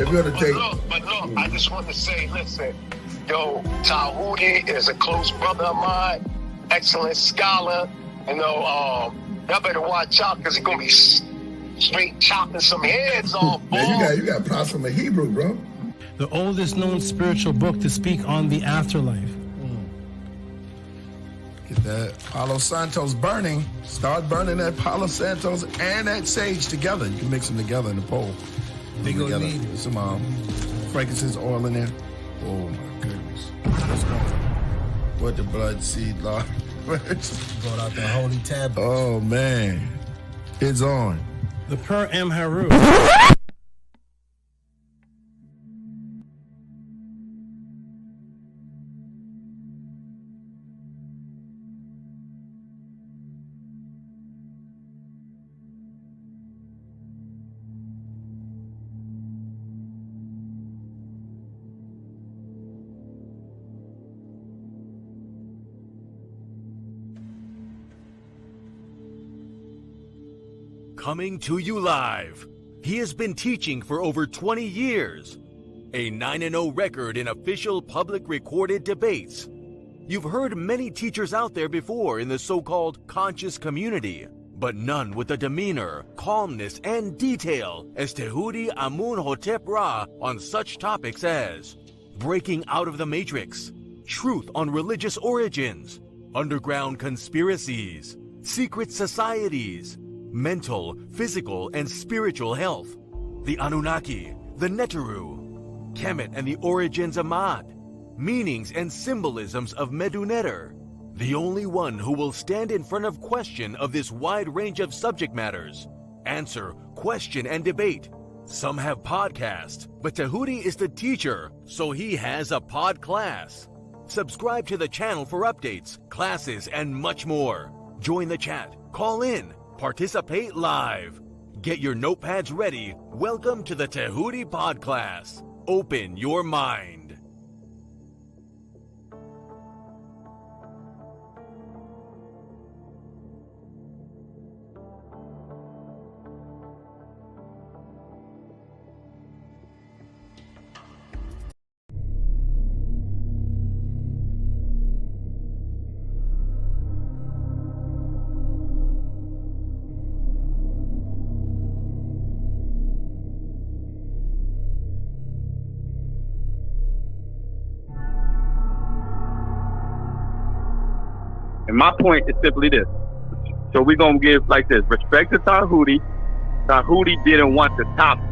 But look, I just want to say, listen, yo, Tehuti is a close brother of mine, excellent scholar. You know, y'all better watch out because he's gonna be straight chopping some heads off. Man, you got props from a Hebrew, bro. The oldest known spiritual book to speak on the afterlife. Get that Palo Santos burning. Start burning that Palo Santos and that sage together. You can mix them together in the bowl. They gonna need some frankincense oil in there. Oh my goodness. Let's go. What the blood seed, Lord. Brought out the holy tablet. Oh man. It's on. The Per M. Haru. Coming to you live. He has been teaching for over 20 years. A 9-0 record in official public recorded debates. You've heard many teachers out there before in the so-called conscious community, but none with the demeanor, calmness, and detail as Tehuti Amun-hotep Ra on such topics as breaking out of the matrix, truth on religious origins, underground conspiracies, secret societies, mental, physical, and spiritual health, the Anunnaki, the Neteru, Kemet and the origins of Mad, meanings and symbolisms of Medu Neter, the only one who will stand in front of question of this wide range of subject matters, answer, question, and debate. Some have podcasts, but Tehuti is the teacher, so he has a Podclass. Subscribe to the channel for updates, classes, and much more. Join the chat, call in, participate live. Get your notepads ready. Welcome to the Tehuti Podclass. Open your mind. And my point is simply this. So we're going to give like this. Respect to Tehuti. Tehuti didn't want the topic.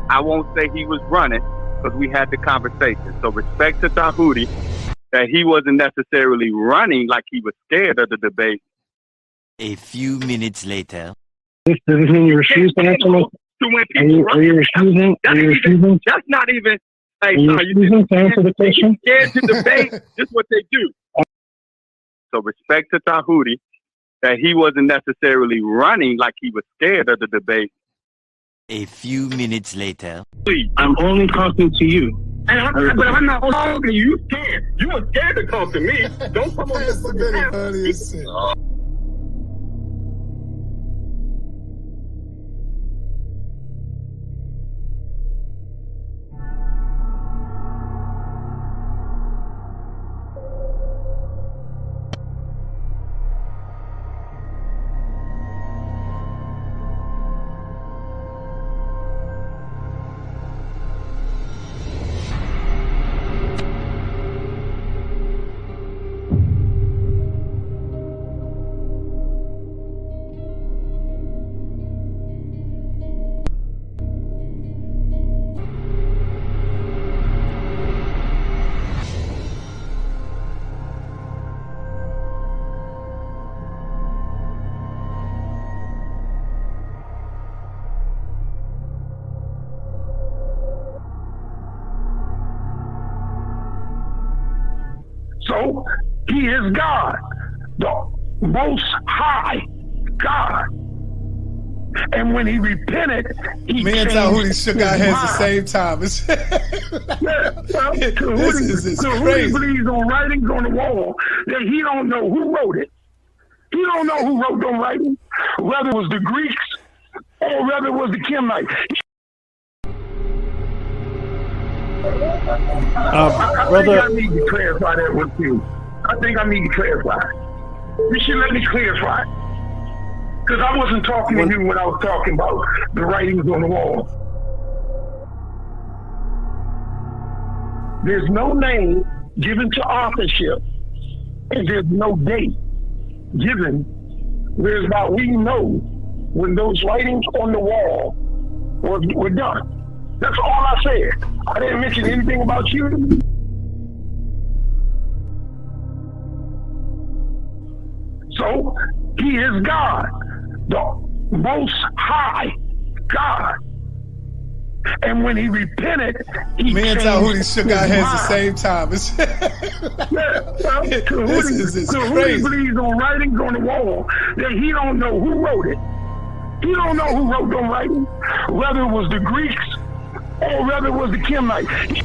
I won't say he was running because we had the conversation. So respect to Tehuti that he wasn't necessarily running like he was scared of the debate. A few minutes later. This doesn't mean you refuse to answer my question. Are you refusing? Are you refusing? That's not even. Hey, are you refusing to answer the question? Scared to debate. This is what they do. So respect to Tehuti that he wasn't necessarily running like he was scared of the debate. A few minutes later. I'm only talking to you. But I'm not talking to you. You scared. You were scared to talk to me. Don't come on. That's the very funniest shit. So he is God, the most high God. And when he repented, he Me and Tehuti shook our heads at the same time. Tehuti believes on writings on the wall that he don't know who wrote it. He don't know who wrote them writings, whether it was the Greeks or whether it was the Kemites. I think Brother, I need to clarify that with you. I think I need to clarify. You should let me clarify. Because I wasn't talking to you when I was talking about the writings on the wall. There's no name given to authorship, and there's no date given whereby we know when those writings on the wall were done. That's all I said. I didn't mention anything about you. So, he is God, the most high God. And when he repented, he Me and changed Tehuti shook his our heads at the mind. same time. This is Tehuti crazy. believes on writings on the wall that he don't know who wrote it. He don't know who wrote them writings, whether it was the Greeks or whether it was the Kemites.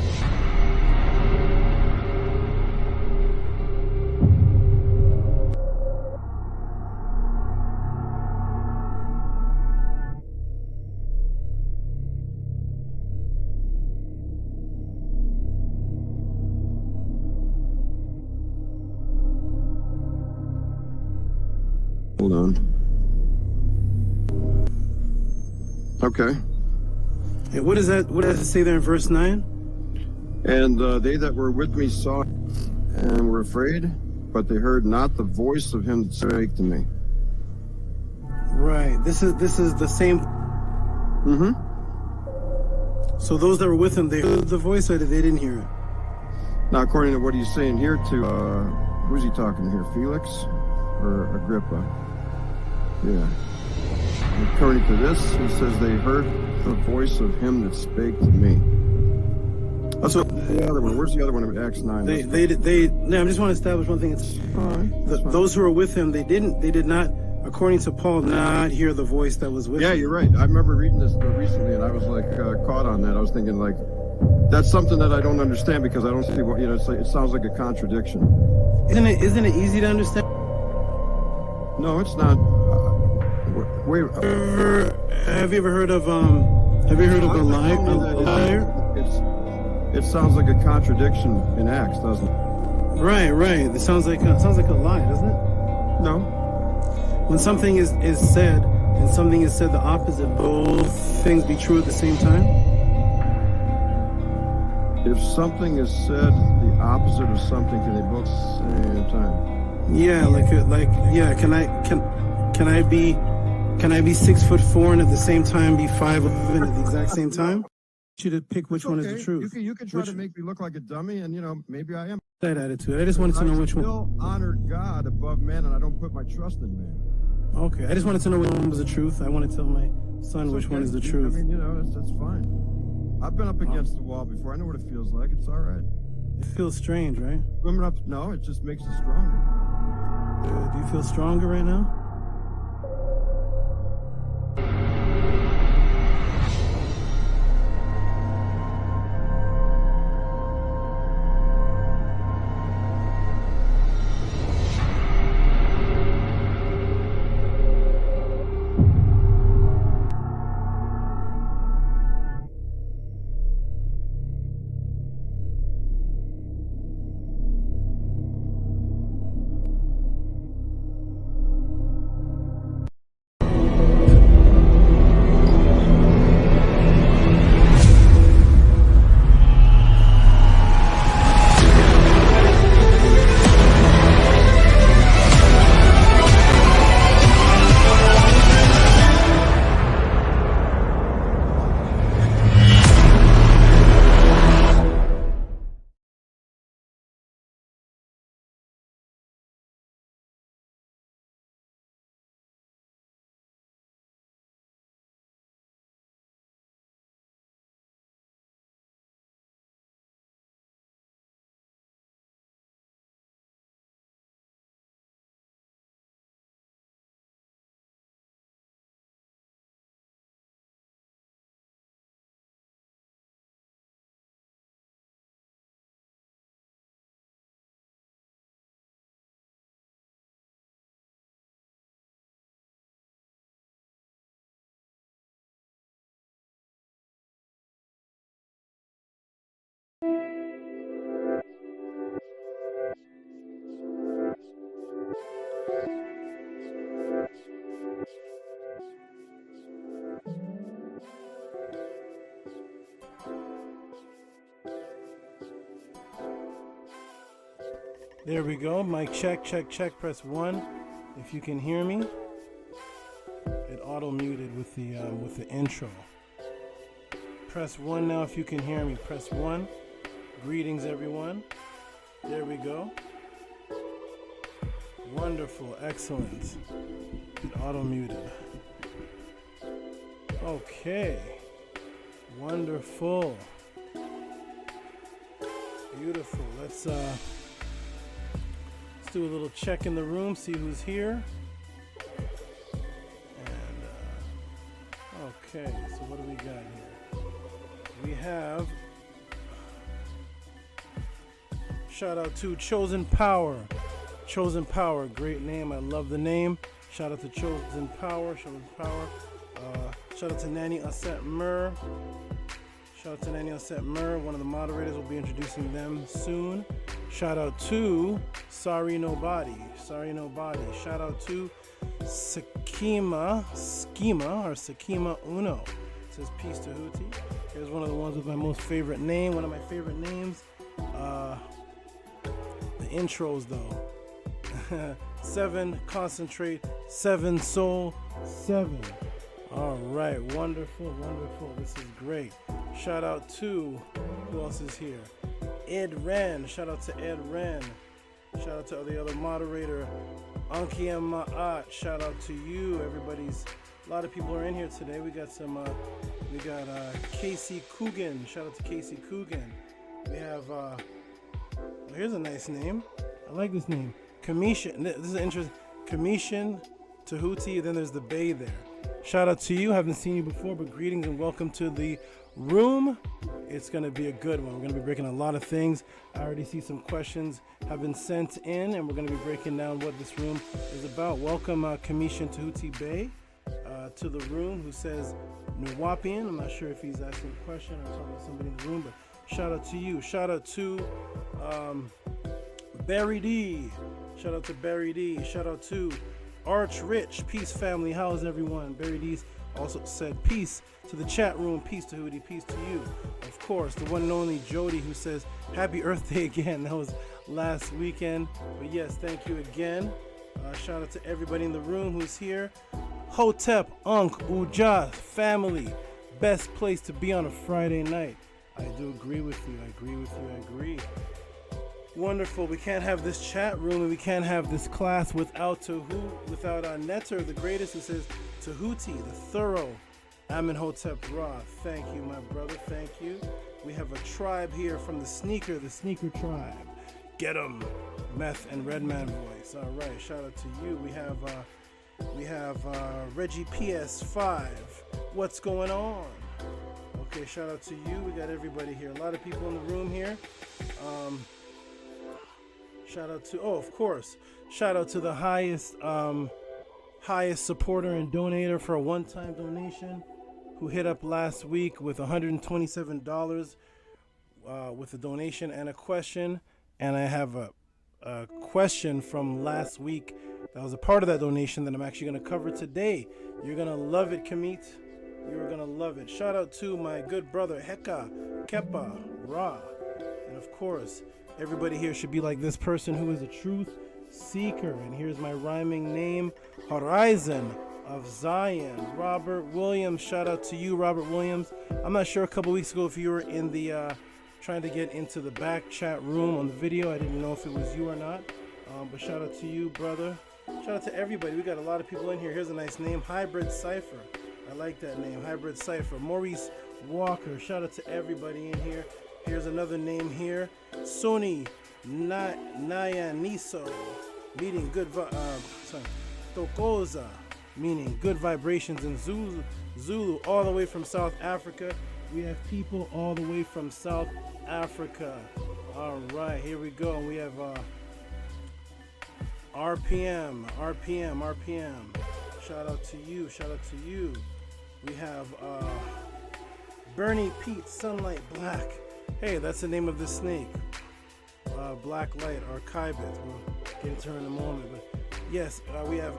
Hold on. Okay. hey, what is that? What does it say there in verse 9? And they that were with me saw and were afraid, but they heard not the voice of him that spake to me. Right. This is the same. Mm-hmm. So those that were with him, they heard the voice, or they didn't hear it? Now, according to what he's saying here to, who's he talking to here? Felix or Agrippa? Yeah. According to this, he says they heard the voice of him that spake to me. That's what the other one. Where's the other one in Acts 9? No, I just want to establish one thing. It's those who were with him, they did not, according to Paul, not hear the voice that was with him. Yeah, you're right. I remember reading this recently, and I was like caught on that. I was thinking like, that's something that I don't understand because I don't see what it's like, it sounds like a contradiction. Isn't it easy to understand? No, it's not. Wait. Have you ever heard of a liar? It sounds like a contradiction in Acts, doesn't it? Right. It sounds like a lie, doesn't it? No. When something is said and something is said the opposite, both things be true at the same time? If something is said the opposite of something, can they both at the same time? Yeah, can I be 6'4" and at the same time be 5'11" at the exact same time? I want you to pick which one is the truth. You can try to make me look like a dummy, and maybe I am. That attitude. I just wanted to know which one. I still honor God above man, and I don't put my trust in man. Okay, I just wanted to know which one was the truth. I want to tell my son which one is the truth. I mean, that's fine. I've been up against the wall before. I know what it feels like. It's all right. It feels strange, right? Swimming up, no, it just makes you stronger. Do you feel stronger right now? There we go. Mic check, check, check. Press 1 if you can hear me. It auto muted with the intro. Press 1 now if you can hear me. Press 1. Greetings, everyone. There we go. Wonderful, excellent. It auto muted. Okay. Wonderful. Beautiful. Let's do a little check in the room, see who's here. And okay, so what do we got here? We have, shout out to Chosen Power. Chosen Power, great name. I love the name. Shout out to Chosen Power. Chosen Power. Shout out to Nanny Aset Mur. Shout out to Nanny Aset Mur. One of the moderators will be introducing them soon. Shout out to Sorry Nobody. Sorry Nobody. Shout out to Sakima Uno. It says peace to Tehuti. Here's one of the ones with my most favorite name. One of my favorite names. The intros though. 7 concentrate, 7 soul, 7. All right, wonderful, wonderful. This is great. Shout out to, who else is here? Ed Ren. Shout out to Ed Ren. Shout out to the other moderator, Anki Ma'at. Shout out to you. A lot of people are in here today. We got Casey Coogan. Shout out to Casey Coogan. We have, here's a nice name. I like this name. Kamishan. This is interesting. Kamishan, Tehuti, then there's the Bay there. Shout out to you. Haven't seen you before, but greetings and welcome to the room. It's going to be a good one. We're going to be breaking a lot of things. I already see some questions have been sent in, and we're going to be breaking down what this room is about. Welcome, Kamishan Tehuti Bay, to the room, who says Nwapian. I'm not sure if he's asking a question or talking to somebody in the room, but shout out to you. Shout out to Barry D. Shout out to Barry D. Shout out to Arch Rich. Peace, family. How's everyone? Barry D also said peace to the chat room. Peace to Hootie. Peace to you. Of course, the one and only Jody, who says happy Earth Day again. That was last weekend. But yes, thank you again. Shout out to everybody in the room who's here. Hotep, Unk, Uja, family. Best place to be on a Friday night. I do agree with you. I agree with you. I agree. Wonderful. We can't have this chat room and we can't have this class without Netter, the greatest, who says Tehuti, the thorough Amenhotep Ra. Thank you, my brother. Thank you. We have a tribe here from the sneaker tribe. Get 'em, Meth and Redman voice. All right. Shout out to you. We have Reggie PS5. What's going on? Okay. Shout out to you. We got everybody here. A lot of people in the room here. Shout out to, of course, shout out to the highest supporter and donator for a one-time donation, who hit up last week with $127 with a donation and a question. And I have a question from last week that was a part of that donation that I'm actually going to cover today. You're going to love it, Kamit. You're going to love it. Shout out to my good brother, Heka, Kepa, Ra. And of course, everybody here should be like this person who is a truth seeker. And here's my rhyming name, Horizon of Zion, Robert Williams. Shout out to you, Robert Williams. I'm not sure a couple weeks ago if you were in the trying to get into the back chat room on the video. I didn't know if it was you or not. But shout out to you, brother. Shout out to everybody. We got a lot of people in here. Here's a nice name, Hybrid Cypher. I like that name, Hybrid Cypher. Maurice Walker. Shout out to everybody in here. Here's another name here, Sony Nyaniso, meaning good Tokoza, meaning good vibrations in Zulu, all the way from South Africa. We have people all the way from South Africa. All right, here we go. We have RPM. Shout out to you. Shout out to you. We have Bernie Pete Sunlight Black. Hey, that's the name of the snake. Black Light, Archive it. We'll get into her in a moment. But yes, we have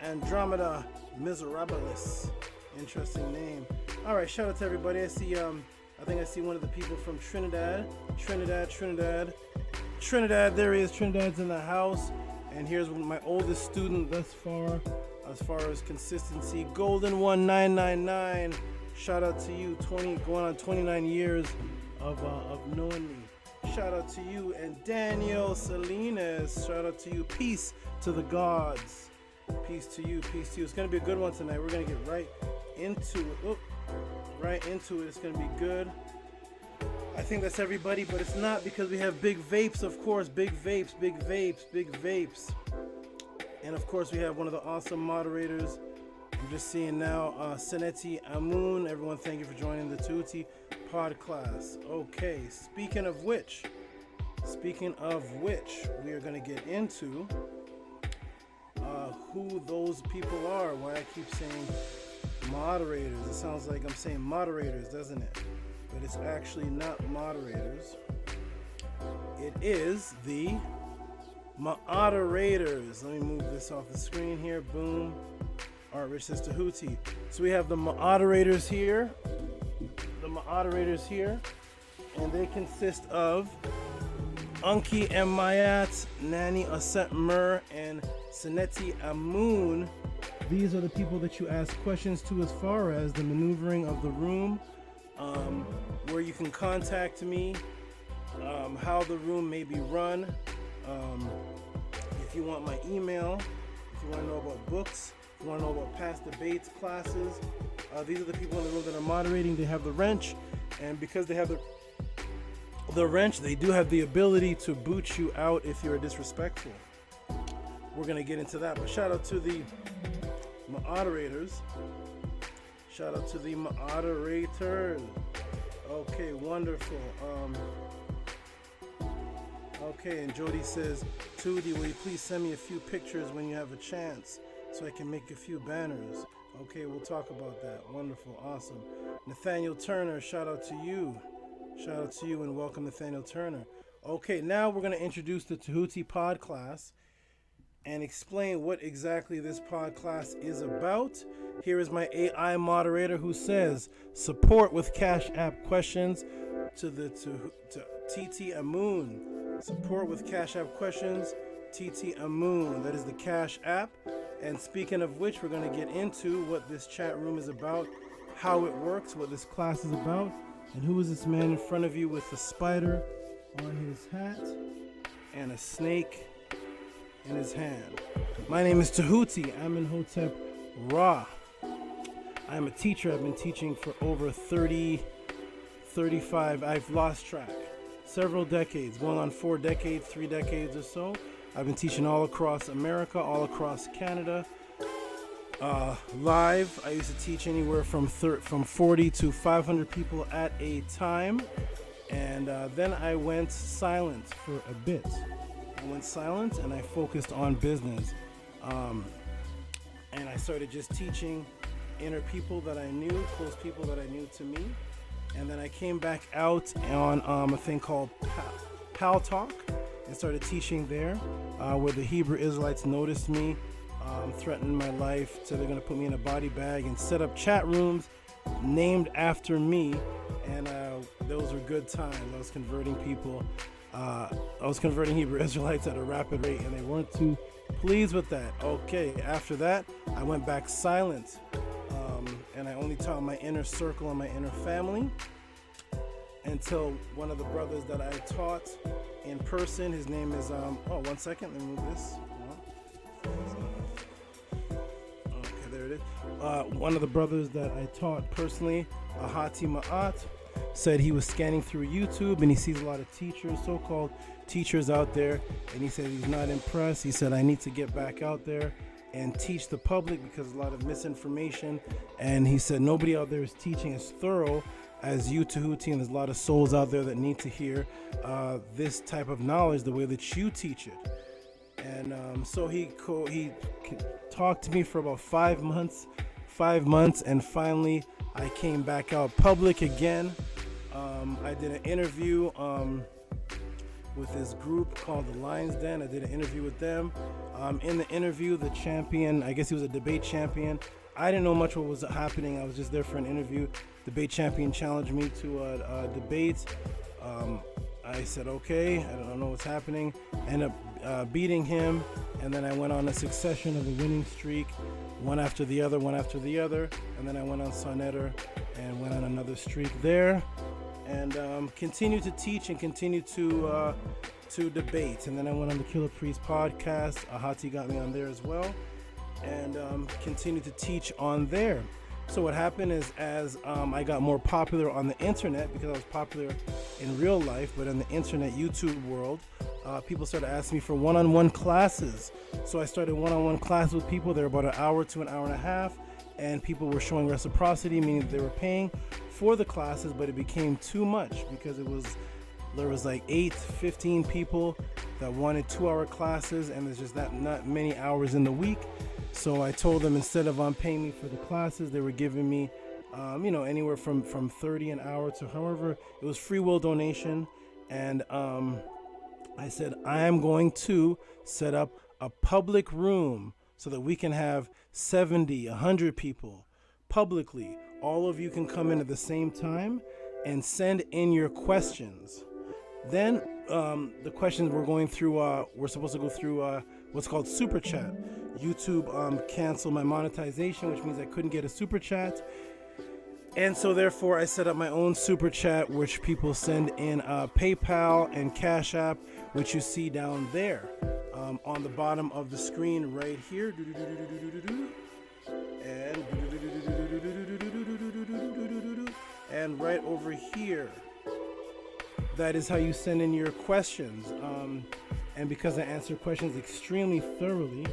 Andromeda Miserabilis. Interesting name. All right, shout out to everybody. I see, I think I see one of the people from Trinidad. Trinidad, there he is. Trinidad's in the house. And here's my oldest student thus far, as far as consistency. Golden 1999. Shout out to you. Going on 29 years of knowing me. Shout out to you. And Daniel Salinas. Shout out to you. Peace to the gods. Peace to you. Peace to you. It's gonna be a good one tonight. We're gonna get right into it. Right into it. It's gonna be good. I think that's everybody, but it's not, because we have big vapes, of course. Big vapes, big vapes, big vapes. And of course, we have one of the awesome moderators. I'm just seeing now, Seneti Amun. Everyone, thank you for joining the Tehuti Podclass. Okay, speaking of which, we are going to get into who those people are. Why I keep saying moderators. It sounds like I'm saying moderators, doesn't it? But it's actually not moderators. It is the moderators. Let me move this off the screen here. Boom. All right, Rich says Tehuti. So we have the moderators here. And they consist of Unki M. Mayat, Nani Aset Mur, and Seneti Amun. These are the people that you ask questions to as far as the maneuvering of the room. Where you can contact me, how the room may be run, if you want my email, if you want to know about books, if you want to know about past debates, classes. These are the people in the room that are moderating. They have the wrench, and because they have the wrench, they do have the ability to boot you out if you're disrespectful. We're going to get into that, but shout out to the moderators. Shout out to the moderators. Okay, wonderful. Okay, and Jody says, Tudi, will you please send me a few pictures when you have a chance so I can make a few banners? Okay, we'll talk about that. Wonderful, awesome. Nathaniel Turner, shout out to you. Shout out to you and welcome Nathaniel Turner. Okay, now we're going to introduce the Tehuti Podclass and explain what exactly this podcast is about. Here is my AI moderator who says, support with Cash App questions to TT Amun. Support with Cash App questions, TT Amun. That is the Cash App. And speaking of which, we're going to get into what this chat room is about, how it works, what this class is about, and who is this man in front of you with a spider on his hat and a snake in his hand. My name is Tehuti. I'm in Hotep Ra. I'm a teacher. I've been teaching for over 35, I've lost track. Several decades, going on 4 decades, 3 decades or so. I've been teaching all across America, all across Canada. Live, I used to teach anywhere from 40 to 500 people at a time. And then I went silent for a bit. I went silent and I focused on business. And I started just teaching inner people that I knew, close people that I knew to me. And then I came back out on a thing called Pal Talk and started teaching there, where the Hebrew Israelites noticed me, threatened my life, so they're going to put me in a body bag and set up chat rooms named after me. And those were good times. I was converting people. I was converting Hebrew Israelites at a rapid rate, and they weren't too pleased with that. Okay, after that, I went back silent. And I only taught my inner circle and my inner family until one of the brothers that I taught in person, his name is, one second, let me move this. Okay, there it is. One of the brothers that I taught personally, Ahati Ma'at, said he was scanning through YouTube and he sees a lot of teachers, so-called teachers out there, and he said he's not impressed. He said, I need to get back out there and teach the public because a lot of misinformation, and he said nobody out there is teaching as thorough as you, Tehuti, and there's a lot of souls out there that need to hear this type of knowledge the way that you teach it. And so he talked to me for about 5 months, and finally I came back out public again. I did an interview with this group called the Lion's Den. I did an interview with them. In the interview, the champion, I guess he was a debate champion. I didn't know much what was happening. I was just there for an interview. Debate champion challenged me to a debate. I said, okay, I don't know what's happening. Ended up beating him, and then I went on a succession of a winning streak, one after the other, and then I went on Sonnetter and went on another streak there, and continued to teach and continued to debate. And then I went on the Killer Priest podcast. Ahati got me on there as well, and continued to teach on there. So what happened is, as I got more popular on the internet, because I was popular in real life, but in the internet YouTube world, people started asking me for one-on-one classes. So I started one-on-one classes with people. They were about an hour to an hour and a half, and people were showing reciprocity, meaning that they were paying for the classes, but it became too much because there was like 15 people that wanted 2-hour classes, and there's just not many hours in the week. So I told them, instead of paying me for the classes, they were giving me, anywhere from 30 an hour to however. It was free will donation. And I said, I am going to set up a public room so that we can have 70, 100 people publicly. All of you can come in at the same time and send in your questions. Then the questions we're supposed to go through what's called super chat. YouTube canceled my monetization, which means I couldn't get a super chat. And so therefore I set up my own super chat, which people send in PayPal and Cash App, which you see down there on the bottom of the screen right here. And right over here. That is how you send in your questions. And because I answer questions extremely thoroughly,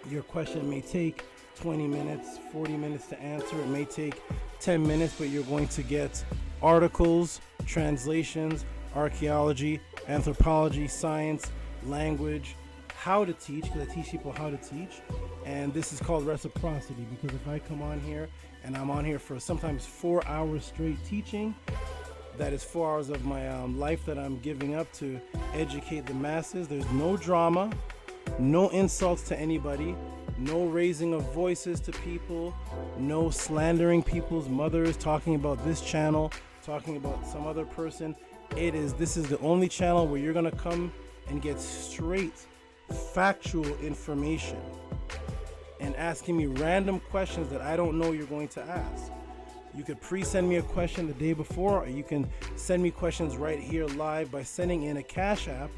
your question may take 20 minutes, 40 minutes to answer. It may take 10 minutes, but you're going to get articles, translations, archaeology, anthropology, science, language, how to teach, because I teach people how to teach. And this is called reciprocity, because if I come on here and I'm on here for sometimes 4 hours straight teaching, that is 4 hours of my life that I'm giving up to educate the masses. There's no drama, no insults to anybody, no raising of voices to people, no slandering people's mothers, talking about this channel, talking about some other person. This is the only channel where you're gonna come and get straight, factual information, and asking me random questions that I don't know you're going to ask. You could pre-send me a question the day before, or you can send me questions right here live by sending in a Cash App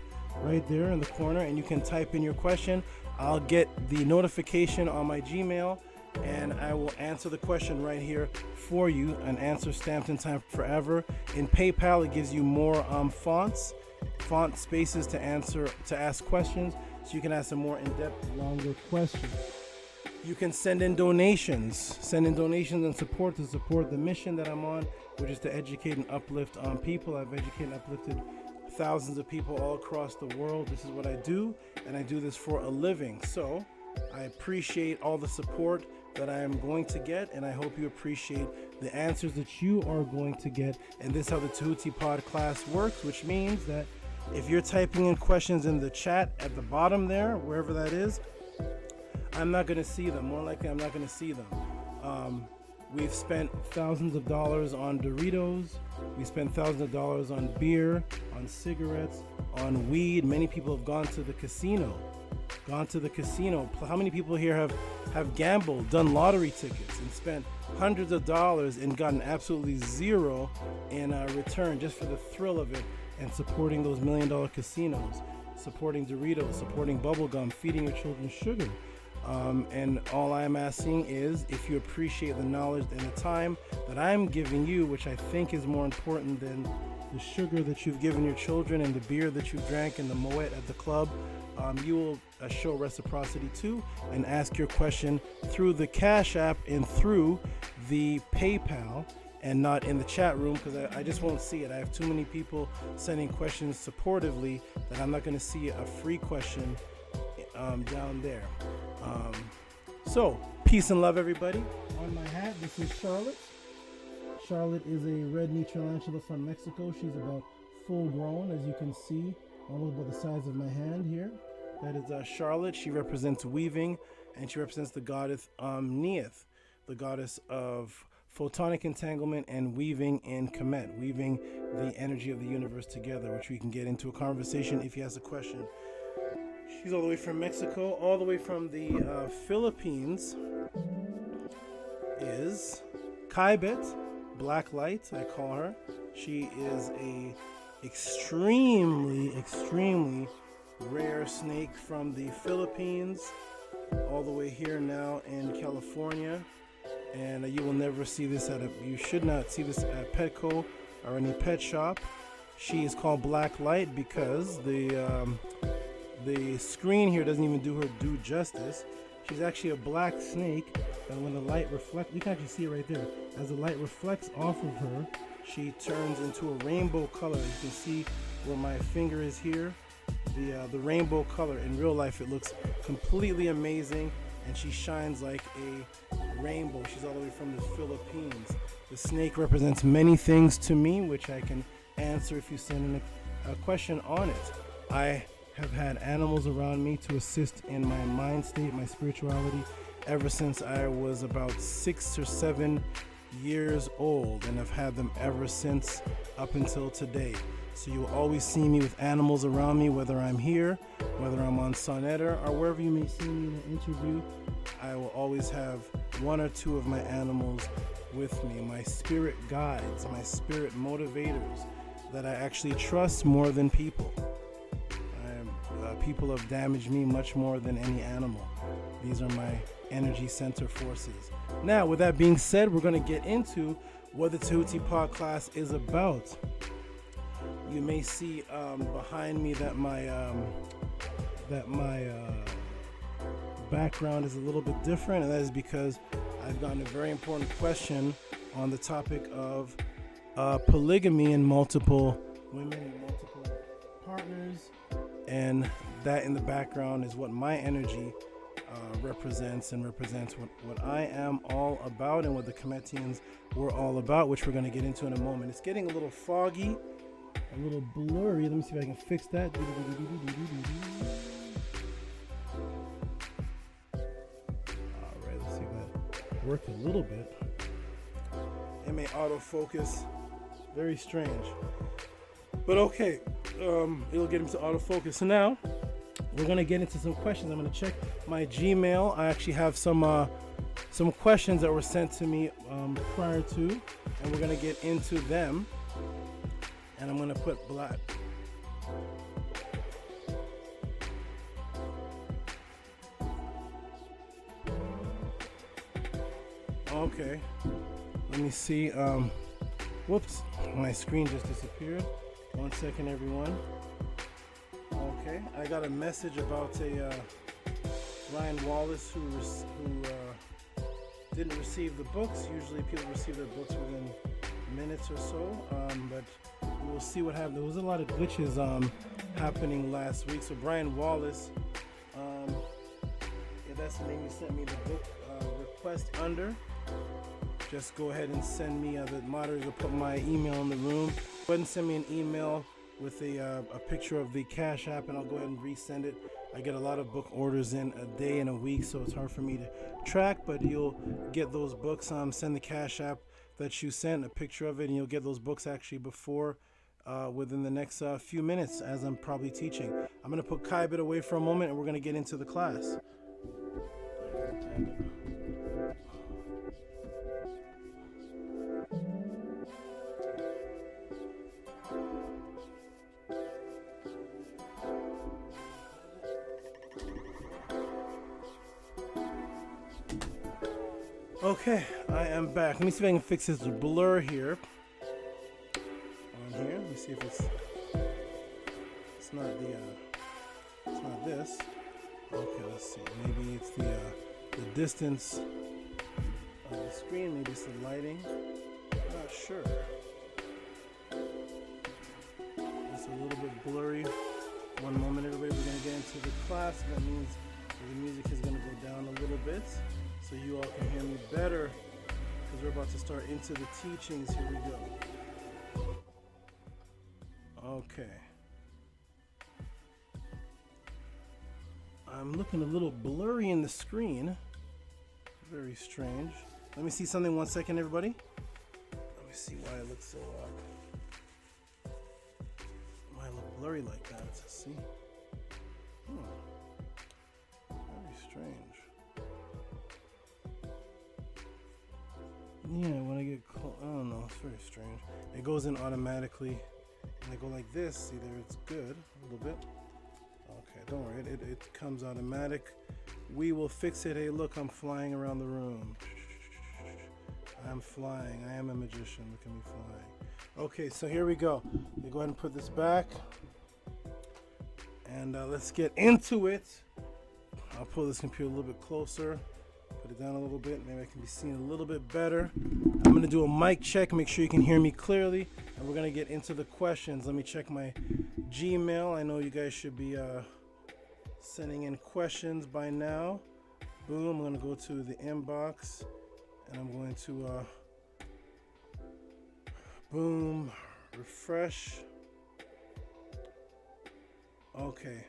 right there in the corner, and you can type in your question. I'll get the notification on my Gmail, and I will answer the question right here for you, an answer stamped in time forever. In PayPal, it gives you more font spaces to ask questions, so you can ask a more in-depth, longer question. You can send in donations and support to support the mission that I'm on, which is to educate and uplift people. I've educated and uplifted thousands of people all across the world. This is what I do, and I do this for a living. So I appreciate all the support that I am going to get, and I hope you appreciate the answers that you are going to get. And this is how the Tehuti Podclass works, which means that if you're typing in questions in the chat at the bottom there, wherever that is, I'm not going to see them. More likely, I'm not going to see them. We've spent thousands of dollars on Doritos. We spent thousands of dollars on beer, on cigarettes, on weed. Many people have gone to the casino. How many people here have gambled, done lottery tickets, and spent hundreds of dollars and gotten absolutely zero in return just for the thrill of it, and supporting those $1 million casinos, supporting Doritos, supporting bubblegum, feeding your children sugar? And all I'm asking is, if you appreciate the knowledge and the time that I'm giving you, which I think is more important than the sugar that you've given your children and the beer that you drank and the moet at the club, you will show reciprocity too, and ask your question through the Cash App and through the PayPal, and not in the chat room, because I just won't see it. I have too many people sending questions supportively that I'm not going to see a free question down there. So peace and love, everybody. On my hat, this is Charlotte. Charlotte is a red knee tarantula from Mexico. She's about full grown, as you can see, almost about the size of my hand here. That is Charlotte. She represents weaving, and she represents the goddess Neith, the goddess of photonic entanglement, and weaving in Kemet, weaving the energy of the universe together, which we can get into a conversation if he has a question. She's all the way from Mexico, all the way from the Philippines is Kaibet, Black Light, I call her. She is a extremely rare snake from the Philippines, all the way here now in California. And you will never see this you should not see this at Petco or any pet shop. She is called Black Light because the screen here doesn't even do her due justice. She's actually a black snake, and when the light reflects, you can actually see it right there. As the light reflects off of her, she turns into a rainbow color. You can see where my finger is here, the rainbow color. In real life, it looks completely amazing, and she shines like a rainbow. She's all the way from the Philippines. The snake represents many things to me, which I can answer if you send in a question on it. I have had animals around me to assist in my mind state, my spirituality, ever since I was about 6 or 7 years old, and I've had them ever since up until today. So you will always see me with animals around me, whether I'm here, whether I'm on Sonetta, or wherever you may see me in an interview. I will always have 1 or 2 of my animals with me, my spirit guides, my spirit motivators that I actually trust more than people. People have damaged me much more than any animal. These are my energy center forces. Now, with that being said, we're going to get into what the Tehuti Podclass is about. You may see behind me that my background is a little bit different, and that is because I've gotten a very important question on the topic of polygamy and multiple women and multiple partners. And that in the background is what my energy represents, and represents what I am all about and what the Kemetians were all about, which we're going to get into in a moment. It's getting a little foggy, a little blurry. Let me see if I can fix that. Alright, let's see if that worked a little bit. It may autofocus. Very strange. But okay. It'll get into autofocus. So now we're gonna get into some questions. I'm gonna check my Gmail. I actually have some questions that were sent to me prior to, and we're gonna get into them. And I'm gonna put black. Okay. Let me see. Whoops, my screen just disappeared. 1 second, everyone. Okay, I got a message about a Ryan Wallace who didn't receive the books. Usually people receive their books within minutes or so, but we'll see what happened. There was a lot of glitches happening last week. So Brian Wallace, if that's the name you sent me the book request under, just go ahead and send me, the moderators will put my email in the room. Go ahead and send me an email with a picture of the Cash App, and I'll go ahead and resend it. I get a lot of book orders in a day and a week, so it's hard for me to track, but you'll get those books. Send the Cash App that you sent, a picture of it, and you'll get those books actually before, within the next few minutes as I'm probably teaching. I'm going to put Kaibet away for a moment, and we're going to get into the class. Okay, I am back. Let me see if I can fix this blur here. On here, let me see if it's not it's not this. Okay, let's see. Maybe it's the distance of the screen. Maybe it's the lighting. I'm not sure. It's a little bit blurry. One moment, everybody. We're gonna get into the class. That means the music is gonna go down a little bit, so you all can hear me better, because we're about to start into the teachings. Here we go. Okay. I'm looking a little blurry in the screen. Very strange. Let me see something 1 second, everybody. Let me see why it looks so why it look blurry like that. Let's see. Very strange. Yeah, when I get close, I don't know, it's very strange. It goes in automatically. And I go like this, see there, it's good, a little bit. Okay, don't worry, it comes automatic. We will fix it. Hey, look, I'm flying around the room. I'm flying, I am a magician, look at me flying. Okay, so here we go. You go ahead and put this back. And let's get into it. I'll pull this computer a little bit closer. Put it down a little bit, maybe I can be seen a little bit better. I'm gonna do a mic check, make sure you can hear me clearly, and we're gonna get into the questions. Let me check my Gmail. I know you guys should be sending in questions by now. Boom, I'm gonna go to the inbox, and I'm going to boom, refresh. Okay.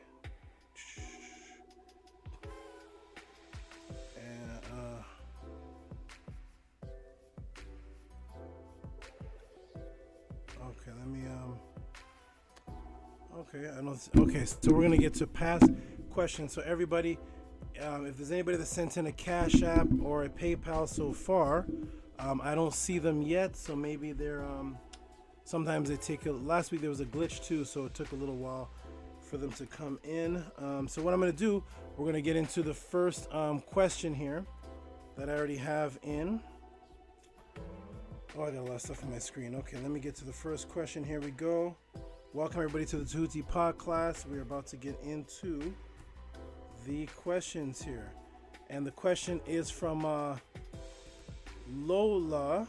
Okay, let me okay, I know. Okay, so we're gonna get to past questions. So everybody, if there's anybody that sent in a Cash App or a PayPal so far, I don't see them yet. So maybe they're sometimes they take last week there was a glitch too, so it took a little while for them to come in. So what I'm gonna do, we're gonna get into the first question here that I already have in. Oh, I got a lot of stuff on my screen. Okay, let me get to the first question. Here we go. Welcome everybody to the Tehuti Podclass. We're about to get into the questions here. And the question is from Lola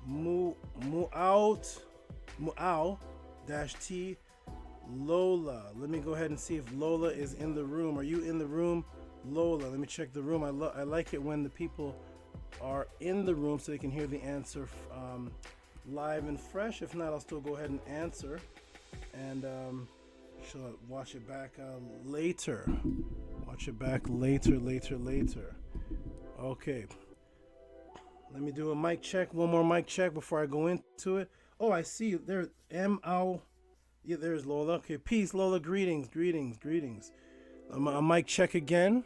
Mu'ow-T Lola. Let me go ahead and see if Lola is in the room. Are you in the room, Lola? Let me check the room. I like it when the people are in the room so they can hear the answer live and fresh. If not, I'll still go ahead and answer, and she'll watch it back later. Watch it back later. Okay, let me do a mic check, one more mic check before I go into it. Oh, I see there. Yeah, there's Lola. Okay, peace, Lola. Greetings. A mic check again.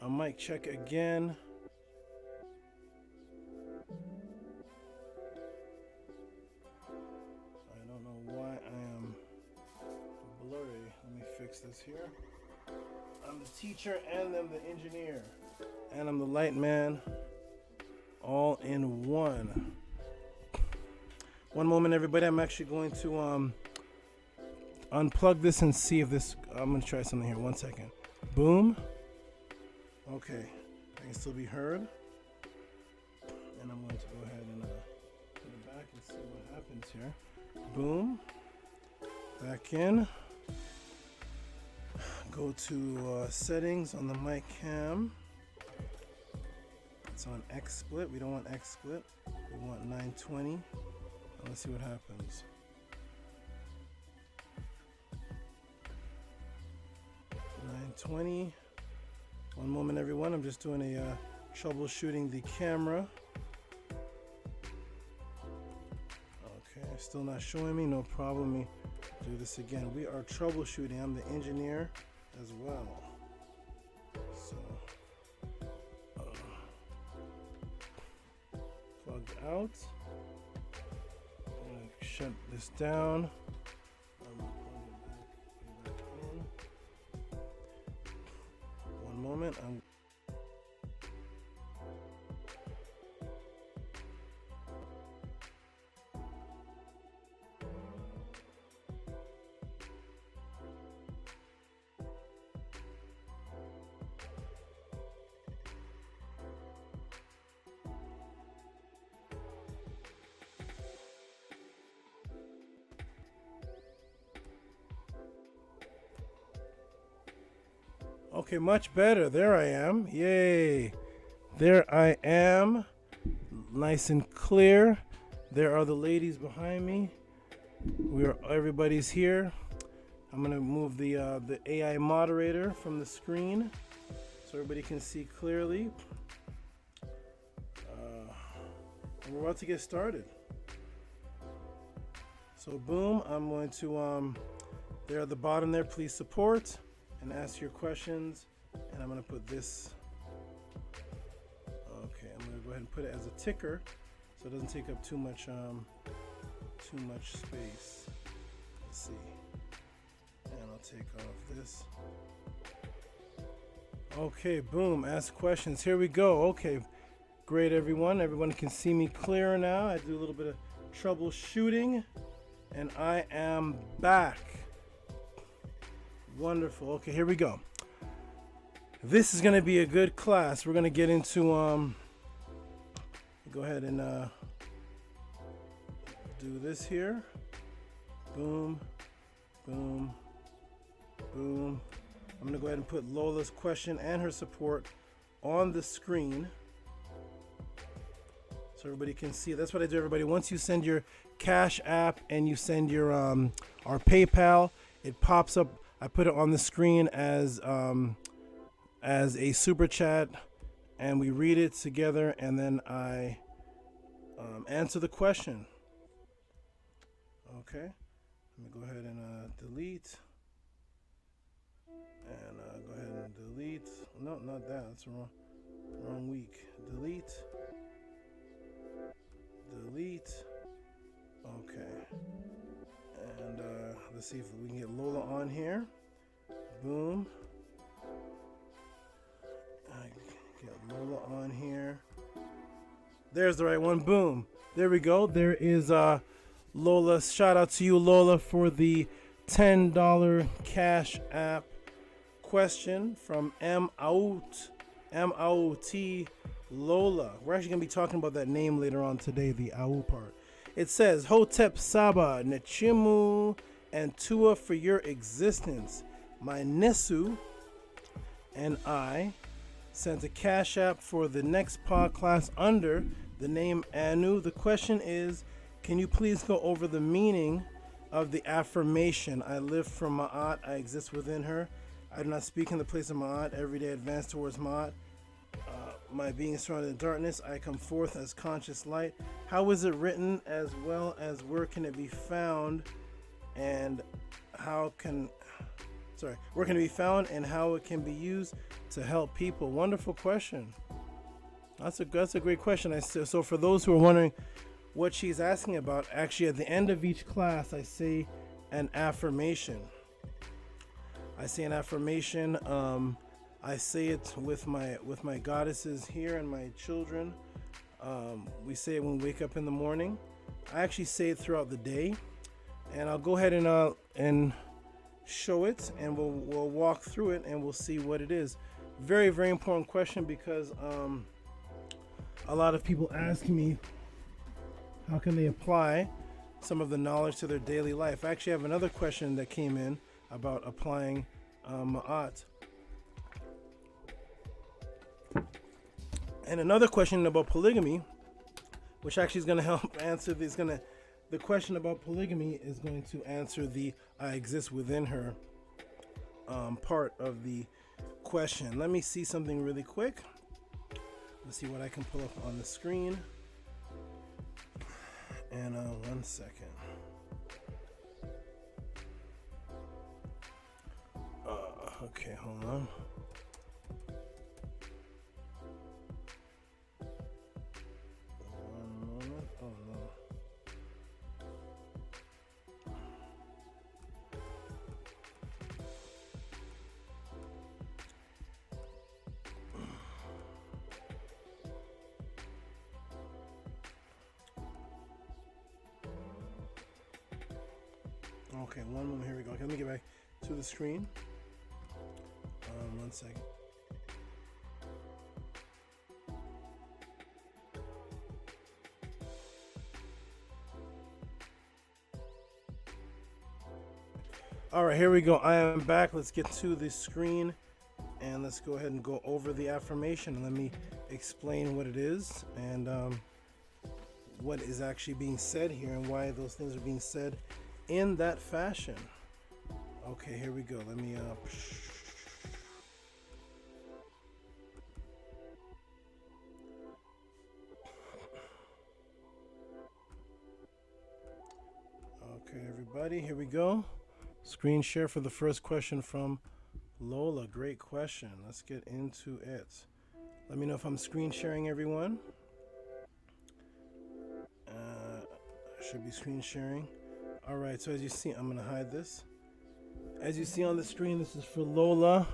A mic check again. I don't know why I am blurry. Let me fix this here. I'm the teacher and I'm the engineer. And I'm the light man. All in one. One moment, everybody. I'm actually going to unplug this and see if this... I'm going to try something here. 1 second. Boom. Okay, I can still be heard, and I'm going to go ahead and put it back and see what happens here. Boom, back in, go to settings on the mic cam. It's on XSplit. We don't want XSplit, we want 920. Let's see what happens. 920. One moment, everyone. I'm just doing a troubleshooting the camera. Okay, still not showing me. No problem. Let me do this again. We are troubleshooting. I'm the engineer as well. So, plug out. I'm gonna shut this down. Moment. Okay, much better. There I am. Yay. There I am. Nice and clear. There are the ladies behind me. Everybody's here. I'm gonna move the AI moderator from the screen so everybody can see clearly. And we're about to get started. So boom, I'm going to there at the bottom there, please support and ask your questions. And I'm gonna put this. Okay, I'm gonna go ahead and put it as a ticker so it doesn't take up too much space. Let's see. And I'll take off this. Okay, boom, ask questions. Here we go. Okay, great, everyone. Everyone can see me clear now. I do a little bit of troubleshooting, and I am back. Wonderful. Okay, here we go. This is going to be a good class. We're going to get into, go ahead and do this here. Boom, boom, boom. I'm going to go ahead and put Lola's question and her support on the screen so everybody can see. That's what I do, everybody. Once you send your Cash App and you send your our PayPal, it pops up. I put it on the screen as a super chat, and we read it together, and then I answer the question. Okay, let me go ahead and delete. And go ahead and delete. No, not that. That's the wrong week. Delete. Okay. And let's see if we can get Lola on here. Boom. Get Lola on here. There's the right one. Boom. There we go. There is Lola. Shout out to you, Lola, for the $10 Cash App question from M-A-U-T Lola. We're actually going to be talking about that name later on today, the AU part. It says, Hotep Saba, Nechimu, and Tua for your existence. My Nesu and I sent a Cash App for the next Podclass under the name Anu. The question is, can you please go over the meaning of the affirmation, I live from Ma'at, I exist within her. I do not speak in the place of Ma'at. Every day advance towards Ma'at. My being is surrounded in darkness. I come forth as conscious light. How is it written, as well as where can it be found, and where can it be found, and how it can be used to help people? Wonderful question. That's a great question. So for those who are wondering what she's asking about, actually at the end of each class, I say an affirmation. I say it with my goddesses here and my children. We say it when we wake up in the morning. I actually say it throughout the day, and I'll go ahead and show it, and we'll walk through it, and we'll see what it is. Very, very important question, because a lot of people ask me how can they apply some of the knowledge to their daily life. I actually have another question that came in about applying Ma'at. And another question about polygamy, which actually is going to help answer this. The question about polygamy is going to answer the I exist within her part of the question. Let me see something really quick. Let's see what I can pull up on the screen. And 1 second. Okay, hold on. One moment. Oh no. Okay, one moment. Here we go. Okay, let me get back to the screen. 1 second. All right, here we go. I am back. Let's get to the screen, and let's go ahead and go over the affirmation. Let me explain what it is and what is actually being said here, and why those things are being said in that fashion. Okay, here we go. Let me Okay, everybody, here we go. Screen share for the first question from Lola. Great question. Let's get into it. Let me know if I'm screen sharing, everyone. I should be screen sharing. All right, so as you see, I'm going to hide this. As you see on the screen, this is for Lola.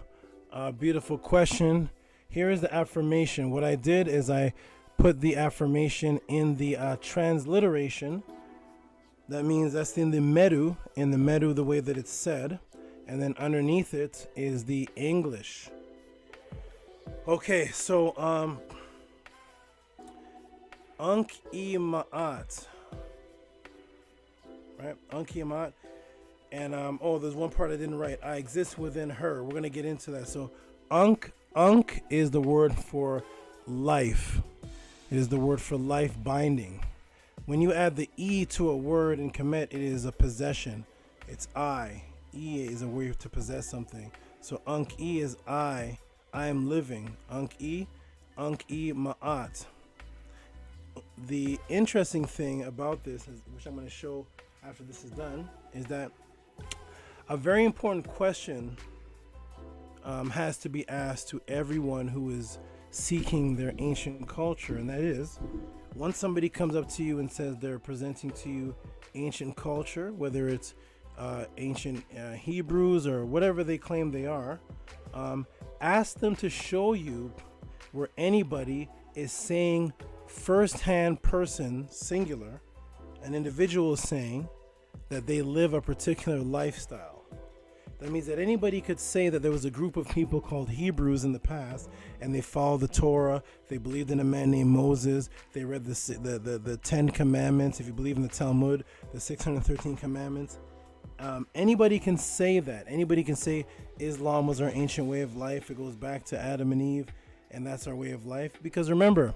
Beautiful question. Here is the affirmation. What I did is I put the affirmation in the transliteration. That means that's in the Medu, the way that it's said. And then underneath it is the English. Okay, so Ankh-i Ma'at. Right? Ankh-i Ma'at. And there's one part I didn't write. I exist within her. We're gonna get into that. So Ankh is the word for life. It is the word for life binding. When you add the E to a word in Kemet, it is a possession. It's I. E is a way to possess something. So Ankh-i is I am living. Ankh-i Ma'at. The interesting thing about this, which I'm going to show after this is done, is that a very important question has to be asked to everyone who is seeking their ancient culture, and that is, once somebody comes up to you and says they're presenting to you ancient culture, whether it's ancient Hebrews or whatever they claim they are, ask them to show you where anybody is saying first-hand person, singular, an individual is saying that they live a particular lifestyle. That means that anybody could say that there was a group of people called Hebrews in the past, and they followed the Torah, they believed in a man named Moses, they read the 10 Commandments, if you believe in the Talmud, the 613 Commandments. Anybody can say that. Anybody can say Islam was our ancient way of life. It goes back to Adam and Eve, and that's our way of life. Because remember,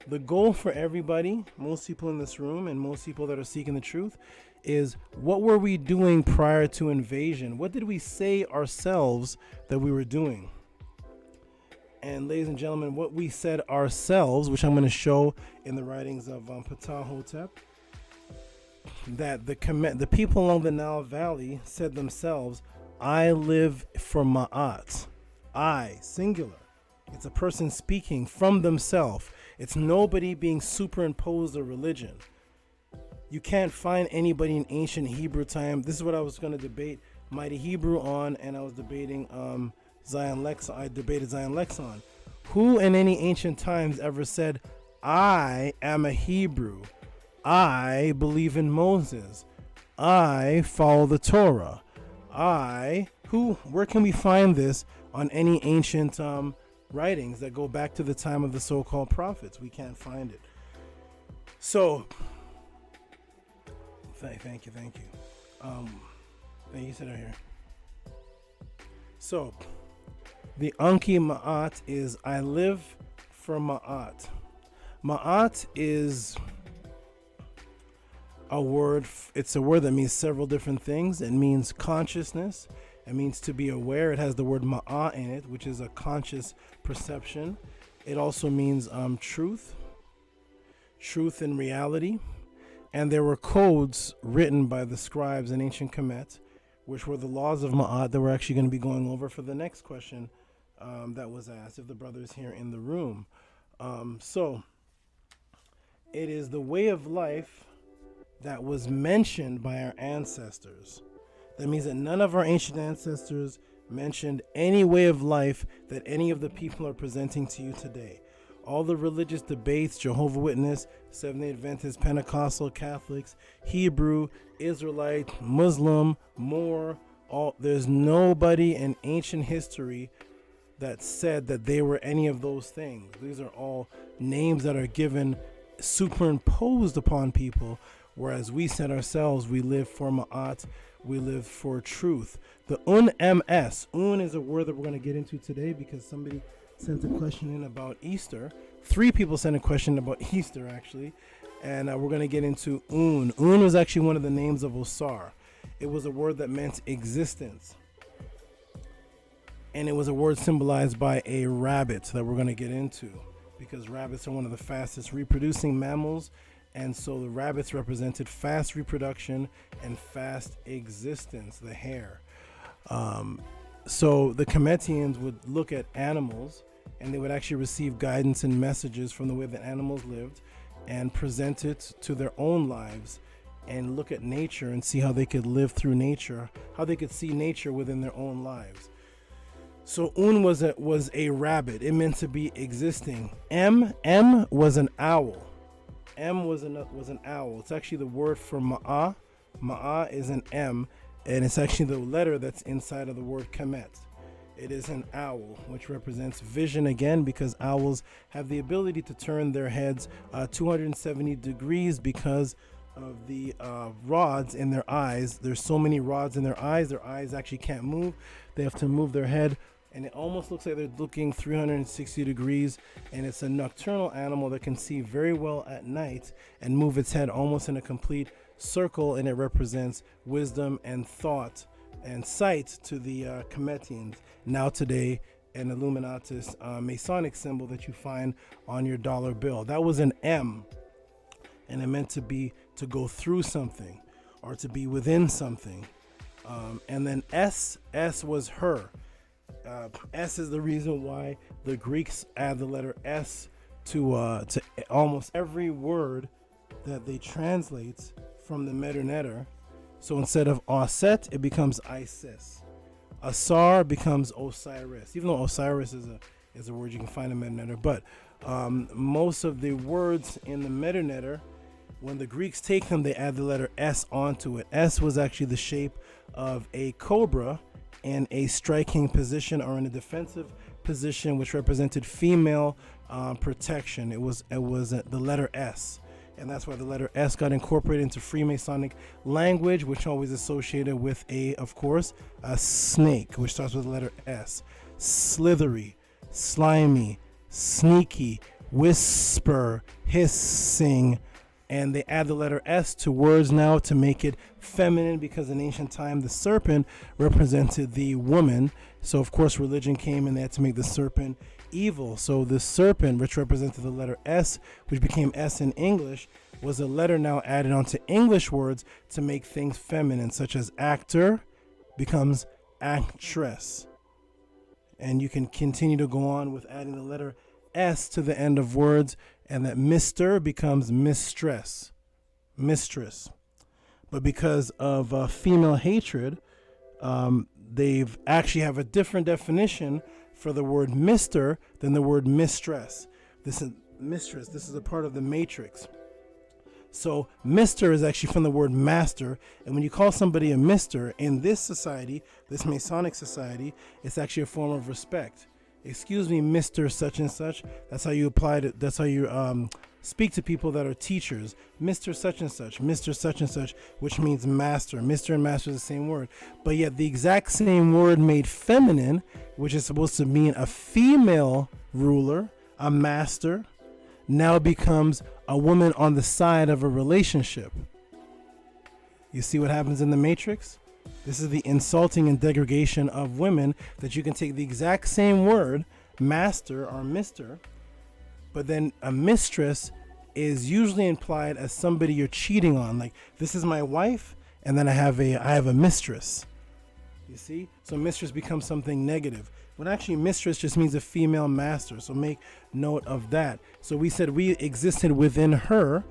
the goal for everybody, most people in this room and most people that are seeking the truth, is what were we doing prior to invasion? What did we say ourselves that we were doing? And ladies and gentlemen, what we said ourselves, which I'm going to show in the writings of Ptah-hotep, that the people along the Nile Valley said themselves, I live for Ma'at. I, singular. It's a person speaking from themselves. It's nobody being superimposed a religion. You can't find anybody in ancient Hebrew time. This is what I was going to debate Mighty Hebrew on, and I was debating Zion Lex. I debated Zion Lex on. Who in any ancient times ever said, I am a Hebrew. I believe in Moses. I follow the Torah. Where can we find this on any ancient writings that go back to the time of the so-called prophets? We can't find it. So, thank you. Thank you, sit out here. So, the Ankh-i Ma'at is I live for Ma'at. Ma'at is a word. It's a word that means several different things. It means consciousness. It means to be aware. It has the word ma'a in it, which is a conscious perception. It also means truth and reality. And there were codes written by the scribes in ancient Kemet, which were the laws of Ma'at that we're actually going to be going over for the next question that was asked, if the brother is here in the room. So it is the way of life that was mentioned by our ancestors. That means that none of our ancient ancestors mentioned any way of life that any of the people are presenting to you today. All the religious debates, Jehovah's Witness, Seventh-day Adventists, Pentecostal, Catholics, Hebrew, Israelite, Muslim, Moor, there's nobody in ancient history that said that they were any of those things. These are all names that are given, superimposed upon people, whereas we said ourselves, we live for Ma'at, we live for truth. The Un-MS, Un is a word that we're going to get into today because somebody sent a question in about Easter. 3 people sent a question about Easter, actually. And we're going to get into Un. Un was actually one of the names of Osar. it was a word that meant existence. And it was a word symbolized by a rabbit that we're going to get into, because rabbits are one of the fastest reproducing mammals. And so the rabbits represented fast reproduction and fast existence, the hare. So the Kemetians would look at animals, and they would actually receive guidance and messages from the way that animals lived and present it to their own lives, and look at nature and see how they could live through nature, how they could see nature within their own lives. So Un was a rabbit. It meant to be existing. M was an owl. M was an owl. It's actually the word for Ma'a. Ma'a is an M, and it's actually the letter that's inside of the word Kemet. It is an owl, which represents vision again, because owls have the ability to turn their heads 270 degrees because of the rods in their eyes. There's so many rods in their eyes actually can't move. They have to move their head, and it almost looks like they're looking 360 degrees, and it's a nocturnal animal that can see very well at night and move its head almost in a complete circle, and it represents wisdom and thought and sight to the Kemetians. Now today, an Illuminatus Masonic symbol that you find on your dollar bill. That was an M, and it meant to go through something or to be within something. And then S was her. S is the reason why the Greeks add the letter S to almost every word that they translate from the Medu Neter. So instead of Aset, it becomes Isis. Asar becomes Osiris, even though Osiris is a word you can find in Medu Neter. But most of the words in the Medu Neter, when the Greeks take them, they add the letter S onto it. S was actually the shape of a cobra in a striking position or in a defensive position, which represented female protection. It was the letter S, and that's why the letter S got incorporated into Freemasonic language, which always associated with of course, a snake, which starts with the letter S. Slithery, slimy, sneaky, whisper, hissing. And they add the letter S to words now to make it feminine, because in ancient time the serpent represented the woman. So of course religion came and they had to make the serpent evil. So the serpent, which represented the letter S, which became S in English, was a letter now added onto English words to make things feminine, such as actor becomes actress. And you can continue to go on with adding the letter S to the end of words, and that Mr. becomes mistress. But because of female hatred, they've actually have a different definition for the word Mr. than the word mistress. This is mistress. This is a part of the matrix. So Mr. is actually from the word master, and when you call somebody a Mr. in this society, this Masonic society, it's actually a form of respect. Excuse me, Mr. such and such. That's how you apply it. That's how you speak to people that are teachers. Mr. such and such, Mr. such and such, which means master. Mr. and master is the same word, but yet the exact same word made feminine, which is supposed to mean a female ruler, a master, now becomes a woman on the side of a relationship. You see what happens in the Matrix? This is the insulting and degradation of women, that you can take the exact same word, master or mister, but then a mistress is usually implied as somebody you're cheating on. Like, this is my wife, and then I have a mistress. You see? So mistress becomes something negative. When actually mistress just means a female master. So make note of that. So we said we existed within her.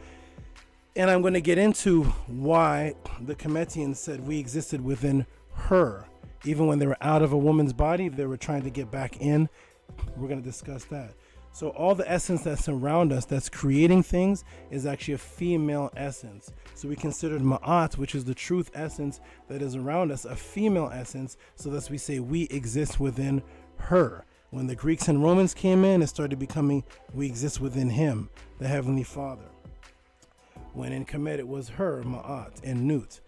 And I'm going to get into why the Kemetians said we existed within her. Even when they were out of a woman's body, they were trying to get back in. We're going to discuss that. So all the essence that's around us, that's creating things, is actually a female essence. So we considered Ma'at, which is the truth essence that is around us, a female essence. So thus we say we exist within her. When the Greeks and Romans came in, it started becoming we exist within him, the Heavenly Father. When in Kemet it was her, Ma'at, and Nut.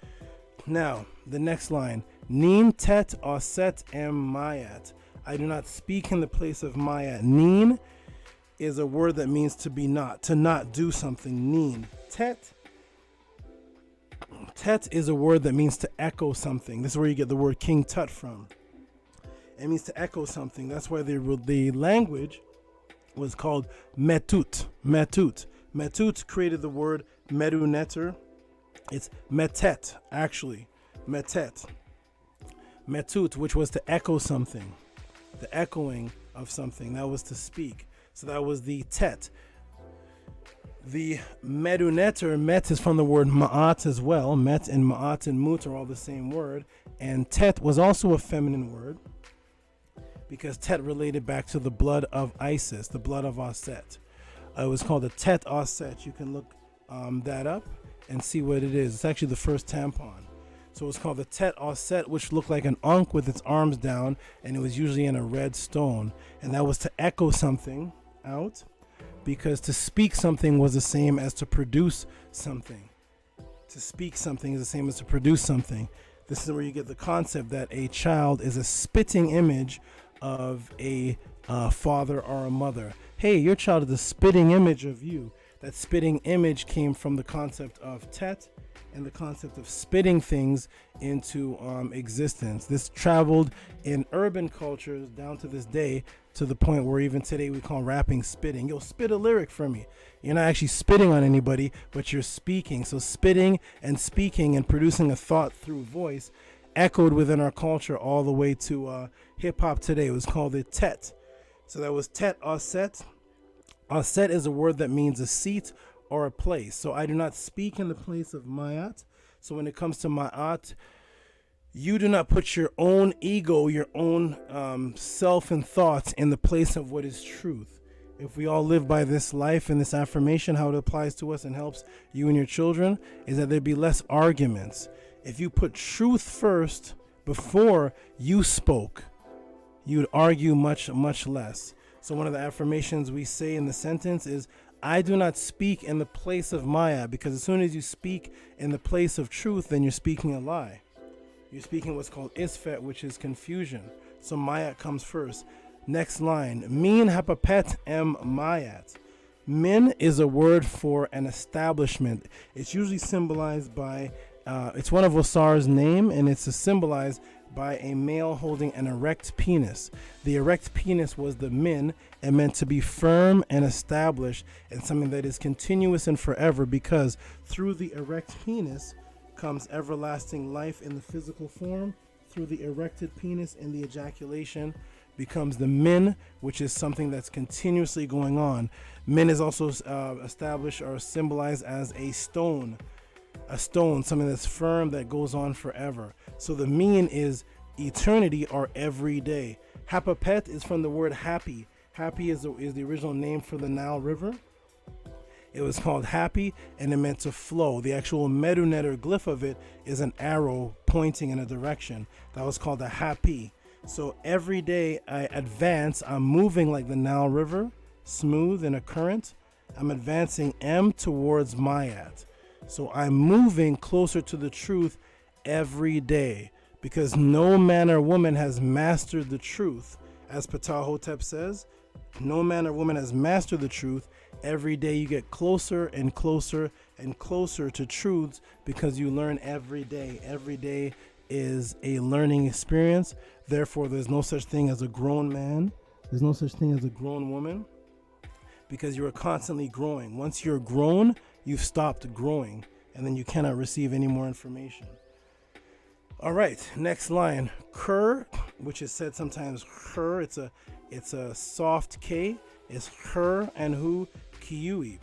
Now, the next line, Nin tet aset em mayat. I do not speak in the place of Mayat. Nin is a word that means to be not, to not do something. Nin. Tet Tet is a word that means to echo something. This is where you get the word King Tut from. It means to echo something. That's why the language was called Metut. Metut. Metut created the word Medu Neter. It's Metet, actually. Metet. Metut, which was to echo something. The echoing of something. That was to speak. So that was the Tet. The Medu Neter, Met is from the word Ma'at as well. Met and Ma'at and Mut are all the same word. And Tet was also a feminine word, because Tet related back to the blood of Isis, the blood of Aset. It was called a Tet Aset. You can look that up and see what it is. It's actually the first tampon. So it was called the Tet Aset, which looked like an Ankh with its arms down, and it was usually in a red stone. And that was to echo something out, because to speak something was the same as to produce something. To speak something is the same as to produce something. This is where you get the concept that a child is a spitting image of a father or a mother. Hey, your child is a spitting image of you. That spitting image came from the concept of Tet and the concept of spitting things into existence. This traveled in urban cultures down to this day, to the point where even today we call rapping spitting. Yo, spit a lyric for me. You're not actually spitting on anybody, but you're speaking. So spitting and speaking and producing a thought through voice echoed within our culture all the way to hip-hop today. It was called the Tet. So that was Tet Aset. Aset is a word that means a seat or a place. So I do not speak in the place of Ma'at. So when it comes to Ma'at, you do not put your own ego, your own self and thoughts in the place of what is truth. If we all live by this life and this affirmation, how it applies to us and helps you and your children, is that there'd be less arguments. If you put truth first before you spoke, you'd argue much, much less. So one of the affirmations we say in the sentence is, I do not speak in the place of Maya, because as soon as you speak in the place of truth, then you're speaking a lie. You're speaking what's called isfet, which is confusion. So Mayat comes first. Next line, Min hapapet em Mayat. Min is a word for an establishment. It's usually symbolized by, it's one of Osar's name, and it's symbolized by a male holding an erect penis. The erect penis was the min, and meant to be firm and established, and something that is continuous and forever, because through the erect penis comes everlasting life in the physical form. Through the erected penis and the ejaculation becomes the min, which is something that's continuously going on. Min is also established or symbolized as a stone, something that's firm, that goes on forever. So the min is eternity or every day. Hapapet is from the word happy. Happy is the original name for the Nile River. It was called happy, and it meant to flow. The actual Medu Neter glyph of it is an arrow pointing in a direction. That was called a happy. So every day I advance, I'm moving like the Nile River, smooth in a current. I'm advancing M towards Mayat. So I'm moving closer to the truth every day, because no man or woman has mastered the truth. As Ptahhotep says, no man or woman has mastered the truth. Every day you get closer and closer and closer to truths, because you learn every day. Every day is a learning experience. Therefore, there's no such thing as a grown man. There's no such thing as a grown woman, because you are constantly growing. Once you're grown, you've stopped growing, and then you cannot receive any more information. All right, next line, Kur, which is said sometimes Kur. It's a soft K. It's Kur and Hu Kiyui.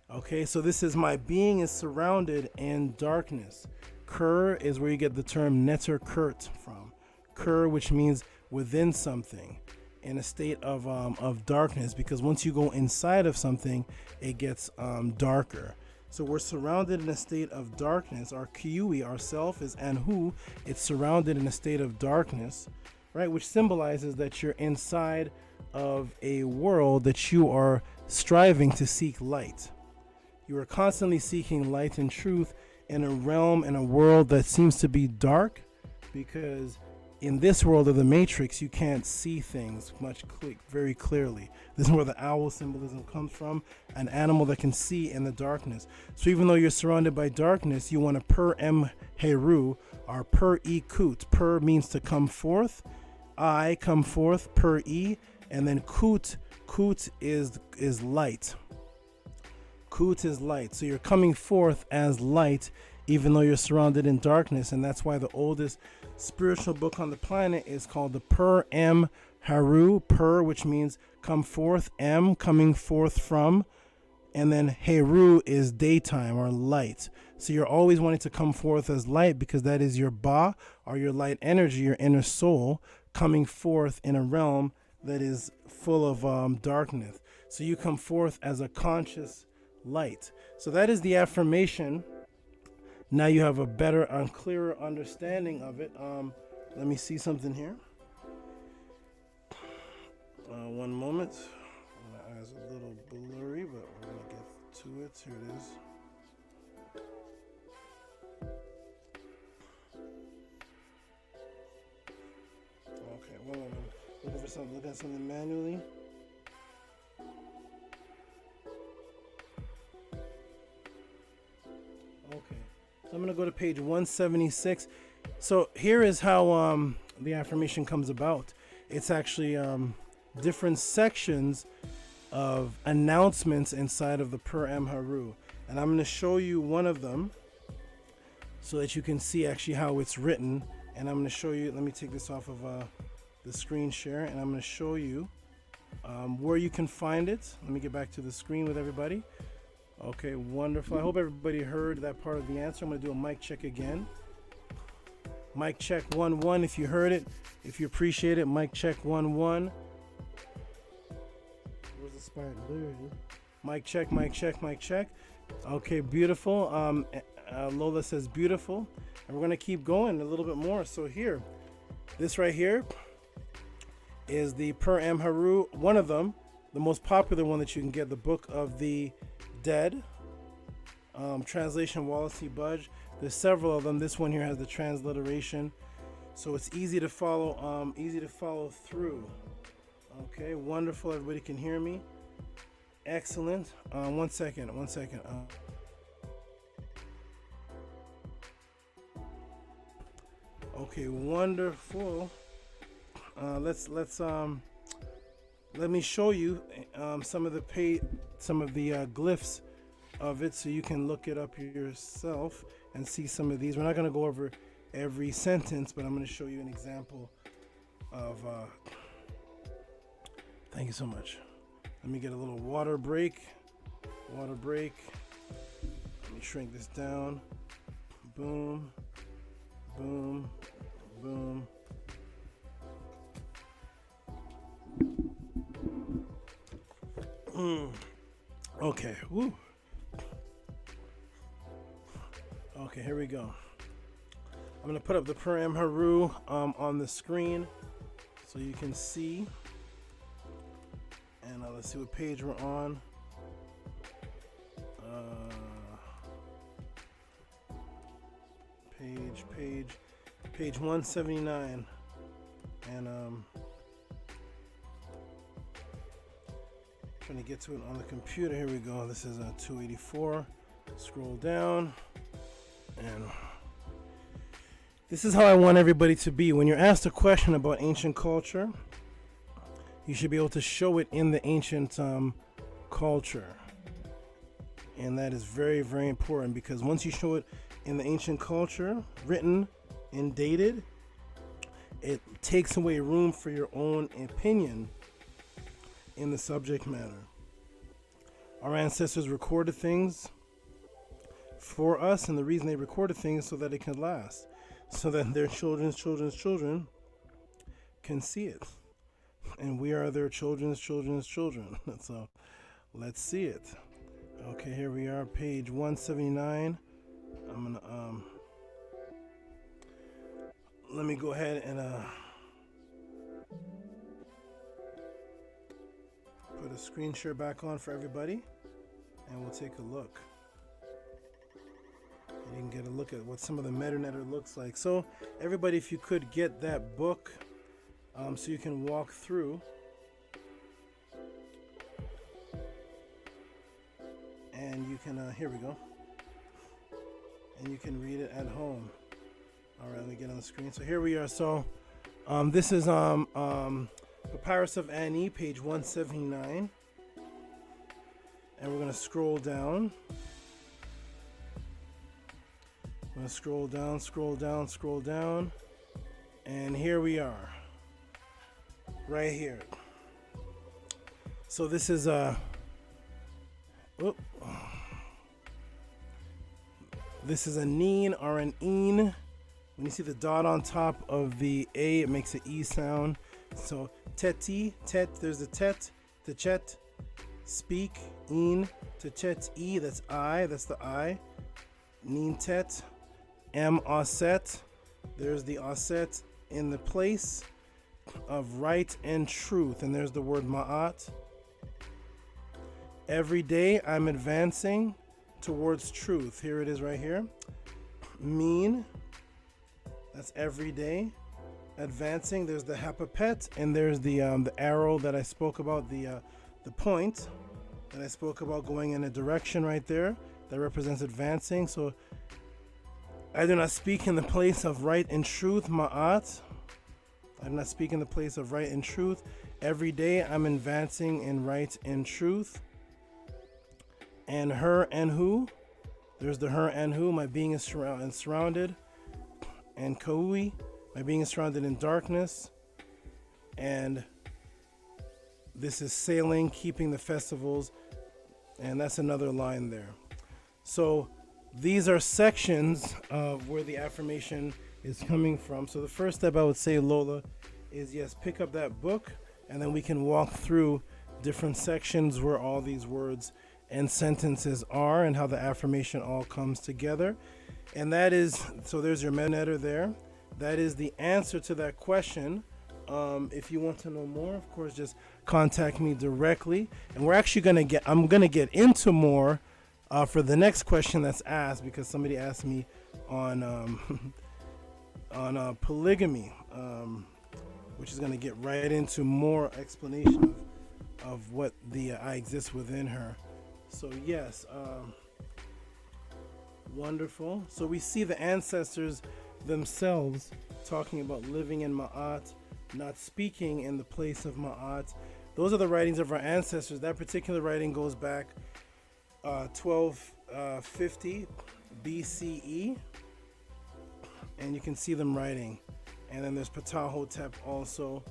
Okay, so this is my being is surrounded in darkness. Kur is where you get the term Neter Kurt from. Kur, which means within something, in a state of darkness, because once you go inside of something, it gets darker. So we're surrounded in a state of darkness. Our Kiyui, our self, is Anhu. It's surrounded in a state of darkness, right? Which symbolizes that you're inside of a world that you are striving to seek light. You are constantly seeking light and truth in a realm, in a world that seems to be dark, because in this world of the Matrix, you can't see things very clearly. This is where the owl symbolism comes from, an animal that can see in the darkness. So even though you're surrounded by darkness, you want to per em heru, or per e kut. Per means to come forth, I come forth, per e, and then kut is light. Kut is light. So you're coming forth as light, even though you're surrounded in darkness. And that's why the oldest spiritual book on the planet is called the Per Em Haru. Per, which means come forth, Em, coming forth from, and then Heru is daytime or light. So you're always wanting to come forth as light, because that is your Ba, or your light energy, your inner soul, coming forth in a realm that is full of darkness. So you come forth as a conscious light. So that is the affirmation. Now you have a better and clearer understanding of it. Let me see something here. One moment. My eyes are a little blurry, but we're going to get to it. Here it is. Okay, one moment. Looking for something. Look at something manually. Okay. So I'm going to go to page 176. So here is how the affirmation comes about. It's actually different sections of announcements inside of the Per Em Haru. And I'm going to show you one of them so that you can see actually how it's written. And I'm going to show you, let me take this off of the screen share, and I'm going to show you where you can find it. Let me get back to the screen with everybody. Okay, wonderful. I hope everybody heard that part of the answer. I'm going to do a mic check again. Mic check 1-1 if you heard it. If you appreciate it, mic check 1-1. Where's the spider? There it is. Mic check, mic check, mic check. Okay, beautiful. Lola says beautiful. And we're going to keep going a little bit more. So here, this right here is the Per Em Haru, one of them, the most popular one that you can get, the Book of the Dead, translation Wallace C. Budge. There's several of them. This one here has the transliteration, so it's easy to follow through. Okay, wonderful. Everybody can hear me. Excellent. One second. Okay, wonderful. Let me show you some of the glyphs of it, so you can look it up yourself and see some of these. We're not going to go over every sentence, but I'm going to show you an example of. Thank you so much. Let me get a little water break. Let me shrink this down. Boom, boom, boom. Okay. Woo. Okay, here we go. I'm gonna put up the Per Em Haru on the screen so you can see. And let's see what page we're on. Page 179. And trying to get to it on the computer. Here we go. This is 284. Scroll down, and this is how I want everybody to be. When you're asked a question about ancient culture, you should be able to show it in the ancient culture, and that is very, very important, because once you show it in the ancient culture, written and dated, it takes away room for your own opinion in the subject matter. Our ancestors recorded things for us, and the reason they recorded things so that it can last, so that their children's children can see it, and we are their children's children. So let's see it. Okay, here we are, page 179. I'm gonna let me go ahead and put a screen share back on for everybody, and we'll take a look. You can get a look at what some of the Medu Netter looks like. So everybody, if you could get that book, so you can walk through. And you can, here we go. And you can read it at home. All right, let me get on the screen. So here we are. So this is Papyrus of Ani, page 179. And we're going to scroll down. I'm going to scroll down, scroll down, scroll down. And here we are. Right here. So this is this is a neen or an een. When you see the dot on top of the A, it makes an E sound. So teti, tet, there's the tet, the chet, speak, een, to chet, E, that's I, that's the I. Neen tet, M aset, there's the aset in the place of right and truth, and there's the word ma'at. Every day I'm advancing towards truth. Here it is right here. Mean, that's every day. Advancing, there's the hapapet, and there's the arrow that I spoke about, the point that I spoke about going in a direction right there that represents advancing. So I do not speak in the place of right and truth, ma'at. I do not speak in the place of right and truth. Every day I'm advancing in right and truth. And her and who, there's the her and who, my being is surrounded. And kaui, my being is surrounded in darkness. And this is sailing, keeping the festivals, and that's another line there. So these are sections of where the affirmation is coming from. So the first step I would say, Lola, is yes, pick up that book, and then we can walk through different sections where all these words and sentences are and how the affirmation all comes together. And that is, so there's your Medu Netter there. That is the answer to that question. If you want to know more, of course, just contact me directly. And we're actually I'm going to get into more for the next question that's asked, because somebody asked me on polygamy, which is going to get right into more explanation of what the I exist within her. So yes, wonderful. So we see the ancestors themselves talking about living in Ma'at, not speaking in the place of Ma'at. Those are the writings of our ancestors. That particular writing goes back 1250 BCE, and you can see them writing. And then there's Ptahhotep also.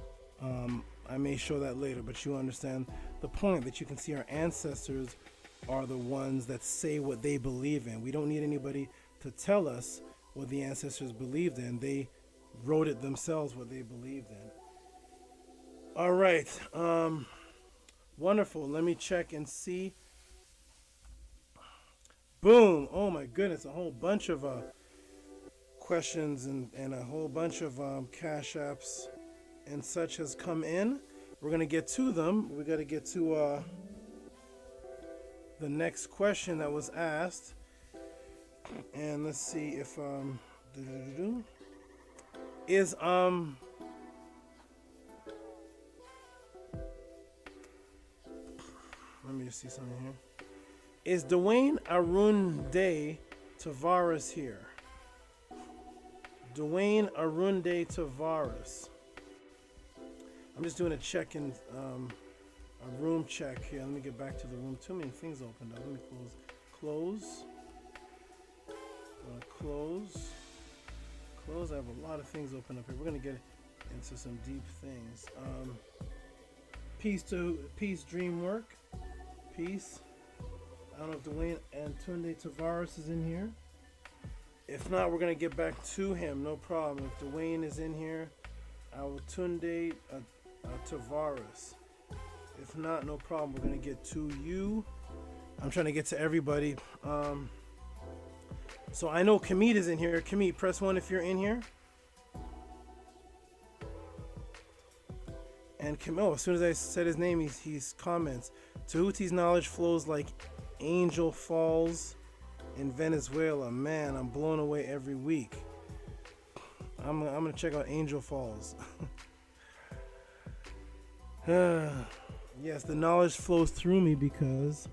I may show that later, but you understand the point, that you can see our ancestors are the ones that say what they believe in. We don't need anybody to tell us what the ancestors believed in. They wrote it themselves, what they believed in. All right. Wonderful. Let me check and see. Boom. Oh my goodness. A whole bunch of questions and a whole bunch of cash apps and such has come in. We're going to get to them. We got to get to the next question that was asked. And let's see if is let me just see something here. Is Dwayne Arunde Tavares here? Dwayne Arunde Tavares. I'm just doing a check in, a room check here. Let me get back to the room. Too many things opened up. Let me close. Close. I have a lot of things open up here. We're gonna get into some deep things. Peace, Dreamwork. Peace. I don't know if Dwayne Antunde Tavares is in here. If not, we're gonna get back to him. No problem. If Dwayne is in here, Tunde Tavares. If not, no problem. We're gonna get to you. I'm trying to get to everybody. So I know Kamit is in here. Kamit, press 1 if you're in here. And as soon as I said his name, he's comments. Tehuti's knowledge flows like angel falls in Venezuela. Man, I'm blown away every week. I'm gonna check out Angel Falls. Yes, the knowledge flows through me because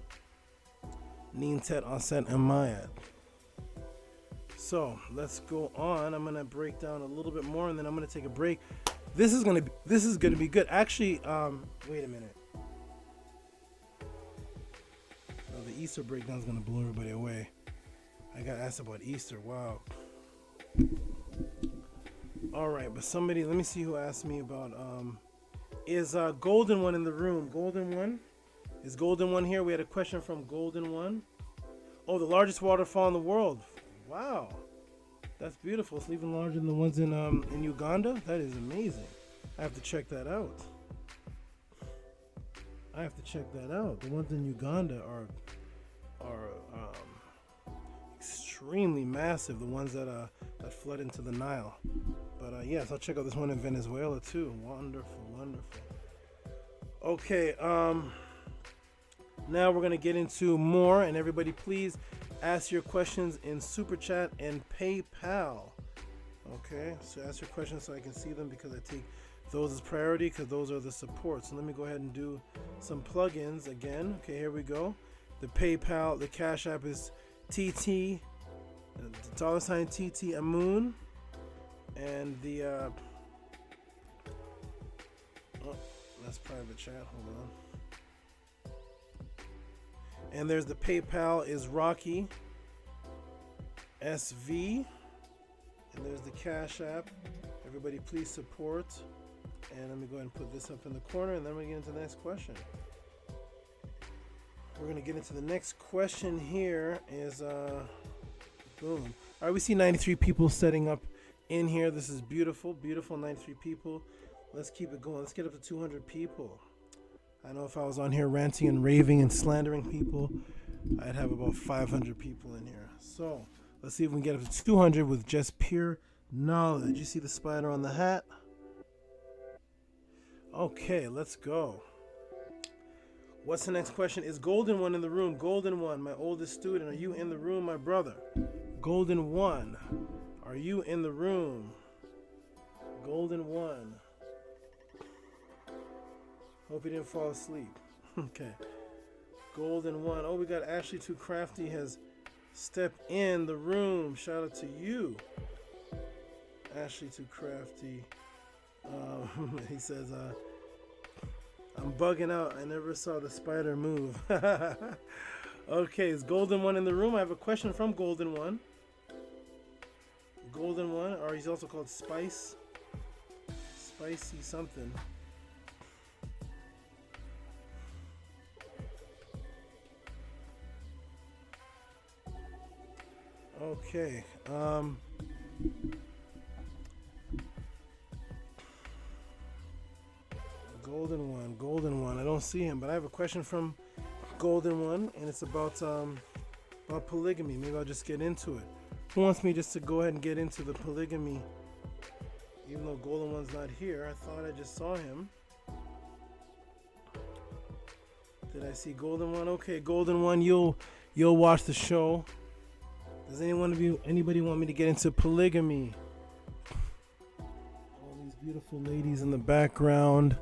Nintet Aset Amayat. So let's go on. I'm gonna break down a little bit more, and then I'm gonna take a break. This is gonna be good. Actually, wait a minute. Oh, the Easter breakdown is gonna blow everybody away. I got asked about Easter. Wow. All right, but somebody, let me see who asked me about. Is Golden One in the room? Golden One, is Golden One here? We had a question from Golden One. Oh, the largest waterfall in the world. Wow, that's beautiful. It's even larger than the ones in Uganda. That is amazing. I have to check that out. The ones in Uganda are extremely massive. The ones that flood into the Nile. But yes, I'll check out this one in Venezuela too. Wonderful, wonderful. Okay, now we're gonna get into more, and everybody please ask your questions in Super Chat and PayPal. Okay, so ask your questions so I can see them, because I take those as priority, because those are the support. So let me go ahead and do some plugins again. Okay, here we go. The PayPal, the Cash App is TT, $TT Amun, and the oh, that's private chat. Hold on. And there's the PayPal is Rocky SV, and there's the Cash App. Everybody please support. And let me go ahead and put this up in the corner, and then we're going to get into the next question. We're going to get into the next question here is boom. All right, we see 93 people setting up in here. This is beautiful, beautiful. 93 people. Let's keep it going. Let's get up to 200 people. I know if I was on here ranting and raving and slandering people, I'd have about 500 people in here. So let's see if we can get up to 200 with just pure knowledge. You see the spider on the hat? Okay, let's go. What's the next question? Is Golden One in the room? Golden One, my oldest student, are you in the room, my brother? Golden One, are you in the room? Golden One. Hope you didn't fall asleep. Okay. Golden One. Oh, we got Ashley Too Crafty has stepped in the room. Shout out to you. Ashley Too Crafty. He says, I'm bugging out. I never saw the spider move. Okay, is Golden One in the room? I have a question from Golden One. Golden One, or he's also called Spice. Spicy something. Okay. Golden One. I don't see him, but I have a question from Golden One, and it's about polygamy. Maybe I'll just get into it. Who wants me just to go ahead and get into the polygamy? Even though Golden One's not here, I thought I just saw him. Did I see Golden One? Okay, Golden One, you'll watch the show. Does anybody want me to get into polygamy? All these beautiful ladies in the background,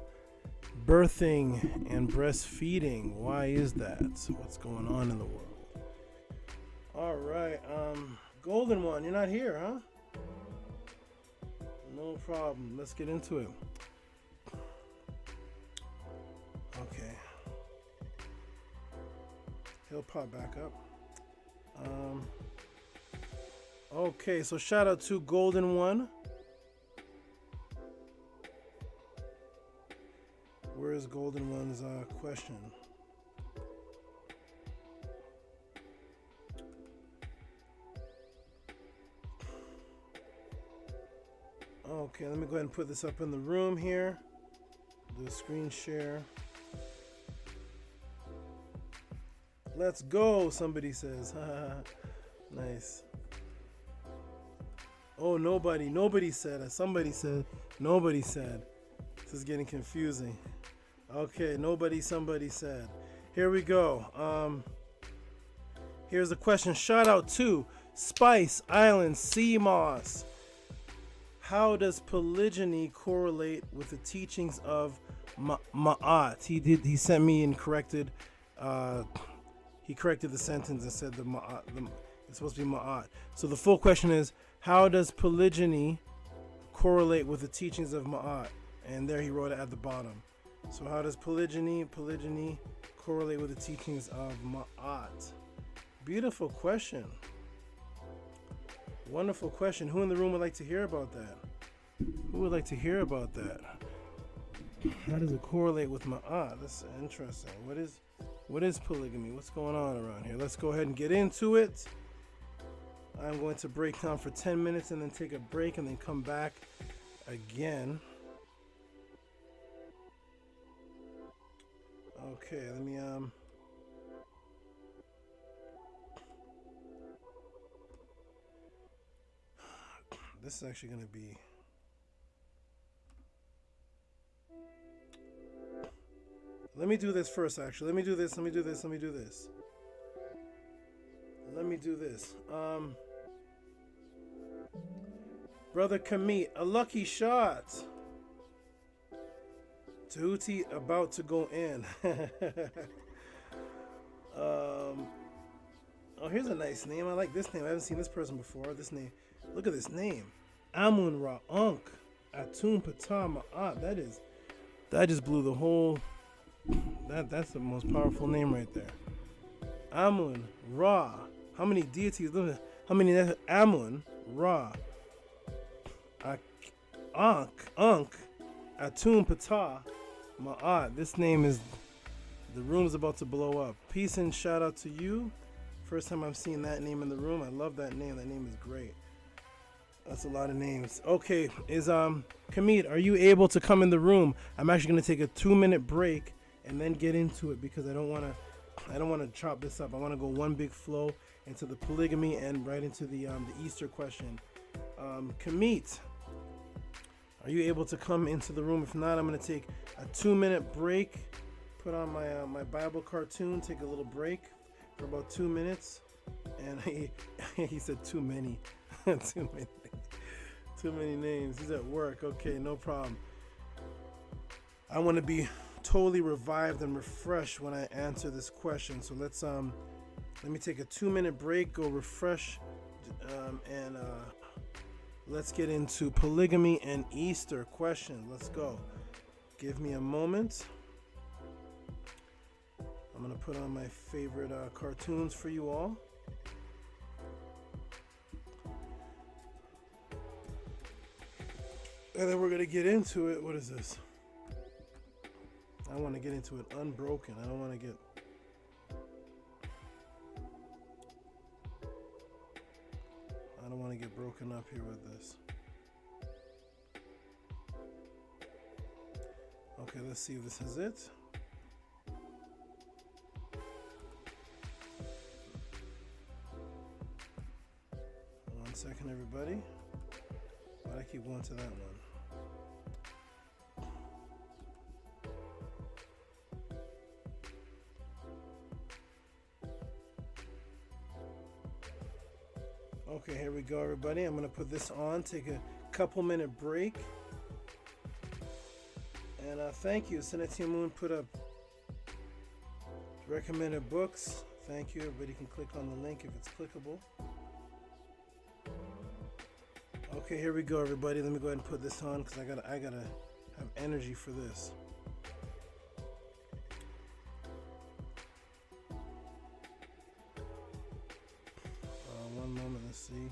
birthing and breastfeeding. Why is that? So what's going on in the world? All right, Golden One, you're not here, huh? No problem. Let's get into it. Okay. He'll pop back up. Okay, so shout out to Golden One. Where is Golden One's question? Okay, let me go ahead and put this up in the room here. Do a screen share. Let's go, somebody says. Nice. Oh, nobody said. Somebody said. Nobody said. This is getting confusing. Okay, somebody said. Here we go. Here's the question. Shout out to Spice Island Sea Moss. How does polygyny correlate with the teachings of Ma'at? He sent me and corrected. He corrected the sentence and said it's supposed to be Ma'at. So the full question is, how does polygyny correlate with the teachings of Ma'at? And there he wrote it at the bottom. So how does polygyny correlate with the teachings of Ma'at? Beautiful question. Wonderful question. Who in the room would like to hear about that? Who would like to hear about that? How does it correlate with Ma'at? That's interesting. What is polygamy? What's going on around here? Let's go ahead and get into it. I'm going to break down for 10 minutes and then take a break and then come back again. Okay, let me this is actually going to be let me do this first, actually. Let me do this. Brother Kamit, a lucky shot. Tehuti about to go in. Oh, here's a nice name. I like this name. I haven't seen this person before. This name. Look at this name. Amun Ra Unk Atun Patah Ma'at. That just blew the whole. That's the most powerful name right there. Amun Ra. How many deities? How many? Amun Ra Unk Atun Patah Ma'at. This name is. The room's about to blow up. Peace and shout out to you. First time I'm seeing that name in the room. I love that name. That name is great. That's a lot of names. Okay, is Kamit, are you able to come in the room? I'm actually gonna take a 2-minute break and then get into it because I don't wanna chop this up. I wanna go one big flow into the polygamy and right into the Easter question. Kamit, are you able to come into the room? If not, I'm gonna take a 2-minute break. Put on my Bible cartoon. Take a little break for about 2 minutes. And he said too many. Too many names. He's at work. Okay, no problem. I want to be totally revived and refreshed when I answer this question. So let me take a 2-minute break, go refresh, and let's get into polygamy and Easter question. Let's go. Give me a moment. I'm gonna put on my favorite cartoons for you all. And then we're gonna get into it. What is this? I want to get into it unbroken. I don't want to get broken up here with this. Okay, let's see if this is it. One second, everybody. Why do I keep going to that one? Okay, here we go, everybody. I'm going to put this on, take a couple-minute break. And thank you. Senator Moon put up recommended books. Thank you. Everybody can click on the link if it's clickable. Okay, here we go, everybody. Let me go ahead and put this on because I gotta have energy for this. One moment, let's see.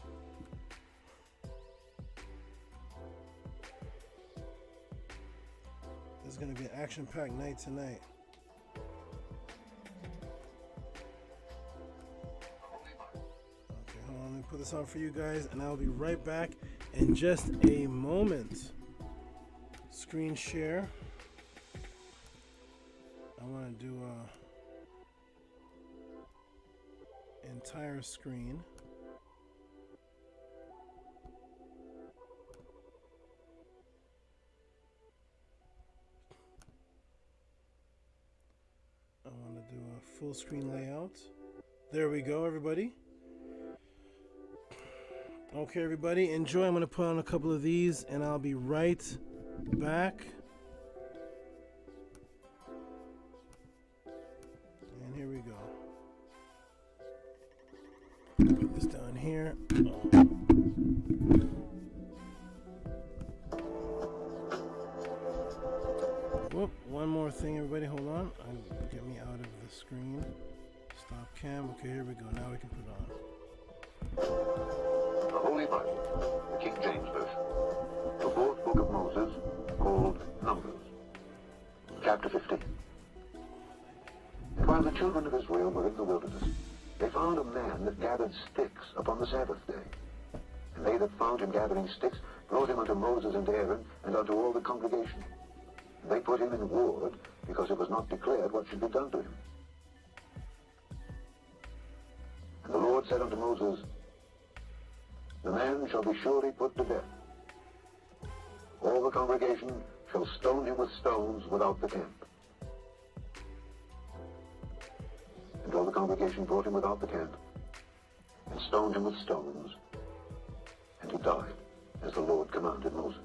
This is gonna be an action-packed night tonight. Okay, hold on. Let me put this on for you guys, and I'll be right back in just a moment. Screen share. I want to do entire screen. I want to do a full screen layout. There we go, everybody. Okay, everybody, enjoy. I'm going to put on a couple of these, and I'll be right back. And here we go. Put this down here. Whoop, one more thing, everybody. Hold on. Get me out of the screen. Stop cam. Okay, here we go. Now we can put it on. The Holy Bible, the King James Version, the fourth book of Moses, called Numbers, chapter 15. And while the children of Israel were in the wilderness, they found a man that gathered sticks upon the Sabbath day. And they that found him gathering sticks brought him unto Moses and Aaron and unto all the congregation. And they put him in ward, because it was not declared what should be done to him. And the Lord said unto Moses, the man shall be surely put to death. All the congregation shall stone him with stones without the camp. And all the congregation brought him without the camp, and stoned him with stones, and he died, as the Lord commanded Moses.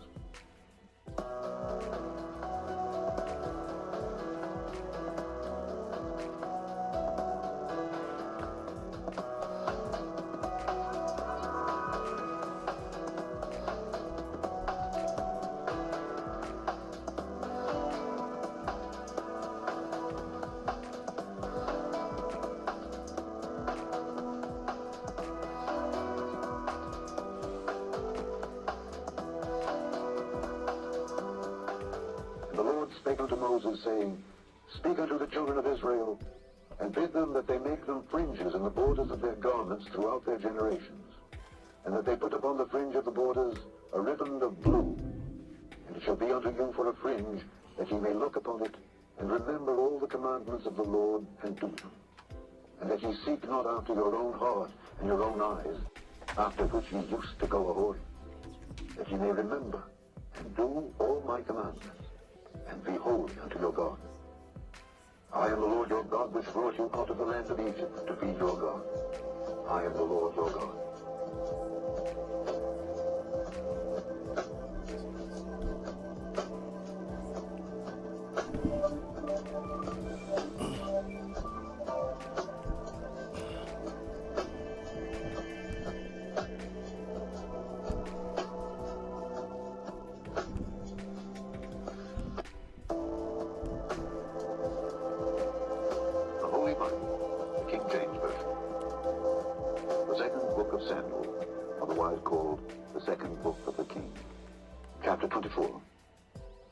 Spake unto Moses, saying, Speak unto the children of Israel, and bid them that they make them fringes in the borders of their garments throughout their generations, and that they put upon the fringe of the borders a ribbon of blue, and it shall be unto you for a fringe, that ye may look upon it, and remember all the commandments of the Lord, and do them, and that ye seek not after your own heart and your own eyes, after which ye used to go a-whoring, that ye may remember and do all my commandments, and be holy unto your God. I am the Lord your God, which brought you out of the land of Egypt to be your God. I am the Lord your God. Chapter 24.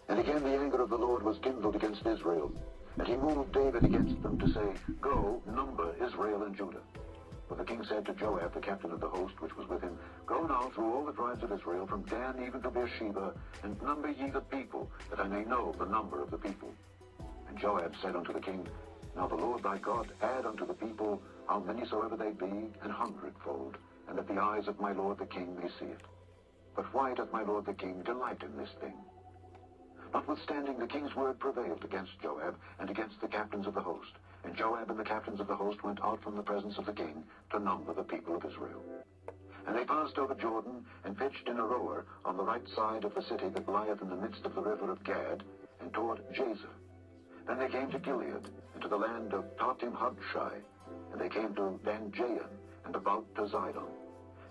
And again the anger of the Lord was kindled against Israel, and he moved David against them to say, Go, number Israel and Judah. For the king said to Joab, the captain of the host which was with him, Go now through all the tribes of Israel, from Dan even to Beersheba, and number ye the people, that I may know the number of the people. And Joab said unto the king, Now the Lord thy God add unto the people how many soever they be, 100-fold, and that the eyes of my lord the king may see it. But why doth my lord the king delight in this thing? Notwithstanding, the king's word prevailed against Joab and against the captains of the host. And Joab and the captains of the host went out from the presence of the king to number the people of Israel. And they passed over Jordan and pitched in a rower on the right side of the city that lieth in the midst of the river of Gad, and toward Jazer. Then they came to Gilead, and to the land of Tatim-Hadshai, and they came to Dan-Jayan, and about to Zidon,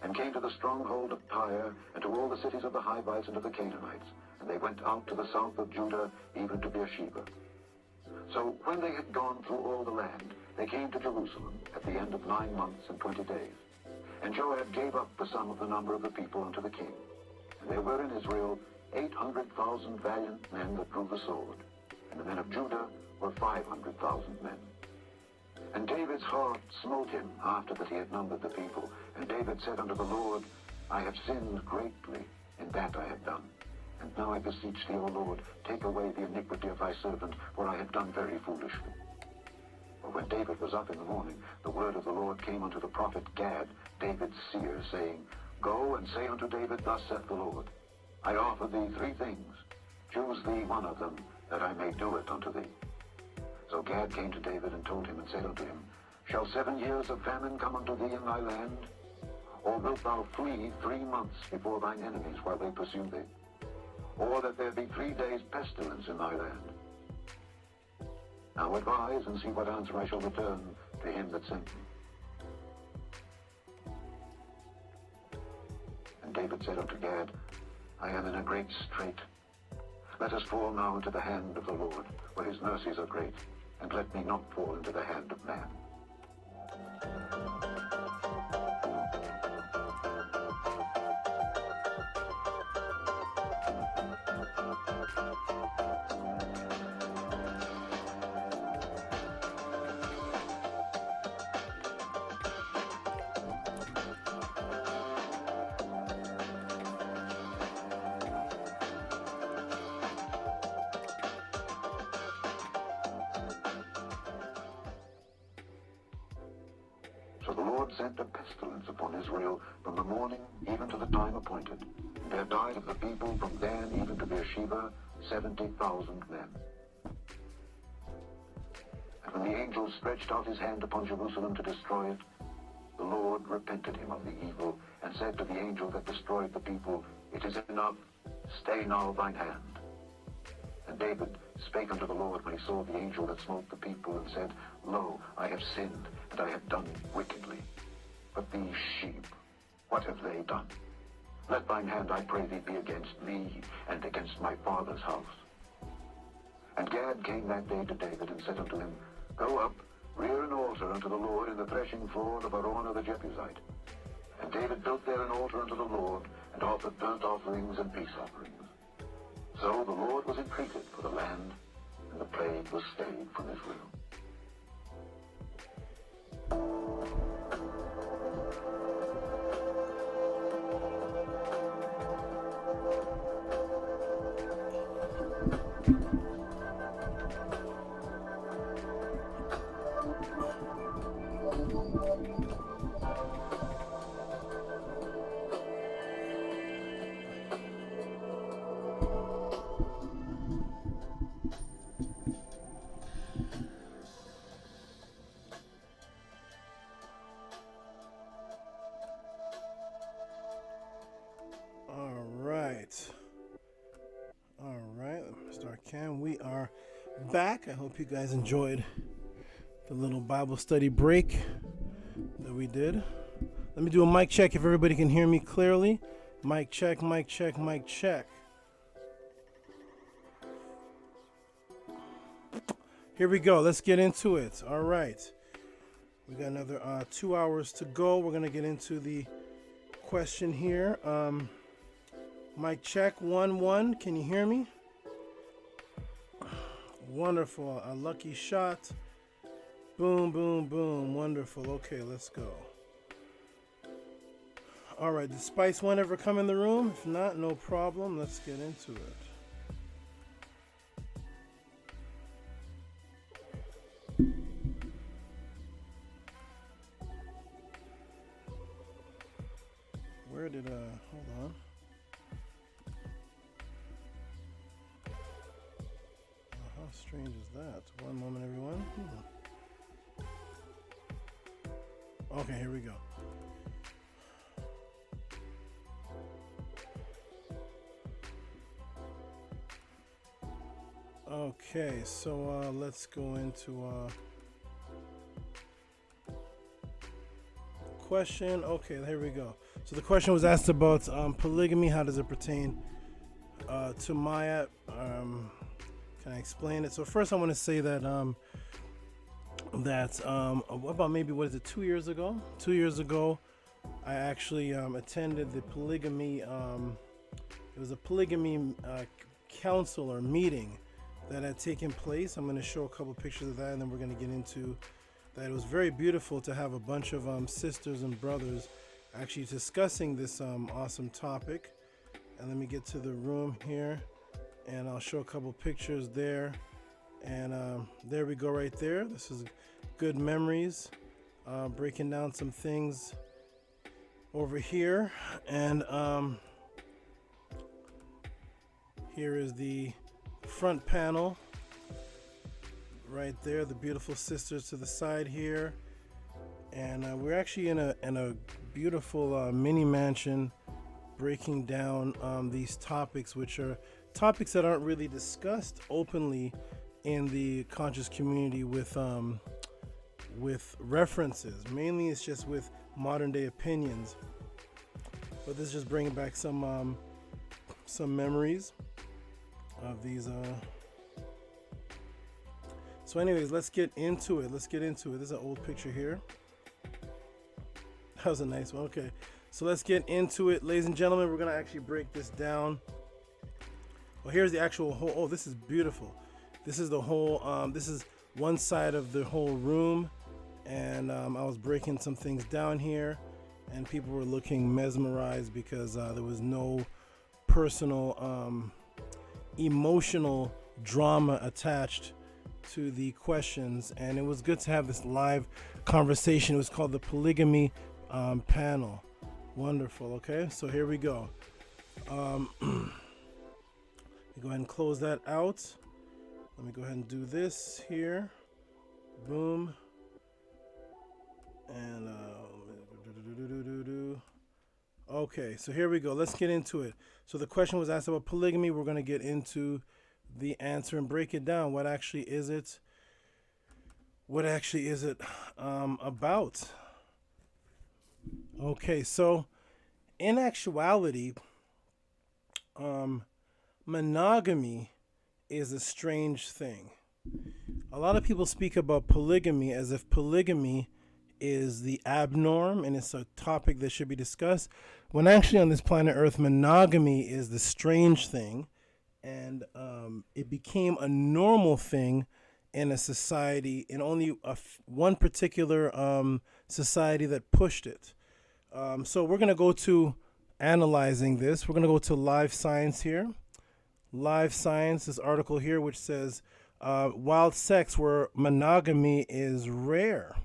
and came to the stronghold of Tyre, and to all the cities of the Hivites and of the Canaanites, and they went out to the south of Judah, even to Beersheba. So when they had gone through all the land, they came to Jerusalem at the end of 9 months and 20 days. And Joab gave up the sum of the number of the people unto the king. And there were in Israel 800,000 valiant men that drew the sword, and the men of Judah were 500,000 men. And David's heart smote him after that he had numbered the people. And David said unto the Lord, I have sinned greatly, in that I have done. And now I beseech thee, O Lord, take away the iniquity of thy servant, for I have done very foolishly. For when David was up in the morning, the word of the Lord came unto the prophet Gad, David's seer, saying, Go and say unto David, Thus saith the Lord, I offer thee 3 things. Choose thee one of them, that I may do it unto thee. So Gad came to David and told him and said unto him, Shall 7 years of famine come unto thee in thy land? Or wilt thou flee 3 months before thine enemies while they pursue thee? Or that there be 3 days pestilence in thy land? Now advise and see what answer I shall return to him that sent me. And David said unto Gad, I am in a great strait. Let us fall now into the hand of the Lord, for his mercies are great, and let me not fall into the hand of man. So the Lord sent a pestilence upon Israel from the morning even to the time appointed. And there died of the people from Dan even to Beersheba 70,000 men. And when the angel stretched out his hand upon Jerusalem to destroy it, the Lord repented him of the evil, and said to the angel that destroyed the people, It is enough, stay now thine hand. And David spake unto the Lord when he saw the angel that smote the people, and said, Lo, I have sinned, and I have done wickedly. But these sheep, what have they done? Let thine hand, I pray thee, be against me, and against my father's house. And Gad came that day to David, and said unto him, Go up, rear an altar unto the Lord in the threshing floor of Araunah the Jebusite. And David built there an altar unto the Lord, and offered burnt offerings and peace offerings. So the Lord was entreated for the land, and the plague was stayed from Israel. We are back. I hope you guys enjoyed the little Bible study break that we did. Let me do a mic check if everybody can hear me clearly. Mic check, mic check, mic check. Here we go. Let's get into it. All right. We got another 2 hours to go. We're going to get into the question here. Mic check, 1 1. Can you hear me? Wonderful. A lucky shot. Boom, boom, boom. Wonderful. Okay, let's go. All right. Did Spice One ever come in the room? If not, no problem. Let's get into it. Where did, hold on. How strange is that? One moment, everyone. Okay, here we go. Okay, so let's go into question. Okay, here we go. So the question was asked about polygamy. How does it pertain to Maya? Can I explain it? So first, I want to say that about maybe 2 years ago? 2 years ago, I actually attended the polygamy. It was a polygamy council or meeting that had taken place. I'm going to show a couple pictures of that, and then we're going to get into that. It was very beautiful to have a bunch of sisters and brothers actually discussing this awesome topic. And let me get to the room here, and I'll show a couple pictures there. And there we go right there. This is good memories, breaking down some things over here. And here is the front panel right there, the beautiful sisters to the side here. And we're actually in a beautiful mini mansion, breaking down these topics, which are topics that aren't really discussed openly in the conscious community with references. Mainly, it's just with modern day opinions. But this is just bringing back some memories of these. So, anyways, let's get into it. This is an old picture here. That was a nice one. Okay, so let's get into it, ladies and gentlemen. We're gonna actually break this down. Well, here's the actual whole. Oh, this is beautiful. This is the whole. This is one side of the whole room, and I was breaking some things down here, and people were looking mesmerized because there was no personal, emotional drama attached to the questions, and it was good to have this live conversation. It was called the Polygamy panel. Wonderful. Okay, so here we go. Go ahead and close that out. Let me go ahead and do this here. Boom. And okay, so here we go. Let's get into it. So the question was asked about polygamy. We're going to get into the answer and break it down. What actually is it? What actually is it about? Okay, so in actuality, monogamy is a strange thing. A lot of people speak about polygamy as if polygamy is the abnorm and it's a topic that should be discussed, when actually on this planet Earth, monogamy is the strange thing, and it became a normal thing in a society, in only one particular society that pushed it. So we're going to go to analyzing this. We're going to go to Live Science here. Live Science, this article here, which says wild sex where monogamy is rare.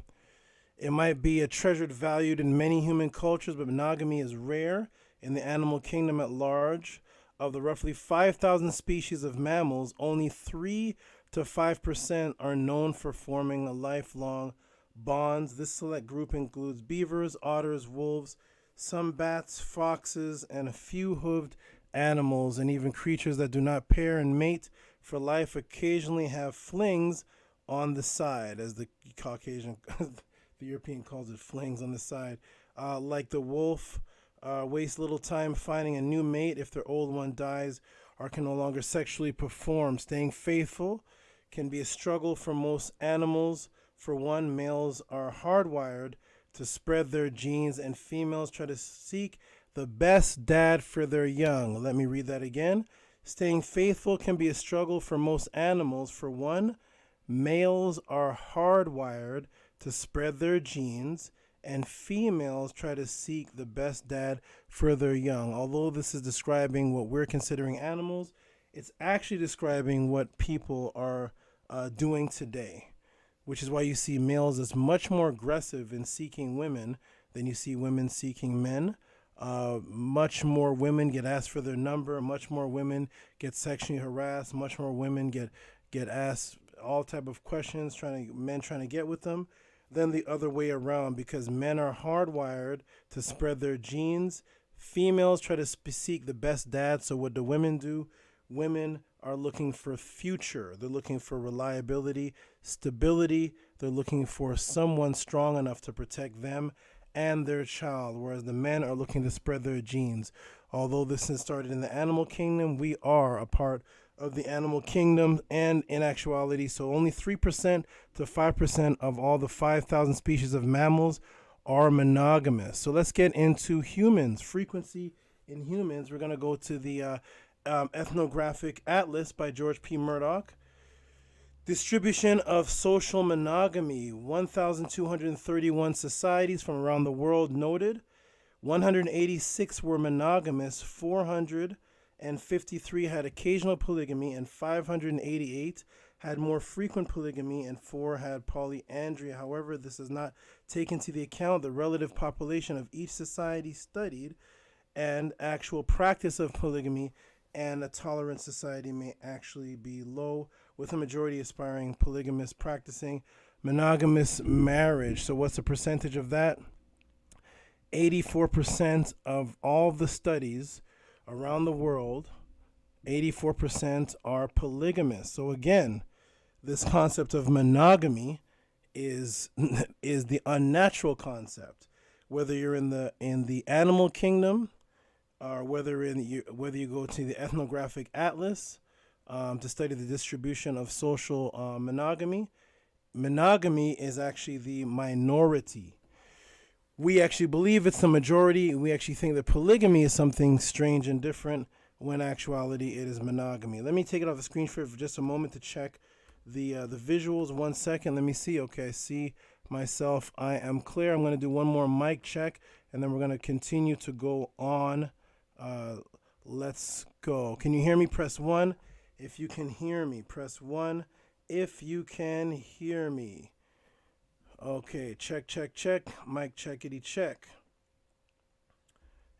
It might be a treasured, valued in many human cultures, but monogamy is rare in the animal kingdom at large. Of the roughly 5,000 species of mammals, only 3 to 5% are known for forming a lifelong bonds. This select group includes beavers, otters, wolves, some bats, foxes, and a few hoofed animals, and even creatures that do not pair and mate for life occasionally have flings on the side, as the Caucasian, the European calls it flings on the side. Like the wolf, waste little time finding a new mate if their old one dies or can no longer sexually perform. Staying faithful can be a struggle for most animals. For one, males are hardwired to spread their genes, and females try to seek the best dad for their young. Let me read that again. Staying faithful can be a struggle for most animals. For one, males are hardwired to spread their genes, and females try to seek the best dad for their young. Although this is describing what we're considering animals, it's actually describing what people are doing today, which is why you see males as much more aggressive in seeking women than you see women seeking men. Much more women get asked for their number, much more women get sexually harassed, much more women get asked all type of questions, men trying to get with them, than the other way around, because men are hardwired to spread their genes. Females try to seek the best dad. So what do women do? Women are looking for future. They're looking for reliability, stability. They're looking for someone strong enough to protect them and their child, whereas the men are looking to spread their genes. Although this has started in the animal kingdom, we are a part of the animal kingdom, and in actuality, so only 3% to 5% of all the 5,000 species of mammals are monogamous. So let's get into humans. Frequency in humans. We're going to go to the Ethnographic Atlas by George P. Murdoch. Distribution of social monogamy. 1,231 societies from around the world noted. 186 were monogamous. 453 had occasional polygamy, and 588 had more frequent polygamy, and 4 had polyandry. However, this does not take into the account the relative population of each society studied and actual practice of polygamy, and a tolerant society may actually be low, with a majority aspiring polygamists practicing monogamous marriage. So what's the percentage of that? 84% of all the studies around the world, 84% are polygamous. So again, this concept of monogamy is the unnatural concept. Whether you're in the animal kingdom, or whether you go to the ethnographic atlas to study the distribution of social monogamy, monogamy is actually the minority. We actually believe it's the majority. We actually think that polygamy is something strange and different, when in actuality it is monogamy. Let me take it off the screen for just a moment to check the visuals. 1 second. Let me see. Okay, I see myself. I am clear. I'm going to do one more mic check, and then we're going to continue to go on. Let's go. Can you hear me? Press 1 if you can hear me. Press 1 if you can hear me. Okay, check, check, check. Mic checkity check.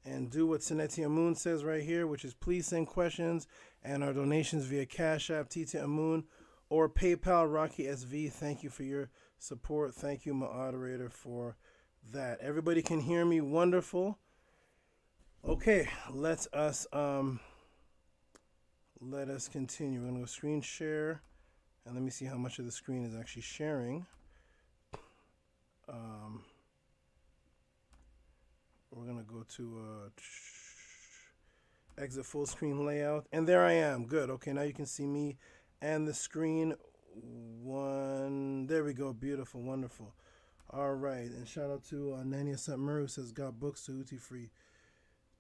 And do what Sinetti Amun says right here, which is please send questions and our donations via Cash App, Titi Amun, or PayPal, Rocky SV. Thank you for your support. Thank you, moderator, for that. Everybody can hear me. Wonderful. Okay, let us continue. We're gonna go screen share, and let me see how much of the screen is actually sharing. We're gonna go to exit full screen layout, and there I am. Good. Okay, now you can see me and the screen. There we go. Beautiful, wonderful. All right, and shout out to Nania Sutmer, who says got books, Tehuti free.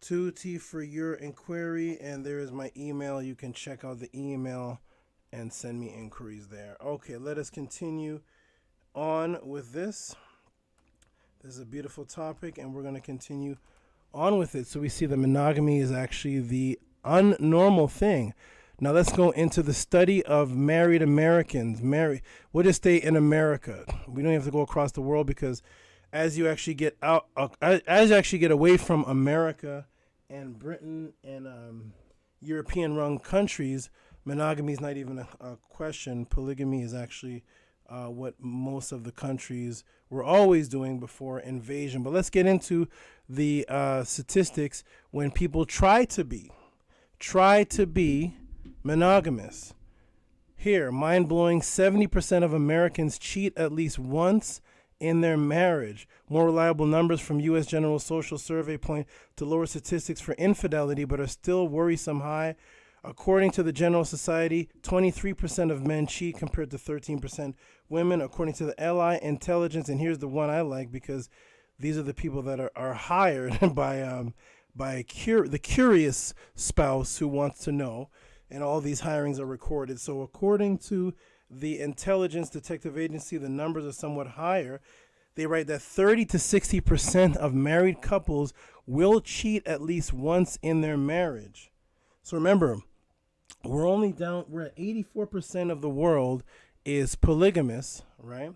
Tehuti for your inquiry, and there is my email. You can check out the email and send me inquiries there. Okay, let us continue on with this. This is a beautiful topic, and we're going to continue on with it. So we see that monogamy is actually the unnormal thing. Now let's go into the study of married Americans. We'll just stay in America. We don't have to go across the world, because as you actually get out, as you actually get away from America and Britain and European-run countries, monogamy is not even a question. Polygamy is actually what most of the countries were always doing before invasion. But let's get into the statistics when people try to be monogamous. Here, mind-blowing, 70% of Americans cheat at least once in their marriage. More reliable numbers from U.S. General Social Survey point to lower statistics for infidelity, but are still worrisome high. According to the General Society, 23% of men cheat compared to 13% women. According to the LI Intelligence, and here's the one I like, because these are the people that are hired by the curious spouse who wants to know, and all these hirings are recorded. So according to the Intelligence Detective Agency, the numbers are somewhat higher. They write that 30 to 60% of married couples will cheat at least once in their marriage. So remember, we're at 84% of the world is polygamous, right?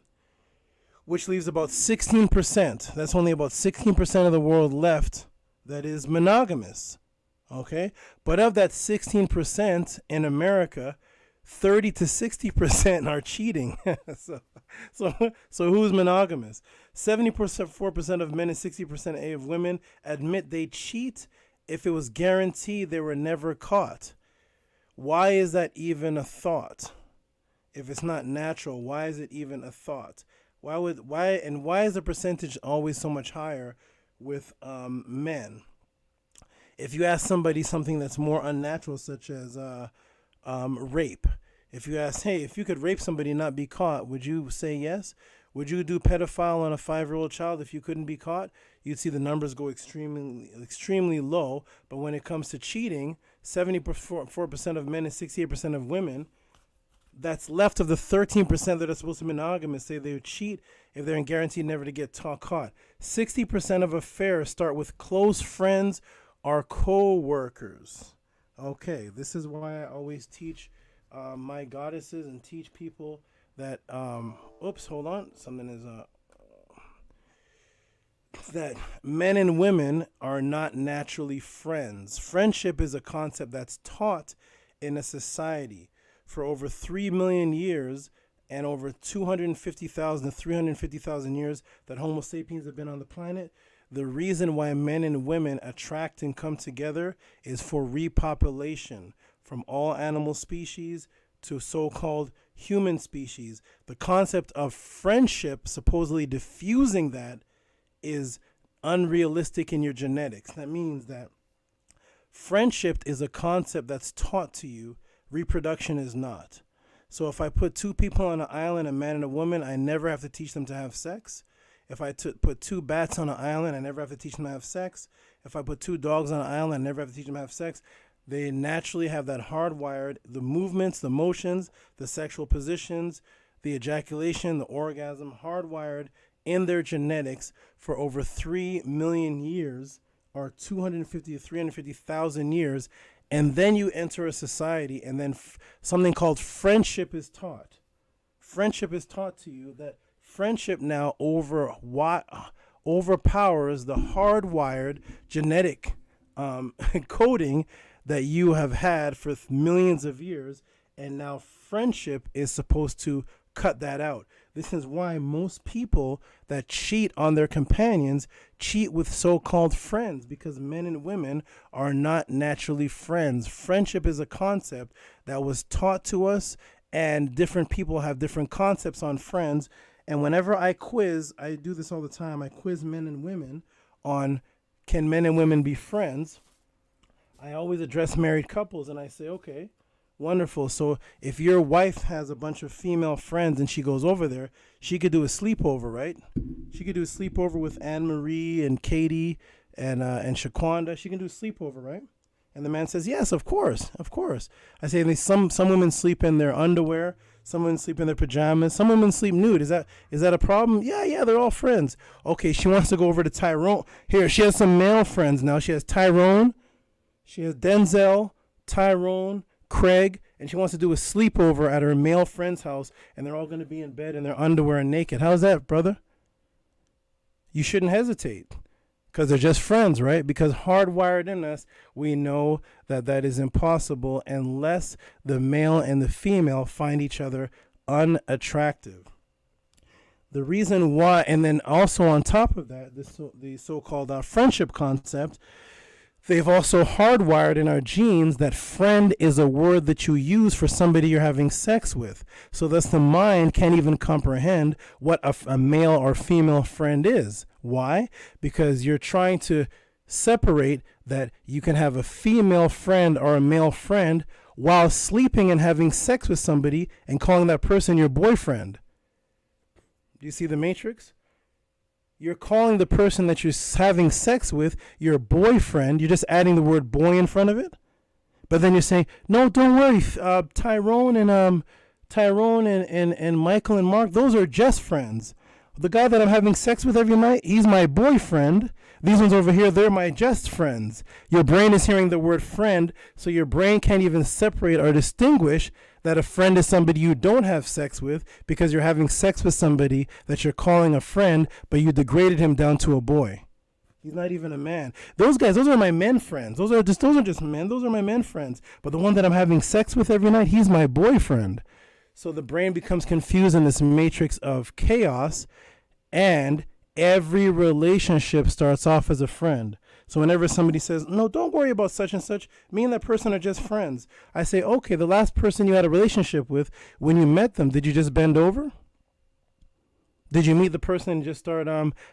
Which leaves about 16%. That's only about 16% of the world left that is monogamous, okay? But of that 16% in America, 30 to 60% are cheating. so who's monogamous? 74% of men and 60% of women admit they cheat if it was guaranteed they were never caught. Why is that even a thought? If it's not natural, why is it even a thought? Why is the percentage always so much higher with men? If you ask somebody something that's more unnatural, such as rape, if you ask, hey, if you could rape somebody and not be caught, would you say yes? Would you do pedophile on a 5-year-old child if you couldn't be caught? You'd see the numbers go extremely low. But when it comes to cheating, 74% of men and 68% of women, that's left of the 13% that are supposed to be monogamous, say they would cheat if they're guaranteed never to get caught. 60% of affairs start with close friends or co-workers. Okay, this is why I always teach my goddesses and teach people that, that men and women are not naturally friends. Friendship is a concept that's taught in a society. For over 3 million years, and over 250,000 to 350,000 years that Homo sapiens have been on the planet, the reason why men and women attract and come together is for repopulation from all animal species to so-called human species. The concept of friendship, supposedly diffusing that, is unrealistic in your genetics. That means that friendship is a concept that's taught to you. Reproduction is not. So if I put two people on an island, a man and a woman, I never have to teach them to have sex. If I put two bats on an island, I never have to teach them to have sex. If I put two dogs on an island, I never have to teach them to have sex. They naturally have that hardwired, the movements, the motions, the sexual positions, the ejaculation, the orgasm, hardwired in their genetics for over 3 million years, or 250 to 350,000 years. And then you enter a society, and then something called friendship is taught. Friendship is taught to you that friendship now overpowers the hardwired genetic coding that you have had for millions of years, and now friendship is supposed to cut that out. This is why most people that cheat on their companions cheat with so-called friends, because men and women are not naturally friends. Friendship is a concept that was taught to us, and different people have different concepts on friends. And whenever I quiz, I do this all the time, I quiz men and women on, can men and women be friends? I always address married couples, and I say, okay, wonderful. So if your wife has a bunch of female friends and she goes over there, she could do a sleepover, right? She could do a sleepover with Anne Marie and Katie and Shaquanda. She can do a sleepover, right? And the man says, yes, of course, of course. I say, some women sleep in their underwear, some women sleep in their pajamas, some women sleep nude. Is that a problem? Yeah, they're all friends. Okay, she wants to go over to Tyrone. Here, she has some male friends now. She has Tyrone, she has Denzel, Tyrone, Craig, and she wants to do a sleepover at her male friend's house, and they're all going to be in bed in their underwear and naked. How's that, brother? You shouldn't hesitate, because they're just friends, right? Because hardwired in us, we know that that is impossible unless the male and the female find each other unattractive. The reason why, and then also on top of that, the so-called friendship concept, they've also hardwired in our genes that friend is a word that you use for somebody you're having sex with. So thus the mind can't even comprehend what a male or female friend is. Why? Because you're trying to separate that you can have a female friend or a male friend while sleeping and having sex with somebody and calling that person your boyfriend. Do you see the matrix? You're calling the person that you're having sex with your boyfriend. You're just adding the word boy in front of it. But then you're saying, no, don't worry. Tyrone and Michael and Mark, those are just friends. The guy that I'm having sex with every night, he's my boyfriend. These ones over here, they're my just friends. Your brain is hearing the word friend, so your brain can't even separate or distinguish that a friend is somebody you don't have sex with, because you're having sex with somebody that you're calling a friend, but you degraded him down to a boy. He's not even a man. Those guys, those are my men friends. Those are just men. Those are my men friends. But the one that I'm having sex with every night, he's my boyfriend. So the brain becomes confused in this matrix of chaos, and every relationship starts off as a friend. So whenever somebody says, no, don't worry about such and such, me and that person are just friends, I say, okay, the last person you had a relationship with, when you met them, did you just bend over? Did you meet the person and just start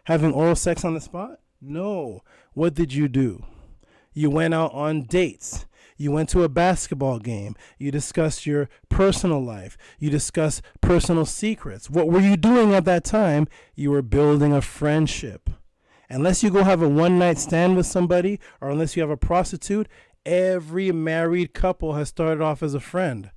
having oral sex on the spot? No. What did you do? You went out on dates. You went to a basketball game. You discussed your personal life. You discussed personal secrets. What were you doing at that time? You were building a friendship. Unless you go have a one-night stand with somebody, or unless you have a prostitute, every married couple has started off as a friend.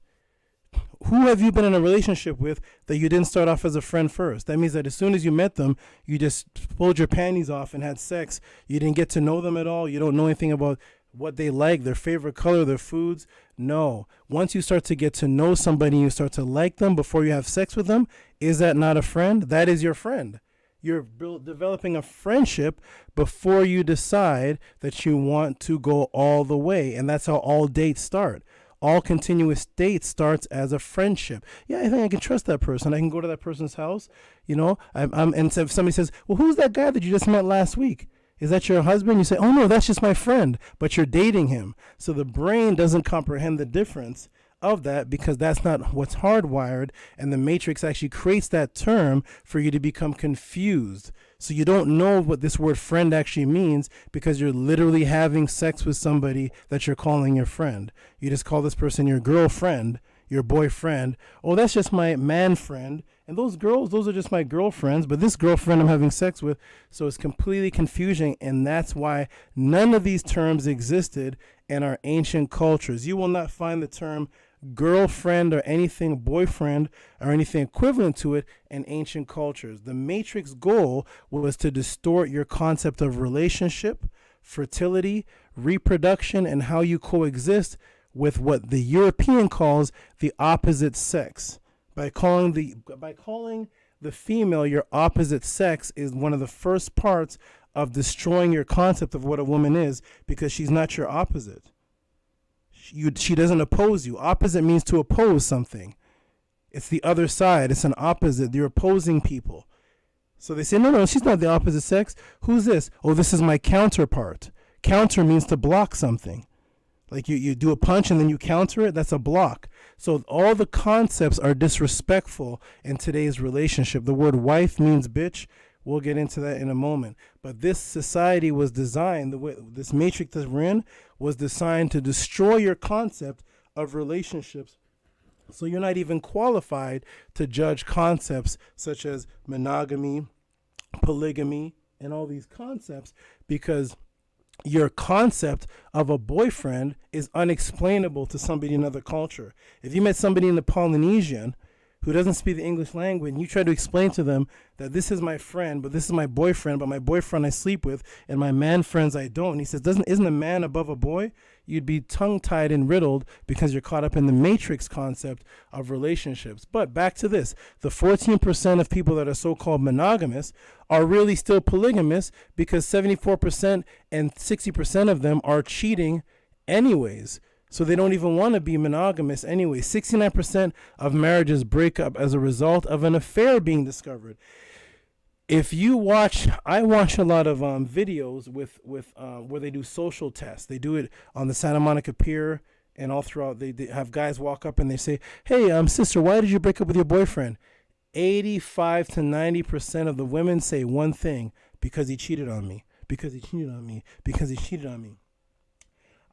Who have you been in a relationship with that you didn't start off as a friend first? That means that as soon as you met them, you just pulled your panties off and had sex. You didn't get to know them at all. You don't know anything about what they like, their favorite color, their foods. No. Once you start to get to know somebody, you start to like them before you have sex with them. Is that not a friend? That is your friend. You're developing a friendship before you decide that you want to go all the way. And that's how all dates start. all continuous state starts as a friendship. Yeah, I think I can trust that person. I can go to that person's house, and so if somebody says, well, who's that guy that you just met last week? Is that your husband? You say, oh no, that's just my friend, but you're dating him. So the brain doesn't comprehend the difference of that because that's not what's hardwired, and the matrix actually creates that term for you to become confused. So you don't know what this word friend actually means because you're literally having sex with somebody that you're calling your friend. You just call this person your girlfriend, your boyfriend. Oh, that's just my man friend. And those girls, those are just my girlfriends, but this girlfriend I'm having sex with. So it's completely confusing, and that's why none of these terms existed in our ancient cultures. You will not find the term girlfriend or anything boyfriend or anything equivalent to it in ancient cultures. The matrix goal was to distort your concept of relationship, fertility, reproduction, and how you coexist with what the European calls the opposite sex. By calling the female your opposite sex is one of the first parts of destroying your concept of what a woman is, because she's not your opposite. She doesn't oppose you. Opposite means to oppose something. It's the other side. It's an opposite. You're opposing people. So they say, no, she's not the opposite sex. Who's this? Oh, this is my counterpart. Counter means to block something. Like you do a punch and then you counter it. That's a block. So all the concepts are disrespectful in today's relationship. The word wife means bitch. We'll get into that in a moment. But this society was designed, the way this matrix that we're in was designed to destroy your concept of relationships. So you're not even qualified to judge concepts such as monogamy, polygamy, and all these concepts, because your concept of a boyfriend is unexplainable to somebody in another culture. If you met somebody in the Polynesian who doesn't speak the English language, and you try to explain to them that this is my friend, but this is my boyfriend, but my boyfriend I sleep with, and my man friends I don't. And he says, isn't a man above a boy? You'd be tongue-tied and riddled because you're caught up in the matrix concept of relationships. But back to this, the 14% of people that are so-called monogamous are really still polygamous, because 74% and 60% of them are cheating anyways. So they don't even want to be monogamous anyway. 69% of marriages break up as a result of an affair being discovered. If you watch, I watch a lot of videos with where they do social tests. They do it on the Santa Monica Pier and all throughout. They have guys walk up and they say, hey, sister, why did you break up with your boyfriend? 85 to 90% of the women say one thing: because he cheated on me, because he cheated on me, because he cheated on me.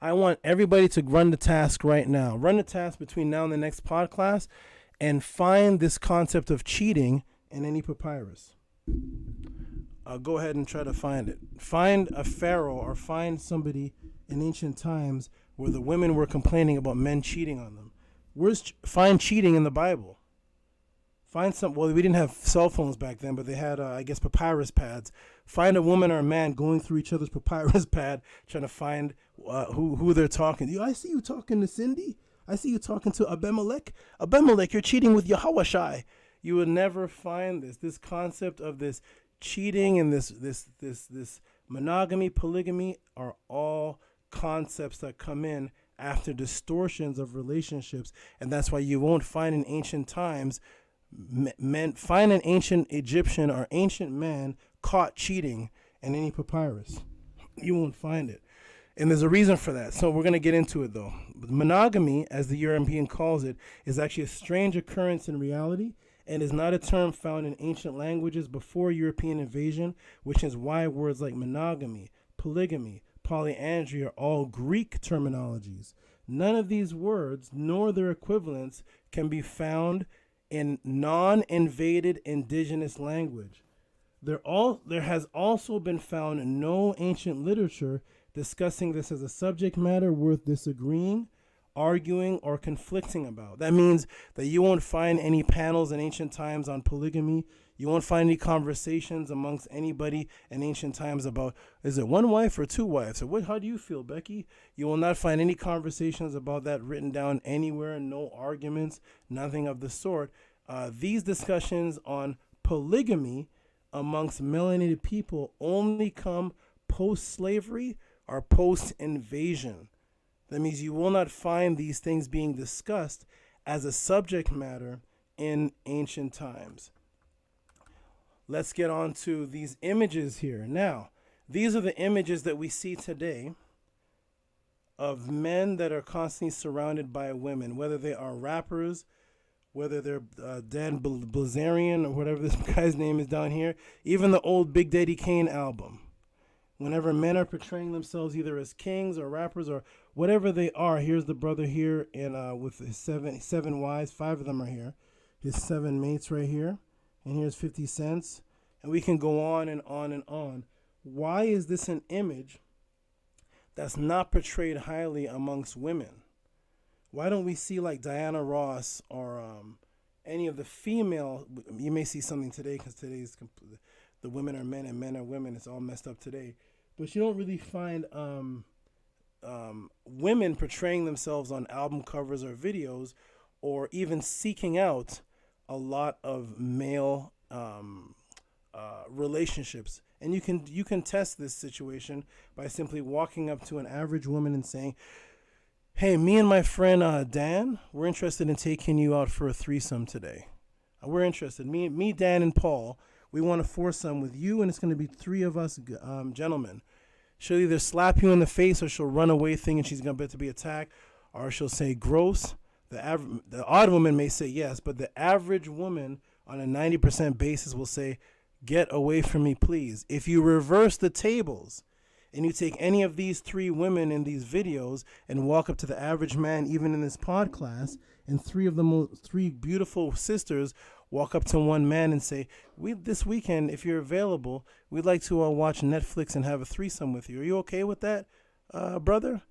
I want everybody to run the task right now. Run the task between now and the next podcast and find this concept of cheating in any papyrus. Go ahead and try to find it. Find a pharaoh or find somebody in ancient times where the women were complaining about men cheating on them. Find cheating in the Bible. Find some. Well, we didn't have cell phones back then, but they had, I guess, papyrus pads. Find a woman or a man going through each other's papyrus pad, trying to find who they're talking to. I see you talking to Cindy. I see you talking to Abimelech. Abimelech, you're cheating with Yahweh. You will never find this concept of this cheating and this monogamy, polygamy are all concepts that come in after distortions of relationships, and that's why you won't find in ancient times. Find an ancient Egyptian or ancient man caught cheating in any papyrus. You won't find it. And there's a reason for that. So we're going to get into it, though. Monogamy, as the European calls it, is actually a strange occurrence in reality and is not a term found in ancient languages before European invasion, which is why words like monogamy, polygamy, polyandry are all Greek terminologies. None of these words, nor their equivalents, can be found in non-invaded indigenous language. There has also been found no ancient literature discussing this as a subject matter worth disagreeing, arguing, or conflicting about. That means that you won't find any panels in ancient times on polygamy. You won't find any conversations amongst anybody in ancient times about, is it one wife or two wives? Or how do you feel, Becky? You will not find any conversations about that written down anywhere, no arguments, nothing of the sort. These discussions on polygamy amongst melanated people only come post-slavery or post-invasion. That means you will not find these things being discussed as a subject matter in ancient times. Let's get on to these images here. Now, these are the images that we see today of men that are constantly surrounded by women, whether they are rappers, whether they're Dan Bilzerian or whatever this guy's name is down here, even the old Big Daddy Kane album. Whenever men are portraying themselves either as kings or rappers or whatever they are, here's the brother here and with his seven wives, 5 of them are here, his 7 mates right here, and here's 50 cents, and we can go on and on and on. Why is this an image that's not portrayed highly amongst women? Why don't we see like Diana Ross or any of the female? You may see something today because today's the women are men and men are women. It's all messed up today. But you don't really find women portraying themselves on album covers or videos, or even seeking out a lot of male relationships. And you can test this situation by simply walking up to an average woman and saying, "Hey, me and my friend Dan, we're interested in taking you out for a threesome today. We're interested. Me, Dan, and Paul. We want a foursome with you, and it's going to be 3 of us gentlemen." She'll either slap you in the face, or she'll run away thinking she's going to be attacked, or she'll say gross. The odd woman may say yes, but the average woman on a 90% basis will say, "Get away from me, please." If you reverse the tables and you take any of these 3 women in these videos and walk up to the average man, even in this pod class, and 3 beautiful sisters walk up to one man and say, this weekend, if you're available, we'd like to watch Netflix and have a threesome with you. Are you okay with that, brother?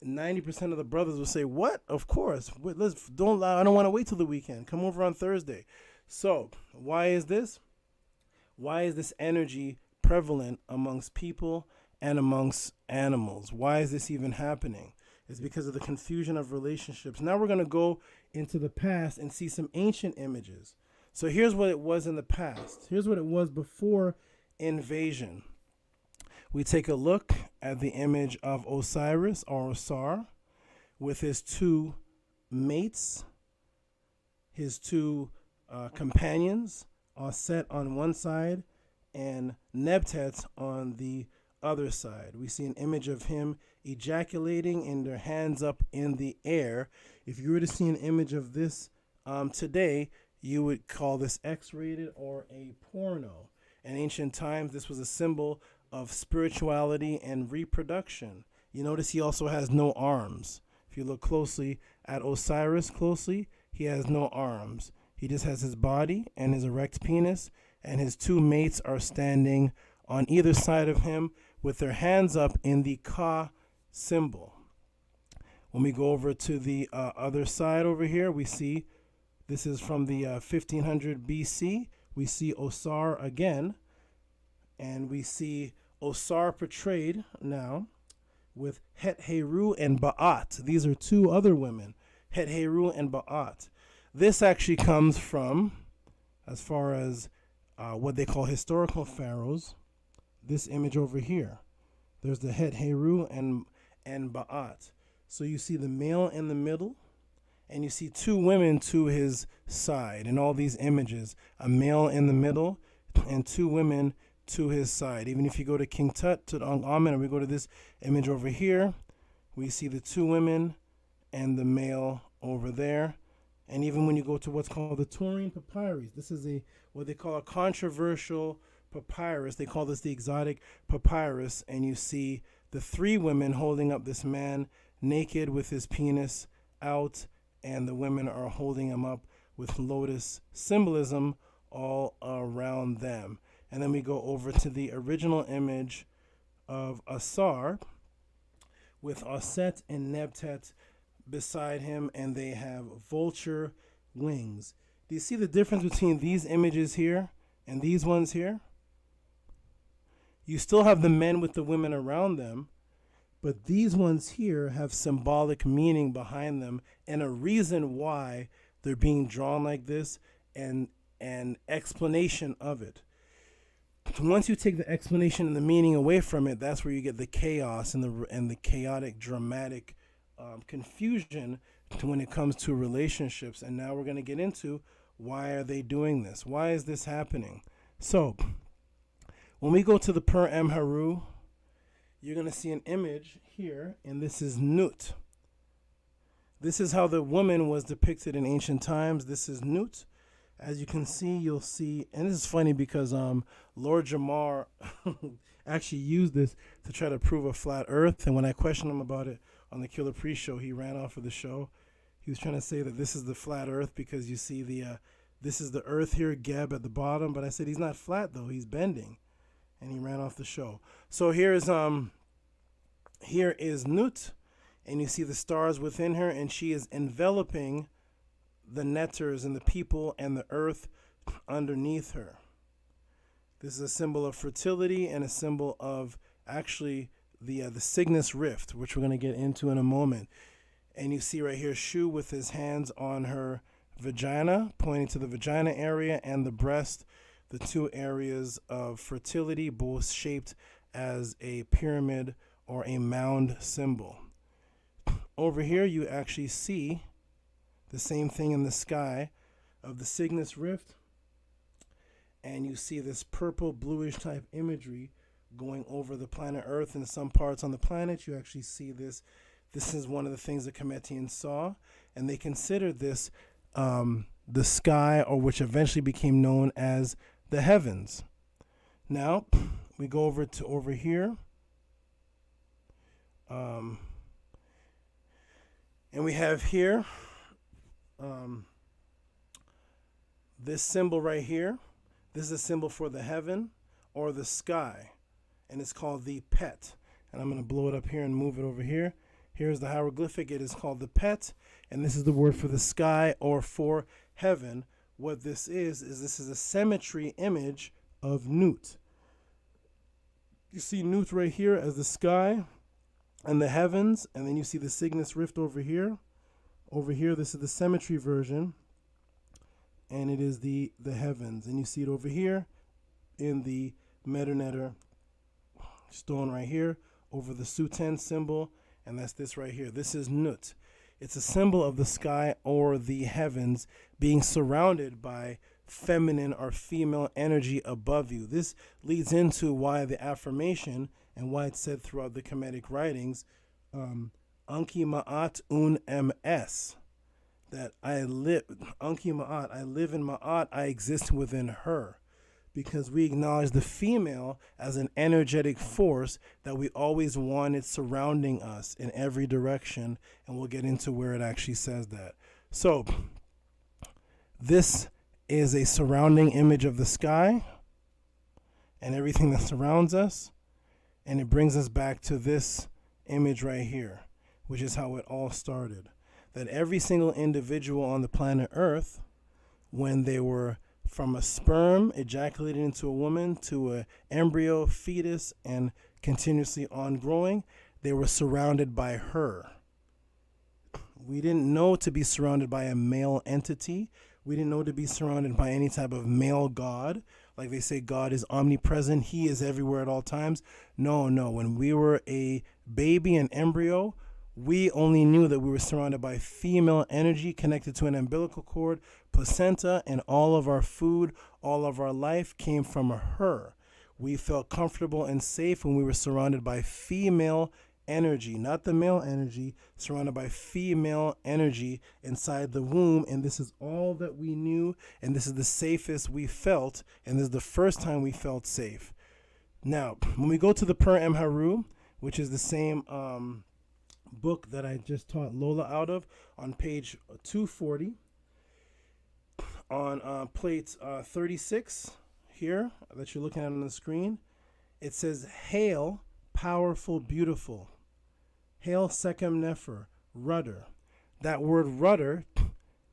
90% of the brothers will say, "What? Of course. I don't want to wait till the weekend. Come over on Thursday." So why is this? Why is this energy prevalent amongst people and amongst animals? Why is this even happening? It's because of the confusion of relationships. Now we're going to go into the past and see some ancient images. So here's what it was in the past. Here's what it was before invasion. We take a look at the image of Osiris or Osar with his 2 mates, his 2 companions, Set on one side and Nebtet on the other side. We see an image of him ejaculating and their hands up in the air. If you were to see an image of this today, you would call this X-rated or a porno. In ancient times, this was a symbol of spirituality and reproduction. You notice he also has no arms. If you look closely at Osiris he has no arms. He just has his body and his erect penis, and his 2 mates are standing on either side of him with their hands up in the Ka symbol. When we go over to the other side over here, we see this is from the 1500 BC. We see Osar again, and we see Osar portrayed now with Het Heru and Ba'at. These are 2 other women, Het Heru and Ba'at. This actually comes from, as far as what they call historical pharaohs, this image over here. There's the Het Heru and Ba'at. So you see the male in the middle, and you see 2 women to his side. In all these images, a male in the middle and 2 women to his side. Even if you go to King Tut, to Amen, and we go to this image over here, we see the 2 women and the male over there. And even when you go to what's called the Taurine papyrus, this is what they call a controversial papyrus. They call this the exotic papyrus, and you see the 3 women holding up this man naked with his penis out, and the women are holding him up with lotus symbolism all around them. And then we go over to the original image of Asar with Aset and Nebtet beside him, and they have vulture wings. Do you see the difference between these images here and these ones here? You still have the men with the women around them, but these ones here have symbolic meaning behind them and a reason why they're being drawn like this, and an explanation of it. Once you take the explanation and the meaning away from it, that's where you get the chaos and the chaotic, dramatic confusion when it comes to relationships. And now we're going to get into why are they doing this? Why is this happening? So when we go to the Per Em Haru, you're going to see an image here, and this is Nut. This is how the woman was depicted in ancient times. This is Nut. As you can see, you'll see, and this is funny because Lord Jamar actually used this to try to prove a flat earth. And when I questioned him about it on the Killer Priest show, he ran off of the show. He was trying to say that this is the flat earth because you see this is the earth here, Geb at the bottom. But I said he's not flat though, he's bending. And he ran off the show. So here is Nut, and you see the stars within her, and she is enveloping the netters and the people and the earth underneath her. This is a symbol of fertility and a symbol of actually the Cygnus Rift, which we're going to get into in a moment. And you see right here Shu with his hands on her vagina, pointing to the vagina area and the breast, the two areas of fertility, both shaped as a pyramid or a mound symbol. Over here you actually see the same thing in the sky of the Cygnus Rift, and you see this purple bluish type imagery going over the planet Earth. In some parts on the planet you actually see this. This is one of the things the Cometians saw, and they considered this the sky, or which eventually became known as the heavens. Now we go over here, and we have here this symbol right here. This is a symbol for the heaven or the sky, and it's called the Pet. And I'm going to blow it up here and move it over here. Here's the hieroglyphic. It is called the Pet, and this is the word for the sky or for heaven. What this is this is a symmetry image of Nut. You see Nut right here as the sky and the heavens, and then you see the Cygnus Rift over here. Over here, this is the symmetry version, and it is the heavens. And you see it over here in the Medu stone right here over the Suten symbol, and that's this right here. This is Nut. It's a symbol of the sky or the heavens being surrounded by feminine or female energy above you. This leads into why the affirmation and why it's said throughout the Kemetic writings, Anki Ma'at Un Ms, that I live, Anki Ma'at, I live in Ma'at, I exist within her. Because we acknowledge the female as an energetic force that we always wanted surrounding us in every direction, and we'll get into where it actually says that. So this is a surrounding image of the sky and everything that surrounds us, and it brings us back to this image right here, which is how it all started. That every single individual on the planet Earth, when they were from a sperm ejaculated into a woman to an embryo, fetus, and continuously on growing, they were surrounded by her. We didn't know to be surrounded by a male entity. We didn't know to be surrounded by any type of male God. Like they say, God is omnipresent. He is everywhere at all times. No. When we were a baby, an embryo, we only knew that we were surrounded by female energy connected to an umbilical cord, placenta, and all of our food, all of our life came from her. We felt comfortable and safe when we were surrounded by female energy, not the male energy, surrounded by female energy inside the womb. And this is all that we knew, and this is the safest we felt, and this is the first time we felt safe. Now, when we go to the Per Em Haru, which is the same book that I just taught Lola out of, on page 240, on plate 36 here that you're looking at on the screen, it says, "Hail, powerful, beautiful. Hail, Sekhem Nefer, rudder." That word rudder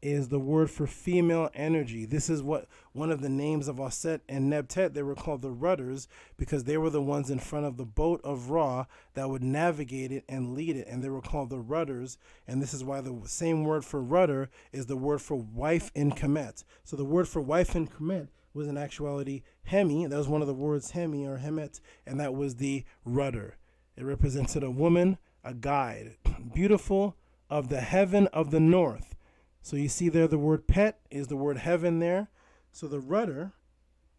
is the word for female energy. This is what one of the names of Aset and Nebtet, they were called the rudders because they were the ones in front of the boat of Ra that would navigate it and lead it, and they were called the rudders. And this is why the same word for rudder is the word for wife in Kemet. So the word for wife in Kemet was in actuality Hemi. That was one of the words, Hemi or Hemet, and that was the rudder. It represented a woman a guide. Beautiful of the heaven of the north. So you see there the word pet is the word heaven there. So the rudder,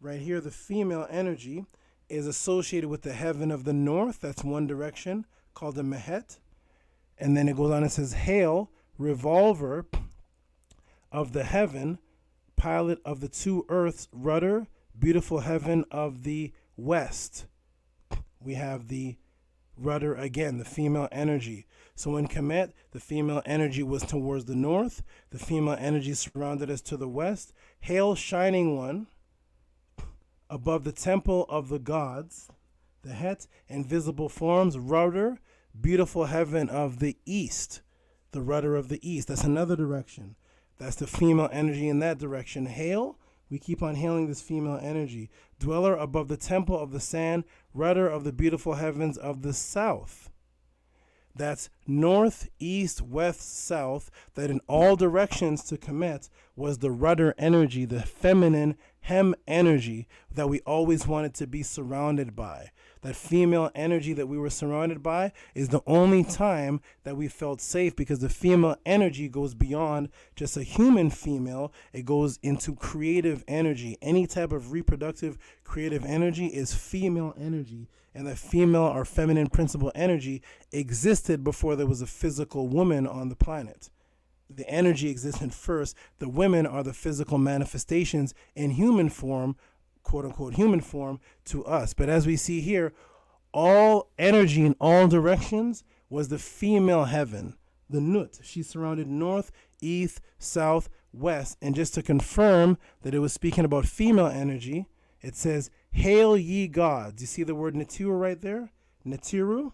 right here, the female energy, is associated with the heaven of the north. That's one direction, called the Mehet. And then it goes on and says, hail, revolver of the heaven, pilot of the two earths, rudder, beautiful heaven of the west. We have the rudder again, the female energy. So in Kemet, the female energy was towards the north. The female energy surrounded us to the west. Hail, shining one, above the temple of the gods, the Het, invisible forms, rudder, beautiful heaven of the east, the rudder of the east. That's another direction. That's the female energy in that direction. Hail, we keep on hailing this female energy. Dweller above the temple of the sand, rudder of the beautiful heavens of the south. That's north, east, west, south, that in all directions to Kemet was the rudder energy, the feminine hem energy that we always wanted to be surrounded by. That female energy that we were surrounded by is the only time that we felt safe, because the female energy goes beyond just a human female. It goes into creative energy. Any type of reproductive creative energy is female energy. And the female or feminine principle energy existed before there was a physical woman on the planet. The energy existed first. The women are the physical manifestations in human form, quote unquote human form, to us. But as we see here, all energy in all directions was the female heaven, the Nut. She surrounded north, east, south, west. And just to confirm that it was speaking about female energy, it says, hail ye gods. You see the word Natiru right there? Natiru?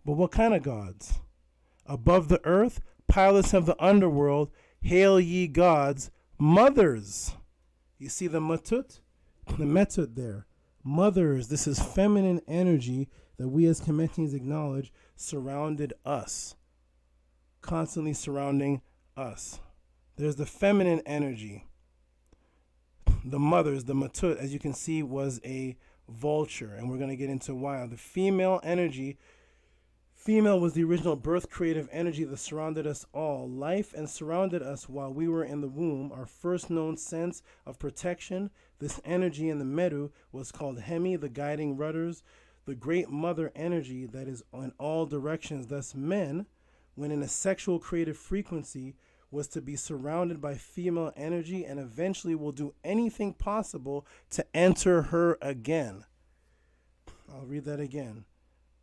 But what kind of gods? Above the earth, pilots of the underworld, hail ye gods, mothers. You see the matut? The metut there. Mothers. This is feminine energy that we as Kemetians acknowledge surrounded us. Constantly surrounding us. There's the feminine energy. The mothers, the matut, as you can see, was a vulture. And we're going to get into why. The female energy, female was the original birth creative energy that surrounded us all. Life and surrounded us while we were in the womb. Our first known sense of protection. This energy in the Medu was called Hemi, the guiding rudders. The great mother energy that is in all directions. Thus men, when in a sexual creative frequency, was to be surrounded by female energy and eventually will do anything possible to enter her again. I'll read that again.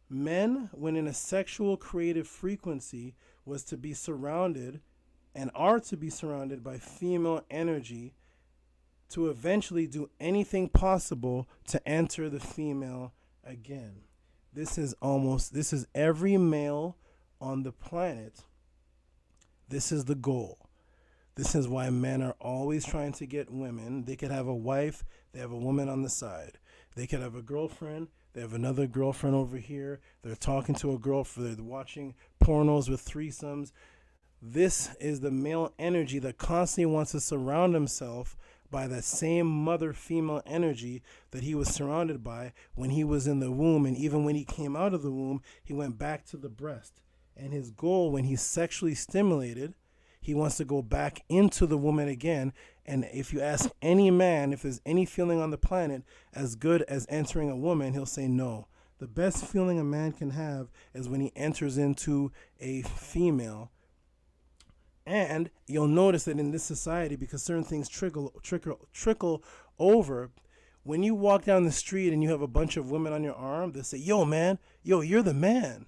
Men, when in a sexual creative frequency, was to be surrounded and are to be surrounded by female energy to eventually do anything possible to enter the female again. This is every male on the planet. This is the goal. This is why men are always trying to get women. They could have a wife, they have a woman on the side. They could have a girlfriend, they have another girlfriend over here. They're talking to a girlfriend, they're watching pornos with threesomes. This is the male energy that constantly wants to surround himself by that same mother female energy that he was surrounded by when he was in the womb. And even when he came out of the womb, he went back to the breast. And his goal, when he's sexually stimulated, he wants to go back into the woman again. And if you ask any man if there's any feeling on the planet as good as entering a woman, he'll say no. The best feeling a man can have is when he enters into a female. And you'll notice that in this society, because certain things trickle over, when you walk down the street and you have a bunch of women on your arm, they'll say, yo, man, yo, you're the man.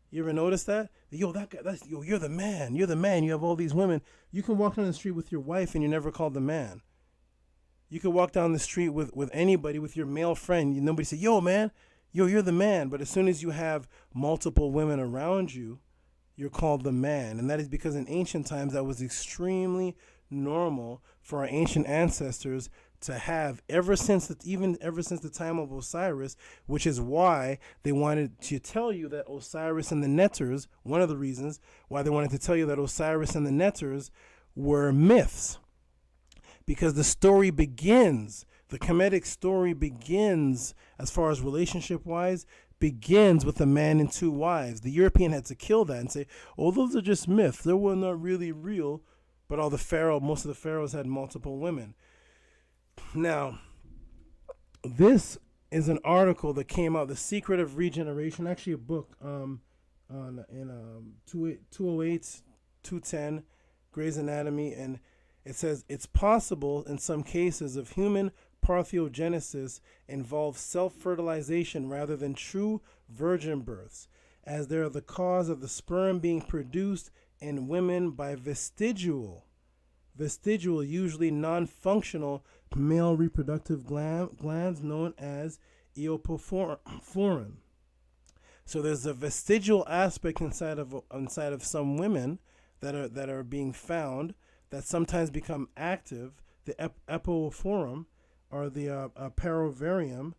You ever notice that? Yo, that guy, you're the man. You're the man. You have all these women. You can walk down the street with your wife and you're never called the man. You can walk down the street with anybody, with your male friend. Nobody say, yo, man, yo, you're the man. But as soon as you have multiple women around you, you're called the man. And that is because in ancient times, that was extremely normal for our ancient ancestors to have ever since the time of Osiris, which is why they wanted to tell you that Osiris and the Netters, one of the reasons why they wanted to tell you that Osiris and the Netters were myths. Because the story begins, the Kemetic story begins, as far as relationship-wise, begins with a man and two wives. The European had to kill that and say, oh, those are just myths. They were not really real. But most of the pharaohs had multiple women. Now, this is an article that came out, The Secret of Regeneration, actually a book in 208, 210, Grey's Anatomy, and it says it's possible in some cases of human parthenogenesis involves self-fertilization rather than true virgin births, as they are the cause of the sperm being produced in women by vestigial, usually non-functional male reproductive glands known as eophorin. So there's a vestigial aspect inside of some women that are being found that sometimes become active, the epophorum or the parovarium,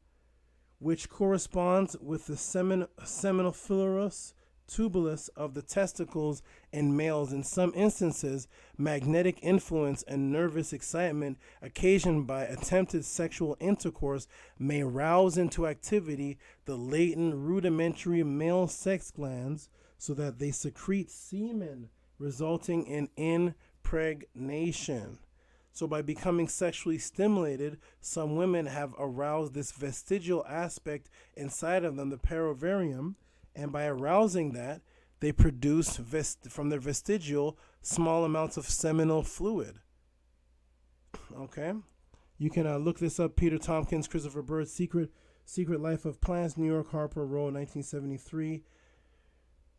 which corresponds with the seminifluous tubulus of the testicles in males. In some instances, magnetic influence and nervous excitement occasioned by attempted sexual intercourse may rouse into activity the latent rudimentary male sex glands so that they secrete semen, resulting in impregnation. So by becoming sexually stimulated, some women have aroused this vestigial aspect inside of them, the parovarium, and by arousing that, they produce from their vestigial small amounts of seminal fluid. Okay, you can look this up. Peter Tompkins, Christopher Bird, Secret Life of Plants, New York, Harper Row, 1973.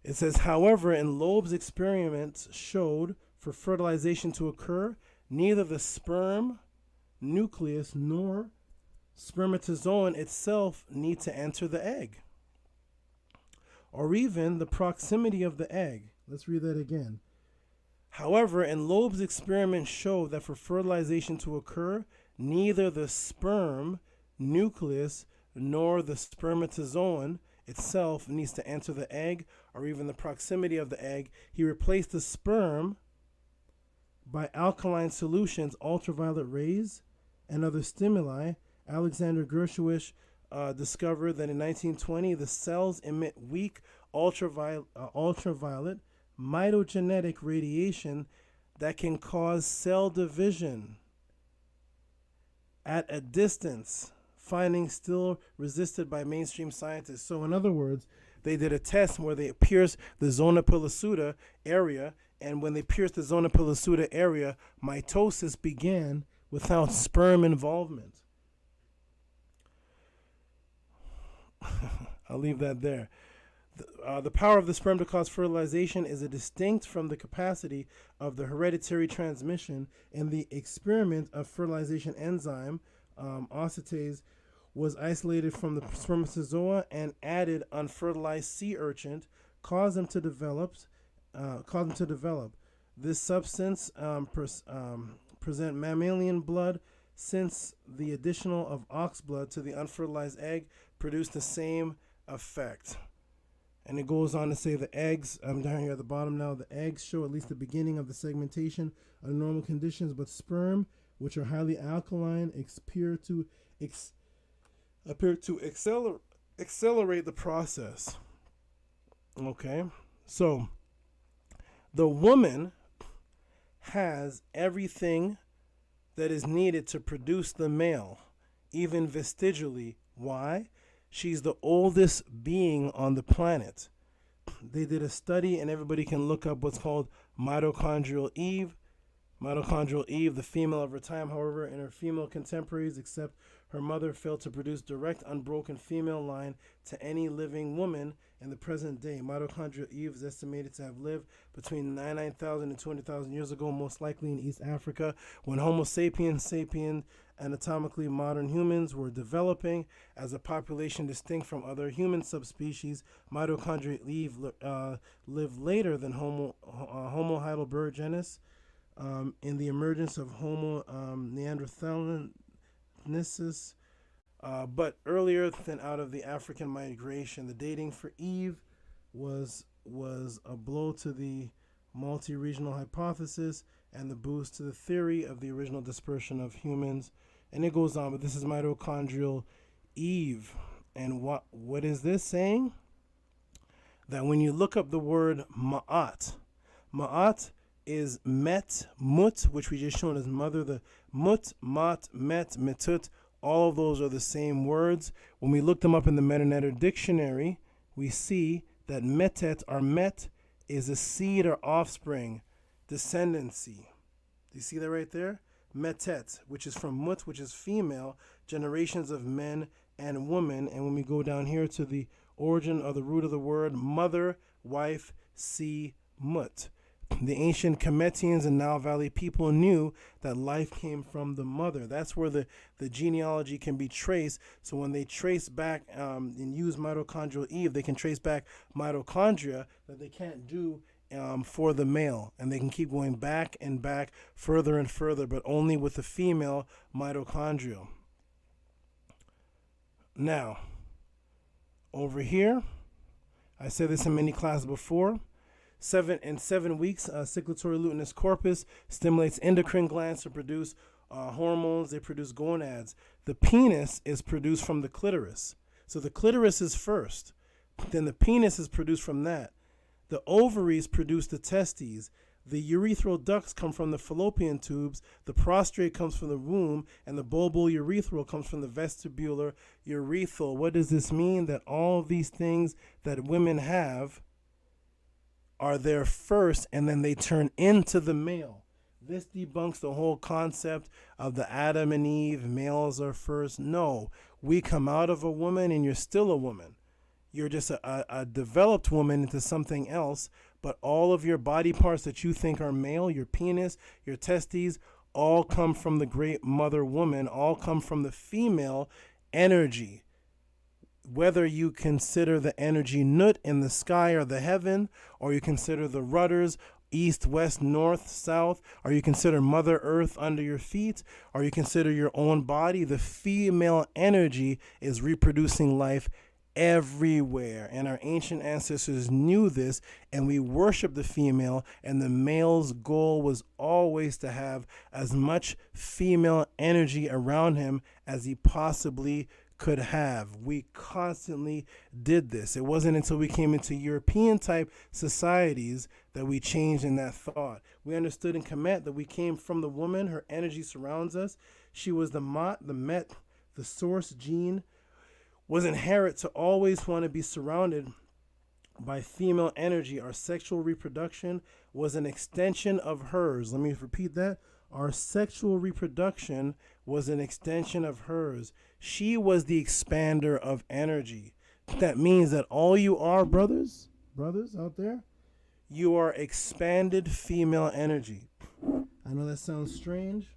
It says, however, in Loeb's experiments showed for fertilization to occur, neither the sperm nucleus nor spermatozoon itself need to enter the egg, or even the proximity of the egg. Let's read that again. However, in Loeb's experiment showed that for fertilization to occur, neither the sperm nucleus nor the spermatozoon itself needs to enter the egg, or even the proximity of the egg. He replaced the sperm by alkaline solutions, ultraviolet rays, and other stimuli. Alexander Gershwin discovered that in 1920 the cells emit weak ultraviolet mitogenetic radiation that can cause cell division at a distance, finding still resisted by mainstream scientists. So in other words, they did a test where they pierced the zona pellucida area, and when they pierced the zona pellucida area, mitosis began without sperm involvement. I'll leave that there. The power of the sperm to cause fertilization is distinct from the capacity of the hereditary transmission. In the experiment, of fertilization enzyme, oxidase, was isolated from the spermatozoa and added unfertilized sea urchin, caused them to develop. This substance present mammalian blood, since the addition of ox blood to the unfertilized egg produced the same effect. And it goes on to say the eggs, I'm down here at the bottom now, the eggs show at least the beginning of the segmentation under normal conditions, but sperm, which are highly alkaline, appear to accelerate the process. Okay, so the woman has everything that is needed to produce the male, even vestigially. Why? She's the oldest being on the planet. They did a study, and everybody can look up what's called mitochondrial Eve. Mitochondrial Eve, the female of her time, however, and her female contemporaries, except her mother, failed to produce direct, unbroken female line to any living woman in the present day. Mitochondrial Eve is estimated to have lived between 99,000 and 200,000 years ago, most likely in East Africa, when Homo sapiens anatomically modern humans were developing as a population distinct from other human subspecies. Mitochondrial Eve lived later than Homo heidelbergensis in the emergence of Homo neanderthalensis, but earlier than out of the African migration. The dating for Eve was a blow to the multi-regional hypothesis and the boost to the theory of the original dispersion of humans. And it goes on, but this is mitochondrial Eve. And what is this saying? That when you look up the word ma'at is mut, which we just shown as mother. The mut, mat, met, metut, all of those are the same words. When we look them up in the Meta dictionary, we see that metet or met is a seed or offspring, descendancy. Do you see that right there? Metet, which is from mut, which is female, generations of men and women. And when we go down here to the origin or the root of the word, mother, wife, see, mut. The ancient Kemetians and Nile Valley people knew that life came from the mother. That's where the genealogy can be traced. So when they trace back and use mitochondrial Eve, they can trace back mitochondria that they can't do for the male. And they can keep going back and back, further and further, but only with the female mitochondrial. Now, over here, I said this in many classes before, 7 weeks, circulatory luteinous corpus stimulates endocrine glands to produce hormones. They produce gonads. The penis is produced from the clitoris. So the clitoris is first. Then the penis is produced from that. The ovaries produce the testes. The urethral ducts come from the fallopian tubes. The prostrate comes from the womb. And the bulbourethral comes from the vestibular urethral. What does this mean? That all of these things that women have are there first, and then they turn into the male. This debunks the whole concept of the Adam and Eve, males are first. No, we come out of a woman and you're still a woman. You're just a developed woman into something else, but all of your body parts that you think are male, your penis, your testes, all come from the great mother woman, all come from the female energy. Whether you consider the energy nut in the sky or the heaven, or you consider the rudders, east, west, north, south, or you consider Mother Earth under your feet, or you consider your own body, the female energy is reproducing life everywhere. And our ancient ancestors knew this, and we worship the female, and the male's goal was always to have as much female energy around him as he possibly could have. We constantly did this. It wasn't until we came into European type societies that we changed in that thought. We understood in Kemet that we came from the woman. Her energy surrounds us. She was the mat, the met, the source gene was inherent to always want to be surrounded by female energy. Our sexual reproduction was an extension of hers. Let me repeat that. Our sexual reproduction was an extension of hers. She was the expander of energy. That means that all you are, brothers out there, you are expanded female energy. I know that sounds strange.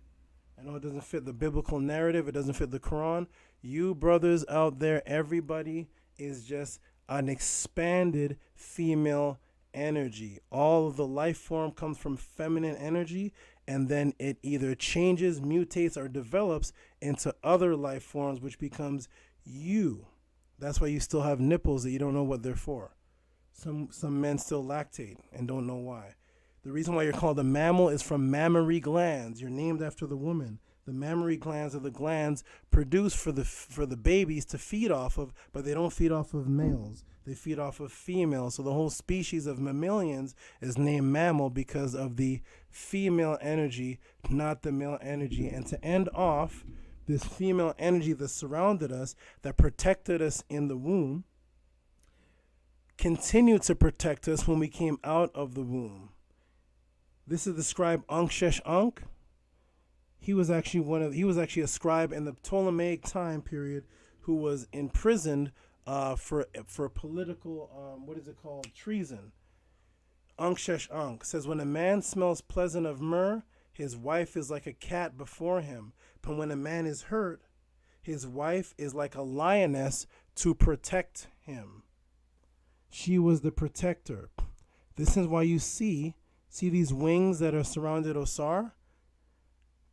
I know it doesn't fit the biblical narrative. It doesn't fit the Quran. You brothers out there, everybody is just an expanded female energy. All of the life form comes from feminine energy, and then it either changes, mutates, or develops into other life forms, which becomes you. That's why you still have nipples that you don't know what they're for. Some men still lactate and don't know why. The reason why you're called a mammal is from mammary glands. You're named after the woman. The mammary glands are the glands produced for the babies to feed off of, but they don't feed off of males. They feed off of females. So the whole species of mammalians is named mammal because of the female energy, not the male energy. And to end off, this female energy that surrounded us, that protected us in the womb, continued to protect us when we came out of the womb. This is the scribe Ankh. He was actually a scribe in the Ptolemaic time period who was imprisoned for political treason. Ankh says, when a man smells pleasant of myrrh, his wife is like a cat before him. But when a man is hurt, his wife is like a lioness to protect him. She was the protector. This is why you see these wings that are surrounded Osar?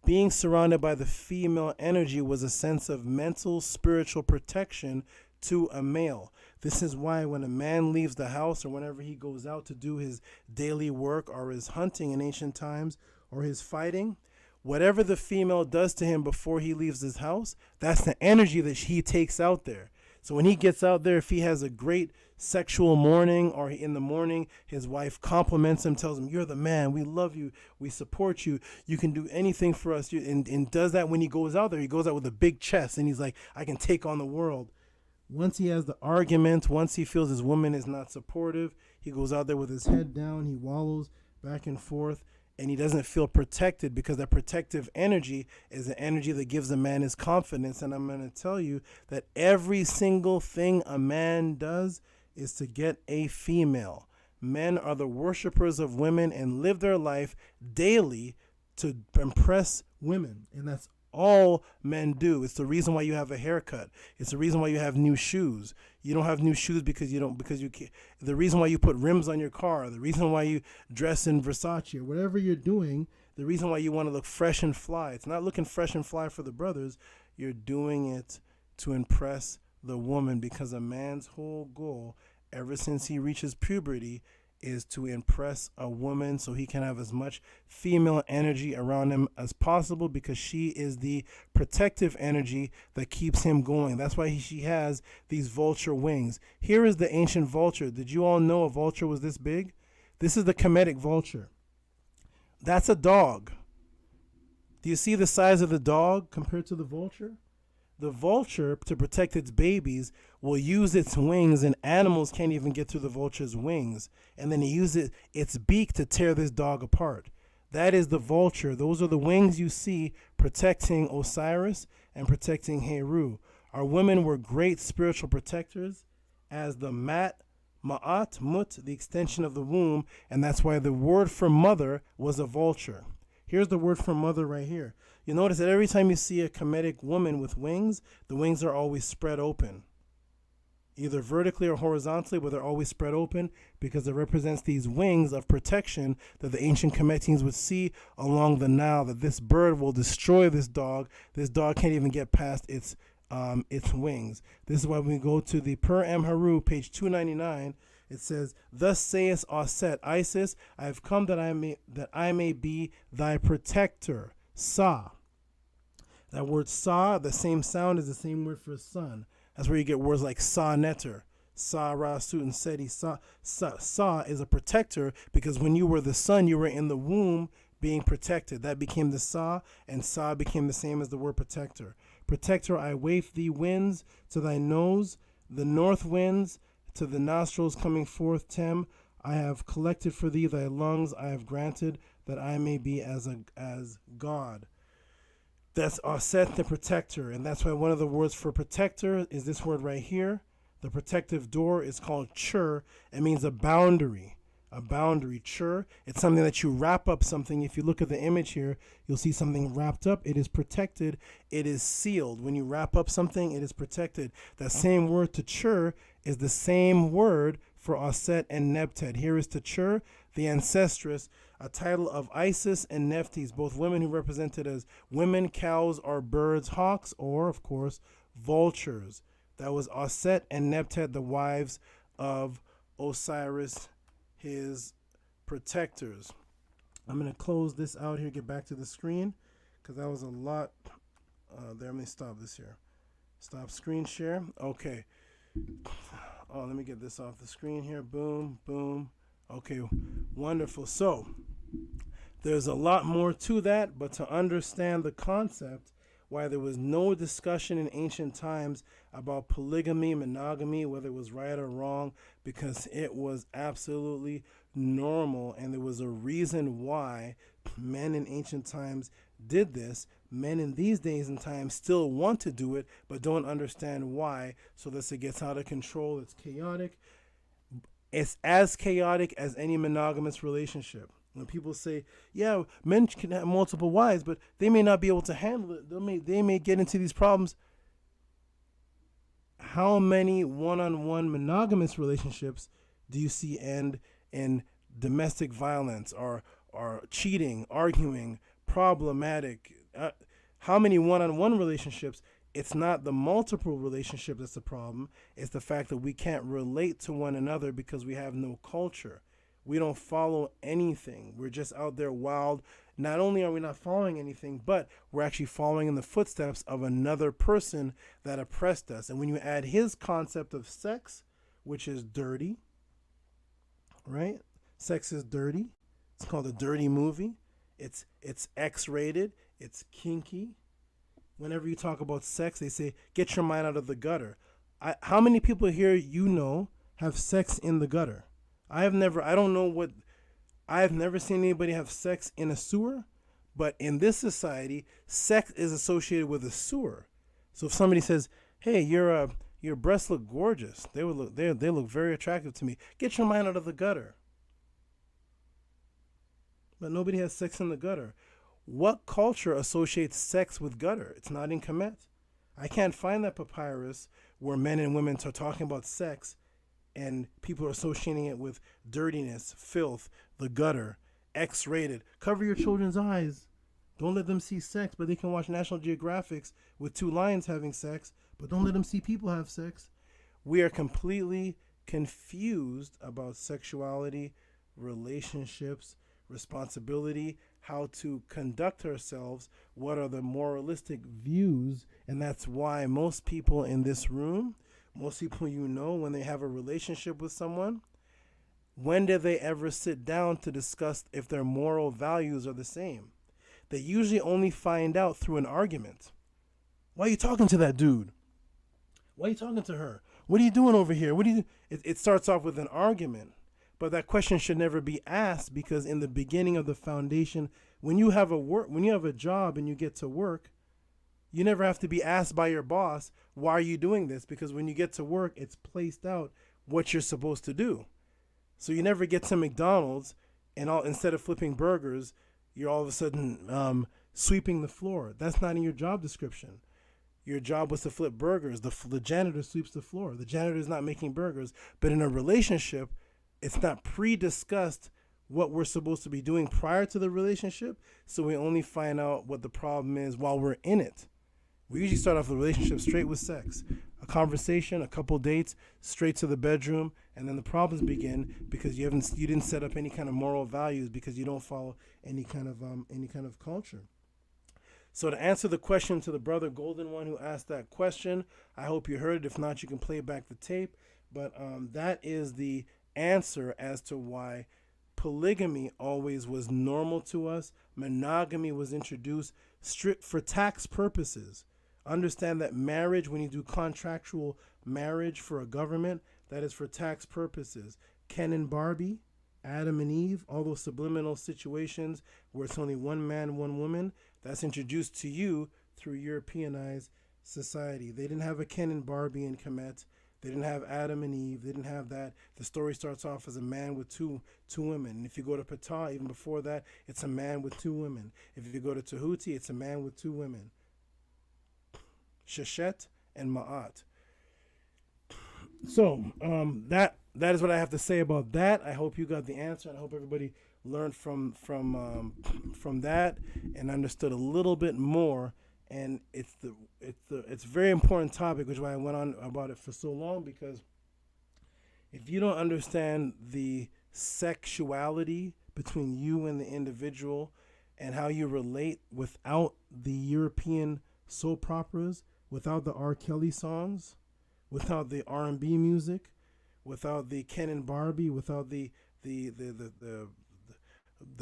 Being surrounded by the female energy was a sense of mental, spiritual protection to a male. This is why when a man leaves the house or whenever he goes out to do his daily work or his hunting in ancient times or his fighting, whatever the female does to him before he leaves his house, that's the energy that he takes out there. So when he gets out there, if he has a great sexual morning, or in the morning his wife compliments him, tells him, "You're the man, we love you, we support you, you can do anything for us," and does that when he goes out there, he goes out with a big chest and he's like, "I can take on the world." Once he has the argument, once he feels his woman is not supportive, he goes out there with his head down, he wallows back and forth, and he doesn't feel protected, because that protective energy is the energy that gives a man his confidence. And I'm going to tell you that every single thing a man does is to get a female. Men are the worshipers of women and live their life daily to impress women, and that's all men do. It's the reason why you have a haircut. It's the reason why you have new shoes. You don't have new shoes because you can't. The reason why you put rims on your car, the reason why you dress in Versace or whatever you're doing, the reason why you want to look fresh and fly. It's not looking fresh and fly for the brothers. You're doing it to impress the woman, because a man's whole goal ever since he reaches puberty is to impress a woman so he can have as much female energy around him as possible, because she is the protective energy that keeps him going. That's why she has these vulture wings. Here is the ancient vulture. Did you all know a vulture was this big? This is the Kemetic vulture. That's a dog. Do you see the size of the dog compared to the vulture? The vulture, to protect its babies, will use its wings, and animals can't even get through the vulture's wings. And then it uses its beak to tear this dog apart. That is the vulture. Those are the wings you see protecting Osiris and protecting Heru. Our women were great spiritual protectors, as the Ma'at, Mut, the extension of the womb, and that's why the word for mother was a vulture. Here's the word for mother right here. You notice that every time you see a Kemetic woman with wings, the wings are always spread open, either vertically or horizontally, but they're always spread open, because it represents these wings of protection that the ancient Kemetians would see along the Nile, that this bird will destroy this dog. This dog can't even get past its wings. This is why when we go to the Per Amharu, page 299, it says, "Thus saith Aset, Isis, I have come that I may be thy protector." Sa. That word sa, the same sound is the same word for son. That's where you get words like sa neter, sa ra sut and seti. Sa is a protector, because when you were the son, you were in the womb being protected. That became the sa, and sa became the same as the word protector. Protector, I waft thee winds to thy nose, the north winds to the nostrils coming forth, Tem. I have collected for thee thy lungs, I have granted that I may be as God. That's Aset, the protector, and that's why one of the words for protector is this word right here. The protective door is called chur. It means a boundary. A boundary, chur. It's something that you wrap up something. If you look at the image here, you'll see something wrapped up. It is protected. It is sealed. When you wrap up something, it is protected. That same word to chur is the same word for Aset and Nebtet. Here is Tachur, the ancestress, a title of Isis and Nephthys, both women who represented as women, cows, or birds, hawks, or, of course, vultures. That was Aset and Nebtet, the wives of Osiris, his protectors. I'm going to close this out here, get back to the screen, because that was a lot there. Let me stop this here. Stop screen share. Okay. Oh, let me get this off the screen here. Boom, boom. Okay, wonderful. So there's a lot more to that, but to understand the concept, why there was no discussion in ancient times about polygamy, monogamy, whether it was right or wrong, because it was absolutely normal, and there was a reason why men in ancient times did this. Men in these days and times still want to do it, but don't understand why, so that it gets out of control. It's chaotic. It's as chaotic as any monogamous relationship. When people say, yeah, men can have multiple wives, but they may not be able to handle it. They may get into these problems. How many one-on-one monogamous relationships do you see end in domestic violence or cheating, arguing, problematic? How many one-on-one relationships? It's not the multiple relationship that's the problem. It's the fact that we can't relate to one another because we have no culture. We don't follow anything. We're just out there wild, not only are we not following anything, but we're actually following in the footsteps of another person that oppressed us. And when you add his concept of sex, which is dirty, right? Sex is dirty. It's called a dirty movie. It's X-rated. It's kinky. Whenever you talk about sex, they say, get your mind out of the gutter. How many people here have sex in the gutter? I've never seen anybody have sex in a sewer, but in this society, sex is associated with a sewer. So if somebody says, hey, your breasts look gorgeous, they look very attractive to me, get your mind out of the gutter. But nobody has sex in the gutter. What culture associates sex with gutter? It's not in Kemet. I can't find that papyrus where men and women are talking about sex and people are associating it with dirtiness, filth, the gutter, X-rated. Cover your children's eyes. Don't let them see sex, but they can watch National Geographics with two lions having sex, but don't let them see people have sex. We are completely confused about sexuality, relationships, responsibility, how to conduct ourselves, what are the moralistic views, and that's why most people in this room, most people when they have a relationship with someone, when do they ever sit down to discuss if their moral values are the same? They usually only find out through an argument. Why are you talking to that dude? Why are you talking to her? What are you doing over here? It starts off with an argument. But that question should never be asked, because in the beginning of the foundation, when you have a job and you get to work, you never have to be asked by your boss, why are you doing this? Because when you get to work, it's placed out what you're supposed to do. So you never get to McDonald's and instead of flipping burgers, you're all of a sudden sweeping the floor. That's not in your job description. Your job was to flip burgers. The janitor sweeps the floor. The janitor is not making burgers. But in a relationship, it's not pre-discussed what we're supposed to be doing prior to the relationship, so we only find out what the problem is while we're in it. We usually start off the relationship straight with sex. A conversation, a couple dates, straight to the bedroom, and then the problems begin because you didn't set up any kind of moral values, because you don't follow any kind of culture. So to answer the question to the brother Golden One who asked that question, I hope you heard it. If not, you can play back the tape. But that is the answer as to why polygamy always was normal to us. Monogamy was introduced strict for tax purposes. Understand that marriage, when you do contractual marriage for a government, that is for tax purposes. Ken and Barbie, Adam and Eve, all those subliminal situations where it's only one man, one woman, that's introduced to you through Europeanized society. They didn't have a Ken and Barbie in Kemet. They didn't have Adam and Eve. They didn't have that. The story starts off as a man with two women. And if you go to Ptah, even before that, it's a man with two women. If you go to Tehuti, it's a man with two women. Sheshet and Ma'at. So that is what I have to say about that. I hope you got the answer, and I hope everybody learned from that and understood a little bit more. And it's a very important topic, which is why I went on about it for so long, because if you don't understand the sexuality between you and the individual and how you relate without the European soap operas, without the R. Kelly songs, without the R&B music, without the Ken and Barbie, without the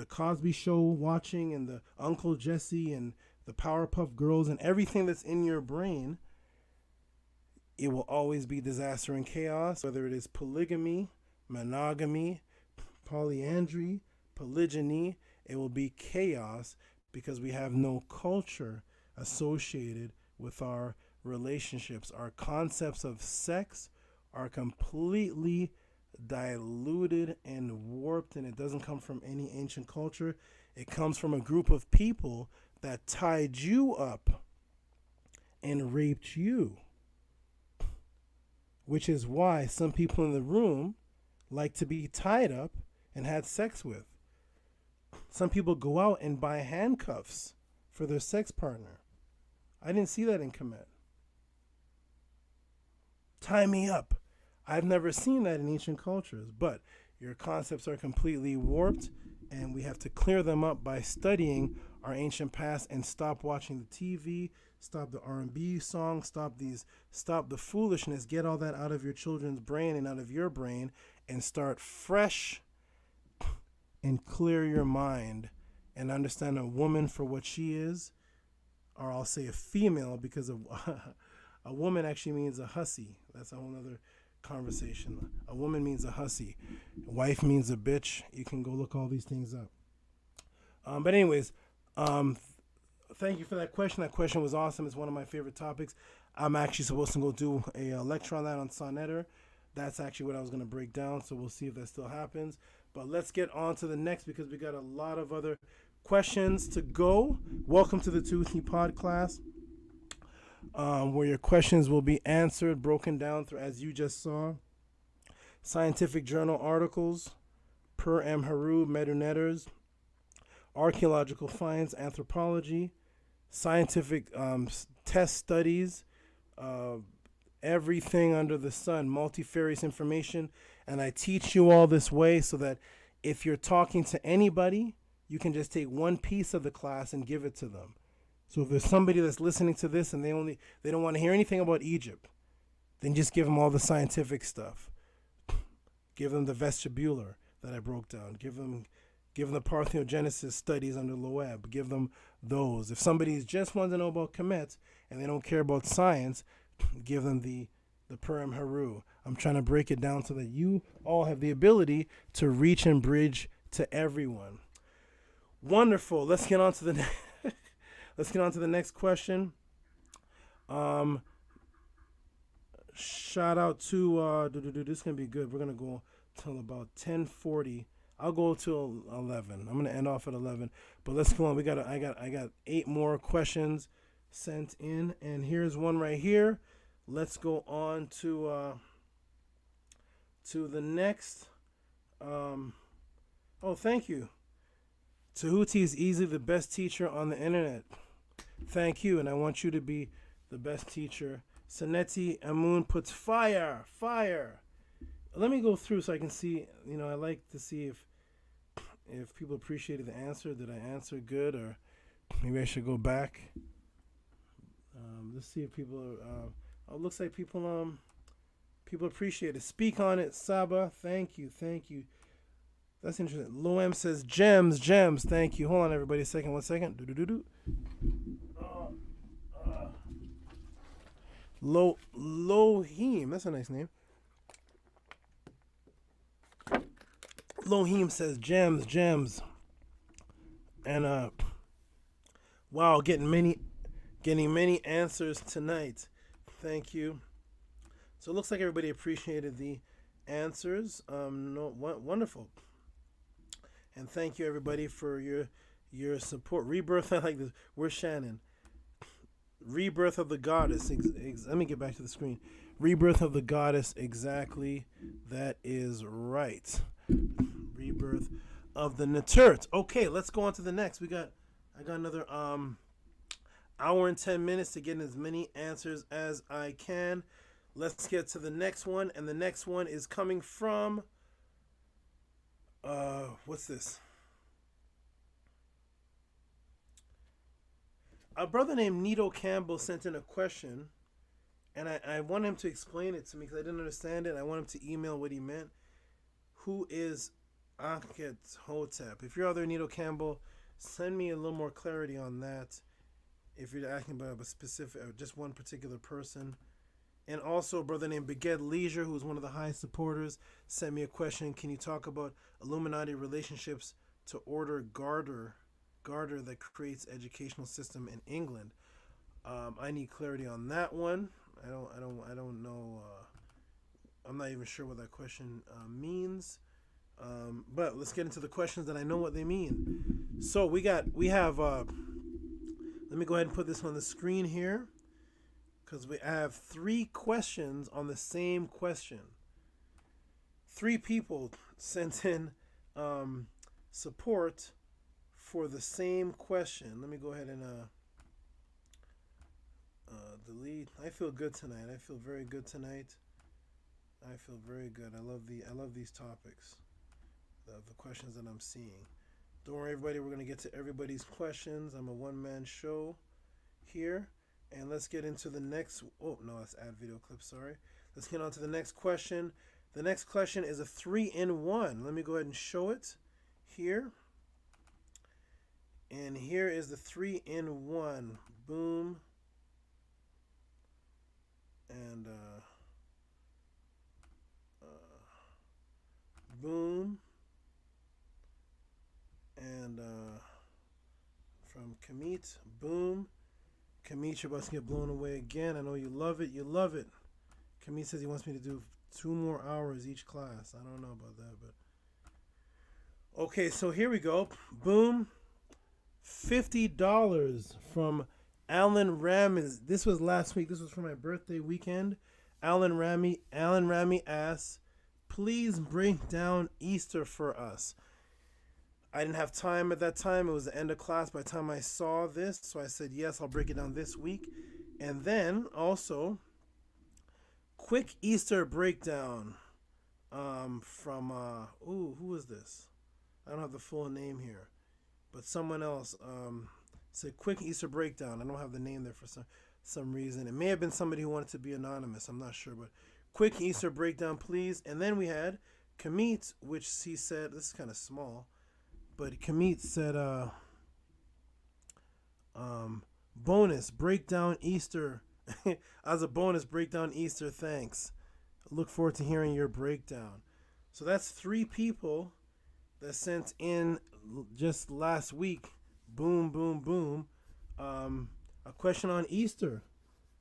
Cosby Show watching and the Uncle Jesse and the Powerpuff Girls and everything that's in your brain, it will always be disaster and chaos, whether it is polygamy, monogamy, polyandry, polygyny. It will be chaos because we have no culture associated with our relationships. Our concepts of sex are completely diluted and warped, and it doesn't come from any ancient culture. It comes from a group of people that tied you up and raped you, which is why some people in the room like to be tied up and had sex with. Some people go out and buy handcuffs for their sex partner. I didn't see that in Kemet. Tie me up. I've never seen that in ancient cultures, but your concepts are completely warped and we have to clear them up by studying our ancient past and stop watching the TV, stop the R&B songs, stop the foolishness, get all that out of your children's brain and out of your brain, and start fresh and clear your mind and understand a woman for what she is, or I'll say a female, because a woman actually means a hussy. That's a whole other conversation. A woman means a hussy. Wife means a bitch. You can go look all these things up. But anyways, thank you for that question. That question was awesome. It's one of my favorite topics. I'm actually supposed to go do a lecture on that on Sonnetter. That's actually what I was going to break down, so we'll see if that still happens. But let's get on to the next, because we got a lot of other questions to go. Welcome to the Tehuti Podclass, where your questions will be answered, broken down through, as you just saw, scientific journal articles, per M. Haru, Medu netters, archaeological finds, anthropology, scientific test studies, everything under the sun, multifarious information. And I teach you all this way so that if you're talking to anybody, you can just take one piece of the class and give it to them. So if there's somebody that's listening to this and they don't want to hear anything about Egypt, then just give them all the scientific stuff. Give them the vestibular that I broke down. Give them the parthenogenesis studies under Loeb. Give them those. If somebody just wants to know about Kemet and they don't care about science, give them the Purim Haru. I'm trying to break it down so that you all have the ability to reach and bridge to everyone. Wonderful. Let's get on to the next question. Shout out to this is gonna be good. We're gonna go till about 10:40. I'll go till 11. I'm gonna end off at 11. But let's go on. I got 8 more questions sent in, and here's one right here. Let's go on to the next. Oh, thank you. Tehuti is easily the best teacher on the internet. Thank you, and I want you to be the best teacher. Saneti Amun puts fire. Let me go through so I can see. I like to see if people appreciated the answer. Did I answer good, or maybe I should go back? Let's see if people are. It looks like people appreciate it. Speak on it, Saba. Thank you. That's interesting. Loam says gems. Thank you. Hold on, everybody. One second. Lohim. That's a nice name. Lohim says gems. And wow, getting many answers tonight. Thank you. So it looks like everybody appreciated the answers. Wonderful. And thank you, everybody, for your support. Rebirth, I like this. Where's Shannon? Rebirth of the Goddess. Let me get back to the screen. Rebirth of the Goddess, exactly. That is right. Rebirth of the Naturt. Okay, let's go on to the next. I got another hour and 10 minutes to get as many answers as I can. Let's get to the next one, and the next one is coming from what's this? A brother named Nito Campbell sent in a question, and I want him to explain it to me because I didn't understand it. I want him to email what he meant. Who is Ankhet Hotep? If you're out there, Nito Campbell, send me a little more clarity on that. If you're asking about a specific, just one particular person. And also a brother named Beged Leisure, who's one of the highest supporters, sent me a question. Can you talk about Illuminati relationships to Order Garter that creates educational system in England? I need clarity on that one. I don't know. I'm not even sure what that question means. But let's get into the questions that I know what they mean. So we have. Let me go ahead and put this on the screen here, because I have 3 questions on the same question. 3 people sent in support for the same question. Let me go ahead and delete. I feel good tonight. I feel very good tonight. I feel very good. I love these topics, the questions that I'm seeing. Don't worry, everybody. We're going to get to everybody's questions. I'm a one-man show here. And let's get into the next... Oh, no, that's add video clip. Sorry. Let's get on to the next question. The next question is a 3-in-1. Let me go ahead and show it here. And here is the 3-in-1. Boom. And boom. And from Kamit, boom. Kamit, you're about to get blown away again. I know you love it. You love it. Kamit says he wants me to do 2 more hours each class. I don't know about that, but okay. So here we go. Boom. $50 from Alan Ram. This was last week. This was for my birthday weekend. Alan Ramy asks, please break down Easter for us. I didn't have time at that time. It was the end of class by the time I saw this. So I said, yes, I'll break it down this week. And then also, quick Easter breakdown from, who is this? I don't have the full name here. But someone else said, quick Easter breakdown. I don't have the name there for some reason. It may have been somebody who wanted to be anonymous. I'm not sure. But quick Easter breakdown, please. And then we had Kamit, which he said, this is kind of small. But Kamit said, bonus, breakdown Easter. As a bonus, breakdown Easter, thanks. Look forward to hearing your breakdown. So that's 3 people that sent in just last week. Boom, boom, boom. A question on Easter.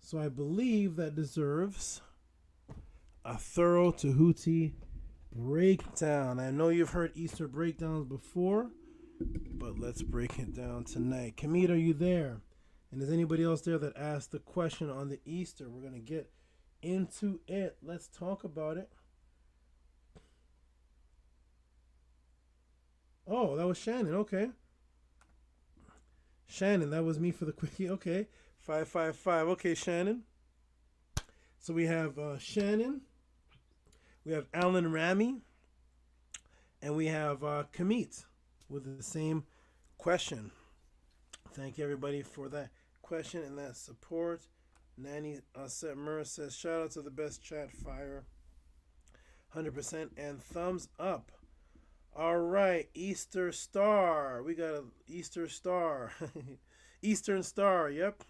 So I believe that deserves a thorough Tehuti breakdown. I know you've heard Easter breakdowns before, but let's break it down tonight. Kamit, are you there? And is anybody else there that asked the question on the Easter? We're going to get into it. Let's talk about it. Oh, that was Shannon. Okay. Shannon, that was me for the quickie. Okay. 555. Okay, Shannon. So we have Shannon. We have Alan Ramy. And we have Kamit with the same question. Thank you, everybody, for that question and that support. Nanny Setmer says, shout out to the best chat, fire. 100% and thumbs up. All right, Easter Star. We got an Easter Star. Eastern Star, yep.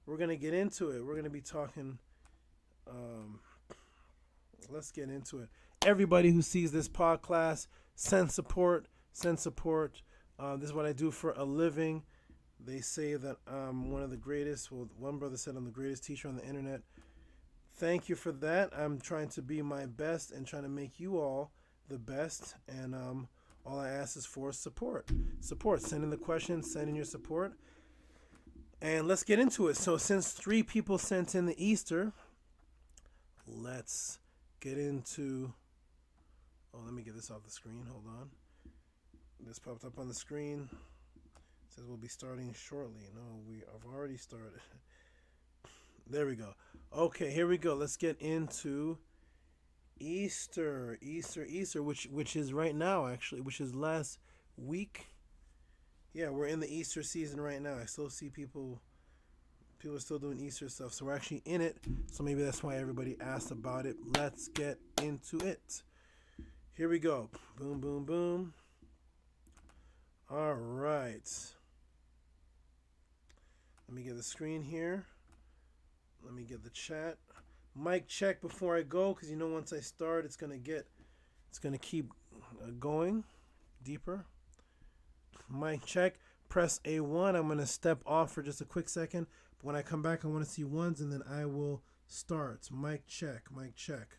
We're going to get into it. We're going to be talking. Let's get into it. Everybody who sees this podcast, send support. Send support. This is what I do for a living. They say that I'm one of the greatest. Well, one brother said I'm the greatest teacher on the internet. Thank you for that. I'm trying to be my best and trying to make you all the best. And all I ask is for support. Send in the questions. Send in your support. And let's get into it. So since 3 people sent in the Easter, let's get into... Oh, let me get this off the screen. Hold on. This popped up on the screen. It says we'll be starting shortly. No, I've already started. There we go. Okay, here we go. Let's get into Easter, which is right now, actually, which is last week. Yeah, we're in the Easter season right now. I still see people are still doing Easter stuff, so we're actually in it. So maybe that's why everybody asked about it. Let's get into it. Here we go. Boom, boom, boom. All right. Let me get the screen here. Let me get the chat. Mic check before I go, because you know once I start, it's gonna keep going deeper. Mic check. Press A1. I'm gonna step off for just a quick second. But when I come back, I want to see ones, and then I will start. Mic check. Mic check.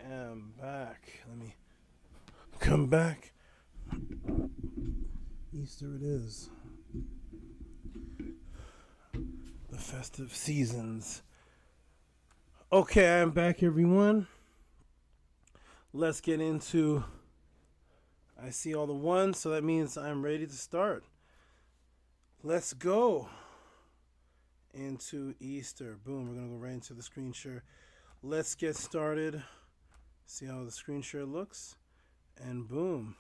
am back. Let me come back. Easter it is. The festive seasons. Okay, I'm back, everyone. Let's get into... I see all the ones, so that means I'm ready to start. Let's go into Easter. Boom, we're going to go right into the screen share. Let's get started. See how the screen share looks. And boom.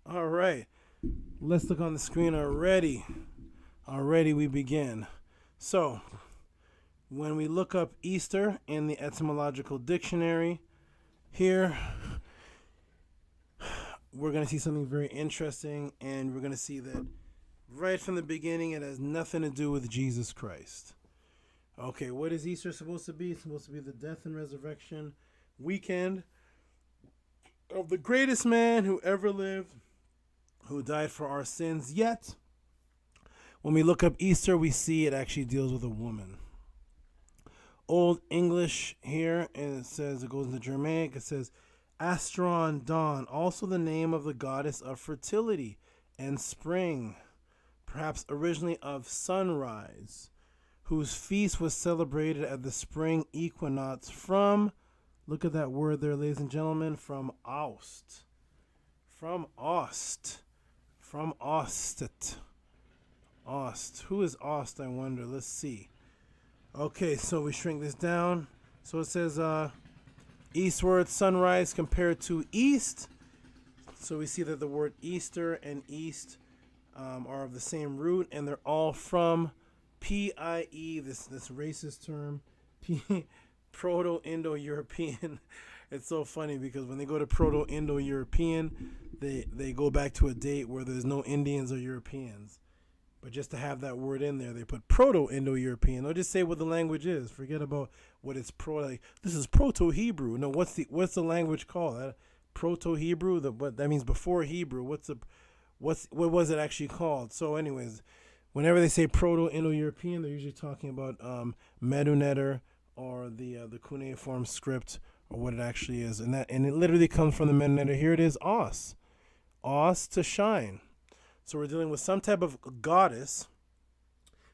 All right. Let's look on the screen already. Already we begin. So, when we look up Easter in the etymological dictionary, here we're going to see something very interesting, and we're going to see that right from the beginning it has nothing to do with Jesus Christ. Okay, what is Easter supposed to be? It's supposed to be the death and resurrection weekend of the greatest man who ever lived, who died for our sins. Yet, when we look up Easter, we see it actually deals with a woman. Old English here, and it says, it goes into Germanic, it says, Astron Dawn, also the name of the goddess of fertility and spring, perhaps originally of sunrise, whose feast was celebrated at the spring equinox from, look at that word there, ladies and gentlemen, from Ost. From Ost. From Ostet. Ost. Who is Ost, I wonder? Let's see. Okay, so we shrink this down. So it says eastward, sunrise compared to east. So we see that the word Easter and east are of the same root, and they're all from PIE, this racist term, Proto-Indo-European. It's so funny because when they go to Proto-Indo-European, they go back to a date where there's no Indians or Europeans. But just to have that word in there, they put Proto-Indo-European. They'll just say what the language is. Forget about what it's like. This is Proto-Hebrew. No, what's the language called? Proto-Hebrew. What that means before Hebrew. What was it actually called? So, anyways, whenever they say Proto-Indo-European, they're usually talking about Medu Netter or the cuneiform script or what it actually is, and it literally comes from the Medu Netter. Here it is, Os to shine. So we're dealing with some type of goddess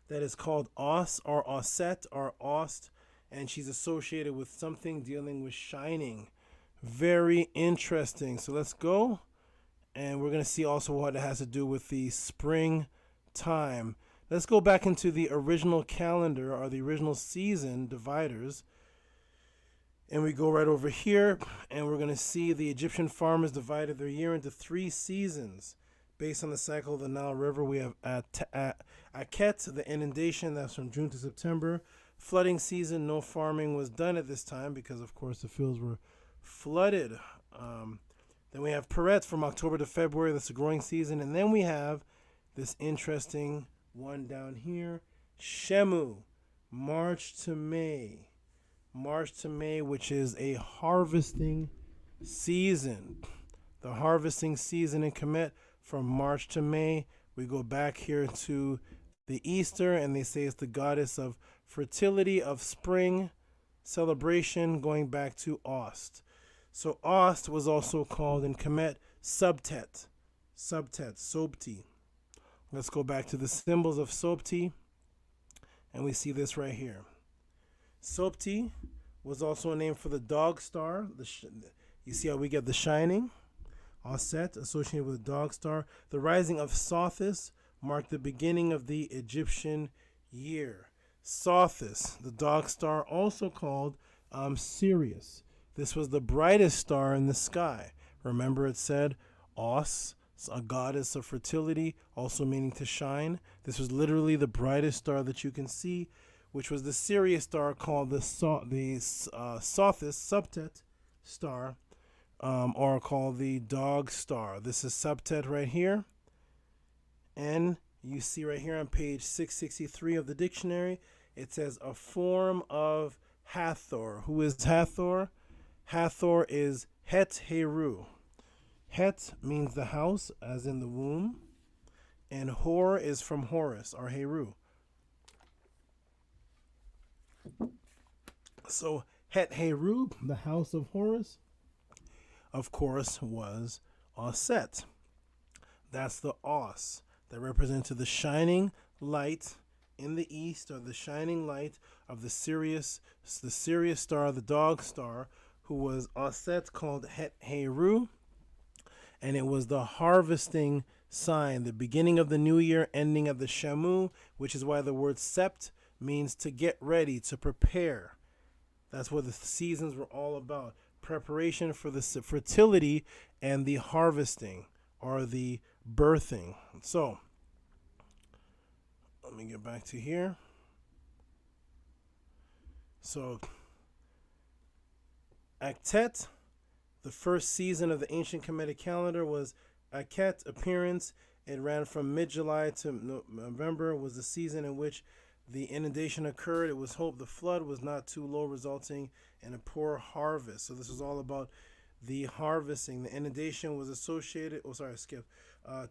that is called Os or Osset or Ost, and she's associated with something dealing with shining. Very interesting. So let's go, and we're going to see also what it has to do with the spring time. Let's go back into the original calendar or the original season dividers, and we go right over here, and we're going to see the Egyptian farmers divided their year into 3 seasons. Based on the cycle of the Nile River, we have Aket, the inundation, that's from June to September. Flooding season, no farming was done at this time because, of course, the fields were flooded. Then we have Peret from October to February, that's the growing season. And then we have this interesting one down here, Shemu, March to May. March to May, which is a harvesting season. The harvesting season in Kemet, from March to May. We go back here to the Easter, and they say it's the goddess of fertility, of spring, celebration, going back to Ost. So Ost was also called in Kemet Subtet, Sobti. Let's go back to the symbols of Sobti, and we see this right here. Sobti was also a name for the dog star. You see how we get the shining? Osset, associated with the dog star. The rising of Sothis marked the beginning of the Egyptian year. Sothis, the dog star, also called Sirius. This was the brightest star in the sky. Remember it said Os, a goddess of fertility, also meaning to shine. This was literally the brightest star that you can see, which was the Sirius star called the Sothis Subtet star. Or called the dog star. This is Subtet right here. And you see right here on page 663 of the dictionary, it says a form of Hathor. Who is Hathor? Hathor is Het Heru. Het means the house, as in the womb. And Hor is from Horus, or Heru. So Het Heru, the house of Horus, of course, was Aset. That's the Os that represented the shining light in the east, or the shining light of the Sirius star, the dog star, who was Aset, called Het Heru. And it was the harvesting sign, the beginning of the new year, ending of the Shamu, which is why the word sept means to get ready, to prepare. That's what the seasons were all about. Preparation for the fertility and the harvesting, or the birthing. So, let me get back to here. So, Aktet, the first season of the ancient Kemetic calendar, was Aket, appearance. It ran from mid-July to November, was the season in which the inundation occurred. It was hoped the flood was not too low, resulting in a poor harvest. So this was all about the harvesting. The inundation was associated,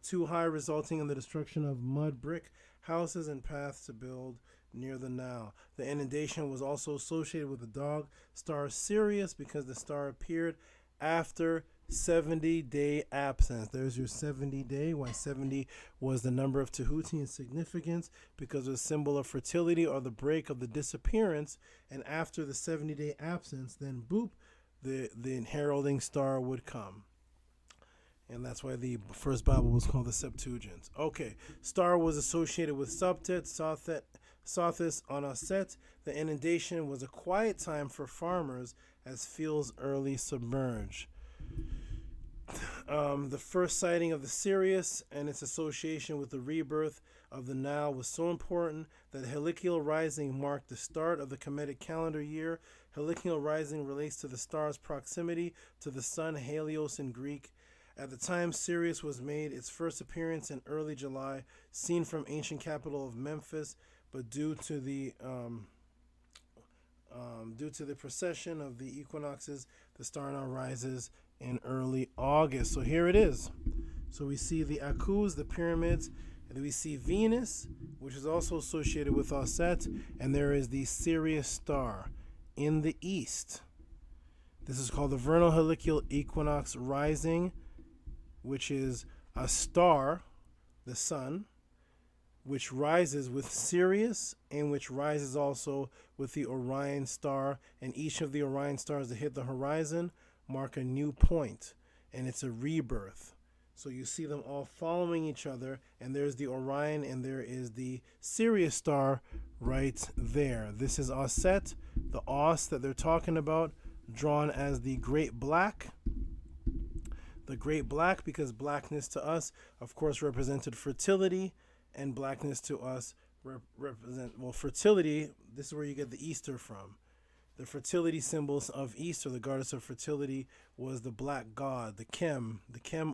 too high, resulting in the destruction of mud brick houses and paths to build near the Nile. The inundation was also associated with the dog star Sirius, because the star appeared after 70-day absence. There's your 70-day. Why 70 was the number of Tehuti in significance, because it was a symbol of fertility, or the break of the disappearance. And after the 70-day absence, then boop, the heralding star would come. And that's why the first Bible was called the Septuagint. Okay, star was associated with Subtet, Sothis on Aset. The inundation was a quiet time for farmers as fields early submerge. The first sighting of the Sirius and its association with the rebirth of the Nile was so important that heliacal rising marked the start of the Kemetic calendar year. Heliacal rising relates to the star's proximity to the sun, Helios in Greek. At the time Sirius was made its first appearance in early July, seen from ancient capital of Memphis, but due to the precession of the equinoxes, the star now rises in early August. So here it is. So we see the Akuz, the pyramids, and then we see Venus, which is also associated with Aset, and there is the Sirius star in the east. This is called the vernal heliacal equinox rising, which is a star, the sun, which rises with Sirius and which rises also with the Orion star. And each of the Orion stars that hit the horizon mark a new point, and it's a rebirth. So you see them all following each other, and there's the Orion and there is the Sirius star right there. This is Aset, the Os that they're talking about, drawn as the Great Black. The Great Black, because blackness to us, of course, represented fertility, and blackness to us represent, well, fertility. This is where you get the Easter from. The fertility symbols of Easter, the goddess of fertility, was the black god, the Chem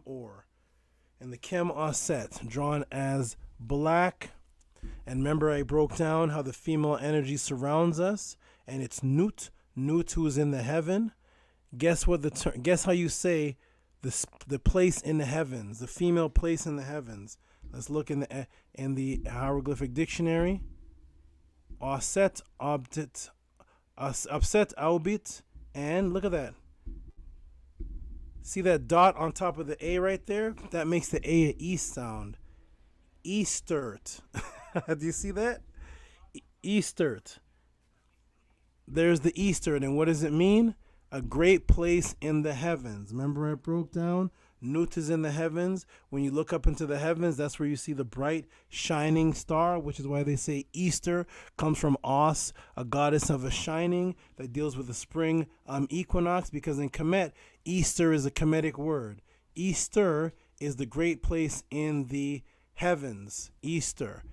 Or. And the Chem Aset, drawn as black. And remember, I broke down how the female energy surrounds us, and it's Nut who is in the heaven. Guess how you say the place in the heavens, the female place in the heavens. Let's look in the hieroglyphic dictionary. Aset Aubit, and look at that. See that dot on top of the A right there? That makes the A an E sound. Eastert. Do you see that? Eastert. There's the Eastern, and what does it mean? A great place in the heavens. Remember I broke down? Nut is in the heavens. When you look up into the heavens, that's where you see the bright, shining star, which is why they say Easter comes from Os, a goddess of a shining that deals with the spring equinox, because in Kemet, Easter is a Kemetic word. Easter is the great place in the heavens. Easter.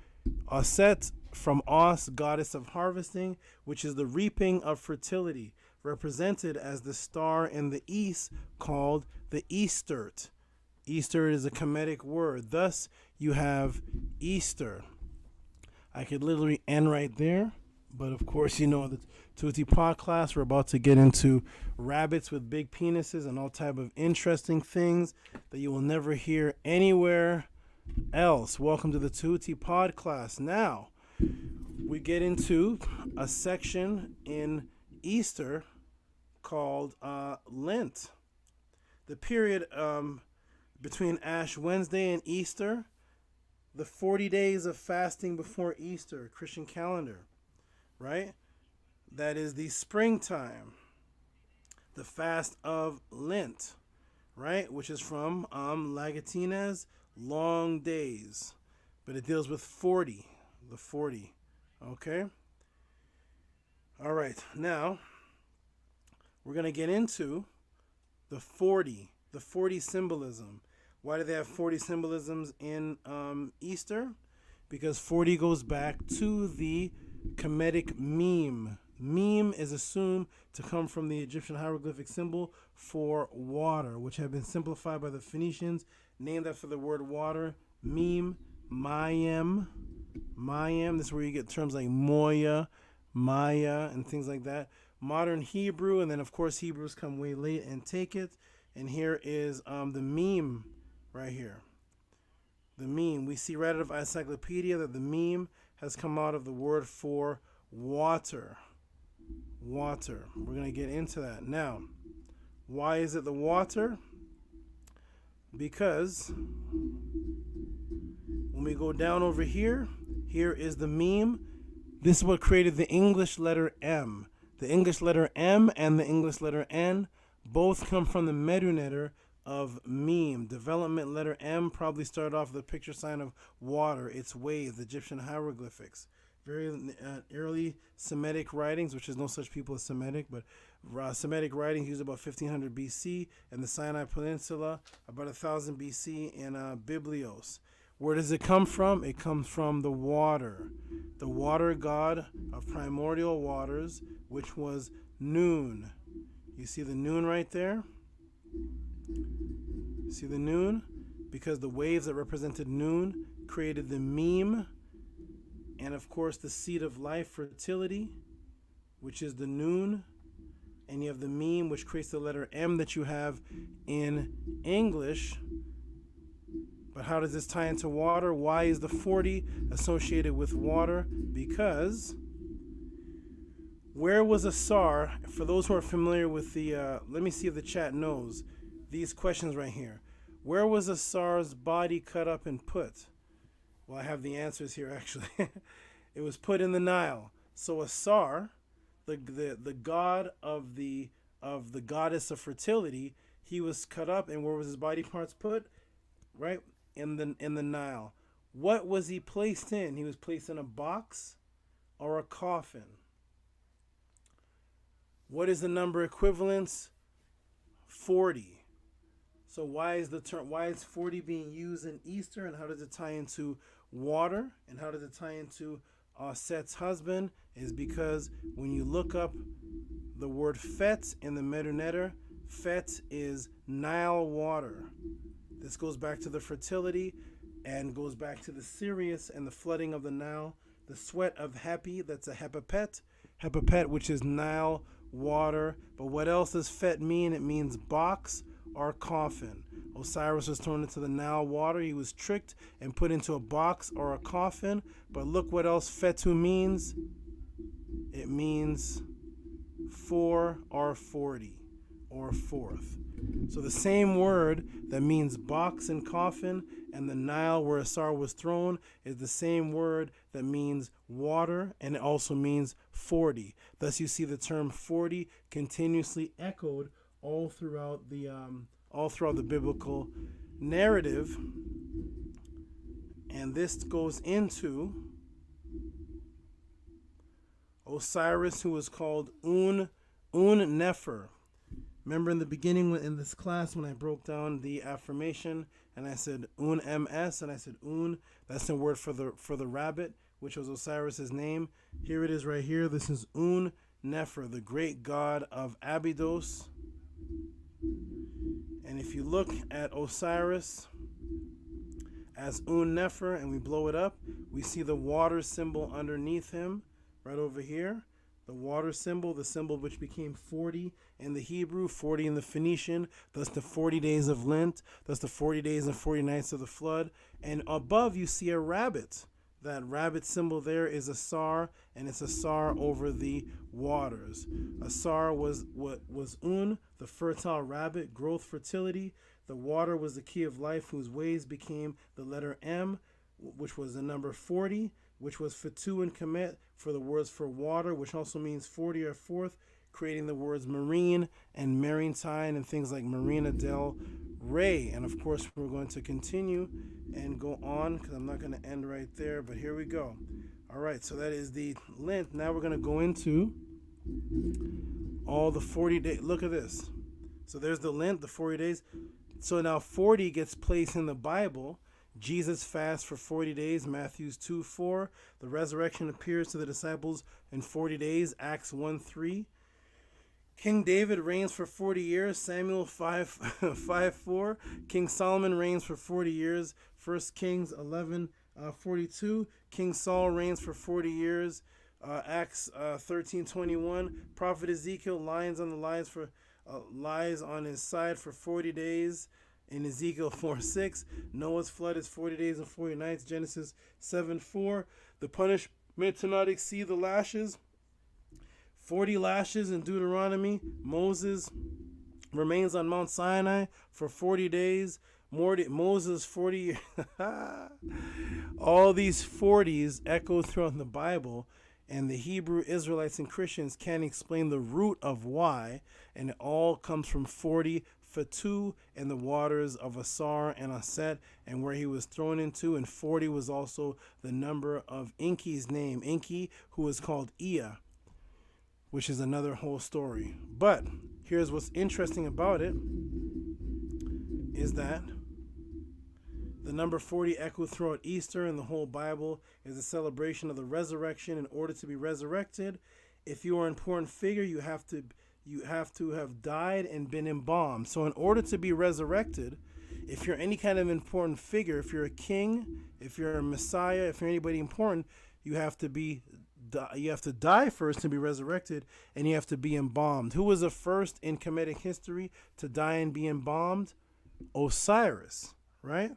Aset from Os, goddess of harvesting, which is the reaping of fertility, represented as the star in the east called the Eastert. Easter is a Kemetic word. Thus, you have Easter. I could literally end right there, but of course, you know the Tehuti Podclass, we're about to get into rabbits with big penises and all type of interesting things that you will never hear anywhere else. Welcome to the Tehuti Podclass. Now, we get into a section in Easter called Lent. The period between Ash Wednesday and Easter, the 40 days of fasting before Easter, Christian calendar, right? That is the springtime, the fast of Lent, right? Which is from Lagatinez, long days, but it deals with 40, the 40, okay? All right, now we're going to get into the 40 symbolism. Why do they have 40 symbolisms in Easter? Because 40 goes back to the Kemetic meme. Meme is assumed to come from the Egyptian hieroglyphic symbol for water, which had been simplified by the Phoenicians, named after the word water. Meme, Mayem. This is where you get terms like Moya, Maya, and things like that. Modern Hebrew, and then of course Hebrews come way late and take it. And here is the meme right here. The meme. We see right out of encyclopedia that the meme has come out of the word for water. Water. We're going to get into that. Now, why is it the water? Because when we go down over here, here is the meme. This is what created the English letter M. The English letter M and the English letter N both come from the Medu letter of meme. Development letter M probably started off with the picture sign of water, its waves, Egyptian hieroglyphics. Very early Semitic writings, which is no such people as Semitic, but Semitic writings used about 1500 BC, and the Sinai Peninsula about 1000 BC in Biblios. Where does it come from? It comes from the water god of primordial waters, which was Nun. You see the Nun right there? See the Nun? Because the waves that represented Nun created the meme, and of course the seed of life, fertility, which is the Nun. And you have the meme, which creates the letter M that you have in English. But how does this tie into water? Why is the 40 associated with water? Because where was Asar? For those who are familiar with the, let me see if the chat knows these questions right here. Where was Asar's body cut up and put? Well, I have the answers here actually. It was put in the Nile. So Asar, the god of the goddess of fertility, he was cut up, and where was his body parts put? Right in the Nile. What was he placed in? He was placed in a box or a coffin. What is the number equivalence? 40. So why is 40 being used in Easter, and how does it tie into water, and how does it tie into Set's husband? Is because when you look up the word Fet in the Medu Neter, Fet is Nile water. This goes back to the fertility and goes back to the Sirius and the flooding of the Nile. The sweat of Happy, that's a Hepapet, which is Nile water. But what else does Fet mean? It means box or coffin. Osiris was thrown into the Nile water. He was tricked and put into a box or a coffin. But look what else Fetu means. It means 4 or 40 or fourth. So the same word that means box and coffin and the Nile where Asar was thrown is the same word that means water, and it also means 40. Thus you see the term 40 continuously echoed all throughout the biblical narrative. And this goes into Osiris, who was called Un Nefer. Remember in the beginning in this class when I broke down the affirmation and I said Un MS and I said Un, that's the word for the rabbit, which was Osiris's name. Here it is right here. This is Un Nefer, the great god of Abydos. And if you look at Osiris as Un Nefer and we blow it up, we see the water symbol underneath him right over here. The water symbol, the symbol which became 40 in the Hebrew, 40 in the Phoenician, thus the 40 days of Lent, thus the 40 days and 40 nights of the flood. And above you see a rabbit. That rabbit symbol there is a sar, and it's a sar over the waters. A sar was un, the fertile rabbit, growth, fertility. The water was the key of life, whose waves became the letter M, which was the number 40, which was Fatu and Kemet for the words for water, which also means 40 or fourth, creating the words marine and maritime and things like Marina del Rey. And of course, we're going to continue and go on because I'm not going to end right there, but here we go. All right, so that is the length. Now we're going to go into all the 40 days. Look at this. So there's the length, the 40 days. So now 40 gets placed in the Bible. Jesus fasts for 40 days, Matthew 2:4. The resurrection appears to the disciples in 40 days, Acts 1:3. King David reigns for 40 years, Samuel 5:4. King Solomon reigns for 40 years, 1 Kings 11:42. King Saul reigns for 40 years, Acts 13:21. Prophet Ezekiel lies on his side for 40 days in Ezekiel 4:6. Noah's flood is 40 days and 40 nights, Genesis 7:4. The punishment to not exceed the lashes, 40 lashes in Deuteronomy. Moses remains on Mount Sinai for 40 days. Moses 40 years. All these 40s echo throughout the Bible, and the Hebrew Israelites and Christians can't explain the root of why, and it all comes from 40 Fatu and the waters of Asar and Aset and where he was thrown into, and 40 was also the number of Enki's name, Enki, who was called Ea, which is another whole story. But here's what's interesting about it, is that the number 40 echoed throughout Easter, and the whole Bible is a celebration of the resurrection. In order to be resurrected, if you are an important figure, you have to have died and been embalmed. So in order to be resurrected, if you're any kind of important figure, if you're a king, if you're a Messiah, if you're anybody important, you have to die first to be resurrected, and you have to be embalmed. Who was the first in Kemetic history to die and be embalmed? Osiris, right?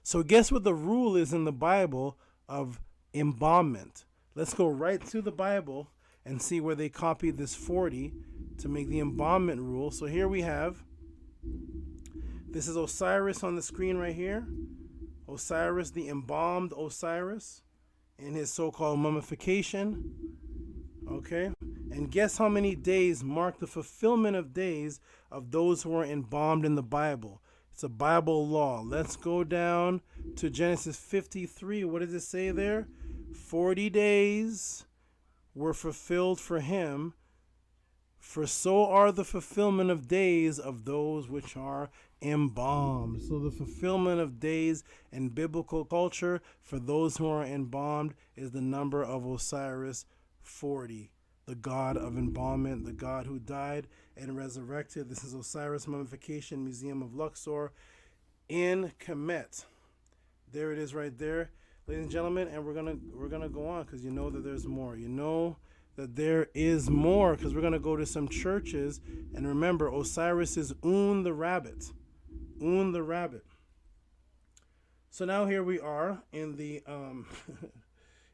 So guess what the rule is in the Bible of embalmment? Let's go right to the Bible and see where they copied this 40 to make the embalmment rule. So here we have, this is Osiris on the screen right here. Osiris, the embalmed Osiris, in his so-called mummification. Okay, and guess how many days mark the fulfillment of days of those who are embalmed in the Bible? It's a Bible law. Let's go down to Genesis 53. What does it say there? 40 days were fulfilled for him, for so are the fulfillment of days of those which are embalmed. So the fulfillment of days in biblical culture for those who are embalmed is the number of Osiris, 40. The god of embalmment, the god who died and resurrected. This is Osiris Mummification Museum of Luxor in Kemet. There it is right there, ladies and gentlemen, and we're gonna go on because you know that there's more. You know that there is more because we're gonna go to some churches, and remember, Osiris is Un the rabbit. Un the rabbit. So now here we are in the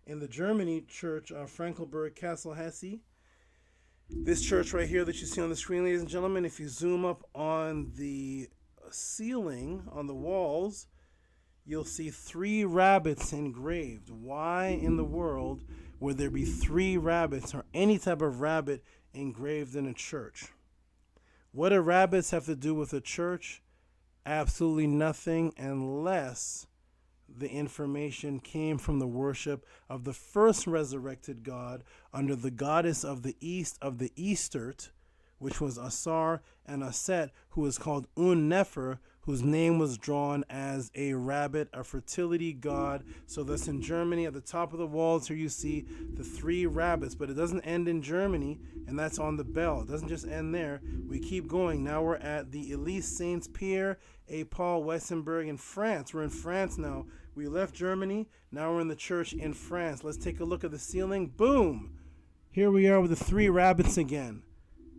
in the Germany church of Frankelberg Castle Hesse. This church right here that you see on the screen, ladies and gentlemen, if you zoom up on the ceiling, on the walls, you'll see 3 rabbits engraved. Why in the world would there be 3 rabbits or any type of rabbit engraved in a church? What do rabbits have to do with a church? Absolutely nothing, unless the information came from the worship of the first resurrected god under the goddess of the east of the Eastert, which was Asar and Aset, who was called Un-Nefer, whose name was drawn as a rabbit, a fertility god. So that's in Germany. At the top of the walls here you see the 3 rabbits, but it doesn't end in Germany, and that's on the bell. It doesn't just end there. We keep going. Now we're at the Elise Saints Pierre et Paul Weissenberg in France. We're in France now. We left Germany. Now we're in the church in France. Let's take a look at the ceiling. Boom! Here we are with the 3 rabbits again.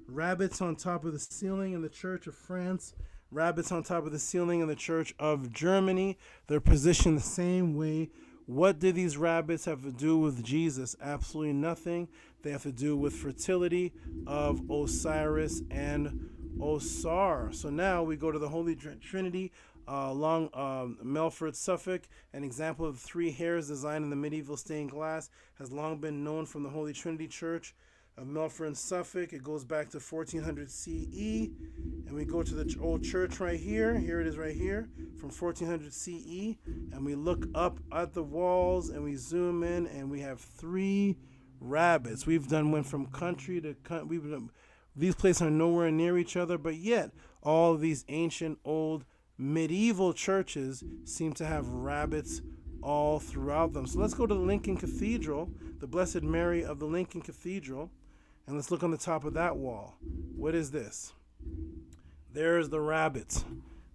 Rabbits on top of the ceiling in the church of France. Rabbits on top of the ceiling in the church of Germany. They're positioned the same way What did these rabbits have to do with Jesus? Absolutely nothing. They have to do with fertility of Osiris and Osar. So now we go to the Holy Trinity along Melford, Suffolk. An example of 3 hairs designed in the medieval stained glass has long been known from the Holy Trinity Church of Melford and Suffolk. It goes back to 1400 CE. And we go to the old church right here. Here it is right here from 1400 CE. And we look up at the walls and we zoom in and we have 3 rabbits. Went from country to country. These places are nowhere near each other, but yet all of these ancient, old, medieval churches seem to have rabbits all throughout them. So let's go to the Lincoln Cathedral, the Blessed Mary of the Lincoln Cathedral, and let's look on the top of that wall. What is this? There's the rabbits.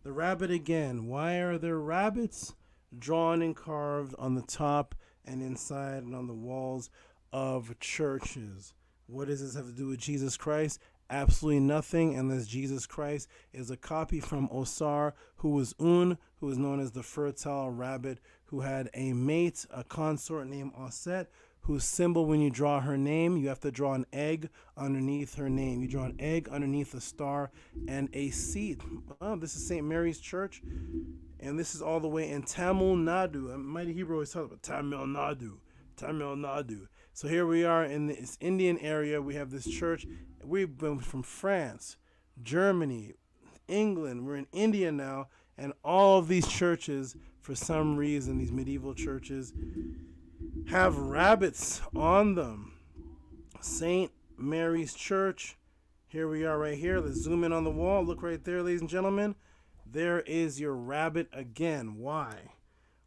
The rabbit again. Why are there rabbits drawn and carved on the top and inside and on the walls of churches? What does this have to do with Jesus Christ? Absolutely nothing, unless Jesus Christ is a copy from Osar, who was Un, who is known as the fertile rabbit, who had a mate, a consort named Osset, whose symbol, when you draw her name, you have to draw an egg underneath her name. You draw an egg underneath a star and a seed. Oh, this is St. Mary's Church, and this is all the way in Tamil Nadu. Mighty Hebrew always talks about Tamil Nadu. Tamil Nadu. So here we are in this Indian area. We have this church. We've been from France, Germany, England. We're in India now. And all of these churches, for some reason, these medieval churches, have rabbits on them. St. Mary's Church. Here we are right here. Let's zoom in on the wall. Look right there, ladies and gentlemen. There is your rabbit again. Why?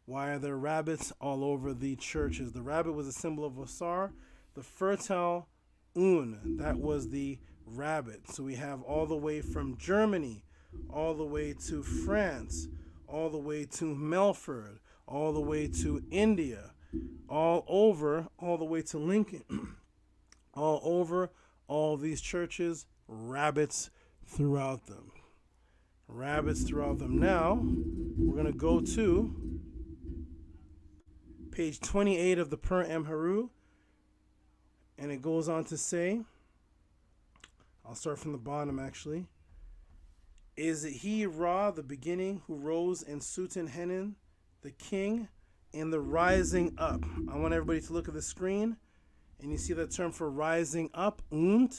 Why are there rabbits all over the churches? The rabbit was a symbol of Osar. The fertile Un, that was the rabbit. So we have all the way from Germany, all the way to France, all the way to Melford, all the way to India, all over, all the way to Lincoln, all over, all these churches, rabbits throughout them. Rabbits throughout them. Now, we're going to go to page 28 of the Per Emheru, and it goes on to say, I'll start from the bottom actually. Is it he Ra, the beginning, who rose in Sutan Henin, the king, in the rising up? I want everybody to look at the screen, and you see that term for rising up, und,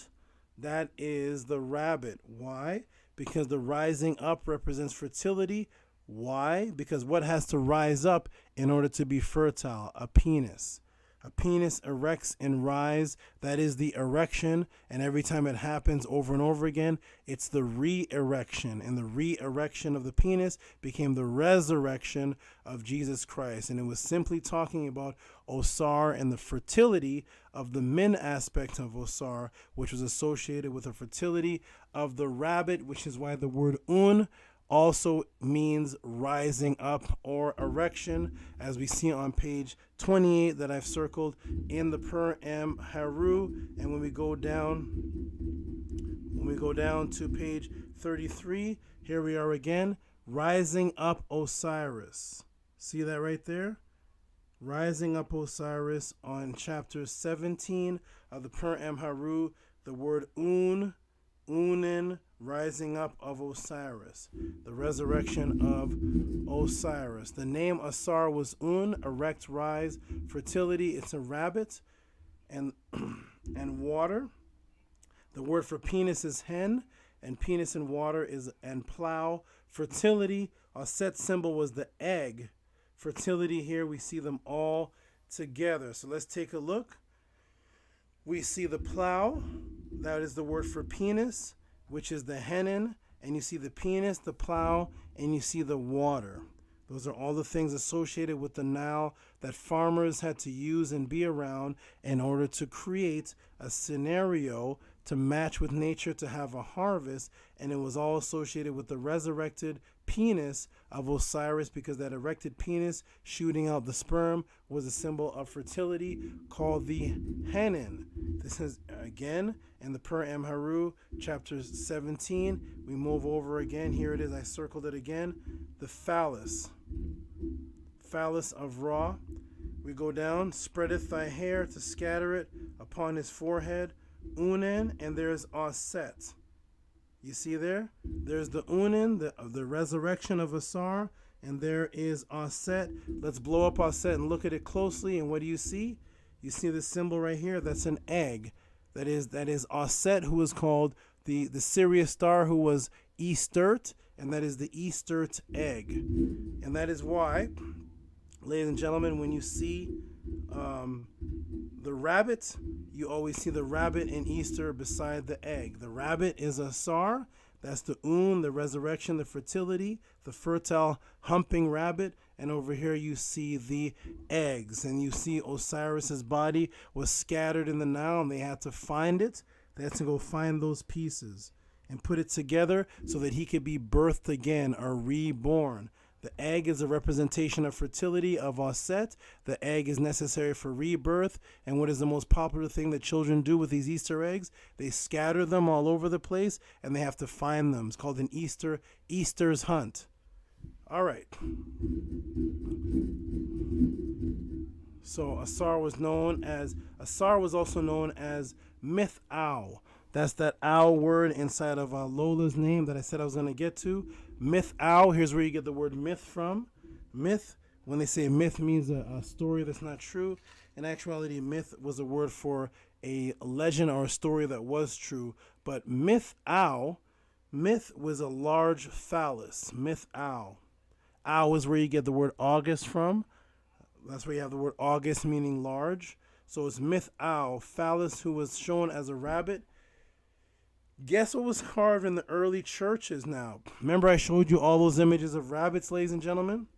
that is the rabbit. Why? Because the rising up represents fertility. Why? Because what has to rise up in order to be fertile? A penis. A penis erects and rise. That is the erection. And every time it happens over and over again, it's the re-erection. And the re-erection of the penis became the resurrection of Jesus Christ. And it was simply talking about Osar and the fertility of the min aspect of Osar, which was associated with the fertility of the rabbit, which is why the word un also means rising up or erection, as we see on page 28 that I've circled in the Per Emheru. And when we go down to page 33, here we are again, rising up Osiris. See that right there? Rising up Osiris on chapter 17 of the Per Emheru, the word unin, rising up of Osiris, the resurrection of Osiris. The name Asar was erect, rise, fertility. It's a rabbit, and water. The word for penis is hen, and penis and water is and plow. Fertility, our set symbol was the egg. Fertility, here we see them all together. So let's take a look. We see the plow, that is the word for penis, which is the henin, and you see the penis, the plow, and you see the water. Those are all the things associated with the Nile that farmers had to use and be around in order to create a scenario to match with nature to have a harvest, and it was all associated with the resurrected penis of Osiris, because that erected penis shooting out the sperm was a symbol of fertility called the henin. This is again in the Per Emheru chapter 17. We move over again. Here it is. I circled it again. The phallus of Ra. We go down. Spreadeth thy hair to scatter it upon his forehead. Unen, and there's Aset. You see there? There's the Unen, the resurrection of Asar, and there is Aset. Let's blow up Aset and look at it closely, and what do you see? You see the symbol right here? That's an egg. That is Aset, who is called the Sirius star, who was Eastert, and that is the Eastert egg. And that is why, ladies and gentlemen, when you see the rabbit, you always see the rabbit in Easter beside the egg. The rabbit is Asar. That's the the resurrection, the fertility, the fertile humping rabbit. And over here you see the eggs. And you see Osiris's body was scattered in the Nile, and they had to find it. They had to go find those pieces and put it together so that he could be birthed again or reborn. The egg is a representation of fertility, of Aset. The egg is necessary for rebirth. And what is the most popular thing that children do with these Easter eggs? They scatter them all over the place, and they have to find them. It's called an Easter's hunt. All right. So Asar was also known as Myth-Ow. That's that owl word inside of Lola's name that I said I was going to get to. Myth-Ow, here's where you get the word myth from. Myth, when they say myth, means a story that's not true. In actuality, myth was a word for a legend or a story that was true. But Myth-Ow, myth was a large phallus. Myth-Ow. Ow is where you get the word August from. That's where you have the word August, meaning large. So it's Myth-Ow, phallus, who was shown as a rabbit. Guess what was carved in the early churches now? Remember I showed you all those images of rabbits, ladies and gentlemen?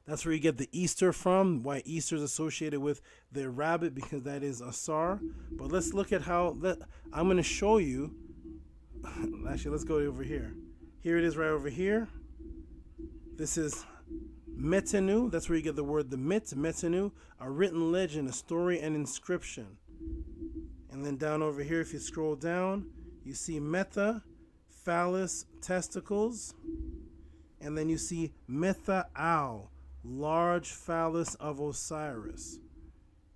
That's where you get the Easter from, why Easter is associated with the rabbit, because that is Asar. But let's look at how, I'm going to show you. Actually, let's go over here. Here it is right over here. This is Metenu. That's where you get the word the mit, Metenu, a written legend, a story, and inscription. And then down over here, if you scroll down, you see Meta, phallus, testicles. And then you see Myth-Ow, large phallus of Osiris.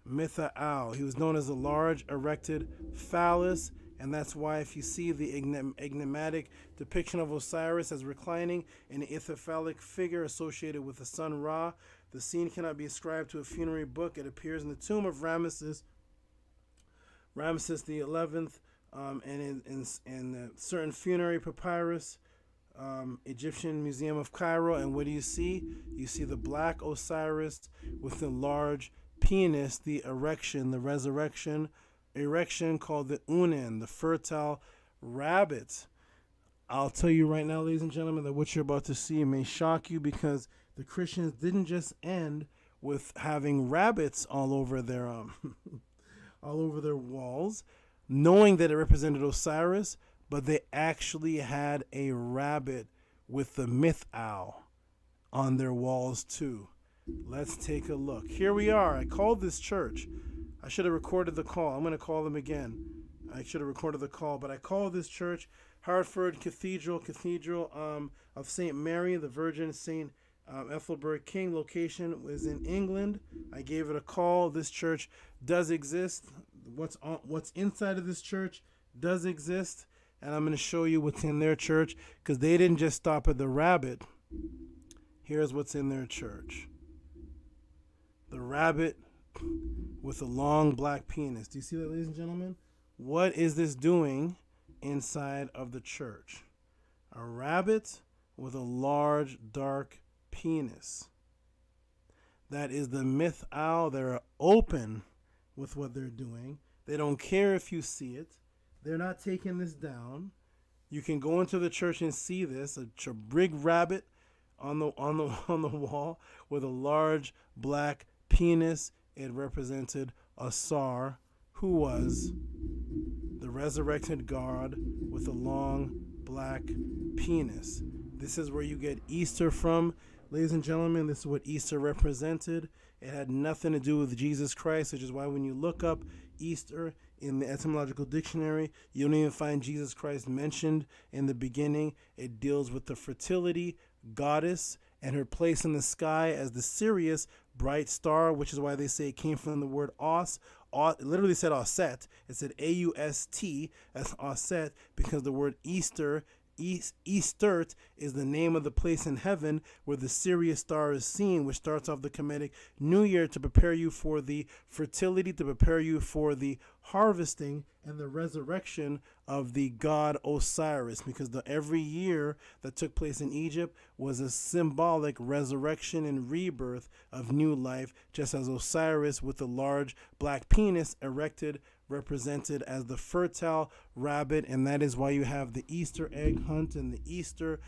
Myth-Ow. He was known as a large erected phallus. And that's why if you see the enigmatic depiction of Osiris as reclining in an ithyphallic figure associated with the sun Ra, the scene cannot be ascribed to a funerary book. It appears in the tomb of Ramesses the 11th, and in certain funerary papyrus, Egyptian Museum of Cairo. And what do you see? You see the black Osiris with the large penis, the erection, the resurrection, erection called the Unen, the fertile rabbit. I'll tell you right now, ladies and gentlemen, that what you're about to see may shock you, because the Christians didn't just end with having rabbits all over their all over their walls, knowing that it represented Osiris, but they actually had a rabbit with the Myth-Ow on their walls too. Let's take a look. Here we are. I called this church. I should have recorded the call. I'm going to call them again. I should have recorded the call, but I called this church Hartford Cathedral of St. Mary, the Virgin St. Ethelbert King. Location was in England. I gave it a call. This church does exist. What's inside of this church does exist, and I'm going to show you what's in their church, because they didn't just stop at the rabbit. Here's what's in their church. The rabbit with a long black penis. Do you see that, ladies and gentlemen? What is this doing inside of the church? A rabbit with a large dark penis. That is the Myth-Ow. They're open with what they're doing. They don't care if you see it. They're not taking this down. You can go into the church and see this, a big rabbit on the wall with a large black penis. It represented Asar, who was the resurrected God with a long black penis. This is where you get Easter from, ladies and gentlemen. This is what Easter represented. It had nothing to do with Jesus Christ, which is why when you look up Easter in the etymological dictionary, you don't even find Jesus Christ mentioned in the beginning. It deals with the fertility goddess and her place in the sky as the Sirius bright star, which is why they say it came from the word os. It literally said Auset. It said A-U-S-T, as Auset, because the word Easter, Eastert, is the name of the place in heaven where the Sirius star is seen, which starts off the Kemetic New Year to prepare you for the fertility, to prepare you for the harvesting and the resurrection of the god Osiris, because every year that took place in Egypt was a symbolic resurrection and rebirth of new life, just as Osiris with the large black penis erected represented as the fertile rabbit, and that is why you have the Easter egg hunt and the Easter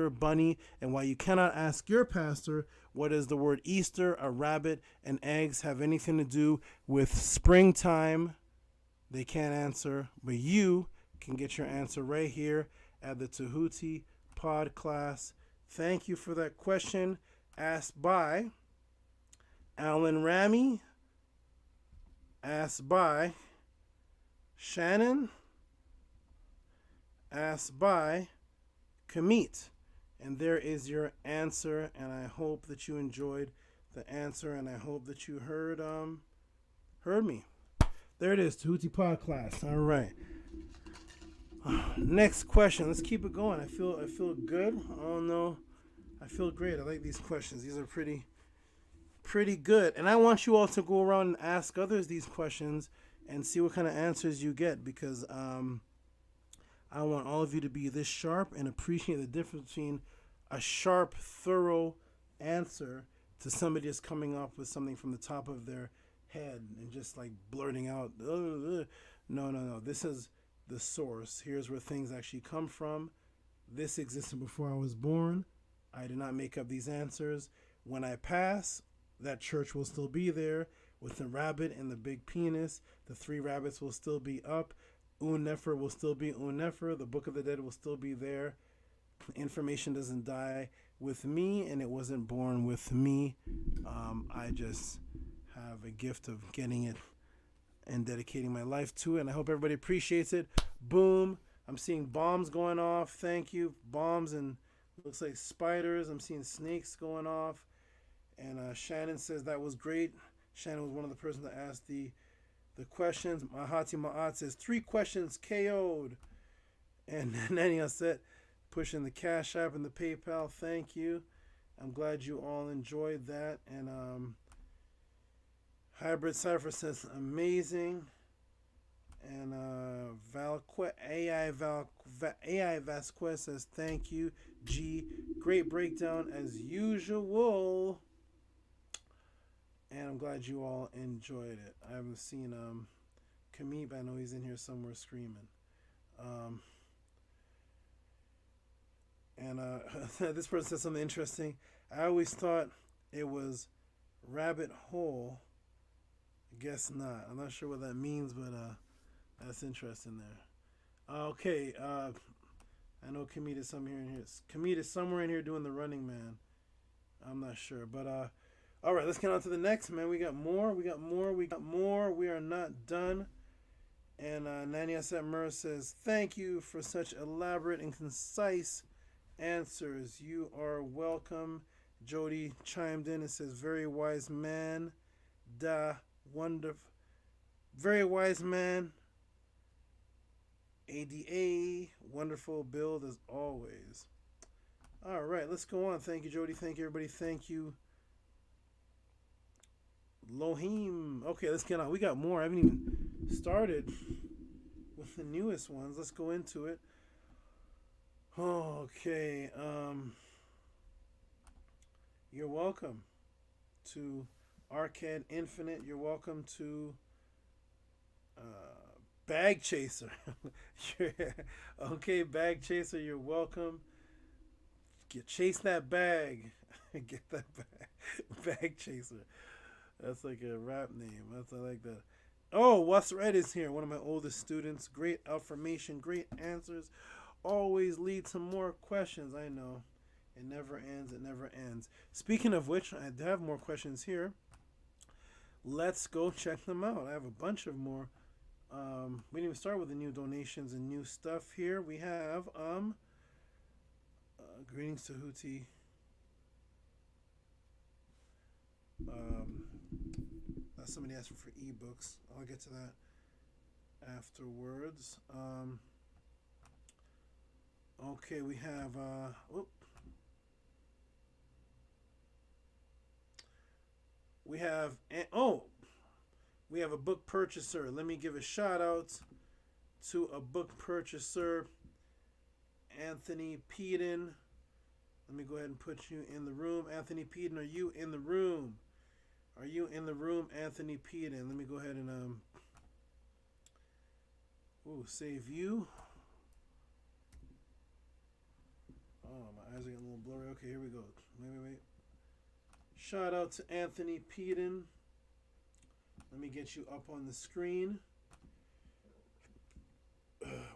bunny, and why you cannot ask your pastor what does the word Easter, a rabbit, and eggs have anything to do with springtime. They can't answer, but you can get your answer right here at the Tehuti Podclass. Thank you for that question asked by Alan Ramy, asked by Shannon, asked by Kamit. And there is your answer, and I hope that you enjoyed the answer, and I hope that you heard me. There it is, Tehuti Podclass. All right. Next question. Let's keep it going. I feel good. I don't know. I feel great. I like these questions. These are pretty good. And I want you all to go around and ask others these questions and see what kind of answers you get, because I want all of you to be this sharp and appreciate the difference between a sharp, thorough answer to somebody just coming up with something from the top of their head and just like blurting out. No. This is the source. Here's where things actually come from. This existed before I was born. I did not make up these answers. When I pass, that church will still be there with the rabbit and the big penis. The 3 rabbits will still be up. Un-Nefer will still be Un-Nefer. The Book of the Dead will still be there. Information doesn't die with me, and it wasn't born with me. I just have a gift of getting it and dedicating my life to it, and I hope everybody appreciates it. Boom. I'm seeing bombs going off. Thank you. Bombs and looks like spiders. I'm seeing snakes going off. And Shannon says that was great. Shannon was one of the persons that asked the questions. Mahati Ma'at says 3 questions KO'd. And Nanny Aset pushing the Cash App and the PayPal. Thank you. I'm glad you all enjoyed that. And Hybrid Cypher says amazing. And AI Vasquez says thank you. G, great breakdown as usual. And I'm glad you all enjoyed it. I haven't seen Kamib, but I know he's in here somewhere screaming. This person said something interesting. I always thought it was rabbit hole. I guess not. I'm not sure what that means, but that's interesting there. Okay, I know Kamid is somewhere in here. Kamid is somewhere in here doing the Running Man. I'm not sure, but all right, let's get on to the next, man. We got more. We are not done. And Nani Aset Mur says, thank you for such elaborate and concise answers. You are welcome. Jody chimed in and says, very wise man. Wonderful. Very wise man. ADA. Wonderful build as always. All right, let's go on. Thank you, Jody. Thank you, everybody. Thank you, Lohim. Okay, let's get on. We got more. I haven't even started with the newest ones. Let's go into it. Okay. You're welcome to Arcade Infinite. You're welcome to Bag Chaser. Okay, Bag Chaser, you're welcome. Chase that bag. Get that bag. Bag Chaser. That's like a rap name. I like that. Oh, What's Red is here. One of my oldest students. Great affirmation. Great answers. Always lead to more questions. I know. It never ends. It never ends. Speaking of which, I have more questions here. Let's go check them out. I have a bunch of more. We didn't even start with the new donations and new stuff here. We have greetings to Houthi. Somebody asked for ebooks. I'll get to that afterwards. Okay, we have we have we have a book purchaser. Let me give a shout out to a book purchaser, Anthony Peden. Let me go ahead and put you in the room. Anthony Peden, are you in the room? Are you in the room, Anthony Peden? Let me go ahead and save you. Oh, my eyes are getting a little blurry. Okay, here we go. Wait. Shout out to Anthony Peden. Let me get you up on the screen.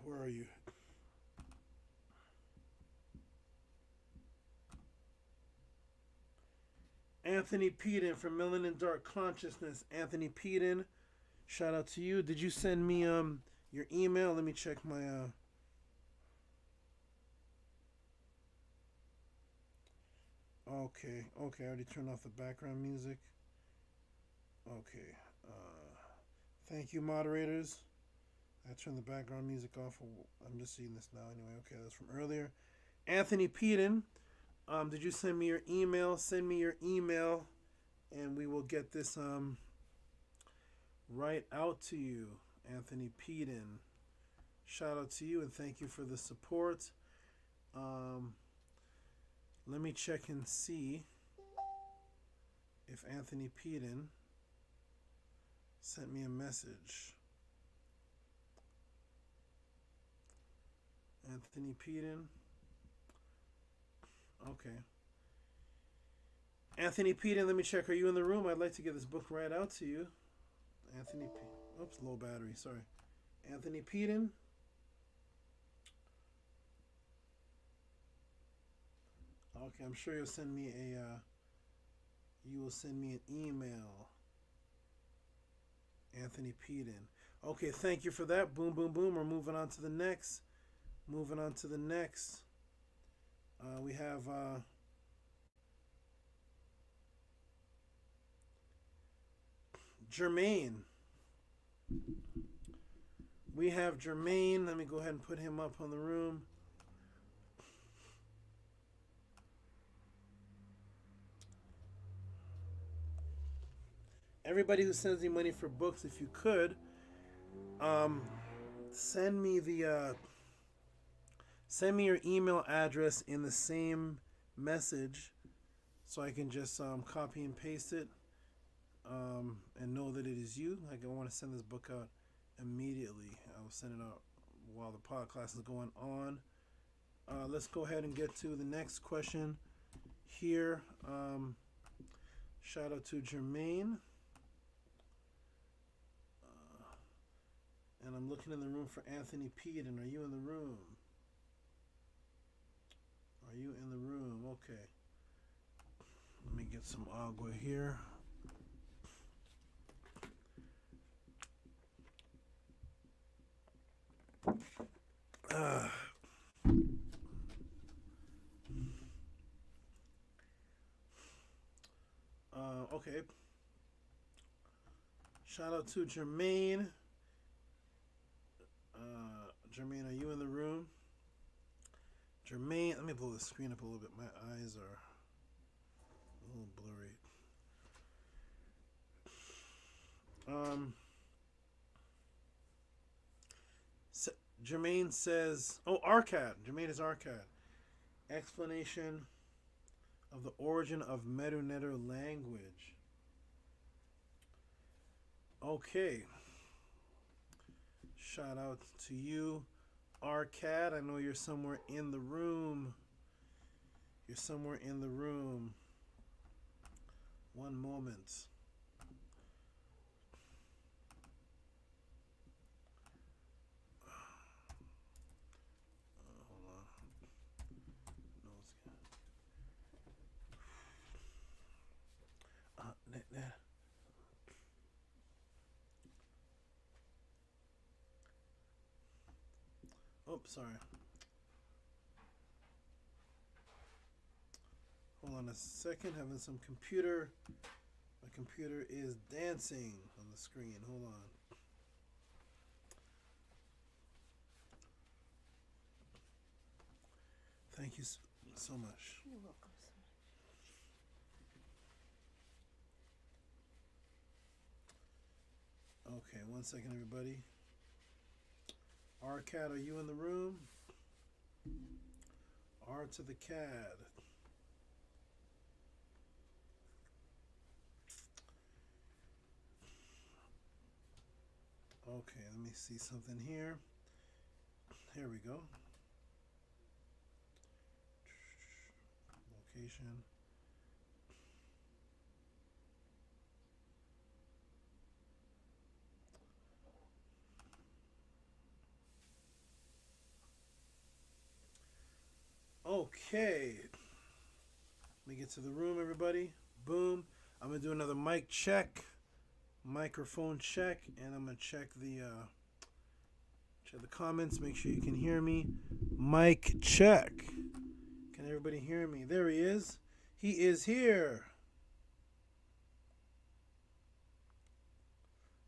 Where are you? Anthony Peden from Melanin Dark Consciousness. Anthony Peden, shout out to you. Did you send me your email? Let me check my Okay, I already turned off the background music. Okay. Thank you, moderators. I turned the background music off. I'm just seeing this now anyway. Okay, that's from earlier. Anthony Peden, did you send me your email? Send me your email, and we will get this right out to you. Anthony Peden, shout out to you, and thank you for the support. Let me check and see if Anthony Peden sent me a message. Anthony Peden. Okay. Anthony Peden, let me check. Are you in the room? I'd like to get this book right out to you. Anthony Peden. Oops, low battery. Sorry. Anthony Peden. Okay, I'm sure you'll send me you will send me an email. Anthony Peden. Okay, thank you for that. Boom, boom, boom. We're moving on to the next. We have Jermaine. We have Jermaine. Let me go ahead and put him up on the room. Everybody who sends me money for books, if you could, send me your email address in the same message, so I can just copy and paste it, and know that it is you. Like, I want to send this book out immediately. I'll send it out while the podcast is going on. Let's go ahead and get to the next question here. Shout out to Jermaine. And I'm looking in the room for Anthony Peden. Are you in the room? Are you in the room? Okay. Let me get some agua here. Okay. Shout out to Jermaine. Jermaine, are you in the room? Jermaine, let me blow the screen up a little bit. My eyes are a little blurry. Jermaine says, Arcad. Jermaine is Arcad. Explanation of the origin of Medu language. Okay. Shout out to you, Arcad. I know you're somewhere in the room. One moment. Hold on. Sorry. Hold on a second. Having some computer My computer is dancing on the screen. Hold on. Thank you so much. You're welcome so much. Okay, 1 second, everybody. R-Cat, are you in the room? R to the CAD. Okay, let me see something here. Here we go. Location. Okay. Let me get to the room, everybody. Boom. I'm going to do another mic check. Microphone check. And I'm going to check the comments. Make sure you can hear me. Mic check. Can everybody hear me? There he is. He is here.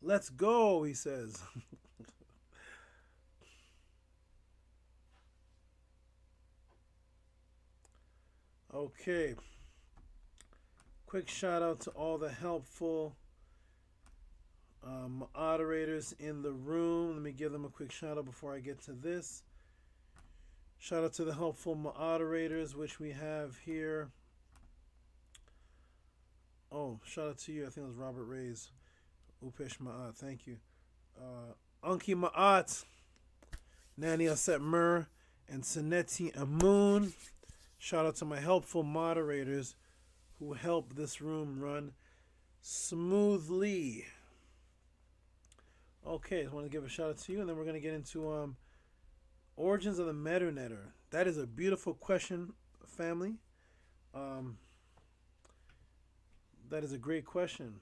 Let's go, he says. Okay. Quick shout out to all the helpful moderators in the room. Let me give them a quick shout out before I get to this. Shout out to the helpful moderators, which we have here. Oh, shout out to you. I think it was Robert Reyes. Upesh Ma'at. Thank you. Anki Ma'at, Nani Aset Mur, and Saneti Amun. Shout out to my helpful moderators who help this room run smoothly. Okay, I want to give a shout out to you, and then we're going to get into origins of the Medu Netter. That is a beautiful question, family. That is a great question.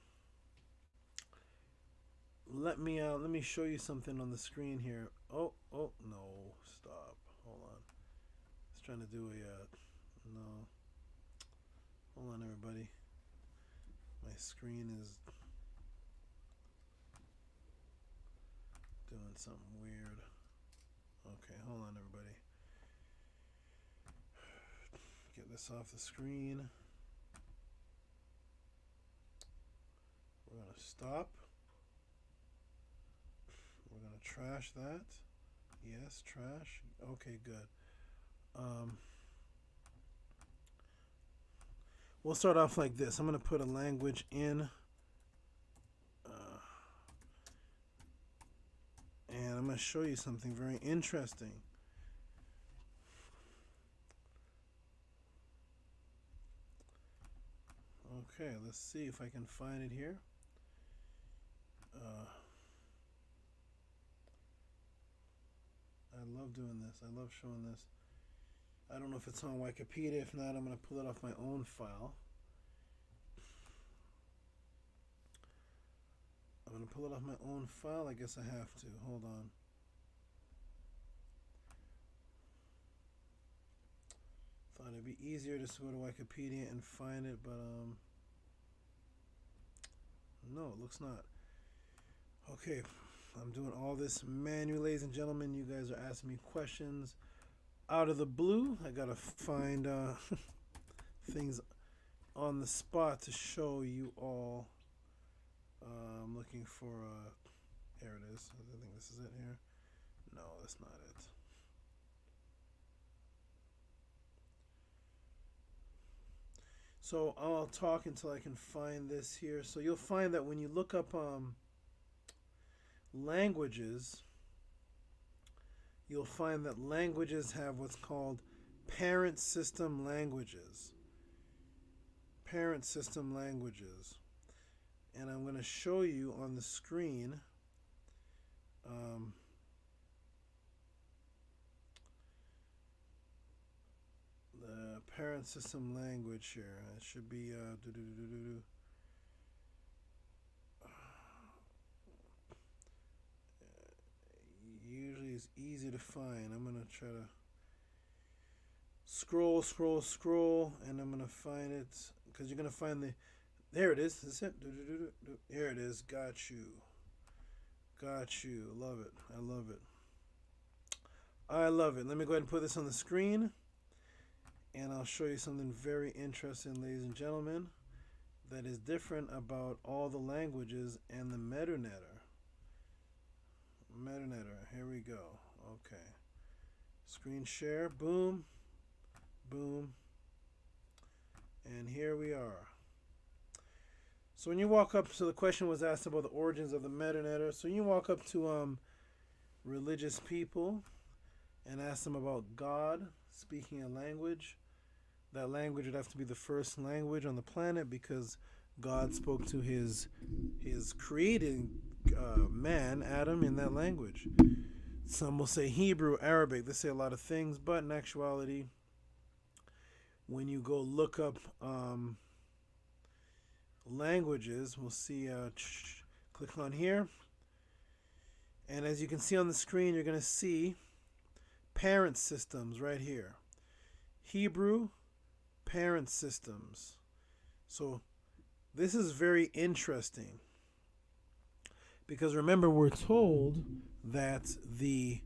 Let me show you something on the screen here. Oh no, stop. Hold on. I was trying to do a no. Hold on, everybody. My screen is doing something weird. Okay, hold on, everybody. Get this off the screen. We're gonna stop. We're gonna trash that. Yes, trash. Okay, good. We'll start off like this. I'm gonna put a language in, and I'm gonna show you something very interesting. Okay, let's see if I can find it here. I love doing this. I love showing this. I don't know if it's on Wikipedia. If not, I'm going to pull it off my own file. I'm going to pull it off my own file. I guess I have to. Hold on. Thought it'd be easier just to go to Wikipedia and find it, but no, it looks not. Okay, I'm doing all this manually, ladies and gentlemen. You guys are asking me questions out of the blue. I gotta find things on the spot to show you all. I'm looking for here it is. I think this is it here. No, that's not it. So I'll talk until I can find this here. So you'll find that when you look up languages, you'll find that languages have what's called parent system languages. Parent system languages. And I'm going to show you on the screen the parent system language here. It should be usually it's easy to find. I'm gonna try to scroll, and I'm gonna find it because you're gonna find There it is. Is it? Here it is. Got you. Got you. Love it. I love it. I love it. Let me go ahead and put this on the screen. And I'll show you something very interesting, ladies and gentlemen, that is different about all the languages and the Medu Netter. Medu Netter. Here we go. Okay. Screen share. Boom. Boom. And here we are. So when you walk up, so the question was asked about the origins of the Medu Netter. So you walk up to religious people and ask them about God speaking a language. That language would have to be the first language on the planet because God spoke to his created man, Adam, in that language. Some will say Hebrew, Arabic. They say a lot of things, but in actuality, when you go look up languages, we'll see, click on here. And as you can see on the screen, you're going to see parent systems right here. Hebrew parent systems. So this is very interesting because remember, we're told that the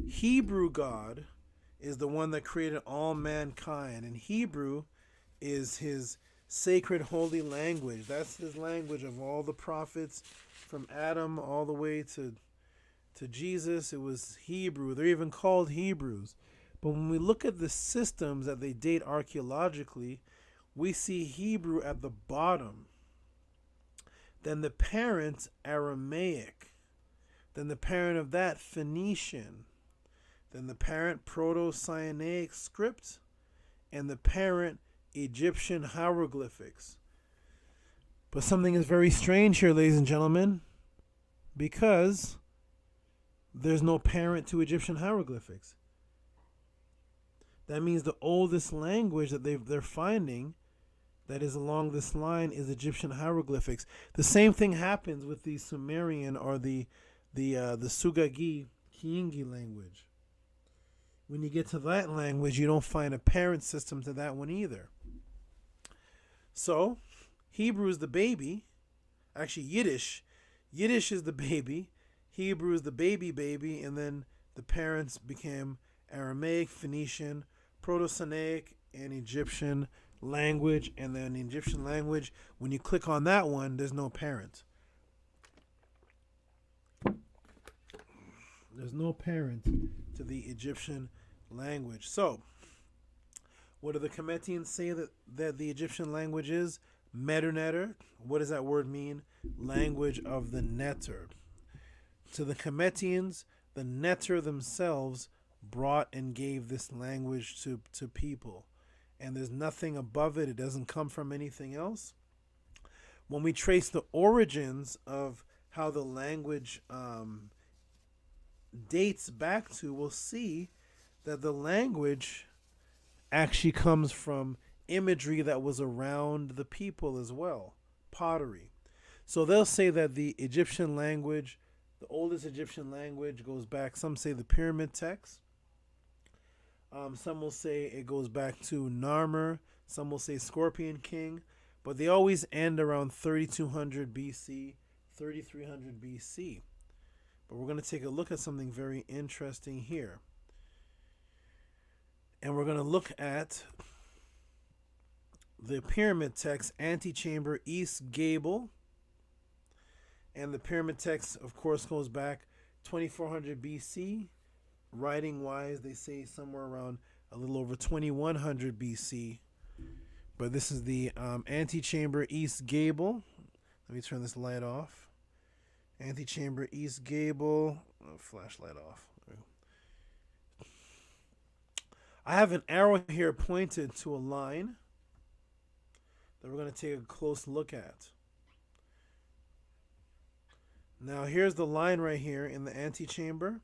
Hebrew God is the one that created all mankind, and Hebrew is his sacred holy language. That's his language of all the prophets from Adam all the way to Jesus. It was Hebrew. They're even called Hebrews. But when we look at the systems that they date archaeologically, we see Hebrew at the bottom. Then the parent, Aramaic. Then the parent of that, Phoenician. Then the parent, Proto-Sinaitic script. And the parent, Egyptian hieroglyphics. But something is very strange here, ladies and gentlemen, because there's no parent to Egyptian hieroglyphics. That means the oldest language that they're finding that is along this line is Egyptian hieroglyphics. The same thing happens with the Sumerian or the Sugagi Kiingi language. When you get to that language, you don't find a parent system to that one either. So, Hebrew is the baby. Actually, Yiddish is the baby. Hebrew is the baby, and then the parents became Aramaic, Phoenician, Proto-Sinaitic, and Egyptian language. And then the Egyptian language, when you click on that one, there's no parent. There's no parent to the Egyptian language. So, what do the Kemetians say that the Egyptian language is? Medu Netter. What does that word mean? Language of the Netter. To the Kemetians, the Netter themselves brought and gave this language to people. And there's nothing above it. It doesn't come from anything else. When we trace the origins of how the language dates back to, we'll see that the language actually comes from imagery that was around the people as well. Pottery. So they'll say that the Egyptian language, the oldest Egyptian language goes back, some say the pyramid text. Some will say it goes back to Narmer. Some will say Scorpion King. But they always end around 3200 BC, 3300 BC. But we're going to take a look at something very interesting here. And we're going to look at the pyramid text, antechamber, east gable. And the pyramid text, of course, goes back 2400 BC. Writing-wise, they say somewhere around a little over 2100 BC. But this is the antechamber, east gable. Let me turn this light off. Antechamber, east gable. Oh, flashlight off. I have an arrow here pointed to a line that we're going to take a close look at. Now, here's the line right here in the antechamber.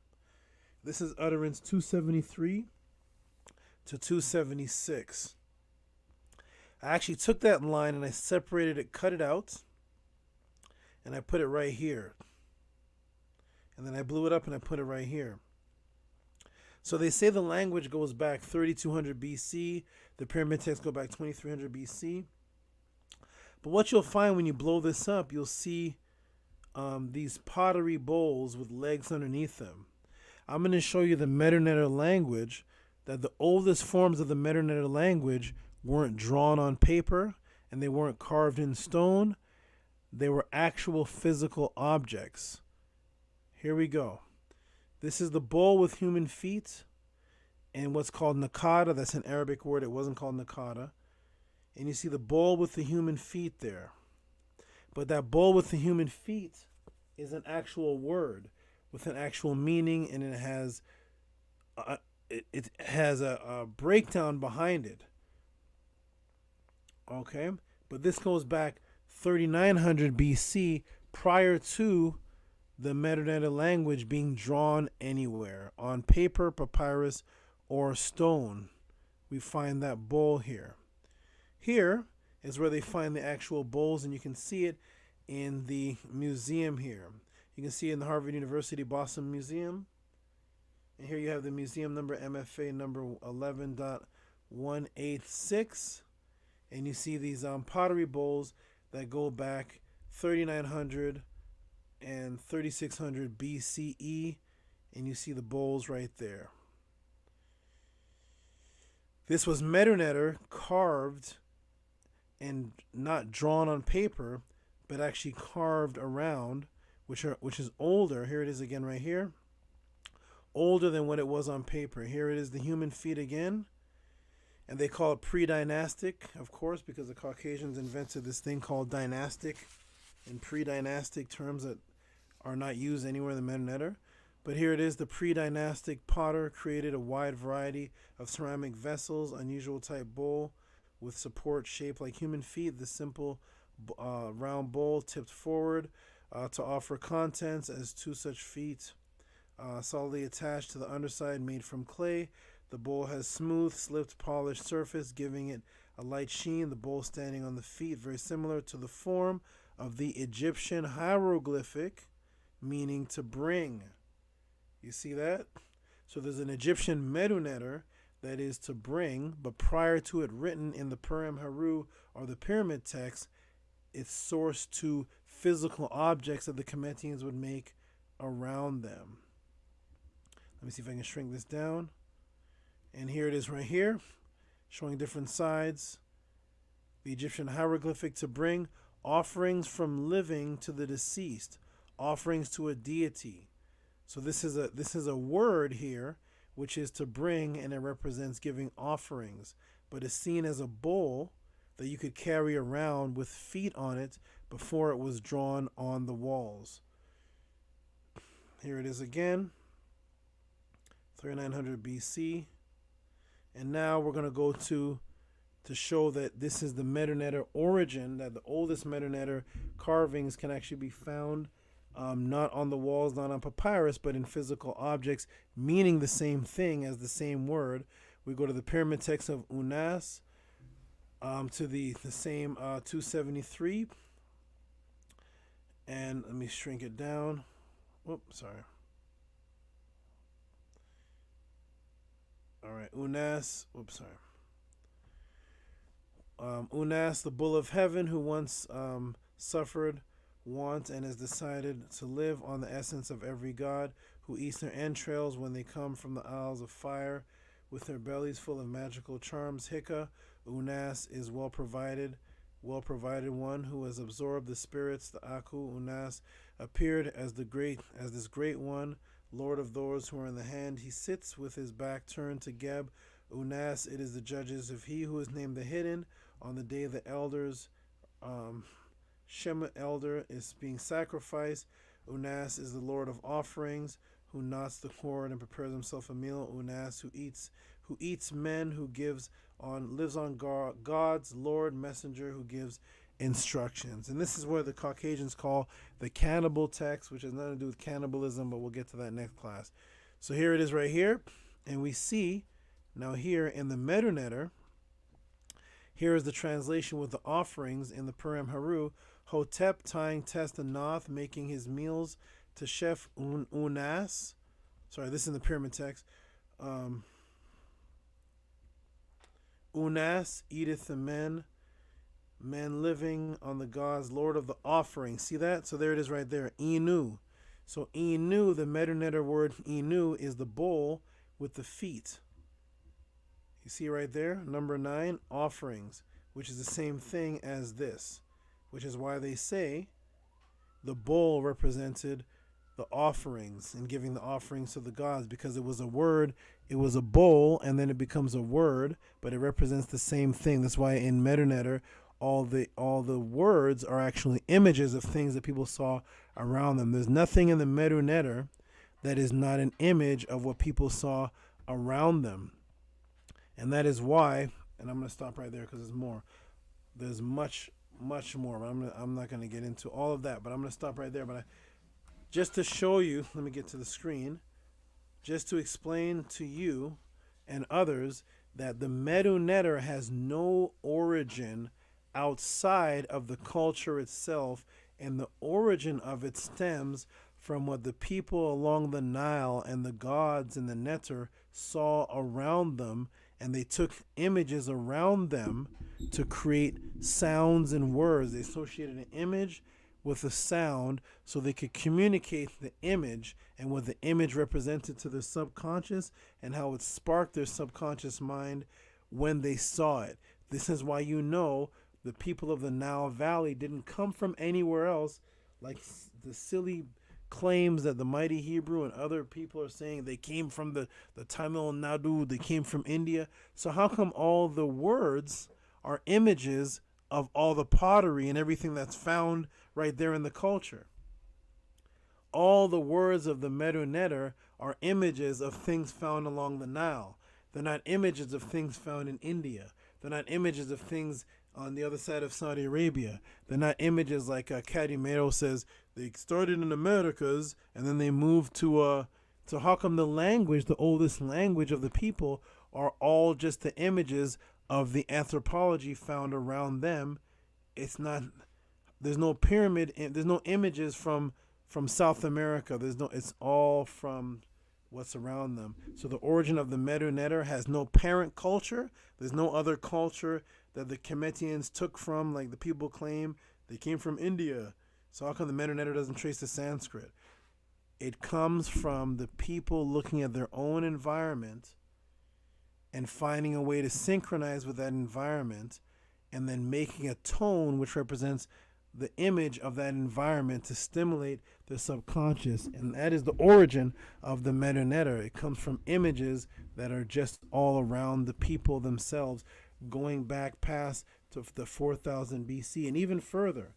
This is utterance 273 to 276. I actually took that line and I separated it, cut it out, and I put it right here. And then I blew it up and I put it right here. So they say the language goes back 3200 BC. The pyramid texts go back 2300 BC. But what you'll find when you blow this up, you'll see these pottery bowls with legs underneath them. I'm going to show you the Medu Neter language, that the oldest forms of the Medu Neter language weren't drawn on paper and they weren't carved in stone. They were actual physical objects. Here we go. This is the bowl with human feet and what's called nakada. That's an Arabic word. It wasn't called nakada. And you see the bowl with the human feet there. But that bowl with the human feet is an actual word with an actual meaning, and it has a breakdown behind it. Okay? But this goes back 3900 BC, prior to the Medu Neter language being drawn anywhere on paper, papyrus, or stone. We find that bowl here. Here is where they find the actual bowls, and you can see it in the museum here. You can see it in the Harvard University Boston Museum. And here you have the museum number, MFA number 11.186. And you see these pottery bowls that go back 3900 and 3600 BCE. And you see the bowls right there. This was Medu Neter carved and not drawn on paper, but actually carved around, which is older. Here it is again right here. Older than what it was on paper. Here it is, the human feet again. And they call it pre-dynastic, of course, because the Caucasians invented this thing called dynastic and pre-dynastic, terms that are not used anywhere in the Medu Neter. But here it is, the pre-dynastic potter created a wide variety of ceramic vessels, unusual type bowl with support shaped like human feet. The simple round bowl tipped forward to offer contents as two such feet solidly attached to the underside, made from clay. The bowl has smooth, slipped, polished surface, giving it a light sheen. The bowl standing on the feet, very similar to the form of the Egyptian hieroglyphic, meaning to bring. You see that? So there's an Egyptian Medu Neter that is to bring, but prior to it written in the Purim Haru or the pyramid text, it's sourced to physical objects that the Kemetians would make around them. Let me see if I can shrink this down. And here it is right here, showing different sides. The Egyptian hieroglyphic to bring, offerings from living to the deceased, offerings to a deity. So this is a word here, which is to bring, and it represents giving offerings, but is seen as a bowl that you could carry around with feet on it before it was drawn on the walls. Here it is again, 3900 BC. And now we're going to go to show that this is the Medu Neter origin, that the oldest Medu Neter carvings can actually be found not on the walls, not on papyrus, but in physical objects, meaning the same thing as the same word. We go to the pyramid text of Unas, to the same 273. And let me shrink it down. Whoops, sorry. All right, Unas, whoops, sorry. Unas, the bull of heaven, who once suffered want and has decided to live on the essence of every god, who eats their entrails when they come from the isles of fire with their bellies full of magical charms. Hika, Unas is well provided one who has absorbed the spirits. The Aku, Unas, appeared as this great one, Lord of those who are in the hand. He sits with his back turned to Geb. Unas, it is the judges of he who is named the hidden. On the day the elders, Shema elder is being sacrificed. Unas is the Lord of offerings, who knots the cord and prepares himself a meal. Unas, who eats men, who lives on God's Lord, messenger, who gives instructions. And this is where the Caucasians call the cannibal text, which has nothing to do with cannibalism, but we'll get to that next class. So here it is right here, and we see now here in the Medu Neter, here is the translation with the offerings in the Purim Haru. Hotep tying test and Noth, making his meals to Chef Unas. Sorry, this is in the pyramid text. Unas eateth the men men living on the gods, Lord of the offering. See that? So there it is right there. Inu. So Inu, the Medu word Inu, is the bowl with the feet. You see right there? Number 9, offerings, which is the same thing as this, which is why they say the bowl represented the offerings and giving the offerings to the gods, because it was a word, it was a bowl, and then it becomes a word, but it represents the same thing. That's why in Medu all the words are actually images of things that people saw around them. There's nothing in the Medu that is not an image of what people saw around them. And that is why, and I'm going to stop right there because there's more. There's much more. But I'm not going to get into all of that, but I'm going to stop right there. But just to show you, let me get to the screen, just to explain to you and others that the Medu has no origin outside of the culture itself, and the origin of it stems from what the people along the Nile and the gods and the Neter saw around them, and they took images around them to create sounds and words. They associated an image with a sound so they could communicate the image and what the image represented to their subconscious and how it sparked their subconscious mind when they saw it. This is why the people of the Nile Valley didn't come from anywhere else, like the silly claims that the Mighty Hebrew and other people are saying they came from the Tamil Nadu, they came from India. So how come all the words are images of all the pottery and everything that's found right there in the culture? All the words of the Medu are images of things found along the Nile. They're not images of things found in India. They're not images of things on the other side of Saudi Arabia. They're not images like Cadimero says they started in the Americas and then they moved to how come the language, the oldest language of the people, are all just the images of the anthropology found around them? It's not. There's no pyramid. There's no images from South America. It's all from what's around them. So the origin of the Medu has no parent culture. There's no other culture that the Kemetians took from, like the people claim they came from India. So how come the Medu doesn't trace the Sanskrit? It comes from the people looking at their own environment and finding a way to synchronize with that environment and then making a tone which represents the image of that environment to stimulate the subconscious. And that is the origin of the Medu. It comes from images that are just all around the people themselves, going back past to the 4000 BC and even further,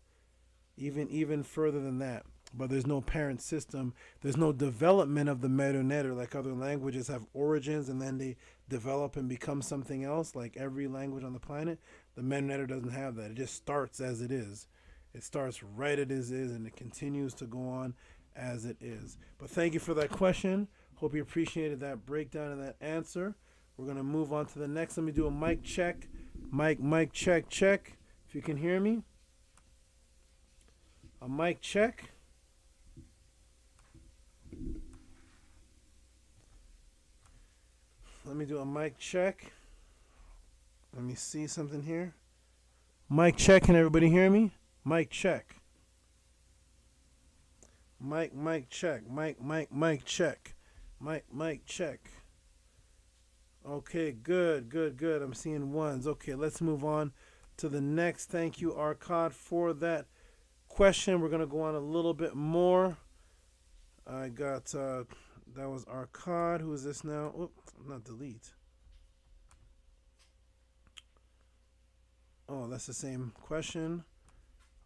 even further than that. But there's no parent system. There's no development of the Medu like other languages have origins and then they develop and become something else, like every language on the planet. The Medu doesn't have that. It just starts as it is. It starts right as it is, and it continues to go on as it is. But thank you for that question. Hope you appreciated that breakdown and that answer. We're going to move on to the next. Let me do a mic check. Mic check. If you can hear me. A mic check. Let me do a mic check. Let me see something here. Mic check. Can everybody hear me? Mic check. Mic check. Mic check. Mic check. Okay, good. I'm seeing ones. Okay, let's move on to the next. Thank you, Arcad, for that question. We're going to go on a little bit more. I got, that was Arcad. Who is this now? Oh, not delete. Oh, that's the same question.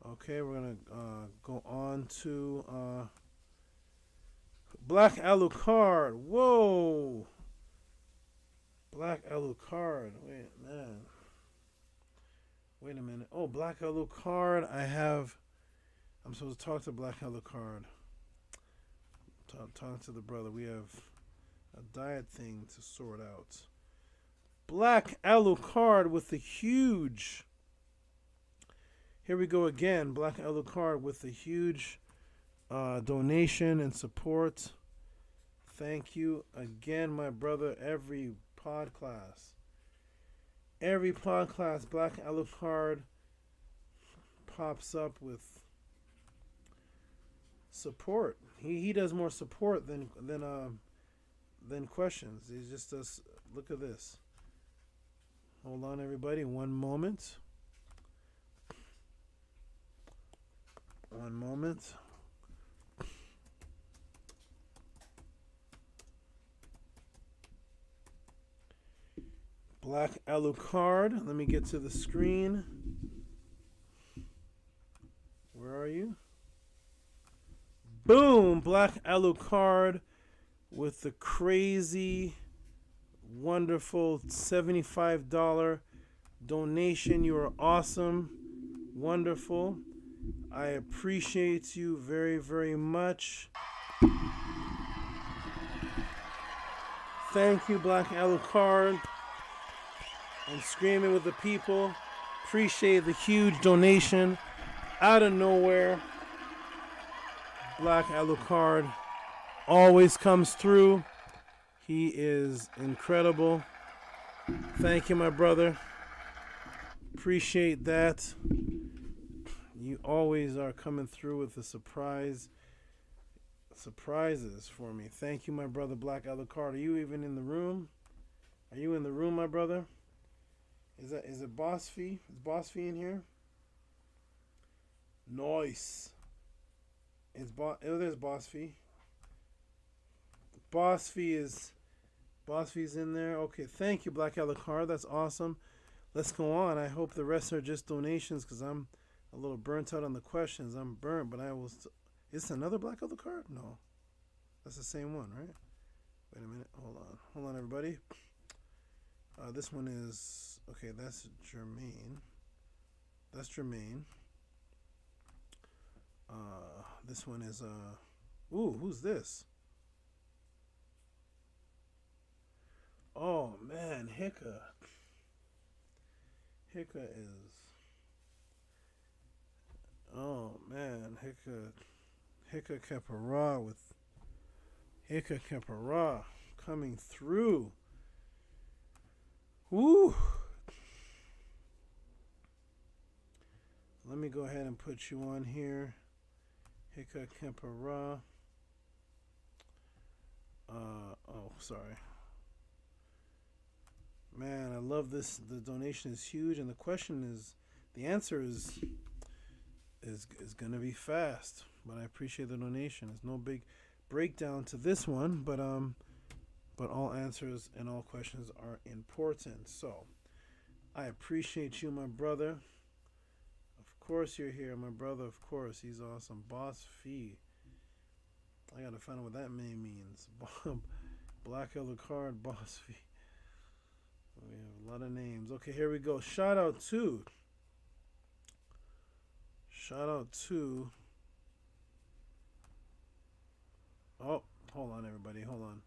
Okay, we're going to go on to Black Alucard. Whoa. Black Alucard. Wait a minute. Oh, Black Alucard. I'm supposed to talk to Black Alucard. Talk to the brother. We have a diet thing to sort out. Black Alucard with the huge... Here we go again. Black Alucard with the huge donation and support. Thank you again, my brother. Every Podclass, Black Alucard pops up with support. He does more support than questions. He just does. Look at this. Hold on, everybody. One moment. One moment. Black Alucard. Let me get to the screen. Where are you? Boom! Black Alucard with the crazy, wonderful $75 donation. You are awesome. Wonderful. I appreciate you very, very much. Thank you, Black Alucard. I'm screaming with the people. Appreciate the huge donation out of nowhere. Black Alucard always comes through. He is incredible. Thank you, my brother. Appreciate that. You always are coming through with the surprises for me. Thank you, my brother, Black Alucard. Are you even in the room? Are you in the room, my brother? Is it Boss Fee? Is Boss Fee in here? Nice. There's Boss Fee. Boss Fee's in there. Okay, thank you, Black Alucard. That's awesome. Let's go on. I hope the rest are just donations because I'm a little burnt out on the questions. I'm burnt, but I will. Is this another Black Alucard? No, that's the same one, right? Wait a minute. Hold on, everybody. This one is okay. That's Jermaine. This one is ooh, who's this? Oh man, Hicka is. Oh man, Hicka Kepara with Hicka Kepara coming through. Woo! Let me go ahead and put you on here. Hicka Kepara. Oh, sorry. Man, I love this. The donation is huge, and the answer is gonna be fast. But I appreciate the donation. There's no big breakdown to this one, but all answers and all questions are important. So I appreciate you, my brother. Of course you're here, my brother. Of course, he's awesome. Boss Fee. I gotta find out what that name means. Black Alucard, Boss Fee. We have a lot of names. Okay, here we go. Shout out to. Oh, hold on, everybody. Hold on.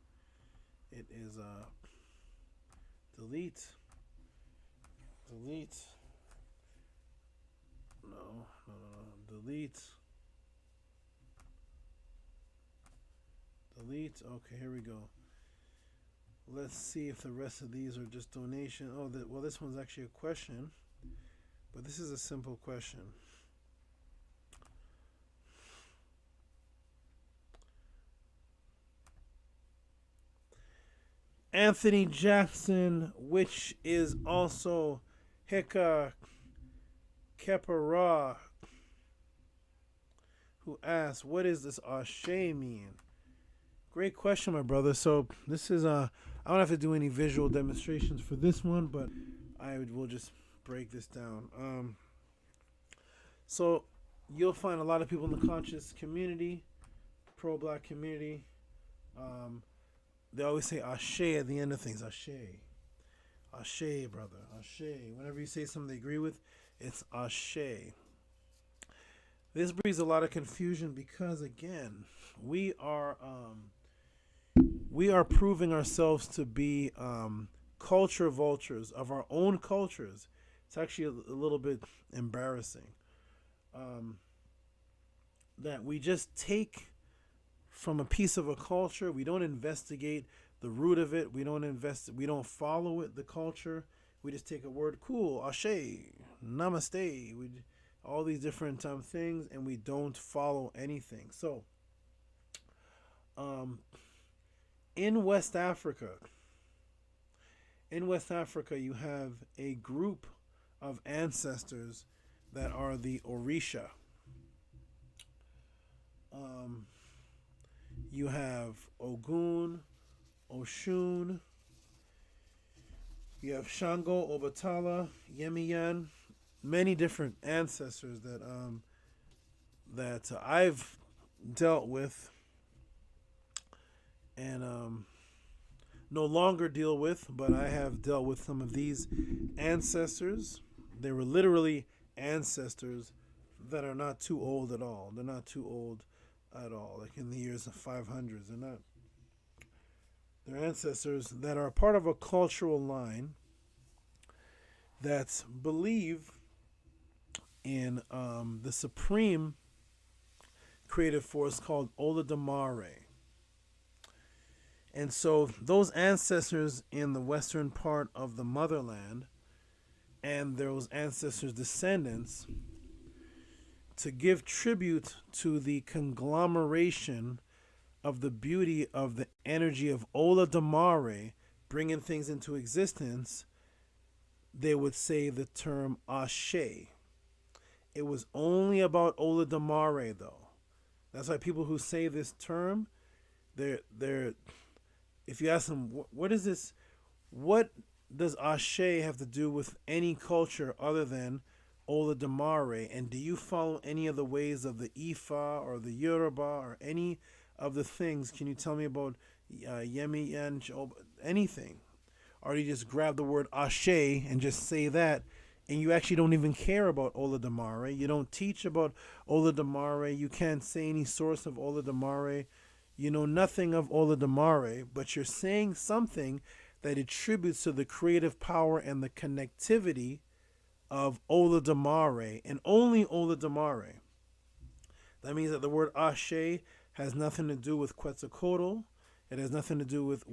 It is delete. No. Delete. Okay, here we go. Let's see if the rest of these are just donation. Oh, well, this one's actually a question, but this is a simple question. Anthony Jackson, which is also Hicka Kepara, who asks, what does this Ashe mean? Great question, my brother. So this is I don't have to do any visual demonstrations for this one, but I will just break this down. So you'll find a lot of people in the conscious community, pro-black community, they always say Ashe at the end of things. Ashe, brother. Ashe. Whenever you say something they agree with, it's Ashe. This brings a lot of confusion because, again, we are proving ourselves to be culture vultures of our own cultures. It's actually a little bit embarrassing that we just take from a piece of a culture. We don't investigate the root of it. We don't follow it, the culture. We just take a word, cool, Ashe, namaste. We all these different things, and we don't follow anything. So, in West Africa, you have a group of ancestors that are the Orisha. You have Ogun, Oshun, you have Shango, Obatala, Yemiyan, many different ancestors that I've dealt with and no longer deal with, but I have dealt with some of these ancestors. They were literally ancestors that are not too old at all. They're not too old at all, like in the years of 500s. They're ancestors that are part of a cultural line that believe in the supreme creative force called Oladamare. And so those ancestors in the western part of the motherland and those ancestors' descendants, to give tribute to the conglomeration of the beauty of the energy of Oladamare bringing things into existence, they would say the term Ashe. It was only about Oladamare, though. That's why people who say this term, they're if you ask them, what is this? What does Ashe have to do with any culture other than Oladamare? And do you follow any of the ways of the Ifa or the Yoruba or any of the things? Can you tell me about Yemi and anything? Or do you just grab the word Ashe and just say that, and you actually don't even care about Oladamare? You don't teach about Oladamare. You can't say any source of Oladamare. You know nothing of Oladamare, but you're saying something that attributes to the creative power and the connectivity of Oladamare, and only Oladamare. That means that the word Ashe has nothing to do with Quetzalcoatl. It has nothing to do with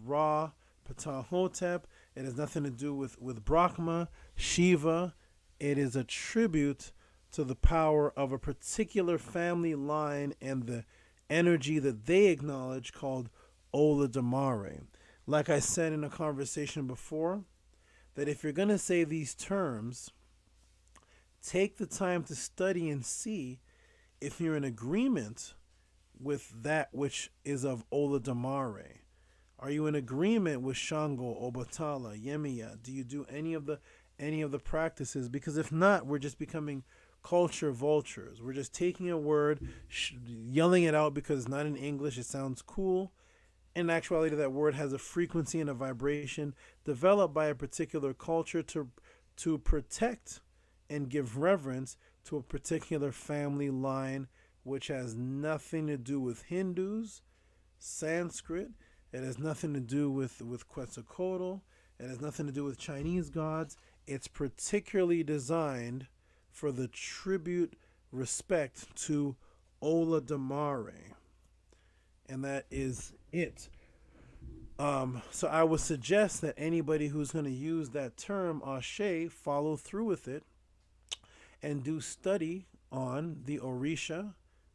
Ra, Ptahhotep. It has nothing to do with Brahma, Shiva. It is a tribute to the power of a particular family line and the energy that they acknowledge called Oladamare. Like I said in a conversation before, that if you're going to say these terms, take the time to study and see if you're in agreement with that which is of Oladamare. Are you in agreement with Shango, Obatala, Yemiya? Do you do any of the practices? Because if not, we're just becoming culture vultures. We're just taking a word, yelling it out because it's not in English, it sounds cool. In actuality, that word has a frequency and a vibration developed by a particular culture to protect and give reverence to a particular family line, which has nothing to do with Hindus, Sanskrit. It has nothing to do with Quetzalcoatl. It has nothing to do with Chinese gods. It's particularly designed for the tribute respect to Oladamare. And that is it. So I would suggest that anybody who's going to use that term Ashe follow through with it and do study on the Orisha,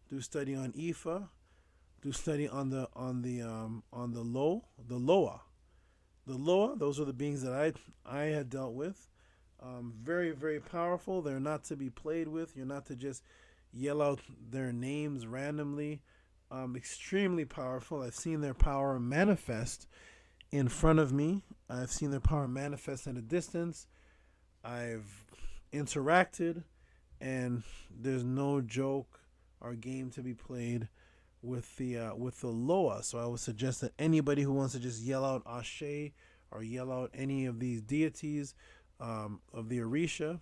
do study on Ifa, do study on the Loa. The Loa, those are the beings that I had dealt with. Very, very powerful. They're not to be played with. You're not to just yell out their names randomly. Extremely powerful. I've seen their power manifest in front of me. I've seen their power manifest at a distance. I've interacted, and there's no joke or game to be played with the Loa. So I would suggest that anybody who wants to just yell out Ashe or yell out any of these deities of the Orisha,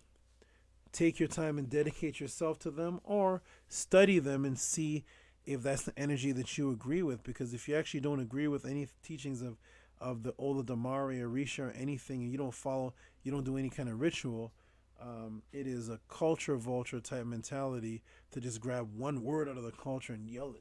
take your time and dedicate yourself to them, or study them and see if that's the energy that you agree with. Because if you actually don't agree with any teachings of the Oladamare, Orisha, or anything, and you don't do any kind of ritual, it is a culture vulture type mentality to just grab one word out of the culture and yell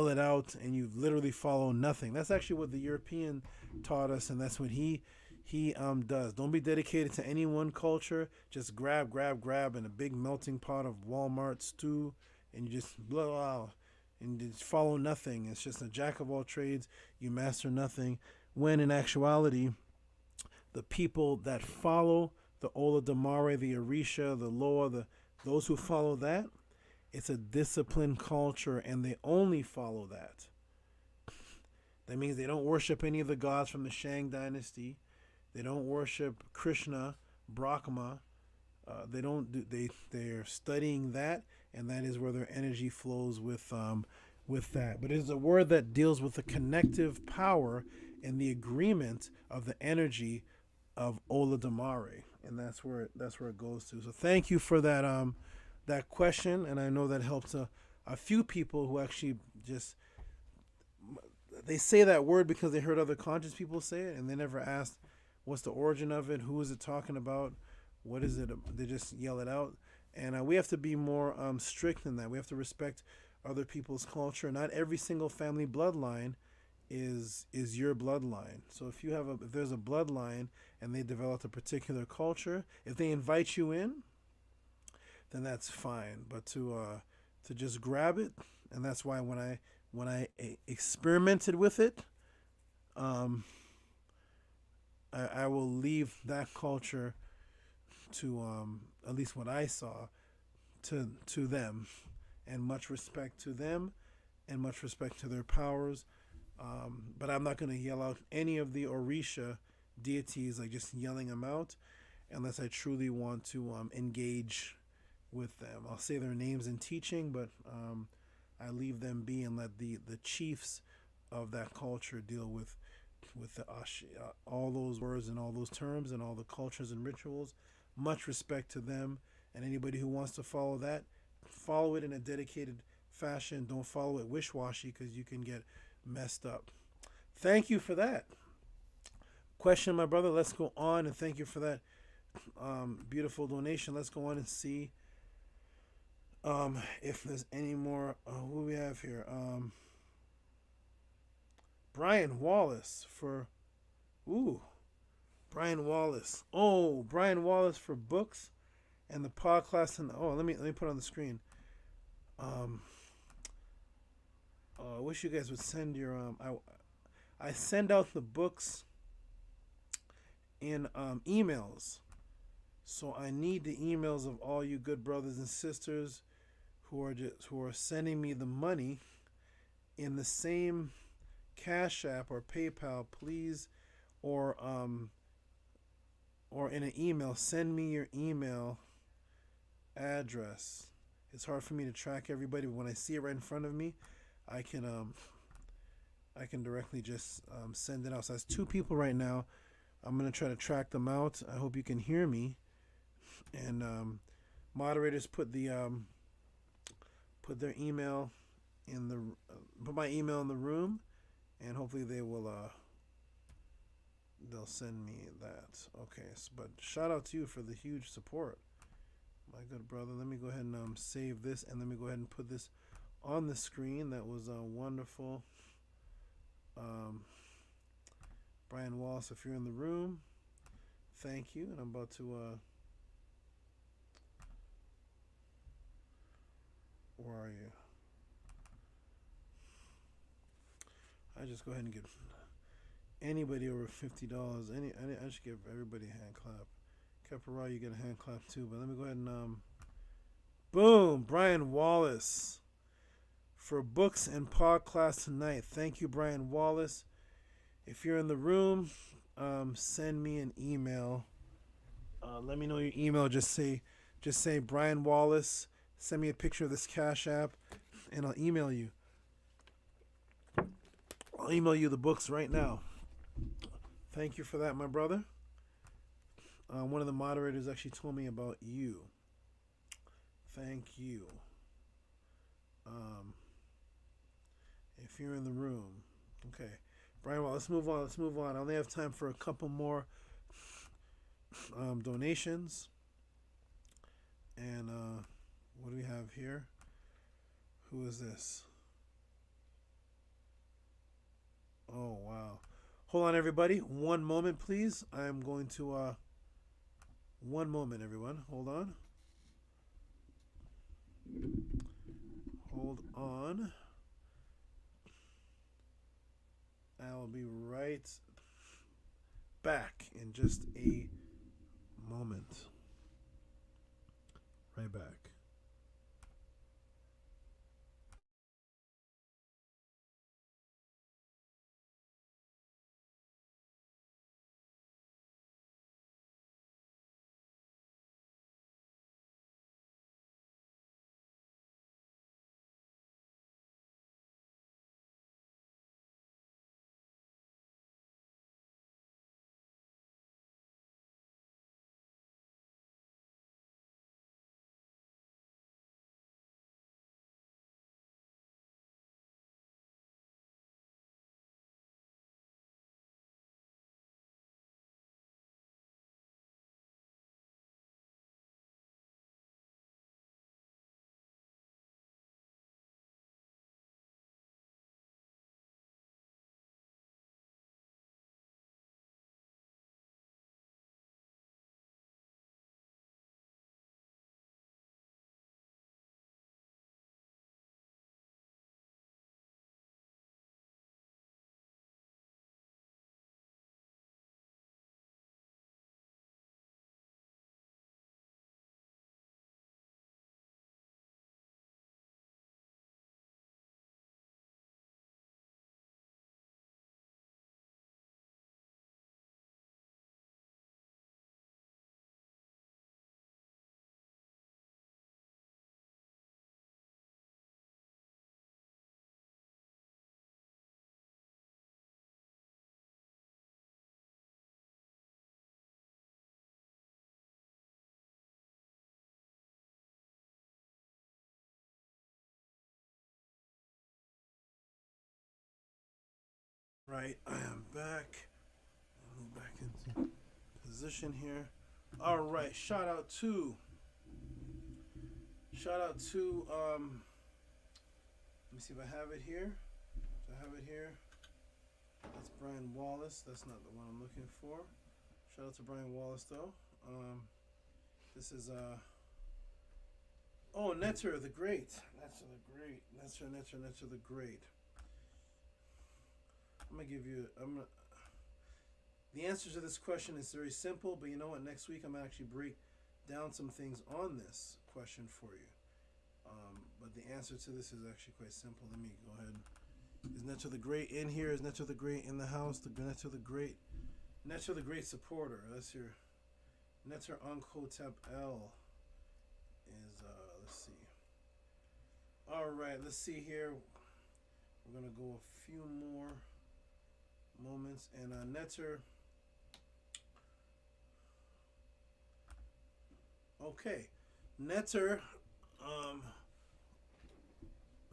it out, and you literally follow nothing. That's actually what the European taught us, and that's what he he does. Don't be dedicated to any one culture. Just grab in a big melting pot of Walmart stew, and you just blow out and just follow nothing. It's just a jack of all trades. You master nothing. When in actuality, the people that follow the Ola Damare, the Orisha, the Loa, those who follow that, it's a disciplined culture, and they only follow that. That means they don't worship any of the gods from the Shang dynasty. They don't worship Krishna, Brahma. They're studying that, and that is where their energy flows with that. But it is a word that deals with the connective power and the agreement of the energy of Ola Damare, and that's where it goes to. So thank you for that question, and I know that helped a few people who actually just, they say that word because they heard other conscious people say it, and they never asked what's the origin of it, who is it talking about, what is it. They just yell it out, and we have to be more strict than that. We have to respect other people's culture. Not every single family bloodline is your bloodline. So if there's a bloodline and they developed a particular culture, if they invite you in, then that's fine. But to just grab it, and that's why when I experimented with it, I will leave that culture to at least what I saw to them, and much respect to them, and much respect to their powers. But I'm not going to yell out any of the Orisha deities, like just yelling them out, unless I truly want to engage with them. I'll say their names in teaching, but I leave them be and let the chiefs of that culture deal with the all those words and all those terms and all the cultures and rituals. Much respect to them, and anybody who wants to follow that, follow it in a dedicated fashion. Don't follow it wish-washy, because you can get messed up. Thank you for that question, my brother. Let's go on, and thank you for that beautiful donation. Let's go on and see if there's any more. Who we have here? Brian Wallace for Brian Wallace. Oh, Brian Wallace for books and the Podclass. And let me put it on the screen. I wish you guys would send your I send out the books in emails. So I need the emails of all you good brothers and sisters who are sending me the money in the same Cash App or PayPal, please, or in an email. Send me your email address. It's hard for me to track everybody, but when I see it right in front of me, I can directly just send it out. So that's 2 people right now. I'm gonna try to track them out. I hope you can hear me. And moderators put their email in the put my email in the room, and hopefully they'll send me that. Okay, but shout out to you for the huge support, my good brother. Let me go ahead and save this, and let me go ahead and put this on the screen. That was wonderful. Brian Wallace, if you're in the room, thank you. And I'm about to where are you? I just go ahead and give anybody over $50. I should give everybody a hand clap. Kepara, you get a hand clap too. But let me go ahead and boom, Brian Wallace for books and Podclass tonight. Thank you, Brian Wallace. If you're in the room, send me an email. Let me know your email. Just say Brian Wallace. Send me a picture of this Cash App, and I'll email you. I'll email you the books right now. Thank you for that, my brother. One of the moderators actually told me about you. Thank you. If you're in the room. Okay. Brian, well, let's move on. I only have time for a couple more donations. And what do we have here? Who is this? Oh, wow. Hold on, everybody. One moment, please. I'm going to, one moment, everyone. Hold on. Hold on. I'll be right back in just a moment. Right back. Right, I am back. Move back into position here. All right, shout out to let me see if I have it here. Do I have it here? That's Brian Wallace. That's not the one I'm looking for. Shout out to Brian Wallace though. This is oh, Netter the Great. Netter the Great. I'm gonna give you. The answer to this question is very simple, but you know what? Next week I'm gonna actually break down some things on this question for you. But the answer to this is actually quite simple. Let me go ahead. Is Netter the Great in here? Is Netter the Great in the house? Netter the Great supporter. That's your Netter Unkhotep El. Is let's see. All right, let's see here. We're gonna go a few more moments, and Netter. Okay, Netter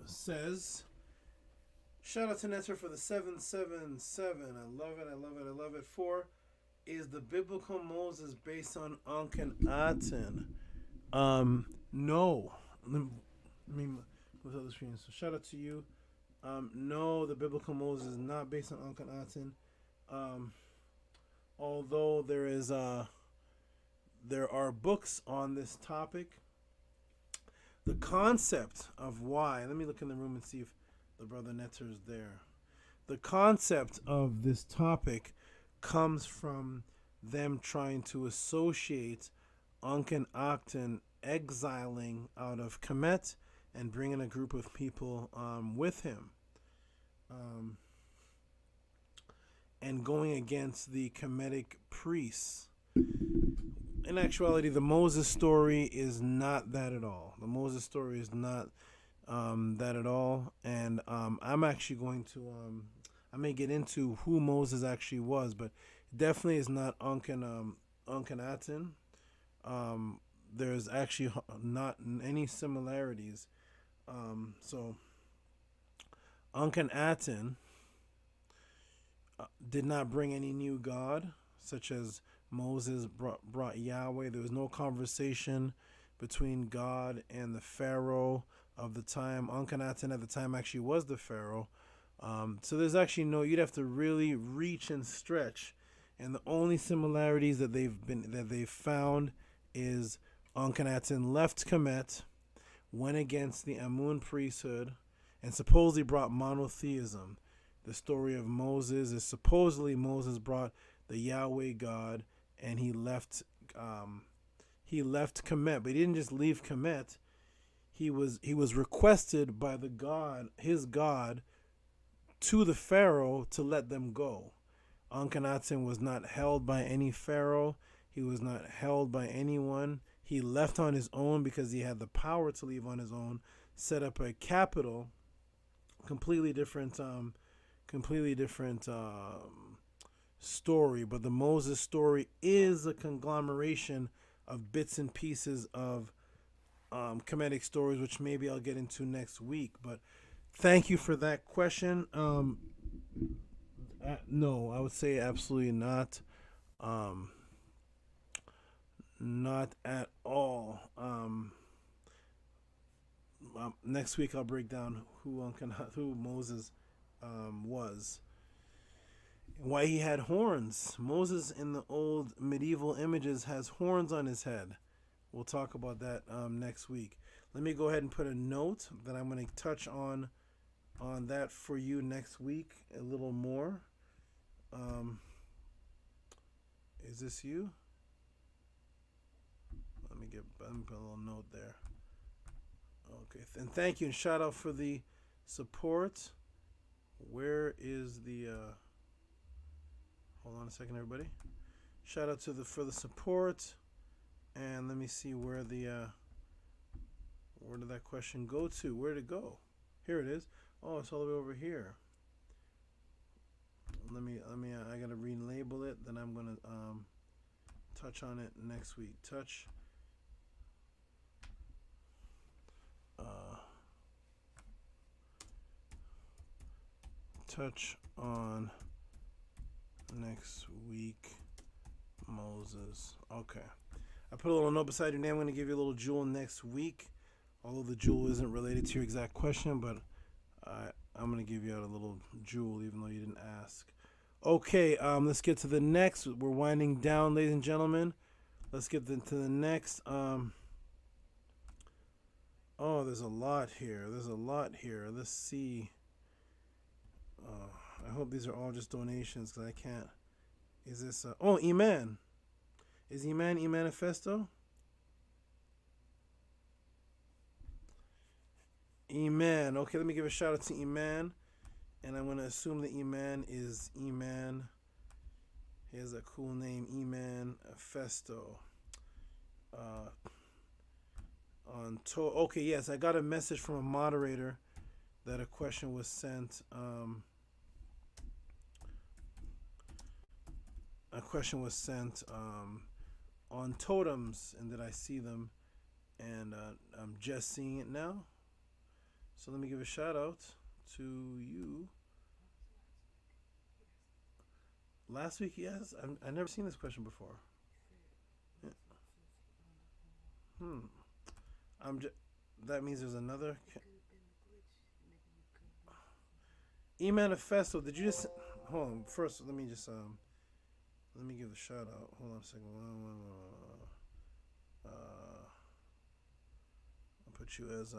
says, shout out to Netter for the 777. I love it. 4, is the biblical Moses based on Akhenaten? No. Let me move other screen. So shout out to you. No, the biblical Moses is not based on Akhenaten. Although there are books on this topic. The concept of why, let me look in the room and see if the brother Netter is there. The concept of this topic comes from them trying to associate Akhenaten exiling out of Kemet and bringing a group of people with him, and going against the Kemetic priests. In actuality, the Moses story is not that at all. The Moses story is not that at all. And I'm actually going to, I may get into who Moses actually was, but definitely is not Akhenaten. There's actually not any similarities. So Akhenaten did not bring any new God, such as Moses brought Yahweh. There was no conversation between God and the Pharaoh of the time. Akhenaten at the time actually was the Pharaoh. So there's actually no. You'd have to really reach and stretch, and the only similarities that they've found is Akhenaten left Kemet, went against the Amun priesthood, and supposedly brought monotheism. The story of Moses is supposedly Moses brought the Yahweh God, and he left Kemet, but he didn't just leave Kemet. He was requested by his God, to the Pharaoh to let them go. Akhenaten was not held by any Pharaoh. He was not held by anyone. He left on his own because he had the power to leave on his own. Set up a capital, completely different story. But the Moses story is a conglomeration of bits and pieces of Kemetic stories, which maybe I'll get into next week. But thank you for that question. No, I would say absolutely not. Not at all. Next week I'll break down who Moses was, why he had horns. Moses in the old medieval images has horns on his head. We'll talk about that next week. Let me go ahead and put a note that I'm going to touch on that for you next week a little more. Is this you? Let me put a little note there. Okay, and thank you and shout out for the support. Where is the? Hold on a second, everybody. Shout out for the support, and let me see where did that question go to? Where did it go? Here it is. Oh, it's all the way over here. I gotta relabel it. Then I'm gonna touch on it next week. Touch on next week, Moses. Okay. I put a little note beside your name. I'm going to give you a little jewel next week. Although the jewel isn't related to your exact question, but I'm going to give you out a little jewel even though you didn't ask. Okay, let's get to the next. We're winding down, ladies and gentlemen. Let's get to the next. Oh, there's a lot here. Let's see. I hope these are all just donations because I can't. Is this? Iman. Is Iman Manifesto? Iman. Okay, let me give a shout out to Iman. And I'm going to assume that Iman is Iman. He has a cool name, Iman Festo. Okay, yes, I got a message from a moderator that a question was sent. On totems, and did I see them? And I'm just seeing it now. So let me give a shout out to you. Last week, yes, I've never seen this question before. Yeah. That means there's another. E-Manifesto, did you just hold on? First, let me give the shout out. Hold on a second. I'll put you as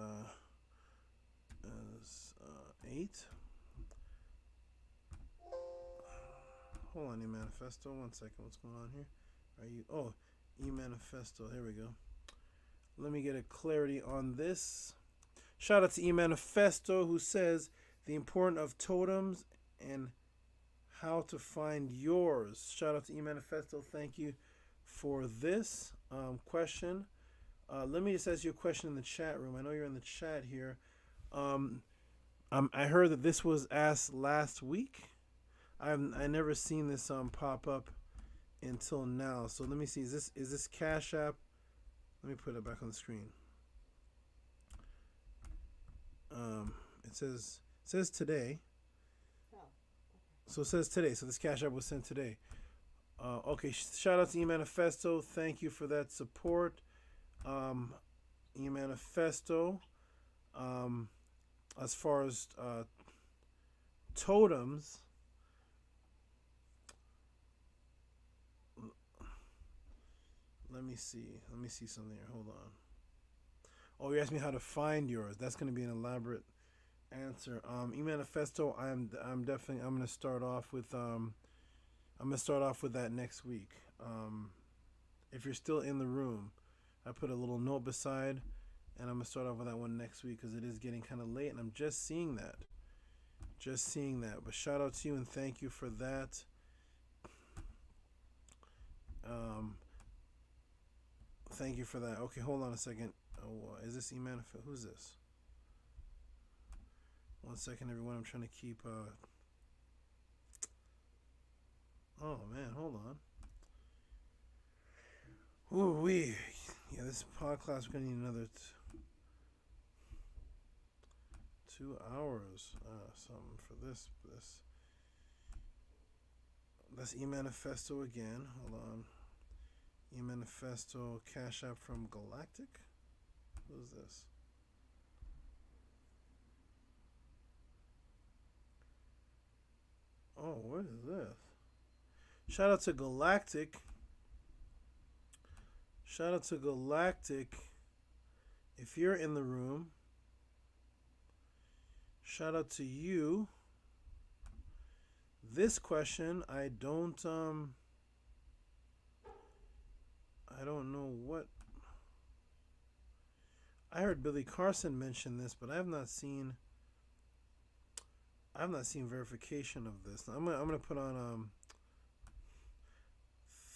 8. Hold on, E-Manifesto. 1 second. What's going on here? Are you? Oh, E-Manifesto. Here we go. Let me get a clarity on this. Shout out to E-Manifesto, who says the importance of totems and how to find yours. Shout out to E-Manifesto. Thank you for this question. Let me just ask you a question in the chat room. I know you're in the chat here. I heard that this was asked last week. I never seen this pop up until now. So let me see. Is this Cash App? Let me put it back on the screen. It says today. So it says today. So this Cash App was sent today. Okay. Shout out to E-Manifesto. Thank you for that support. E-Manifesto. As far as totems. Let me see something here. Hold on. Oh, you asked me how to find yours. That's going to be an elaborate answer. E-Manifesto, I'm going to start off with that next week. If you're still in the room, I put a little note beside, and I'm going to start off with that one next week because it is getting kind of late, and I'm just seeing that. But shout out to you and thank you for that. Thank you for that. Okay, hold on a second. Oh, is this E-Manifest? Who's this? One second, everyone. I'm trying to keep. Oh man, hold on. Ooh wee. Yeah, this podcast. We're gonna need another 2 hours. Something for this. That's E-Manifesto again. Hold on. E-Manifesto Cash App from Galactic. Who's this? Oh, what is this? Shout out to Galactic. If you're in the room, shout out to you. This question, I don't know what. I heard Billy Carson mention this, but I have not seen verification of this. I'm gonna put on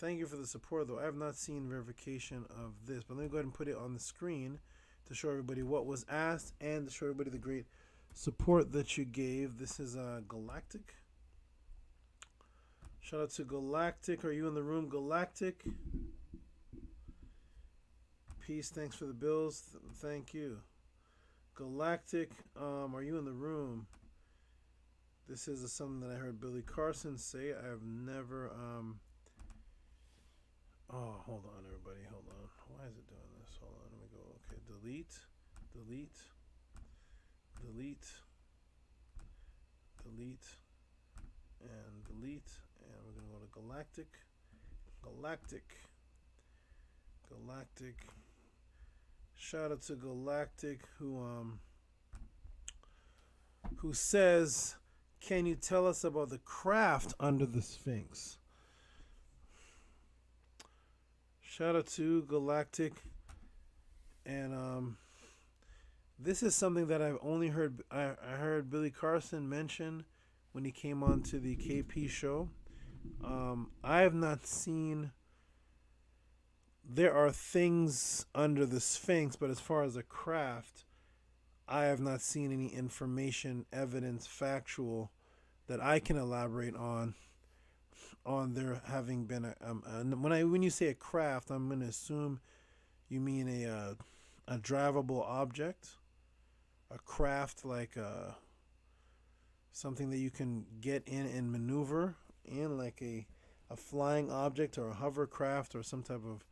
thank you for the support, though. I have not seen verification of this, but let me go ahead and put it on the screen to show everybody what was asked and to show everybody the great support that you gave. This is Galactic. Shout out to Galactic. Are you in the room, Galactic? Peace. Thanks for the bills. Thank you. Galactic, are you in the room? This is something that I heard Billy Carson say. I have never oh, hold on, everybody. Hold on. Why is it doing this? Hold on. Let me go. Okay, delete. And delete. And we're going to go to Galactic. Shout out to Galactic who says, can you tell us about the craft under the Sphinx? Shout out to Galactic. And this is something that I've only heard. I heard Billy Carson mention when he came on to the KP show. I have not seen. There are things under the Sphinx, but as far as a craft, I have not seen any information, evidence, factual that I can elaborate on there having been when you say a craft, I'm going to assume you mean a drivable object, a craft like something that you can get in and maneuver in, like a flying object or a hovercraft or some type of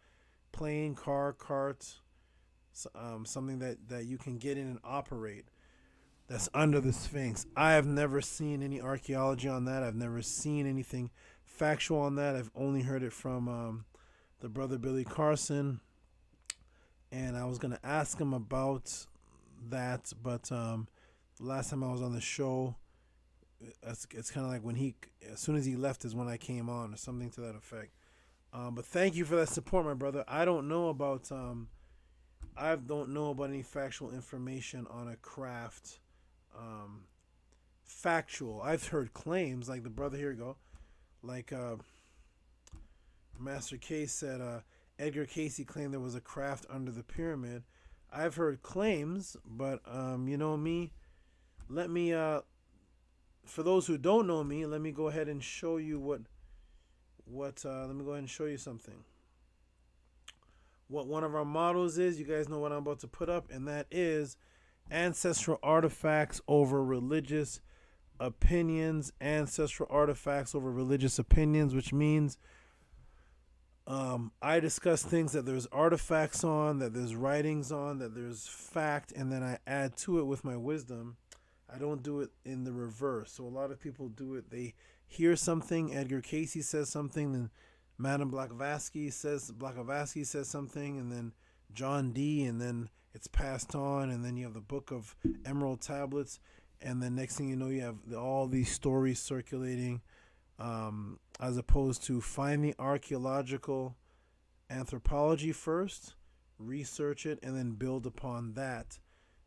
plane, car, cart, something that you can get in and operate that's under the Sphinx. I have never seen any archaeology on that. I've never seen anything factual on that. I've only heard it from the brother Billy Carson, and I was going to ask him about that, but the last time I was on the show, it's kind of like when as soon as he left is when I came on, or something to that effect. But thank you for that support, my brother. I don't know about any factual information on a craft. Factual. I've heard claims like the brother, here we go, like Master Case said, Edgar Casey claimed there was a craft under the pyramid. I've heard claims, but you know me. Let me for those who don't know me, let me go ahead and show you what let me go ahead and show you something. What one of our mottos is, you guys know what I'm about to put up, and that is ancestral artifacts over religious opinions. Ancestral artifacts over religious opinions, which means I discuss things that there's artifacts on, that there's writings on, that there's fact, and then I add to it with my wisdom. I don't do it in the reverse. So a lot of people do it. They hear something. Edgar Casey says something, then Madame Blavatsky says something, and then John Dee, and then it's passed on, and then you have the Book of Emerald Tablets, and then next thing you know, you have all these stories circulating, as opposed to find the archaeological anthropology first, research it, and then build upon that.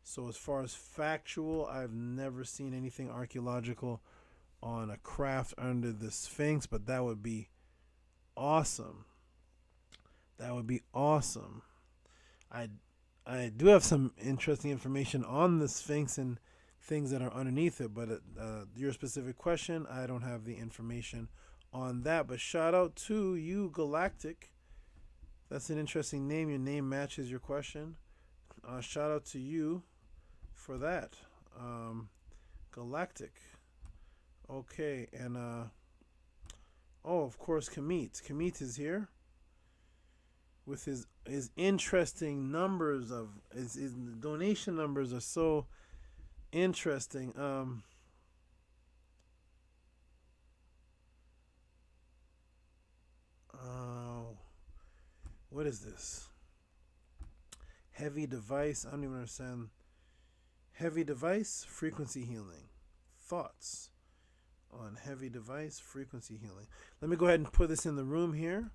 So as far as factual, I've never seen anything archaeological on a craft under the Sphinx, but that would be awesome. That would be awesome. I do have some interesting information on the Sphinx and things that are underneath it, but your specific question, I don't have the information on that. But shout out to you, Galactic. That's an interesting name. Your name matches your question. Shout out to you for that, Galactic. Okay, and of course, Kamit is here with his interesting numbers of his donation numbers are so interesting. What is this? Heavy device. I don't even understand. Heavy device, frequency healing. Thoughts on heavy device, frequency healing. Let me go ahead and put this in the room here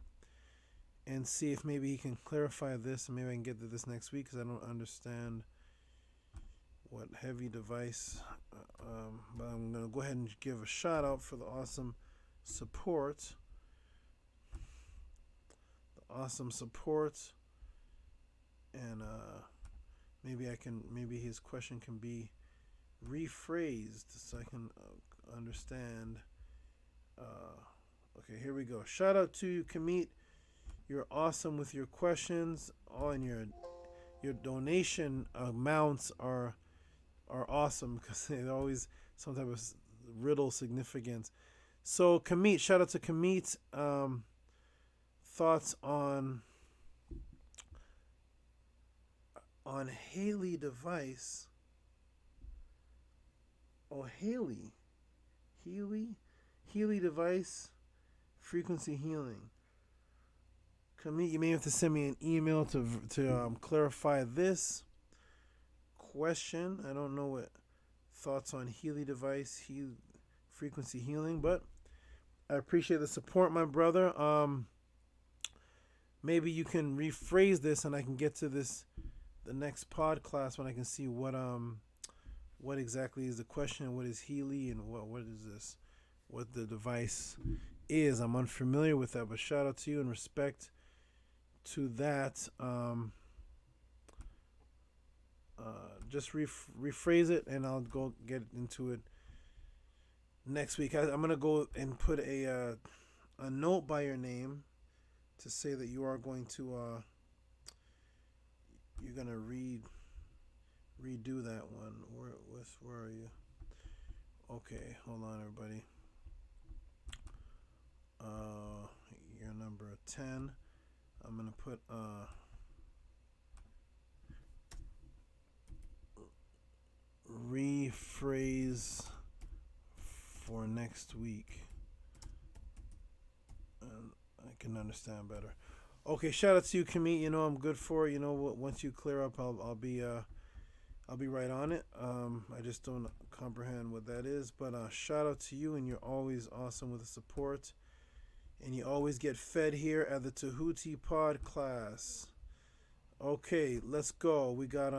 and see if maybe he can clarify this, and maybe I can get to this next week because I don't understand what heavy device. But I'm going to go ahead and give a shout out for the awesome support. And maybe his question can be rephrased so I can understand. Okay, here we go. Shout out to you, Kamit. You're awesome with your questions. And your donation amounts are awesome because they always some type of riddle significance. So Kamit, shout out to Kamit. Thoughts on Haley device. Oh, Haley device, frequency healing. Kamit, you may have to send me an email to clarify this question. I don't know what thoughts on Healy device, frequency healing, but I appreciate the support, my brother. Maybe you can rephrase this, and I can get to the next Podclass when I can see what exactly is the question, what is Healy, and what is this, what the device is. I'm unfamiliar with that, but shout out to you and respect to that. Just rephrase it, and I'll go get into it next week. I'm gonna go and put a note by your name to say that you are going to you're gonna redo that one. Where are you? Okay, hold on, everybody. You're number 10. I'm gonna put rephrase for next week, and I can understand better. Okay, shout out to you, Kamit. You know I'm good for it. You know what? Once you clear up, I'll be right on it. I just don't comprehend what that is, but shout out to you, and you're always awesome with the support, and you always get fed here at the Tehuti Podclass. Okay, let's go. We got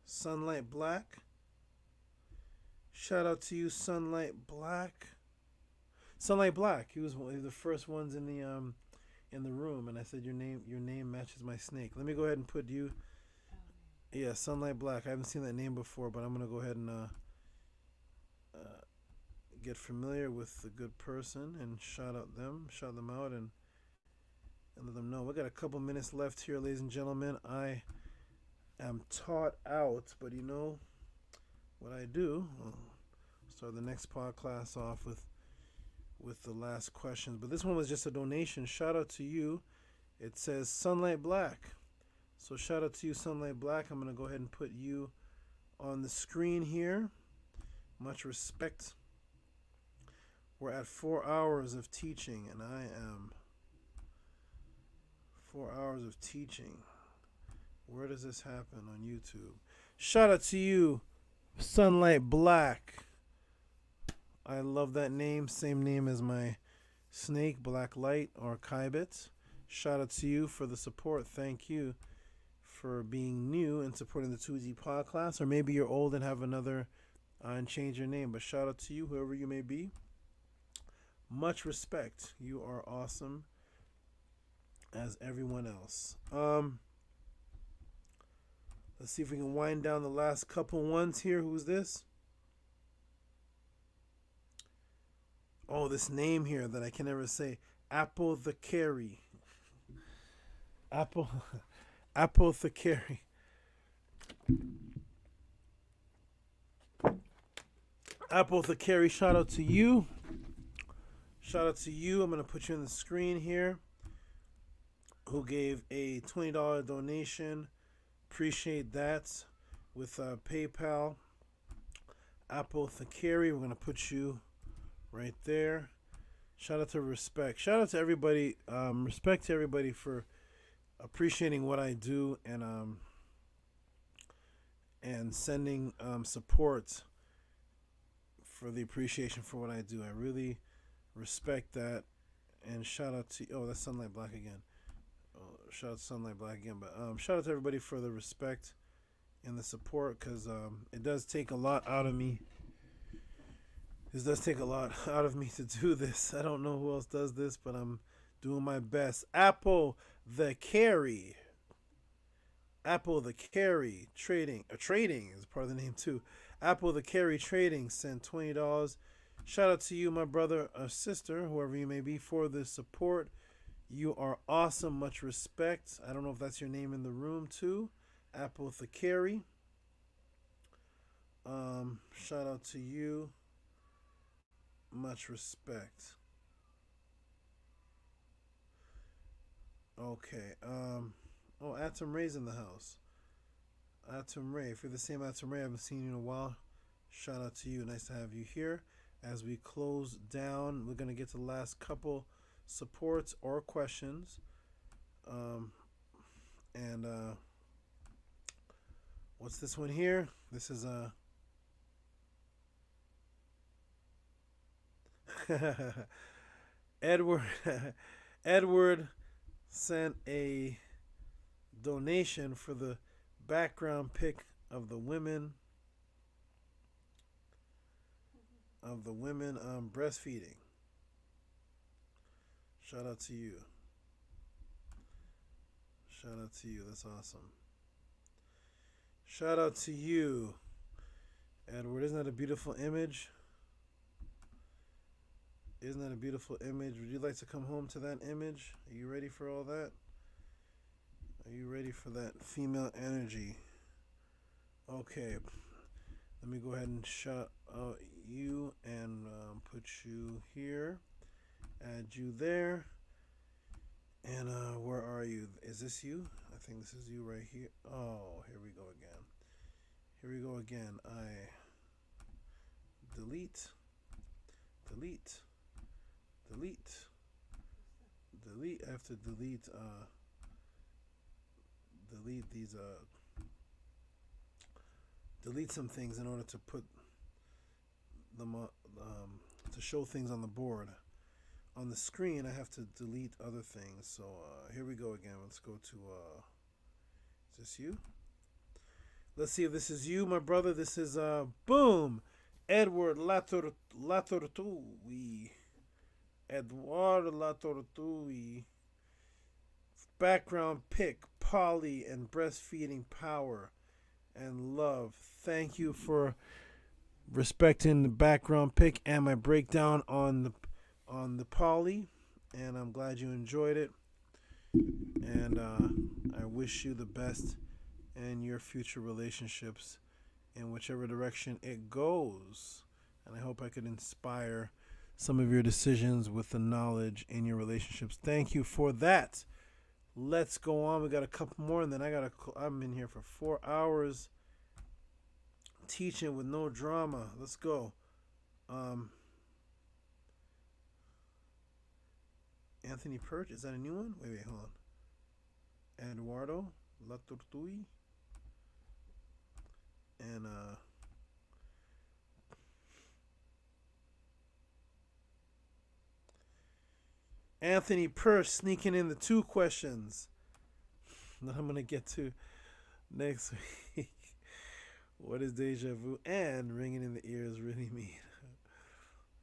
Sunlight Black. Shout out to you, Sunlight Black. Sunlight Black. He was one of the first ones in the room, and I said your name matches my snake. Let me go ahead and put you. Yeah, Sunlight Black. I haven't seen that name before, but I'm gonna go ahead and get familiar with the good person and shout them out, and let them know. We got a couple minutes left here, ladies and gentlemen. I am taught out, but you know what I do? I'll start the next Podclass off with the last questions, but this one was just a donation. Shout out to you. It says Sunlight Black. So shout out to you, Sunlight Black. I'm going to go ahead and put you on the screen here. Much respect. We're at 4 hours of teaching, and I am 4 hours of teaching. Where does this happen on YouTube? Shout out to you, Sunlight Black. I love that name. Same name as my snake, Black Light or Kybit. Shout out to you for the support. Thank you for being new and supporting the Tehuti Podclass. Or maybe you're old and have another and change your name. But shout out to you, whoever you may be. Much respect. You are awesome as everyone else. Let's see if we can wind down the last couple ones here. Who's this? Oh, this name here that I can never say. Apothecary. Apothecary. Apothecary, shout out to you. Shout out to you. I'm going to put you on the screen here. Who gave a $20 donation. Appreciate that. With PayPal. Apothecary. We're going to put you right there. Shout out to respect. Shout out to everybody. Respect to everybody for appreciating what I do and sending support for the appreciation for what I do. I really respect that. And shout out to, oh, that's Sunlight Black again. Oh, shout out to Sunlight Black again. But shout out to everybody for the respect and the support, because it does take a lot out of me. This does take a lot out of me to do this. I don't know who else does this, but I'm doing my best. Apple the Carry. Apple the Carry Trading. Trading is part of the name too. Apple the Carry Trading sent $20. Shout out to you, my brother or sister, whoever you may be, for the support. You are awesome. Much respect. I don't know if that's your name in the room too. Apple the Carry. Shout out to you. Much respect. Okay. Oh, Atom Ray's in the house. Atom Ray. If you're the same Atom Ray, I haven't seen you in a while. Shout out to you. Nice to have you here. As we close down, we're going to get to the last couple supports or questions. What's this one here? This is Edward sent a donation for the background pic of the women breastfeeding. Shout out to you. Shout out to you. That's awesome. Shout out to you, Edward. Isn't that a beautiful image? Isn't that a beautiful image? Would you like to come home to that image? Are you ready for all that? Are you ready for that female energy? Okay. Let me go ahead and shout out you and put you here. Add you there. And where are you? Is this you? I think this is you right here. Oh, here we go again. Here we go again. I delete. I have to delete these delete some things in order to put them to show things on the board. On the screen I have to delete other things. So here we go again. Let's go to is this you? Let's see if this is you, my brother. This is boom, Edward Latortui. Edward Latortui. Background pic, poly and breastfeeding power and love. Thank you for respecting the background pic and my breakdown on the poly, and I'm glad you enjoyed it. And I wish you the best in your future relationships in whichever direction it goes. And I hope I could inspire some of your decisions with the knowledge in your relationships. Thank you for that. Let's go on. We got a couple more, and then I'm in here for 4 hours teaching with no drama. Let's go. Anthony Perch, is that a new one? Wait, hold on. Eduardo Latortui. And Anthony Perch sneaking in the 2 questions that I'm going to get to next week. What does deja vu and ringing in the ears really mean?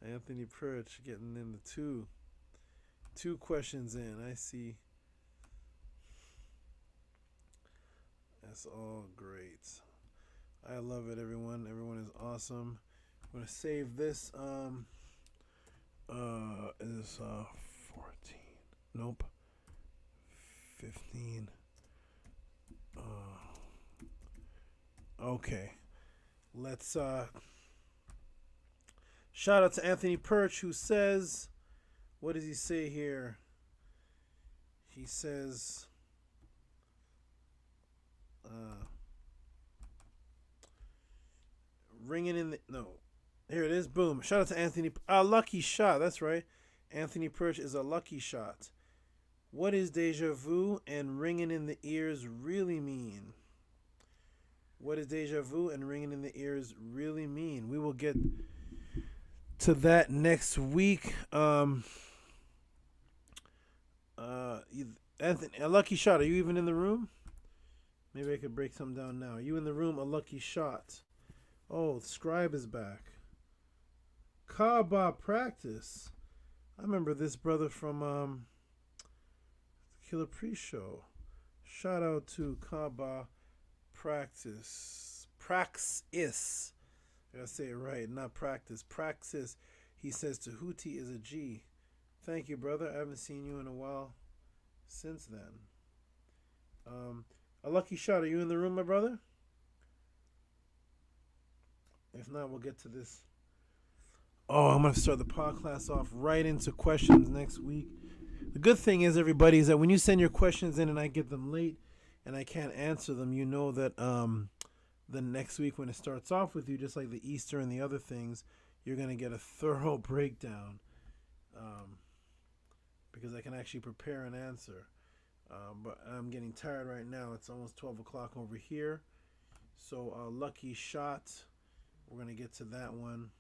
Anthony Perch getting in the two questions in. I see. That's all great. I love it, everyone. Everyone is awesome. I'm gonna save this. Is 14. Nope. 15. Okay. Let's shout out to Anthony Perch, who says, what does he say here? He says, ringing in the, no, here it is, boom. Shout out to Anthony, a lucky shot, that's right. Anthony Perch is a lucky shot. What is deja vu and ringing in the ears really mean? What does deja vu and ringing in the ears really mean? We will get to that next week. Anthony, a lucky shot. Are you even in the room? Maybe I could break some down now. Are you in the room? A lucky shot. Oh, Scribe is back. Kaaba practice. I remember this brother from Killer Pre-Show. Shout out to Kaaba practice. Praxis. I gotta say it right, not practice. Praxis. He says Tehuti is a G. Thank you, brother. I haven't seen you in a while since then. A lucky shot. Are you in the room, my brother? If not, we'll get to this. Oh, I'm going to start the podcast off right into questions next week. The good thing is, everybody, is that when you send your questions in and I get them late and I can't answer them, you know that the next week when it starts off with you, just like the Easter and the other things, you're going to get a thorough breakdown because I can actually prepare an answer. But I'm getting tired right now. It's almost 12 o'clock over here. So lucky shot. We're going to get to that one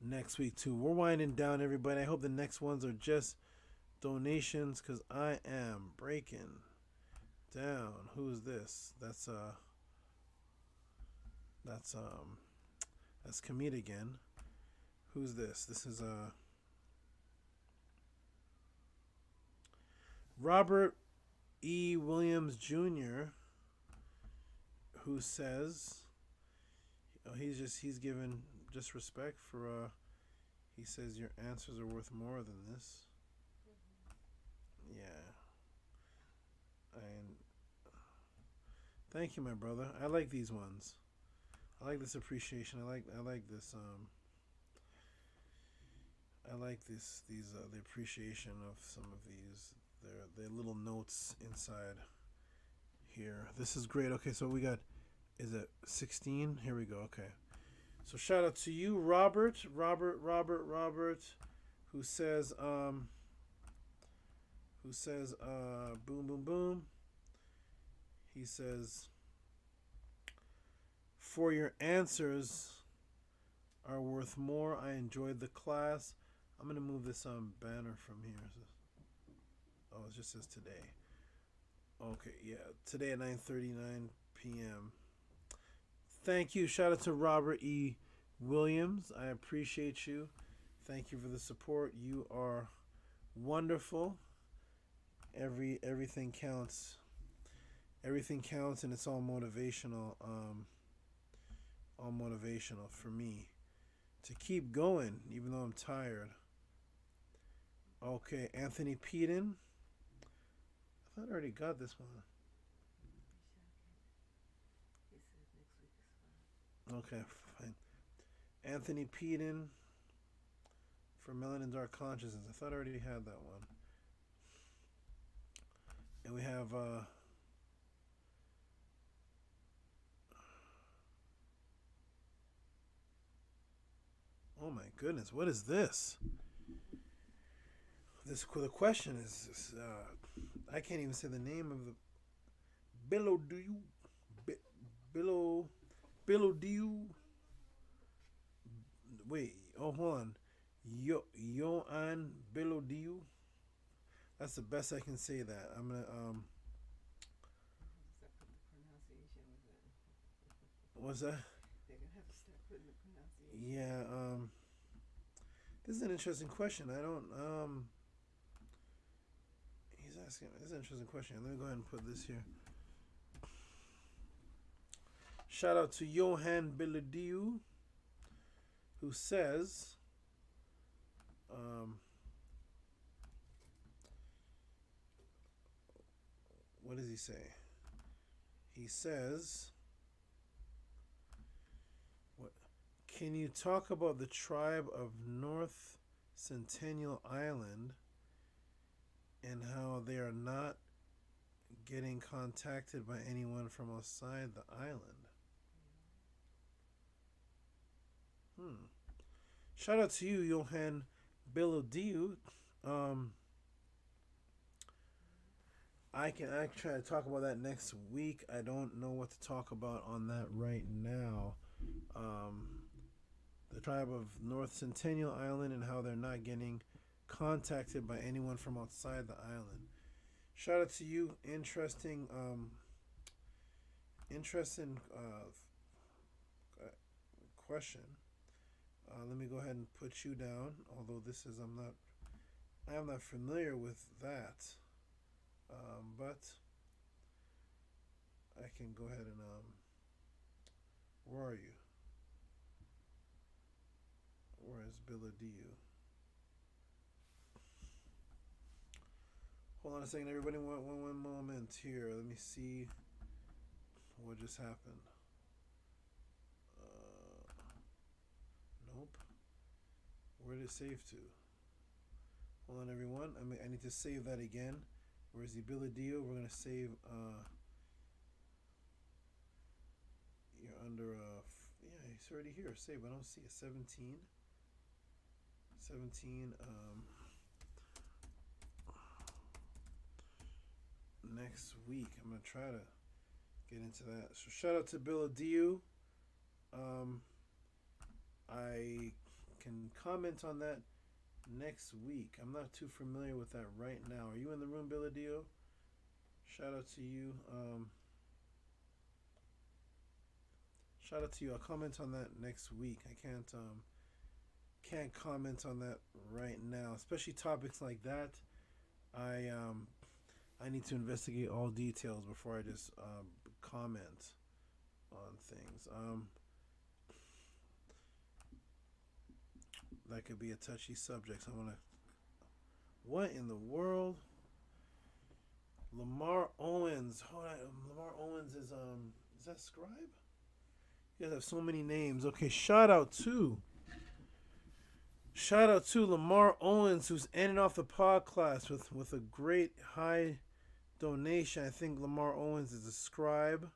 next week too. We're winding down, everybody. I hope the next ones are just donations because I am breaking down. Who's this? That's Kamit again. Who's this? This is Robert E. Williams Jr., who says, oh, he's given just respect for, he says your answers are worth more than this. Yeah. And thank you, my brother. I like these ones. I like this appreciation. I like this the appreciation of some of these. They're little notes inside here. This is great. Okay, so we got, is it 16? Here we go. Okay. So shout out to you, Robert, who says boom, boom, boom. He says, for your answers are worth more. I enjoyed the class. I'm going to move this banner from here. Oh, it just says today. Okay, yeah. Today at 9:39 p.m. Thank you. Shout out to Robert E. Williams. I appreciate you. Thank you for the support. You are wonderful. Everything counts. Everything counts, and it's all motivational. All motivational for me to keep going, even though I'm tired. Okay, Anthony Peden. I thought I already got this one. Okay, fine. Anthony Peden for Melanin Dark Consciousness. I thought I already had that one. And we have oh my goodness, what is this? The question is I can't even say the name of the Billow do you Billow do you wait, oh hold on. Yoan Billow do you? That's the best I can say that. I'm gonna what's that? They're gonna have to start putting the pronunciation. Yeah, this is an interesting question. I don't he's asking this is an interesting question. Let me go ahead and put this here. Shout out to Johan Biladiu, who says what does he say? He says, what, can you talk about the tribe of North Centennial Island and how they are not getting contacted by anyone from outside the island? Shout out to you, Johan Bilodiu. I can try to talk about that next week. I don't know what to talk about on that right now. The tribe of North Centennial Island and how they're not getting contacted by anyone from outside the island. Shout out to you. Interesting question. Let me go ahead and put you down. Although this is I am not familiar with that. But I can go ahead and where are you? Where is Biladiu? Hold on a second, everybody. One moment here. Let me see what just happened. Nope. Where did it save to? Hold on, everyone. I need to save that again. Where's the Biladiu? We're gonna save. You're under yeah, he's already here. Save. I don't see it. 17. 17. Next week, I'm gonna try to get into that. So shout out to Biladiu. I can comment on that next week. I'm not too familiar with that right now. Are you in the room, Biladiu? Shout out to you. Shout out to you. I'll comment on that next week. I can't comment on that right now, especially topics like that. I need to investigate all details before I just comment on things. That could be a touchy subject. So what in the world? Lamar Owens. Hold on. Lamar Owens is that Scribe? You guys have so many names. Okay, shout out to Lamar Owens, who's ending off the Podclass with a great high donation. I think Lamar Owens is a scribe.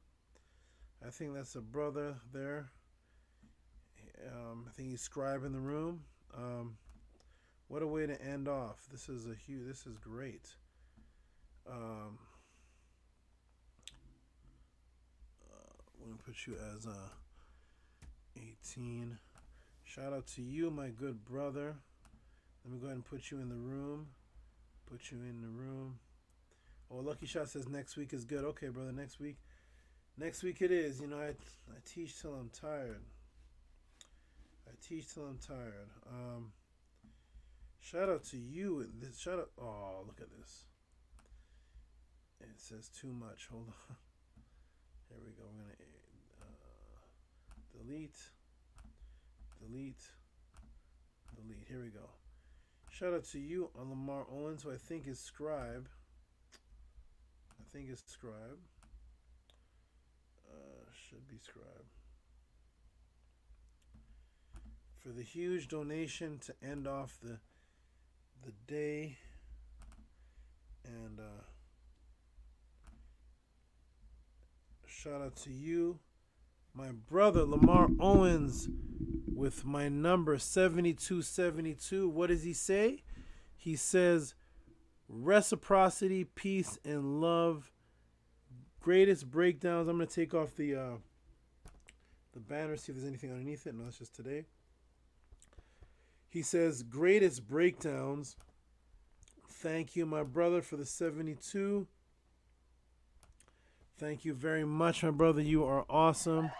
I think that's a brother there. I think he's scribe in the room. What a way to end off. This is great. We're gonna put you as 18. Shout out to you, my good brother. Let me go ahead and put you in the room. Oh, Lucky Shot says next week is good. Okay, brother, next week it is. You know, I teach till I'm tired. Shout out to you. Oh, look at this. It says too much. Hold on. Here we go. We're gonna delete. Here we go. Shout out to you on Lamar Owens, who I think is scribe. Should be scribe. For the huge donation to end off the day, and Shout out to you. My brother Lamar Owens with my number 7272. What does he say? He says, reciprocity, peace, and love. Greatest breakdowns. I'm going to take off the banner, see if there's anything underneath it. No, it's just today. He says, greatest breakdowns. Thank you, my brother, for the 72. Thank you very much, my brother. You are awesome.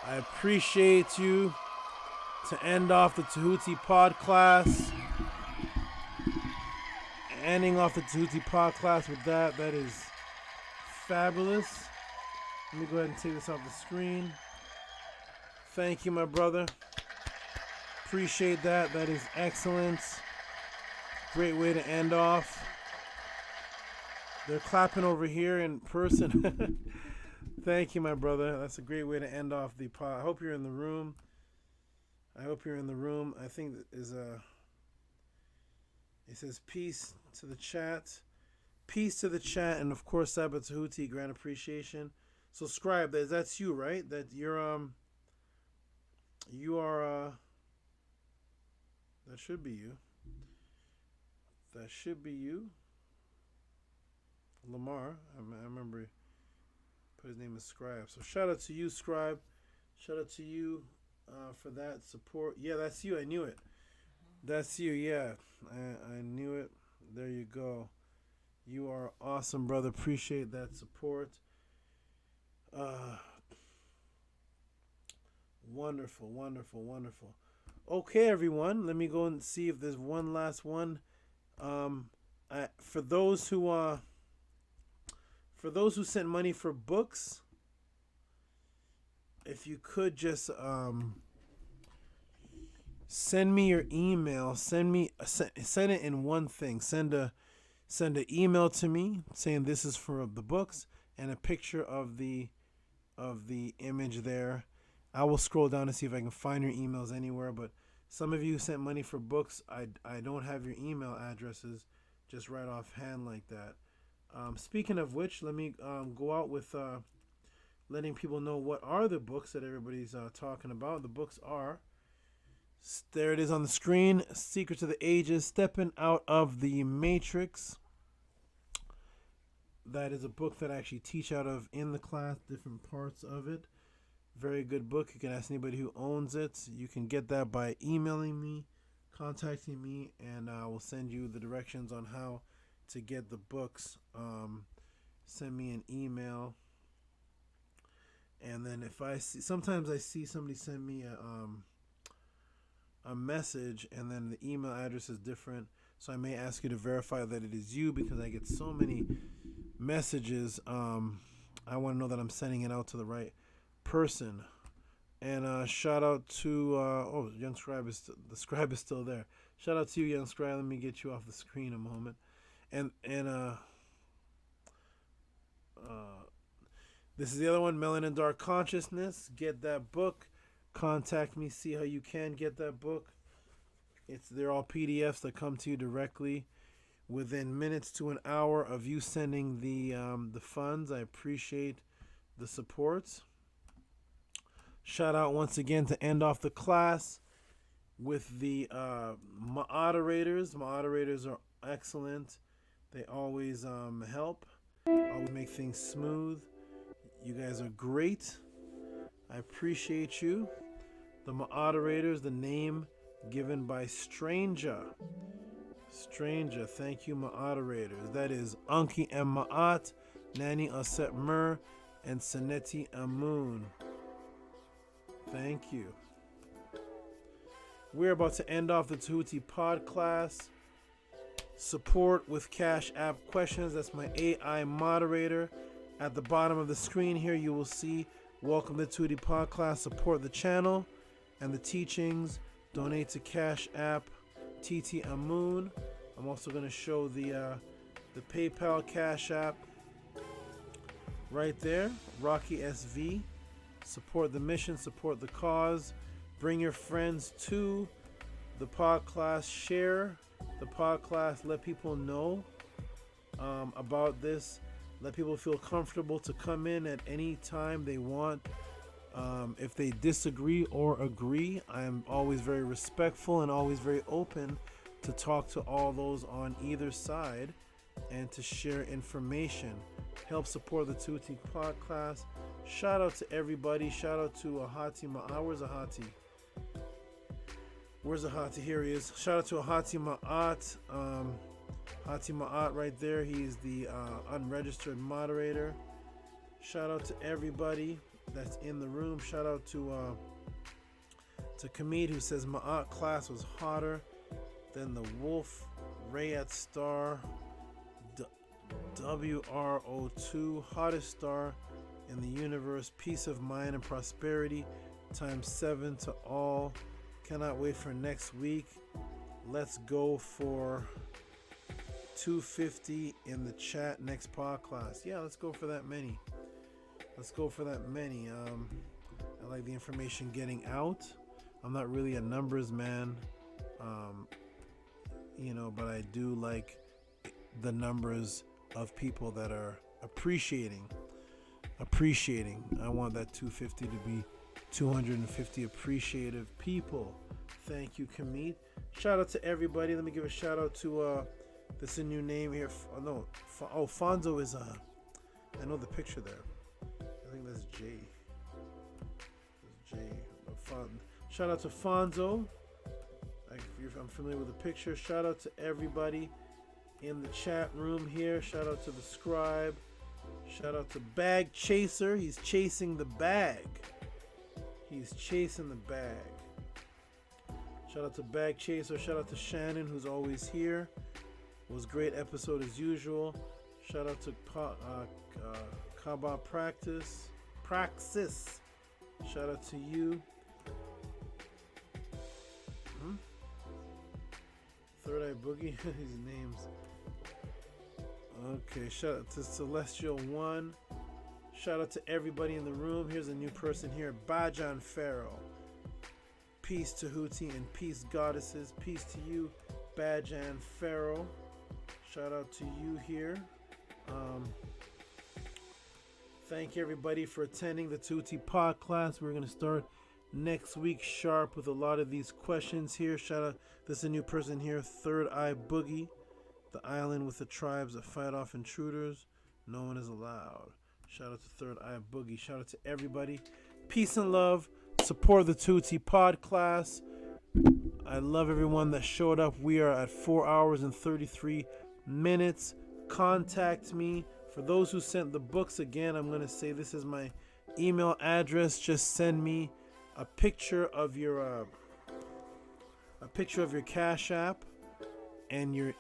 I appreciate you. To end off the Tehuti Podclass. Ending off the Tehuti Podclass with that. That is fabulous. Let me go ahead and take this off the screen. Thank you, my brother. Appreciate that. That is excellent. Great way to end off. They're clapping over here in person. Thank you, my brother. That's a great way to end off the pod. I hope you're in the room. I hope you're in the room. I think is it says peace to the chat. Peace to the chat, and of course Sabbath Tehuti, grand appreciation. So scribe, that's you, right? That you are that should be you. That should be you. Lamar, I remember put his name as Scribe. So shout out to you, Scribe. Shout out to you for that support. Yeah, that's you. I knew it. That's you. Yeah, I knew it. There you go. You are awesome, brother. Appreciate that support. Wonderful, wonderful, wonderful. Okay, everyone. Let me go and see if there's one last one. For those who sent money for books, if you could just send me your email. Send it in one thing. Send an email to me saying this is for the books and a picture of the image there. I will scroll down to see if I can find your emails anywhere. But some of you sent money for books. I don't have your email addresses just right offhand like that. Speaking of which, let me go out with letting people know what are the books that everybody's talking about. The books are, there it is on the screen, Secrets of the Ages, Stepping Out of the Matrix. That is a book that I actually teach out of in the class, different parts of it. Very good book. You can ask anybody who owns it. You can get that by emailing me, contacting me, and I will send you the directions on how to get the books. Send me an email, and then if I see, sometimes I see somebody send me a message, and then the email address is different, so I may ask you to verify that it is you, because I get so many messages. I want to know that I'm sending it out to the right person. And shout out to Young Scribe the Scribe is still there. Shout out to you, Young Scribe. Let me get you off the screen a moment. And this is the other one, Melanin Dark Consciousness. Get that book. Contact me. See how you can get that book. They're all PDFs that come to you directly within minutes to an hour of you sending the funds. I appreciate the support. Shout out once again to end off the class with the moderators. Moderators are excellent. They always help. Always make things smooth. You guys are great. I appreciate you. The moderators, the name given by Stranger. Stranger, thank you, moderators. That is Anki M. Ma'at, Nani Aset Mur, and Saneti Amun. Thank you. We're about to end off the Tehuti Podclass. Support with Cash App questions. That's my AI moderator. At the bottom of the screen here, you will see welcome to Tehuti Podclass. Support the channel and the teachings. Donate to Cash App TT Amun. I'm also going to show the PayPal Cash App right there. Rocky SV. Support the mission, support the cause. Bring your friends to the Podclass. Share the Podclass. Let people know about this. Let people feel comfortable to come in at any time they want. If they disagree or agree, I am always very respectful and always very open to talk to all those on either side and to share information. Help support the Tehuti Podclass. Shout out to everybody. Shout out to Ahati Ma'at. Where's Ahati? Where's Ahati? Here he is. Shout out to Ahati Ma'at. Ahati Ma'at right there. He's the unregistered moderator. Shout out to everybody that's in the room. Shout out to Kamid, who says Ma'at class was hotter than the Wolf Rayat Star WRO2, hottest star in the universe. Peace of mind and prosperity times 7 to all. Cannot wait for next week. Let's go for 250 in the chat next podcast. Yeah, let's go for that many. Let's go for that many. I like the information getting out. I'm not really a numbers man, but I do like the numbers of people that are appreciating. I want that 250 to be 250 appreciative people. Thank you, Kamit. Shout out to everybody. Let me give a shout out to this is a new name here. Fonzo is I know the picture there. I think that's Jay. That's Jay. Shout out to Fonzo. If I'm familiar with the picture. Shout out to everybody in the chat room here. Shout out to the scribe. Shout out to Bag Chaser. He's chasing the bag. He's chasing the bag. Shout out to Bag Chaser. Shout out to Shannon, who's always here. It was a great episode as usual. Shout out to Kaba Praxis. Shout out to you. Third Eye Boogie. These names. Okay, shout out to Celestial One. Shout out to everybody in the room. Here's a new person here, Bajan Pharaoh. Peace to Tehuti and peace goddesses. Peace to you, Bajan Pharaoh. Shout out to you here. Thank you everybody for attending the Tehuti Podclass. We're going to start next week sharp with a lot of these questions here. Shout out, this is a new person here, Third Eye Boogie. The island with the tribes that fight off intruders. No one is allowed. Shout out to Third Eye Boogie. Shout out to everybody. Peace and love. Support the Tehuti Podclass. I love everyone that showed up. We are at 4 hours and 33 minutes. Contact me. For those who sent the books, again, I'm going to say this is my email address. Just send me a picture of your Cash App and your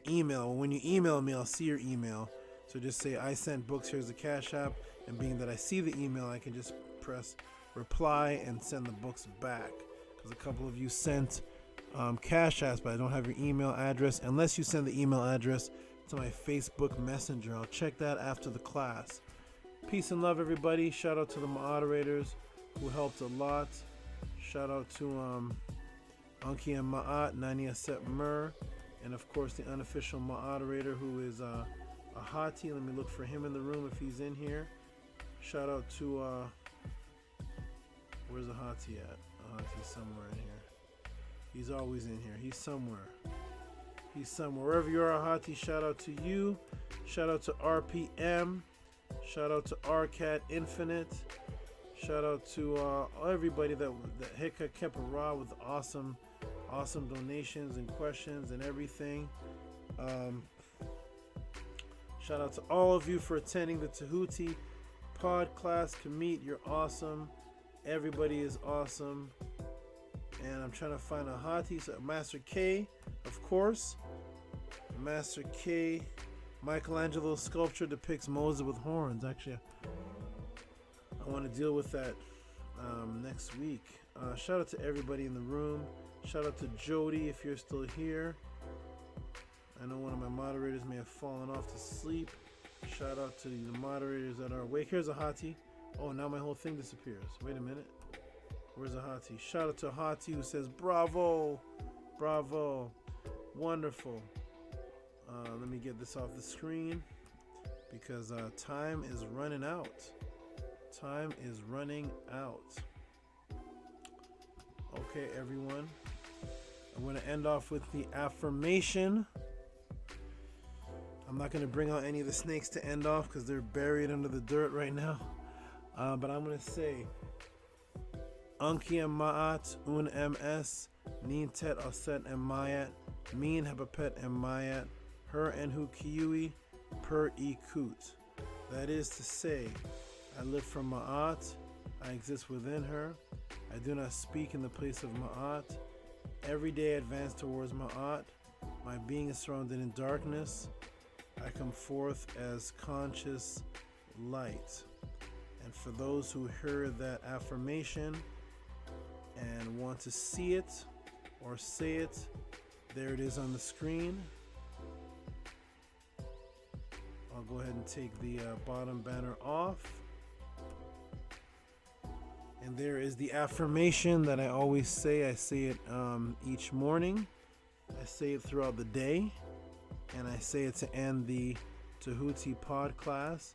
email. When you email me, I'll see your email. So just say I sent books, here's the Cash App, and being that I see the email, I can just press reply and send the books back. Because a couple of you sent Cash Apps, but I don't have your email address. Unless you send the email address to my Facebook Messenger, I'll check that after the class. Peace and love, everybody. Shout out to the moderators who helped a lot. Shout out to Anki and Ma'at, Nani Aset Mur, and of course the unofficial moderator who is Ahati. Let me look for him in the room if he's in here. Shout out to where's Ahati at? Ahati's somewhere in here. He's always in here. He's somewhere. Wherever you are, Ahati, shout out to you. Shout out to RPM. Shout out to RCAT Infinite. Shout out to everybody that Hika kept a raw with awesome donations and questions and everything. Shout out to all of you for attending the Tehuti Podclass. Kamit, you're awesome. Everybody is awesome. And I'm trying to find a hottie. So Master K, of course. Master K. Michelangelo's sculpture depicts Moses with horns. Actually, I want to deal with that next week. Shout out to everybody in the room. Shout out to Jody if you're still here. I know one of my moderators may have fallen off to sleep. Shout out to the moderators that are awake. Here's a hottie. Oh, now my whole thing disappears. Wait a minute. Where's a hottie? Shout out to Hottie who says, bravo, bravo, wonderful. Let me get this off the screen. because time is running out. Time is running out. Okay, everyone. I'm going to end off with the affirmation. I'm not going to bring out any of the snakes to end off because they're buried under the dirt right now. But I'm going to say, Anki and Ma'at, Un MS, Nin Tet Aset and Mayat, Min Habapet and Mayat, Her and Hu Kiui, Per Ikut. That is to say, I live from Ma'at, I exist within her, I do not speak in the place of Ma'at. Every day I advance towards Ma'at. My being is surrounded in darkness. I come forth as conscious light. And for those who heard that affirmation and want to see it or say it, there it is on the screen. I'll go ahead and take the bottom banner off. And there is the affirmation that I always say. I say it each morning. I say it throughout the day. And I say it to end the Tehuti Podclass.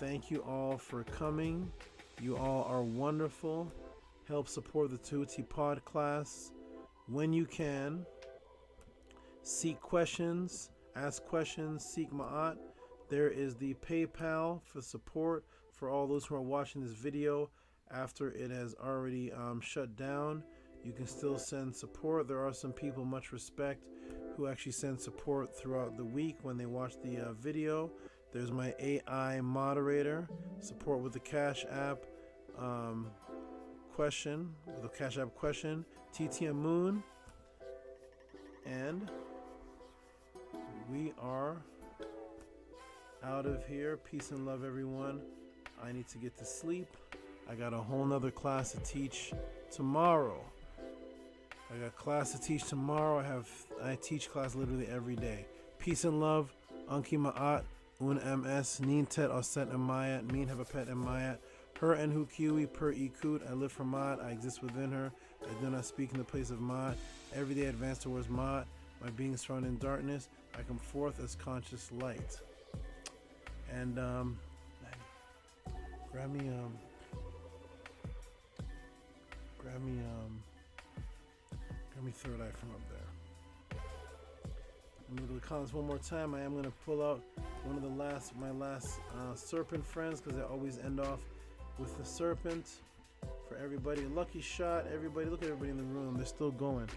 Thank you all for coming. You all are wonderful. Help support the Tehuti Podclass when you can. Seek questions, ask questions, seek Ma'at. There is the PayPal for support for all those who are watching this video after it has already shut down. You can still send support. There are some people, much respect, who actually send support throughout the week when they watch the video. There's my AI moderator, support with the Cash App question, TTM Moon, and we are out of here. Peace and love, everyone. I need to get to sleep. I got a whole nother class to teach tomorrow. I teach class literally every day. Peace and love. Anki Ma'at, Un MS, Nin Tet Aset and Mayat, Min Habapet and Mayat, Her and Hu Kiui, Per Ikut. I live from Ma'at, I exist within her. I do not speak in the place of Ma'at. Every day I advance towards Ma'at. My being is surrounded in darkness. I come forth as conscious light. And grab me Third Eye from up there. I'm gonna go to the comments one more time. I am gonna pull out one of my last serpent friends, because I always end off with the serpent for everybody. Lucky shot, everybody. Look at everybody in the room. They're still going.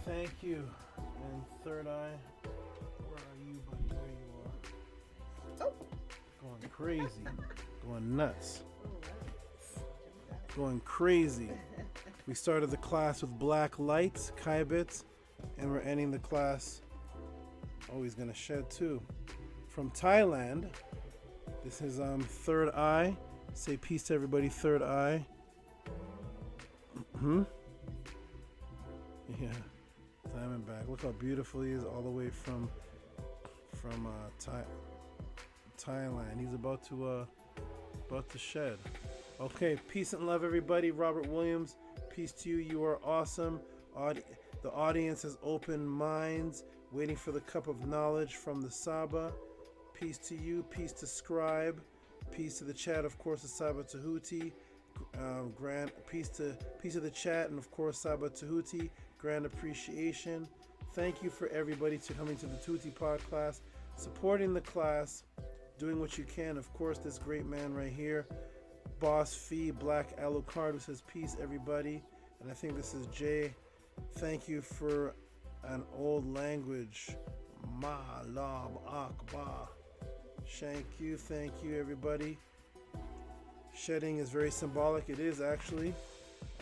Thank you. And Third Eye, where are you, buddy? There you are. Going crazy. Going nuts. Going crazy. We started the class with black lights, Kaibit, and we're ending the class. Oh, he's gonna shed too. From Thailand, this is Third Eye. Say peace to everybody, Third Eye. Yeah, Diamondback. Look how beautiful he is, all the way from Thailand. He's about to shed. Okay, peace and love, everybody. Robert Williams, peace to you. You are awesome. The audience has open minds, waiting for the cup of knowledge from the Saba. Peace to you. Peace to Scribe. Peace to the chat, of course, to Saba Tehuti. Peace to the chat, and of course, Saba Tehuti. Grand appreciation. Thank you for everybody to coming to the Tehuti Podclass, supporting the class, doing what you can. Of course, this great man right here, Boss Fee, Black Alucard, who says peace, everybody. And I think this is Jay. Thank you for an old language. Ma Lab Akbar. Thank you, everybody. Shedding is very symbolic. It is actually.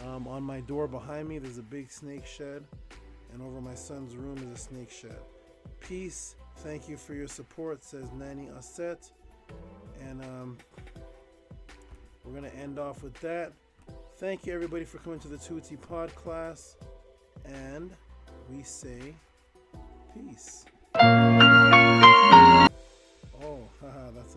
On my door behind me, there's a big snake shed. And over my son's room is a snake shed. Peace. Thank you for your support, says Nani Aset. And we're going to end off with that. Thank you, everybody, for coming to the Tehuti Podclass. And we say peace. Oh, haha, that's